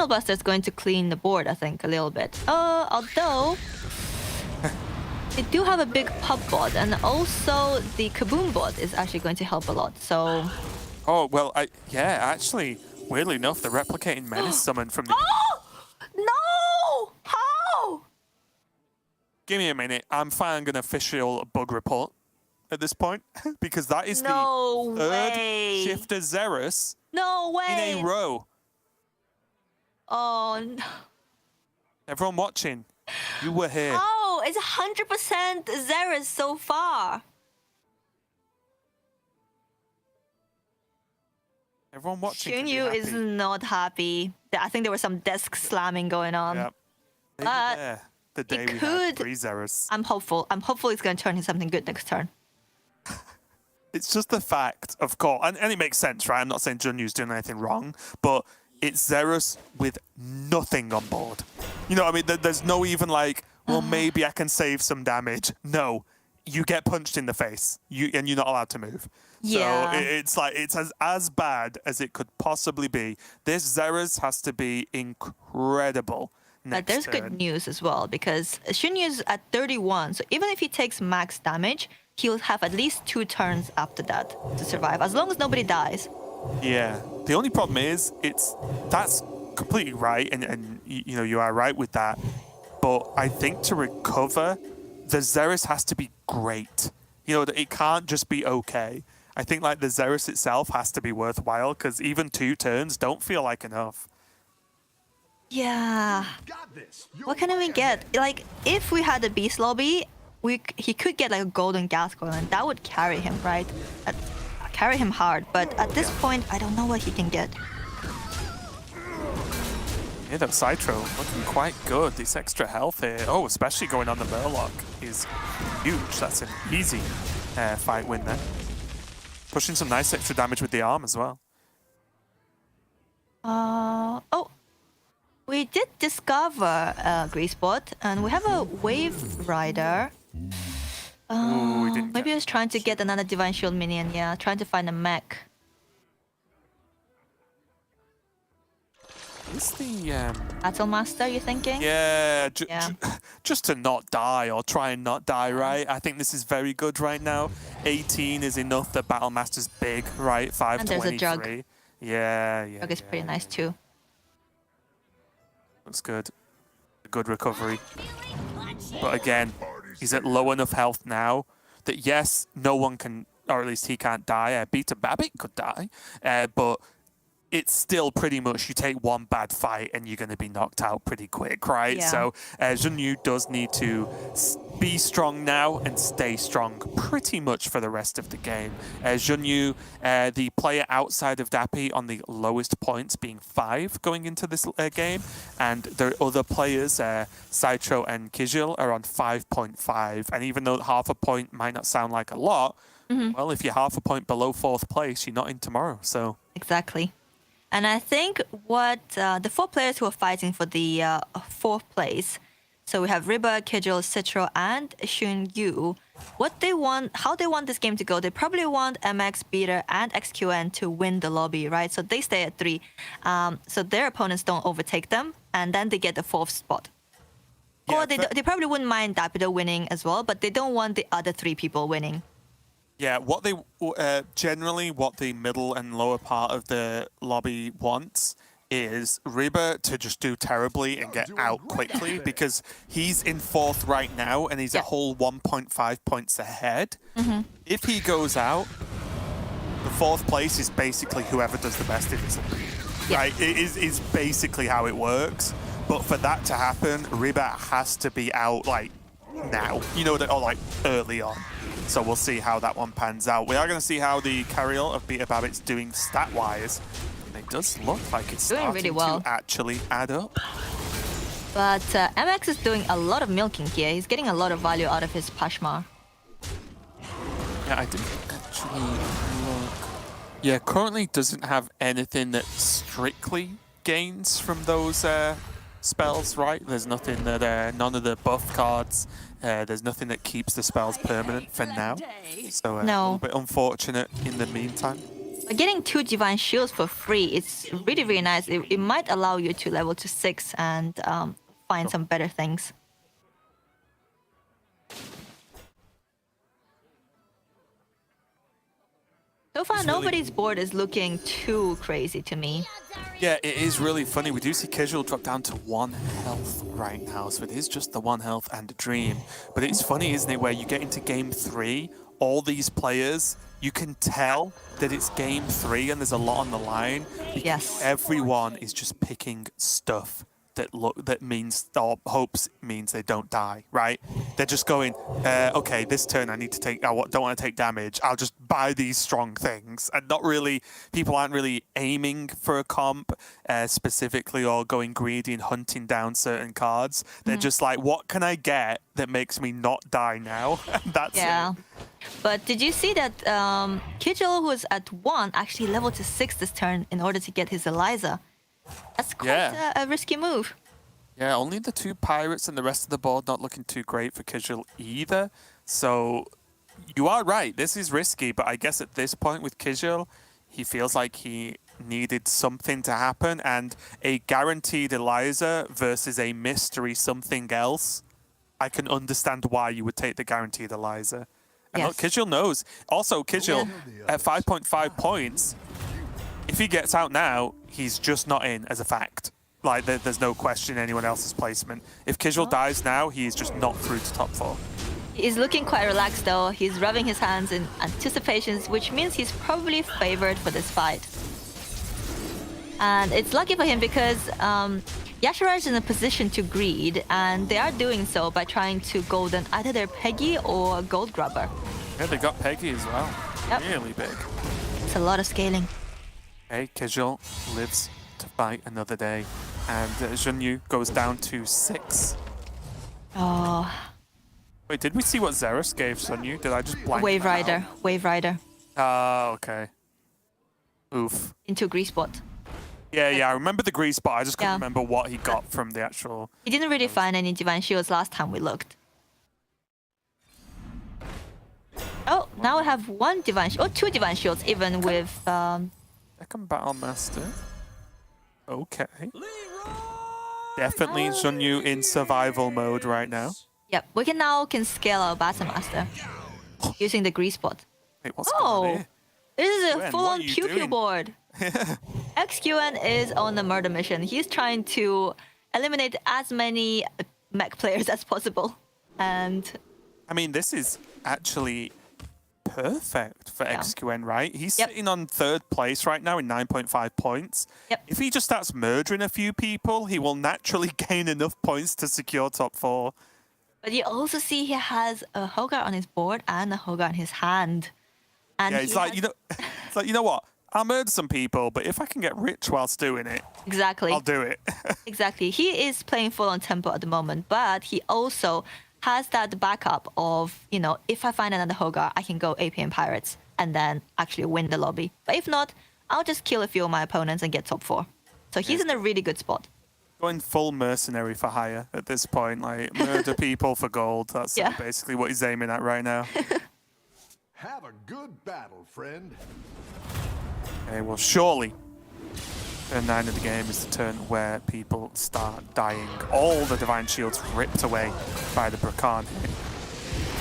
Speaker 4: Blaster is going to clean the board, I think, a little bit. Although they do have a big pub bot, and also the Kaboom bot is actually going to help a lot. So,
Speaker 3: Oh, well, yeah, actually, weirdly enough, the Replicating Menace summon from the...
Speaker 4: oh no! How?
Speaker 3: Give me a minute. I'm filing an official bug report at this point because that is
Speaker 4: No
Speaker 3: the third
Speaker 4: way.
Speaker 3: Shifter Zerus
Speaker 4: No way!
Speaker 3: in a row.
Speaker 4: Oh no!
Speaker 3: Everyone watching, you were here.
Speaker 4: Oh, it's 100% Zerus so far.
Speaker 3: Everyone watching. can be
Speaker 4: Shunyu is
Speaker 3: happy.
Speaker 4: not happy. I think there was some desk slamming going on.
Speaker 3: Yep. They were
Speaker 4: But
Speaker 3: there the day
Speaker 4: it
Speaker 3: we
Speaker 4: could-
Speaker 3: had 3 Zerus.
Speaker 4: I'm hopeful. I'm hopeful it's going to turn into something good next turn.
Speaker 3: It's just the fact, of course, and it makes sense, right? I'm not saying Junyu's doing anything wrong, but it's Zerus with nothing on board. You know what I mean? There's no even like, well, maybe I can save some damage. No, you get punched in the face, and you're not allowed to move.
Speaker 4: Yeah.
Speaker 3: So it's like, it's as bad as it could possibly be. This Zerus has to be incredible.
Speaker 4: But there's good news as well, because Shunyu's at 31, so even if he takes max damage, he'll have at least 2 turns after that to survive, as long as nobody dies.
Speaker 3: Yeah. The only problem is, that's completely right, and you know, you are right with that. But I think to recover, the Zerus has to be great. You know, it can't just be okay. I think like the Zerus itself has to be worthwhile, because even 2 turns don't feel like enough.
Speaker 4: Yeah.
Speaker 5: Got this.
Speaker 4: What can we get? Like, if we had a Beast Lobby, he could get like a Golden Gas Coil, and that would carry him, right? Carry him hard. But at this point, I don't know what he can get.
Speaker 3: Yeah, though, Citro looking quite good. This extra health here, oh, especially going on the Murloc, is huge. That's an easy fight win there. Pushing some nice extra damage with the arm as well.
Speaker 4: Oh, we did discover Greasebot, and we have a Wave Rider.
Speaker 3: Ooh, we didn't
Speaker 4: Maybe
Speaker 3: get
Speaker 4: he was trying to get another Divine Shield minion, yeah, trying to find a mech.
Speaker 3: Is the
Speaker 4: Battle Master, you thinking?
Speaker 3: yeah,
Speaker 4: Yeah.
Speaker 3: just to not die or try and not die, right? I think this is very good right now. 18 is enough. The Battle Master's big, right? 5
Speaker 4: And
Speaker 3: to
Speaker 4: there's a
Speaker 3: 23.
Speaker 4: Jug.
Speaker 3: Yeah, yeah.
Speaker 4: Jug is pretty nice too.
Speaker 3: Looks good. A good recovery. But again, he's at low enough health now that yes, no one can, or at least he can't die. Beta Babbitt could die, but it's still pretty much you take one bad fight and you're going to be knocked out pretty quick, right?
Speaker 4: Yeah.
Speaker 3: So Junyu does need to be strong now and stay strong pretty much for the rest of the game. Junyu, the player outside of Dappy on the lowest points being 5 going into this game, and the other players, Citro and Kijil, are on 5.5. And even though half a point might not sound like a lot, well, if you're half a point below 4th place, you're not in tomorrow. So
Speaker 4: Exactly. And I think what the 4 players who are fighting for the 4th place, so we have Riba, Kijil, Citro, and Shun Yu, what they want, how they want this game to go, they probably want MX, Beater, and XQN to win the lobby, right? So they stay at 3, so their opponents don't overtake them, and then they get the 4th spot.
Speaker 3: Yeah,
Speaker 4: Or they probably wouldn't mind Dapido winning as well, but they don't want the other 3 people winning.
Speaker 3: yeah, what they generally what the middle and lower part of the lobby wants is Riba to just do terribly and get out quickly because he's in 4th right now and he's a whole 1.5 points ahead. If he goes out, the 4th place is basically whoever does the best in this lobby. Right? It is basically how it works. But for that to happen, Riba has to be out like now, you know, or like early on. So we'll see how that one pans out. We are going to see how the carryall of Beta Babbitt's doing stat-wise. And it does look like it's
Speaker 4: Doing
Speaker 3: starting
Speaker 4: really well.
Speaker 3: to actually add up.
Speaker 4: But MX is doing a lot of milking here. He's getting a lot of value out of his Pashmar.
Speaker 3: Yeah, I didn't actually look. Yeah, currently doesn't have anything that strictly gains from those spells, right? There's nothing that, none of the buff cards, there's nothing that keeps the spells permanent for now. So a little bit unfortunate in the meantime.
Speaker 4: But getting 2 Divine Shields for free is really, really nice. It might allow you to level to 6 and find some better things. So far, nobody's board is looking too crazy to me.
Speaker 3: Yeah, it is really funny. We do see Casual drop down to 1 health right now, so it is just the 1 health and a dream. But it's funny, isn't it, where you get into game 3, all these players, you can tell that it's game 3 and there's a lot on the line.
Speaker 4: Yes.
Speaker 3: Everyone is just picking stuff that means, or hopes means they don't die, right? They're just going, okay, this turn I need to take, don't want to take damage. I'll just buy these strong things. And not really, people aren't really aiming for a comp specifically or going greedy and hunting down certain cards. They're just like, what can I get that makes me not die now? And that's it.
Speaker 4: But did you see that Kijil, who was at 1, actually leveled to 6 this turn in order to get his Eliza? That's quite a risky move.
Speaker 3: Yeah, only the 2 pirates and the rest of the board not looking too great for Kijil either. So you are right, this is risky, but I guess at this point with Kijil, he feels like he needed something to happen, and a guaranteed Eliza versus a mystery something else, I can understand why you would take the guaranteed Eliza. And look, Kijil knows. Also, Kijil, at 5.5 points, if he gets out now, he's just not in as a fact. Like, there's no question anyone else's placement. If Kijil dies now, he is just not through to top 4.
Speaker 4: He's looking quite relaxed though. He's rubbing his hands in anticipations, which means he's probably favored for this fight. And it's lucky for him because Yashara is in a position to greed, and they are doing so by trying to golden either their Peggy or Gold Grubber.
Speaker 3: Yeah, they got Peggy as well.
Speaker 4: Yep.
Speaker 3: Really big.
Speaker 4: It's a lot of scaling.
Speaker 3: Okay, Kijil lives to fight another day. And Junyu goes down to 6.
Speaker 4: Oh,
Speaker 3: Wait, did we see what Xeris gave Sunyu? Did I just blank
Speaker 4: Wave
Speaker 3: that
Speaker 4: Rider. Wave Rider.
Speaker 3: Ah, okay. Oof.
Speaker 4: Into Grease Spot.
Speaker 3: Yeah, I remember the grease, but I just couldn't
Speaker 4: Yeah.
Speaker 3: remember what he got from the actual...
Speaker 4: He didn't really find any Divine Shields last time we looked. Oh, now we have one Divine Shield. Oh, 2 Divine Shields, even with...
Speaker 3: Second Battle Master. Okay. Definitely Junyu in survival mode right now.
Speaker 4: Yep, we can scale our Battle Master using the Grease Spot.
Speaker 3: Wait, what's going on
Speaker 4: Oh,
Speaker 3: here?
Speaker 4: this is a
Speaker 3: Gwen,
Speaker 4: full-on
Speaker 3: what are you
Speaker 4: pew pew
Speaker 3: doing?
Speaker 4: board. XQN is on a murder mission. He's trying to eliminate as many mech players as possible. And
Speaker 3: I mean, this is actually perfect for
Speaker 4: Yeah.
Speaker 3: XQN, right? He's
Speaker 4: Yep.
Speaker 3: sitting on 3rd place right now in 9.5 points.
Speaker 4: Yep.
Speaker 3: If he just starts murdering a few people, he will naturally gain enough points to secure top 4.
Speaker 4: but you also see he has a Hogarth on his board and a Hogarth in his hand. And
Speaker 3: Yeah,
Speaker 4: he
Speaker 3: it's like,
Speaker 4: has-
Speaker 3: it's like, you know what? I'll murder some people, but if I can get rich whilst doing it,
Speaker 4: Exactly.
Speaker 3: I'll do it.
Speaker 4: Exactly. He is playing full on tempo at the moment, but he also has that backup of, if I find another Hogarth, I can go APM Pirates and then actually win the lobby. But if not, I'll just kill a few of my opponents and get top 4. So he's in a really good spot.
Speaker 3: Going full mercenary for hire at this point, like murder people for gold. That's
Speaker 4: Yeah.
Speaker 3: basically what he's aiming at right now.
Speaker 5: Have a good battle, friend.
Speaker 3: Okay, well, surely turn 9 of the game is the turn where people start dying. All the Divine Shields ripped away by the Brakan.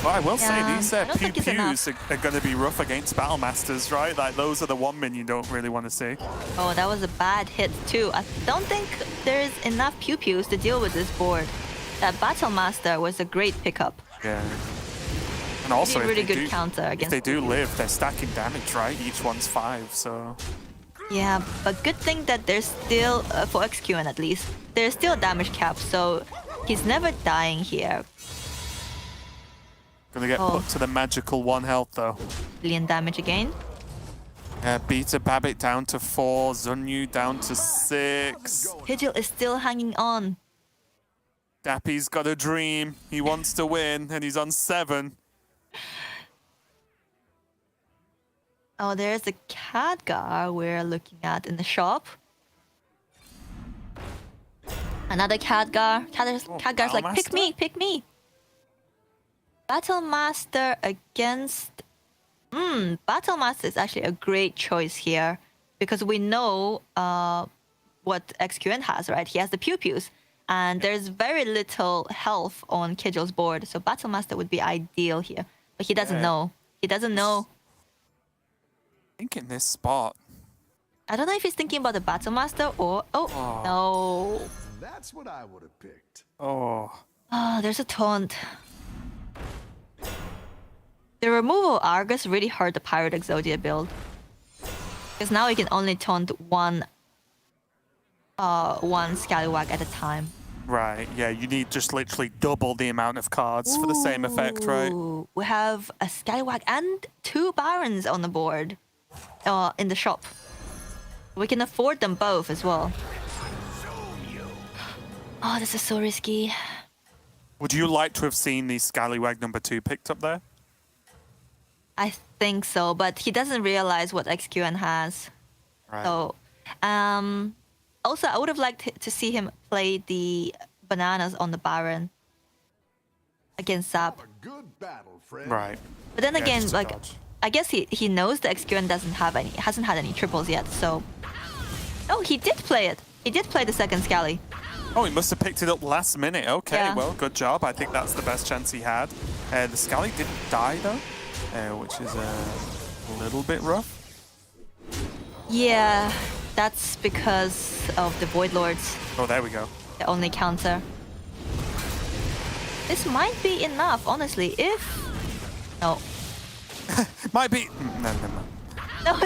Speaker 3: But I will say,
Speaker 4: Yeah,
Speaker 3: these
Speaker 4: I don't
Speaker 3: pew
Speaker 4: think it's
Speaker 3: pews are going to be rough against Battle Masters, right? Like, those are the 1-min you don't really want to see.
Speaker 4: Oh, that was a bad hit too. I don't think there's enough pew pews to deal with this board. That Battle Master was a great pickup.
Speaker 3: Yeah. And also,
Speaker 4: really
Speaker 3: if they
Speaker 4: good
Speaker 3: do,
Speaker 4: counter
Speaker 3: if
Speaker 4: against
Speaker 3: they do live, they're stacking damage, right? Each one's 5, so...
Speaker 4: Yeah, but good thing that there's still, for XQN at least, there's still a damage cap, so he's never dying here.
Speaker 3: Gonna get
Speaker 4: Oh.
Speaker 3: put to the magical 1 health, though.
Speaker 4: Billion damage again.
Speaker 3: Beta Babbitt down to 4, Zunyu down to 6.
Speaker 4: Hijil is still hanging on.
Speaker 3: Dappy's got a dream. He wants to win, and he's on 7.
Speaker 4: Oh, there's a Khadgar we're looking at in the shop. Another Khadgar. Khadgar's like, pick
Speaker 3: Battlemaster?
Speaker 4: me, pick me. Battle Master against... Battle Master is actually a great choice here. Because we know what XQN has, right? He has the Pew Pews. And there's very little health on Kidgel's board. So Battle Master would be ideal here. But he doesn't
Speaker 3: Yeah.
Speaker 4: know. He doesn't know.
Speaker 3: I think in this spot.
Speaker 4: I don't know if he's thinking about the Battle Master or... Oh, no.
Speaker 5: That's what I would have picked.
Speaker 3: Oh.
Speaker 4: Oh, there's a taunt. The removal of Argus really hurt the Pirate Exodia build. Because now you can only taunt one Scallywag at a time.
Speaker 3: Right, yeah, you need just literally double the amount of cards for the same effect, right?
Speaker 4: Ooh, we have a Scallywag and 2 Barons on the board in the shop. We can afford them both as well. Oh, this is so risky.
Speaker 3: Would you like to have seen the Scallywag number 2 picked up there?
Speaker 4: I think so, but he doesn't realize what XQN has.
Speaker 3: Right.
Speaker 4: So, also, I would have liked to see him play the bananas on the Baron against Zap.
Speaker 5: Have a good battle, friend.
Speaker 3: Right.
Speaker 4: But then
Speaker 3: Yeah,
Speaker 4: again,
Speaker 3: just a
Speaker 4: like,
Speaker 3: dodge.
Speaker 4: I guess he knows the XQN hasn't had any triples yet. So, oh, he did play it. He did play the second Scally.
Speaker 3: Oh, he must have picked it up last minute. Okay,
Speaker 4: Yeah.
Speaker 3: well, good job. I think that's the best chance he had. The Scally didn't die, though, which is a little bit rough.
Speaker 4: Yeah, that's because of the Void Lords,
Speaker 3: Oh, there we go.
Speaker 4: the only counter. This might be enough, honestly, if... No.
Speaker 3: Might be... No.
Speaker 4: No,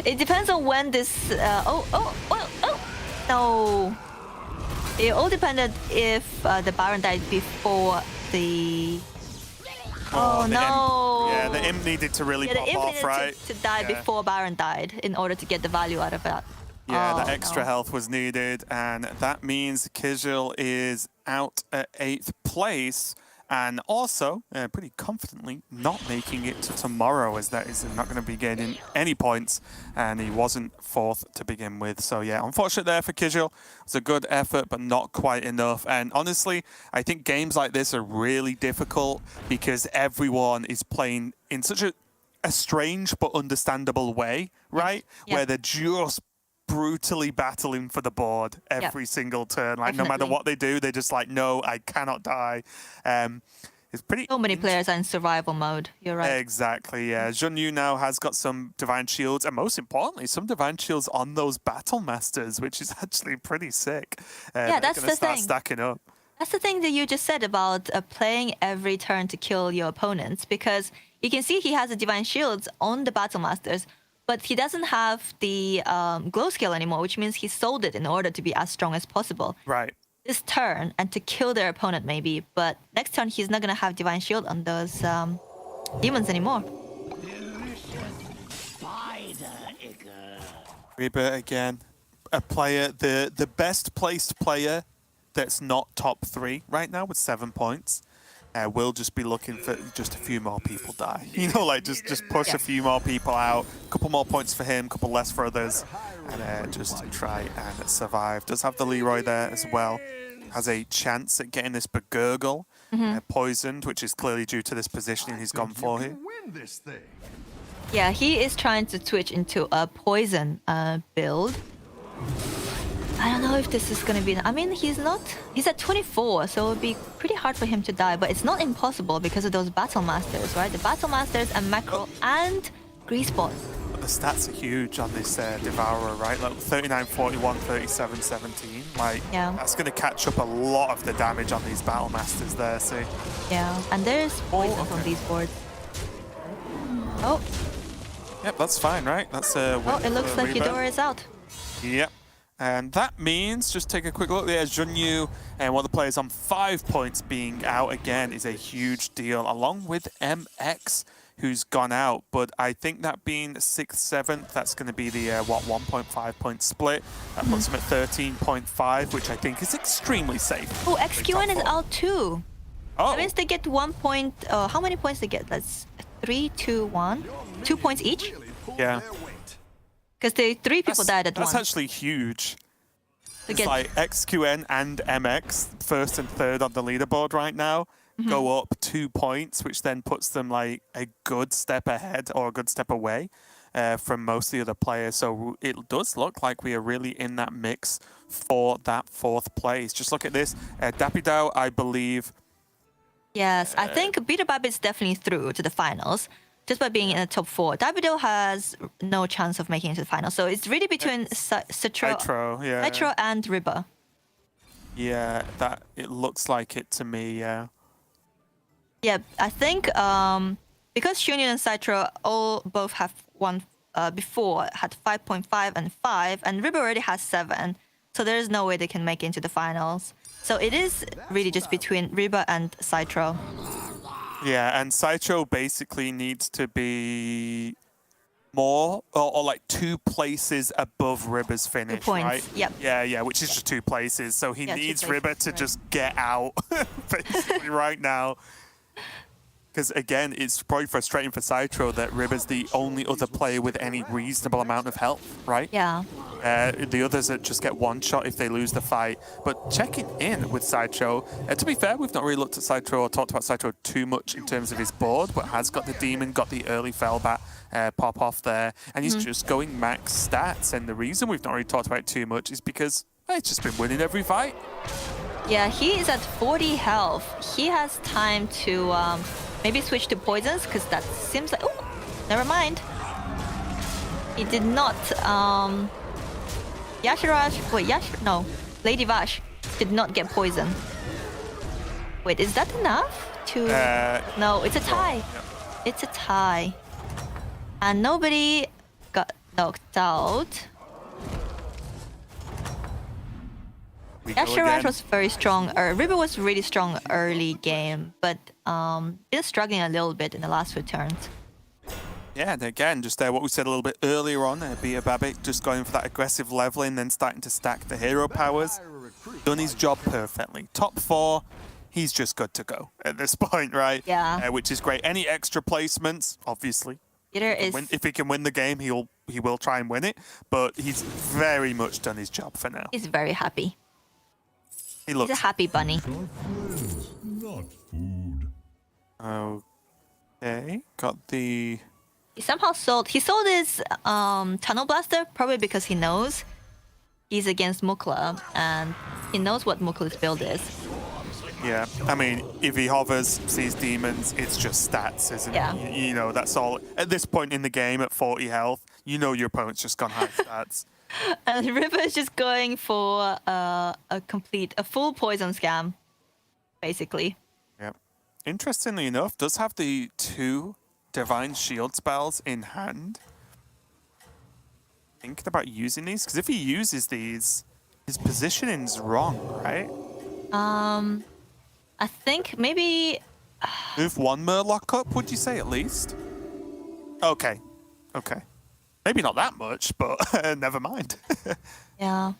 Speaker 4: it depends on when this... No. It all depended if the Baron died before the... Oh,
Speaker 3: the
Speaker 4: no.
Speaker 3: Imp. Yeah, the Imp needed to really
Speaker 4: Yeah, the
Speaker 3: pop
Speaker 4: Imp
Speaker 3: off,
Speaker 4: needed
Speaker 3: right?
Speaker 4: to die
Speaker 3: Yeah.
Speaker 4: before Baron died in order to get the value out of that.
Speaker 3: Yeah,
Speaker 4: Oh,
Speaker 3: that extra
Speaker 4: no.
Speaker 3: health was needed, and that means Kijil is out at 8th place, and also pretty confidently not making it to tomorrow, as that is not going to be gaining any points, and he wasn't 4th to begin with. So yeah, unfortunate there for Kijil. It's a good effort, but not quite enough. And honestly, I think games like this are really difficult because everyone is playing in such a strange but understandable way, right?
Speaker 4: Yeah.
Speaker 3: Where they're just brutally battling for the board every single turn. Like no matter
Speaker 4: Definitely.
Speaker 3: what they do, they're just like, no, I cannot die. It's pretty.
Speaker 4: So many players are in survival mode. You're right.
Speaker 3: Exactly, yeah. Junyu now has got some Divine Shields, and most importantly, some Divine Shields on those Battle Masters, which is actually pretty sick.
Speaker 4: Yeah, that's
Speaker 3: gonna
Speaker 4: the
Speaker 3: start
Speaker 4: thing.
Speaker 3: stacking up.
Speaker 4: That's the thing that you just said about playing every turn to kill your opponents, because you can see he has a Divine Shields on the Battle Masters, but he doesn't have the glow skill anymore, which means he sold it in order to be as strong as possible.
Speaker 3: Right.
Speaker 4: This turn and to kill their opponent maybe, but next turn he's not gonna have Divine Shield on those demons anymore.
Speaker 3: Reba again, a player, the best placed player that's not top 3 right now with 7 points. We'll just be looking for just a few more people die. You know, like just push a few more people out. A couple more points for him, a couple less for others, and just try and survive. Does have the Leroy there as well. Has a chance at getting this Begurgle poisoned, which is clearly due to this positioning he's gone for here.
Speaker 5: Win this thing.
Speaker 4: Yeah, he is trying to switch into a poison build. I don't know if this is gonna be. I mean, he's at 24, so it would be pretty hard for him to die. But it's not impossible because of those Battle Masters, right? The Battle Masters and Macro and Grease Bot.
Speaker 3: But the stats are huge on this Devourer, right? Like 39, 41, 37, 17. Like,
Speaker 4: Yeah.
Speaker 3: that's going to catch up a lot of the damage on these Battle Masters there, see?
Speaker 4: Yeah, and there's poison on these boards. Oh,
Speaker 3: Yep, that's fine, right? That's
Speaker 4: oh, it looks like Eudora is out.
Speaker 3: Yep. And that means, just take a quick look there, Junyu and one of the players on 5 points being out again is a huge deal, along with MX, who's gone out. But I think that being 6th, 7th, that's going to be the, 1.5 point split. That puts him at 13.5, which I think is extremely safe.
Speaker 4: Oh, XQN is out too.
Speaker 3: Oh,
Speaker 4: That means they get 1 point. How many points they get? That's 3, 2, 1. 2 points each?
Speaker 3: yeah.
Speaker 4: Because the 3 people died at
Speaker 3: That's
Speaker 4: once.
Speaker 3: actually huge.
Speaker 4: To
Speaker 3: It's
Speaker 4: get-
Speaker 3: like XQN and MX, 1st and 3rd on the leaderboard right now, go up 2 points, which then puts them like a good step ahead or a good step away from most of the other players. So it does look like we are really in that mix for that 4th place. Just look at this. Dapidao, I believe.
Speaker 4: Yes, I think Beaterbab is definitely through to the finals just by being in the top 4. Dabido has no chance of making it to the finals. So it's really between
Speaker 3: Citro, yeah.
Speaker 4: Citro and Riba.
Speaker 3: Yeah, that it looks like it to me, yeah.
Speaker 4: Yeah, I think because Shunion and Citro both have won before, had 5.5 and 5, and Riba already has 7. So there's no way they can make it into the finals. So it is really just between Riba and Citro.
Speaker 3: Yeah, and Citro basically needs to be more or like 2 places above Riba's finish,
Speaker 4: points,
Speaker 3: right?
Speaker 4: yep.
Speaker 3: Yeah, which is just 2 places. So he
Speaker 4: Yeah, 2
Speaker 3: needs
Speaker 4: places,
Speaker 3: Riba to
Speaker 4: right.
Speaker 3: just get out basically right now. Because again, it's probably frustrating for Citro that Riba's the only other player with any reasonable amount of health, right?
Speaker 4: Yeah.
Speaker 3: The others that just get one shot if they lose the fight. But checking in with Citro, to be fair, we've not really looked at Citro or talked about Citro too much in terms of his board, but has got the Demon, got the early Fellbat pop off there, and he's just going max stats. And the reason we've not really talked about it too much is because he's just been winning every fight.
Speaker 4: Yeah, he is at 40 health. He has time to maybe switch to poisons, because that seems like... Oh, never mind. He did not... Yashiraj... Wait, no. Lady Vash did not get poisoned. Wait, is that enough to... No, it's a tie. It's a tie. And nobody got knocked out. Yashiraj was very strong. Riba was really strong early game, but been struggling a little bit in the last few turns.
Speaker 3: Yeah, and again, just what we said a little bit earlier on, Bia Babic just going for that aggressive leveling, then starting to stack the hero powers. Done his job perfectly. Top 4, he's just good to go at this point, right?
Speaker 4: Yeah.
Speaker 3: Which is great. Any extra placements, obviously.
Speaker 4: Peter is
Speaker 3: If he can win the game, he will try and win it. But he's very much done his job for now.
Speaker 4: he's very happy.
Speaker 3: He
Speaker 4: He's
Speaker 3: looks
Speaker 4: a happy bunny.
Speaker 6: For friends, not food.
Speaker 3: okay. Got the.
Speaker 4: He somehow sold. He sold his tunnel blaster probably because he knows he's against Mukla and he knows what Mukla's build is.
Speaker 3: Yeah, I mean, if he hovers, sees demons, it's just stats, isn't
Speaker 4: Yeah.
Speaker 3: it? You know, that's all. At this point in the game, at 40 health, you know your opponent's just gone high stats.
Speaker 4: And River is just going for a full poison scam, basically.
Speaker 3: Yep. Interestingly enough, does have the 2 divine shield spells in hand. Thinking about using these, because if he uses these, his positioning's wrong, right?
Speaker 4: I think maybe
Speaker 3: Move 1 Murloc up, would you say, at least? Okay. Okay. Maybe not that much, but never mind.
Speaker 4: yeah.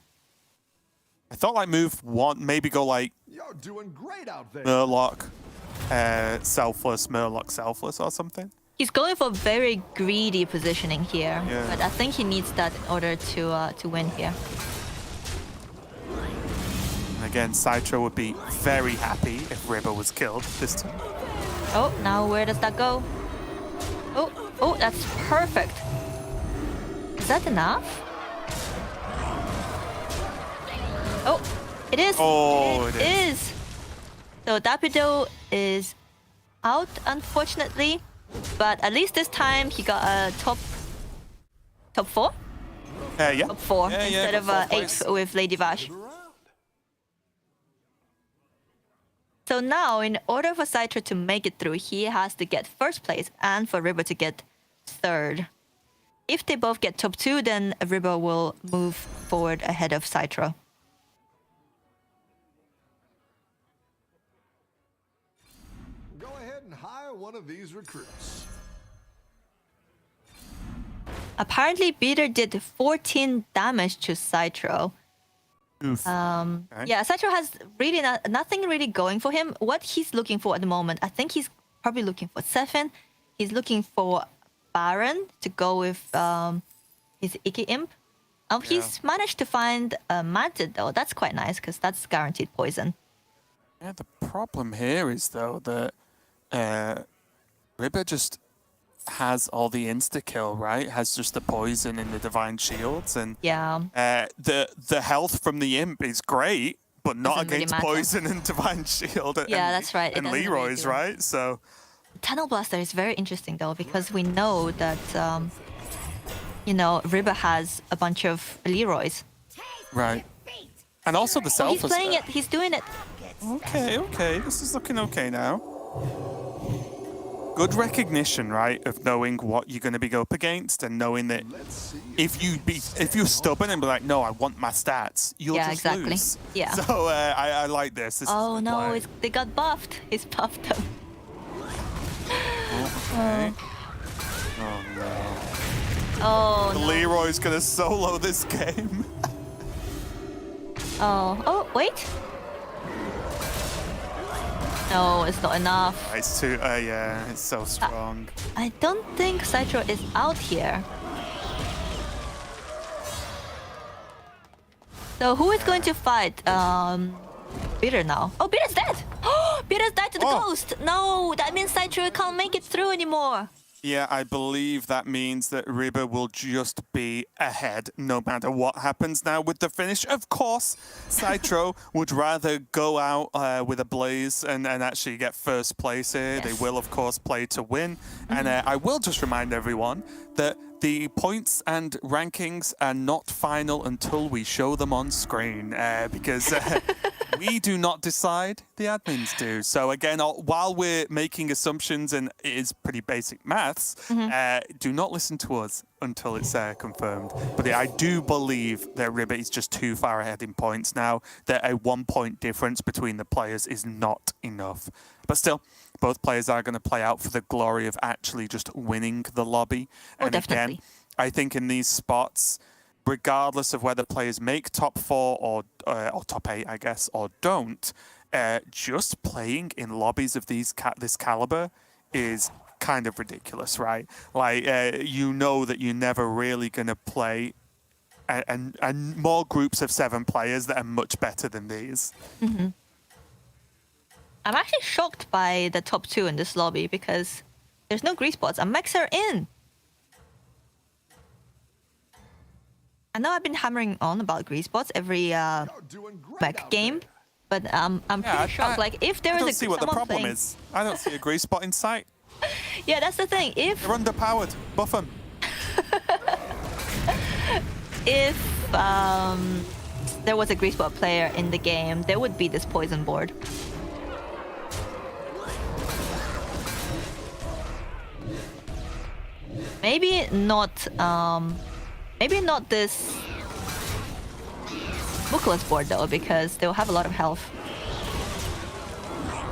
Speaker 3: I thought like move 1, maybe go like
Speaker 5: You're doing great out there.
Speaker 3: Murloc, selfless, Murloc, selfless or something.
Speaker 4: He's going for very greedy positioning here,
Speaker 3: Yeah.
Speaker 4: but I think he needs that in order to win here.
Speaker 3: And again, Citro would be very happy if River was killed this time.
Speaker 4: Oh, now where does that go? Oh, that's perfect. Is that enough? Oh, it is.
Speaker 3: Oh, it
Speaker 4: is. So Dapido is out, unfortunately, but at least this time he got a top 4?
Speaker 3: Yeah.
Speaker 4: Top 4
Speaker 3: Yeah,
Speaker 4: instead of
Speaker 3: got 4
Speaker 4: 8
Speaker 3: points.
Speaker 4: with Lady Vash. So now, in order for Citro to make it through, he has to get first place and for River to get third. If they both get top 2, then River will move forward ahead of Citro.
Speaker 5: Go ahead and hire one of these recruits.
Speaker 4: Apparently, Beater did 14 damage to Citro.
Speaker 3: Oof. Okay.
Speaker 4: Yeah, Citro has really nothing really going for him. What he's looking for at the moment, I think he's probably looking for Sephin. He's looking for Baron to go with his Iki Imp. He's managed to find a Mantid though. That's quite nice because that's guaranteed poison.
Speaker 3: Yeah, the problem here is though that River just has all the insta kill, right? Has just the poison in the divine shields, and
Speaker 4: Yeah.
Speaker 3: the health from the imp is great, but not
Speaker 4: Doesn't really
Speaker 3: against
Speaker 4: matter.
Speaker 3: poison and divine shield.
Speaker 4: Yeah,
Speaker 3: and,
Speaker 4: that's right. It
Speaker 3: And
Speaker 4: doesn't really
Speaker 3: Leroy's,
Speaker 4: do it.
Speaker 3: right? So
Speaker 4: Tunnel Blaster is very interesting though because we know that River has a bunch of Leroys.
Speaker 3: right, and also the
Speaker 4: Oh, he's
Speaker 3: selfless.
Speaker 4: playing it. He's doing it.
Speaker 3: Okay, this is looking okay now. Good recognition, right, of knowing what you're going to be up against and knowing that if you're stubborn and be like, no, I want my stats, you'll
Speaker 4: Yeah,
Speaker 3: just
Speaker 4: exactly.
Speaker 3: lose.
Speaker 4: Yeah.
Speaker 3: So I like this. This
Speaker 4: Oh
Speaker 3: is
Speaker 4: no,
Speaker 3: play.
Speaker 4: they got buffed. He's buffed them.
Speaker 3: Okay. Oh no.
Speaker 4: Oh no.
Speaker 3: Leroy's going to solo this game.
Speaker 4: Oh, wait. No, it's not enough.
Speaker 3: It's too. Yeah, it's so strong.
Speaker 4: I don't think Citro is out here. So who is going to fight Bitter now? Oh, Bitter's dead! Bitter's died to the
Speaker 3: Oh.
Speaker 4: ghost! No, that means Citro can't make it through anymore.
Speaker 3: Yeah, I believe that means that Riba will just be ahead no matter what happens now with the finish. Of course, Citro would rather go out with a blaze and actually get first place here.
Speaker 4: Yes.
Speaker 3: They will, of course, play to win. And I will just remind everyone that the points and rankings are not final until we show them on screen because We do not decide, the admins do. So again, while we're making assumptions and it is pretty basic maths, do not listen to us until it's confirmed. But I do believe that Ribbit is just too far ahead in points now, that a 1 point difference between the players is not enough. But still, both players are going to play out for the glory of actually just winning the lobby. And
Speaker 4: definitely.
Speaker 3: again, I think in these spots, regardless of whether players make top 4 or top 8, I guess, or don't, just playing in lobbies of this caliber is kind of ridiculous, right? Like, you know that you're never really going to play and more groups of 7 players that are much better than these.
Speaker 4: I'm actually shocked by the top 2 in this lobby because there's no grease spots and mechs are in. I know I've been hammering on about grease spots every mech game, but I'm pretty shocked. Like, if there
Speaker 3: I
Speaker 4: is
Speaker 3: don't
Speaker 4: a
Speaker 3: see what the
Speaker 4: someone
Speaker 3: problem
Speaker 4: playing...
Speaker 3: is. I don't see a grease spot in sight.
Speaker 4: Yeah, that's the thing. If
Speaker 3: They're underpowered. Buff them.
Speaker 4: if there was a grease spot player in the game, there would be this poison board. Maybe not this bookless board though, because they'll have a lot of health.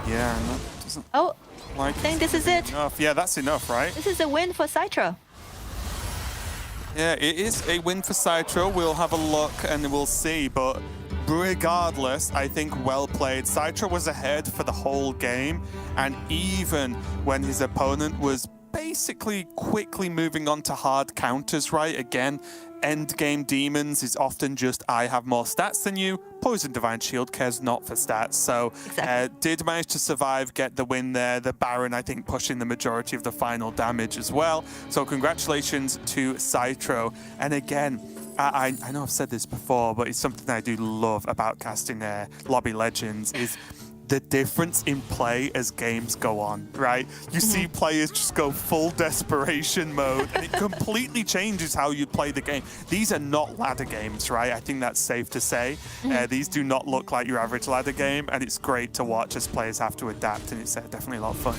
Speaker 3: Yeah, no, doesn't
Speaker 4: Oh,
Speaker 3: like
Speaker 4: I think this is it.
Speaker 3: enough. Yeah, that's enough, right?
Speaker 4: This is a win for Citra.
Speaker 3: Yeah, it is a win for Citro. We'll have a look and we'll see. But regardless, I think well played. Citro was ahead for the whole game. And even when his opponent was basically quickly moving on to hard counters, right? Again, end game demons is often just I have more stats than you. Poison Divine Shield cares not for stats. So did manage to survive, get the win there. The Baron, I think, pushing the majority of the final damage as well. So congratulations to Citro. And again, I know I've said this before, but it's something I do love about casting Lobby Legends is the difference in play as games go on, right? You see players just go full desperation mode and it completely changes how you play the game. These are not ladder games, right? I think that's safe to say. These do not look like your average ladder game, and it's great to watch as players have to adapt, and it's definitely a lot of fun.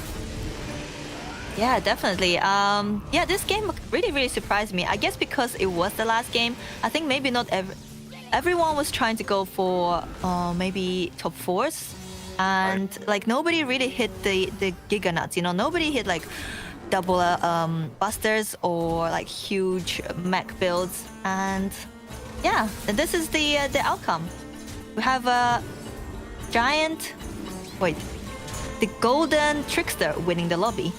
Speaker 4: Yeah, definitely. Yeah, this game really surprised me. I guess because it was the last game, I think maybe not everyone was trying to go for maybe top 4s. And like nobody really hit the Giga Nuts, you know, nobody hit like double busters or like huge mech builds. And yeah, this is the outcome. We have a the golden trickster winning the lobby.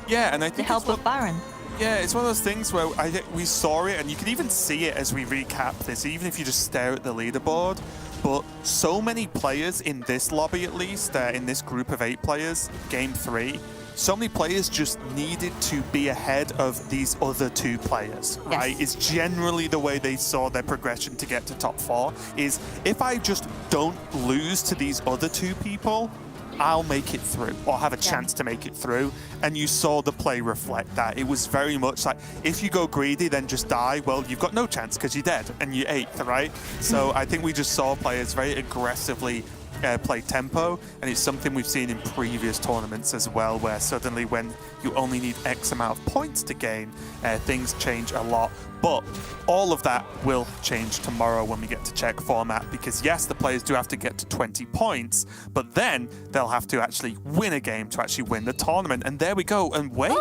Speaker 3: Yeah, and I
Speaker 4: The
Speaker 3: think
Speaker 4: help of Baron.
Speaker 3: Yeah, it's one of those things where I think we saw it, and you can even see it as we recap this, even if you just stare at the leaderboard. But so many players in this lobby, at least, in this group of 8 players, game 3, so many players just needed to be ahead of these other 2 players, right? It's generally the way they saw their progression to get to top 4, is if I just don't lose to these other 2 people, I'll make it through, or have a chance to make it through. And you saw the play reflect that. It was very much like, if you go greedy, then just die. Well, you've got no chance because you're dead and you're 8th, right? So I think we just saw players very aggressively play tempo, and it's something we've seen in previous tournaments as well, where suddenly when you only need X amount of points to gain, things change a lot. But all of that will change tomorrow when we get to check format, because yes, the players do have to get to 20 points, but then they'll have to actually win a game to actually win the tournament. And there we go. And wait,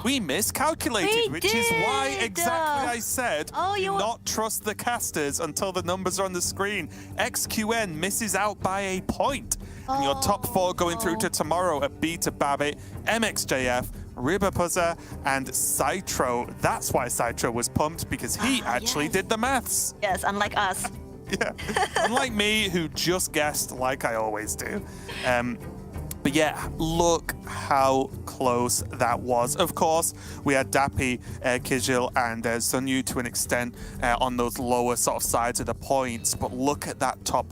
Speaker 3: we miscalculated, which is why exactly I said do not trust the casters until the numbers are on the screen. XQN misses out by a point. And your top 4 going through to tomorrow are Beta Babbit, MXJF, Ribapuzza, and Citro. That's why Citro was pumped, because he actually did the maths.
Speaker 4: Yes, unlike us.
Speaker 3: Yeah, unlike me, who just guessed like I always do. But yeah, look how close that was. Of course, we had Dappy, Kijil, and Sunyu to an extent on those lower sort of sides of the points. But look at that top,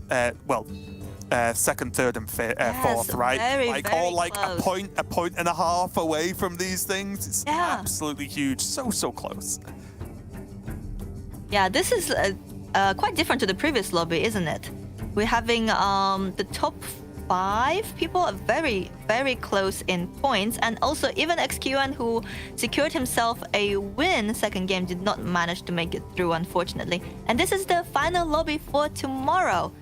Speaker 3: second, third, and fourth, right?
Speaker 4: Very
Speaker 3: A point and a half away from these things. It's
Speaker 4: Yeah.
Speaker 3: absolutely huge. So close.
Speaker 4: Yeah, this is quite different to the previous lobby, isn't it? we're having the top 5 people are very, very close in points, and also even XQN, who secured himself a win second game, did not manage to make it through, unfortunately. And this is the final lobby for tomorrow.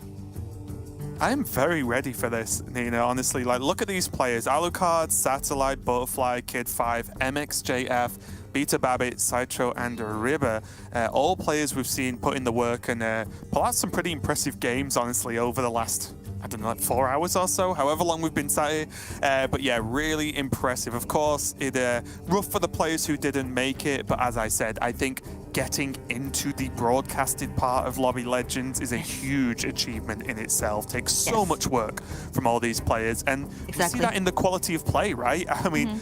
Speaker 3: I'm very ready for this, Nina, honestly. Like, look at these players. Alucard, Satellite, Butterfly, Kid5, MXJF, Beta Babbit, Citro, and Ribber. All players we've seen put in the work and pull out some pretty impressive games, honestly, over the last, I don't know, like 4 hours or so, however long we've been sat here. But yeah, really impressive. Of course, it rough for the players who didn't make it, but as I said, I think getting into the broadcasted part of Lobby Legends is a huge achievement in itself. Takes so much work from all these players, and you see that in the quality of play, right? I mean,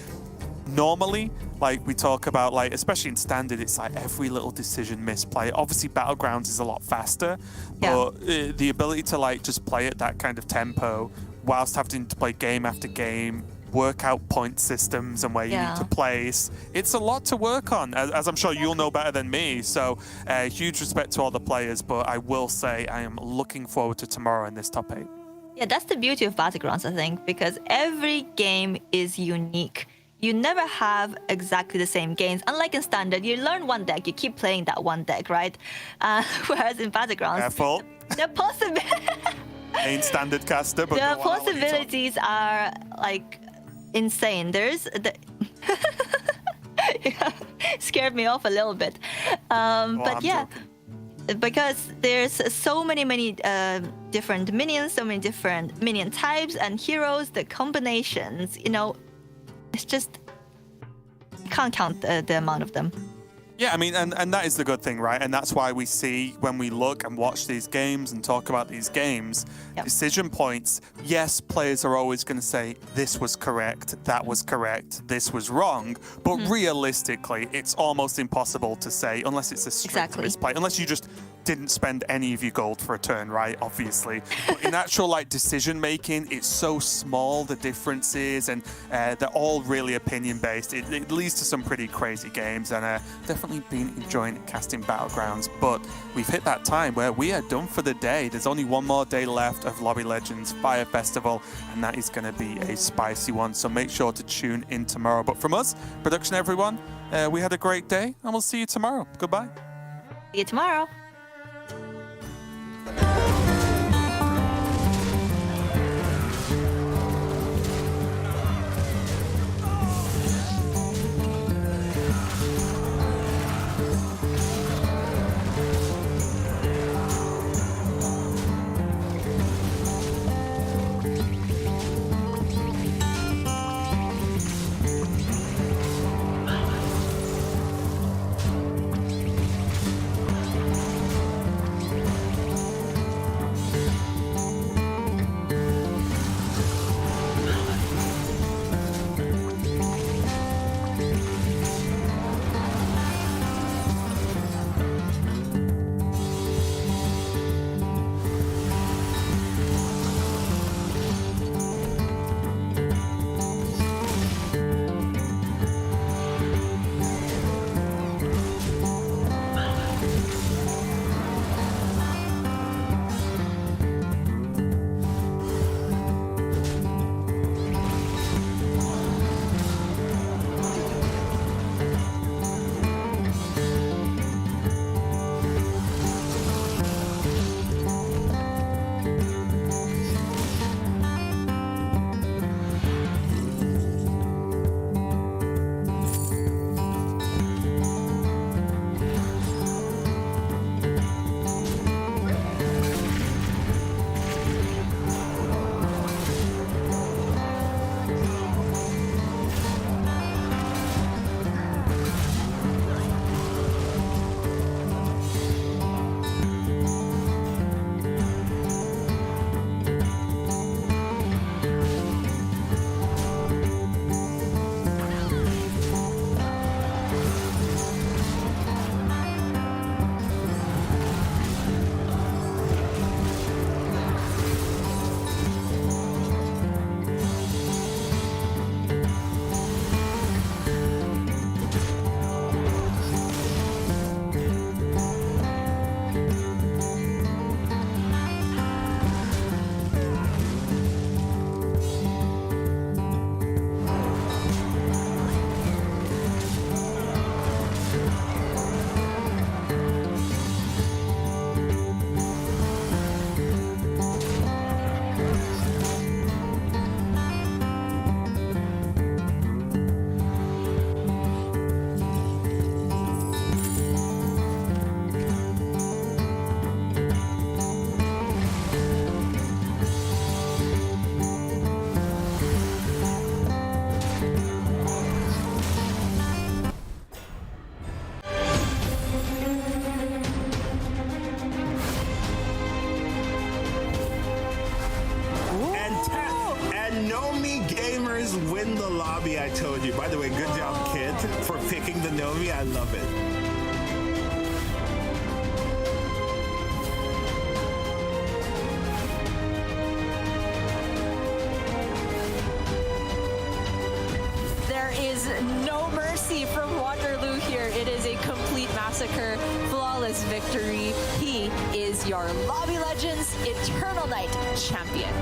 Speaker 3: normally, like we talk about, like especially in standard, it's like every little decision misplay. Obviously, Battlegrounds is a lot faster, but the ability to like just play at that kind of tempo whilst having to play game after game, work out point systems and where you need to place, it's a lot to work on, as I'm sure you'll know better than me. So huge respect to all the players, but I will say I am looking forward to tomorrow in this top 8.
Speaker 4: Yeah, that's the beauty of Battlegrounds, I think, because every game is unique. You never have exactly the same games. Unlike in Standard, you learn one deck, you keep playing that one deck, right? Whereas in Battlegrounds,
Speaker 3: Careful.
Speaker 4: the
Speaker 3: Ain't Standard caster, but
Speaker 4: the possibilities are like insane. There's the scared me off a little bit, but yeah. Because there's so many different minions, so many different minion types and heroes, the combinations, you know, it's just, you can't count the amount of them.
Speaker 3: Yeah, I mean, and that is the good thing, right? And that's why we see, when we look and watch these games and talk about these games, decision points, yes, players are always going to say, this was correct, that was correct, this was wrong. But realistically, it's almost impossible to say, unless it's a strict misplay, unless you just didn't spend any of your gold for a turn, right? Obviously. But in actual like decision making, it's so small, the differences, and they're all really opinion based. It leads to some pretty crazy games, and definitely been enjoying casting Battlegrounds. But we've hit that time where we are done for the day. There's only one more day left of Lobby Legends Fire Festival, and that is going to be a spicy one. So make sure to tune in tomorrow. But from us, production everyone, we had a great day, and we'll see you tomorrow. Goodbye.
Speaker 4: See you tomorrow.
Speaker 1: Nomi gamers win the lobby, I told you. By the way, good job, Kid, for picking the Nomi. I love it.
Speaker 2: There is no mercy from Waterloo here. It is a complete massacre, flawless victory. He is your Lobby Legends Eternal Knight champion.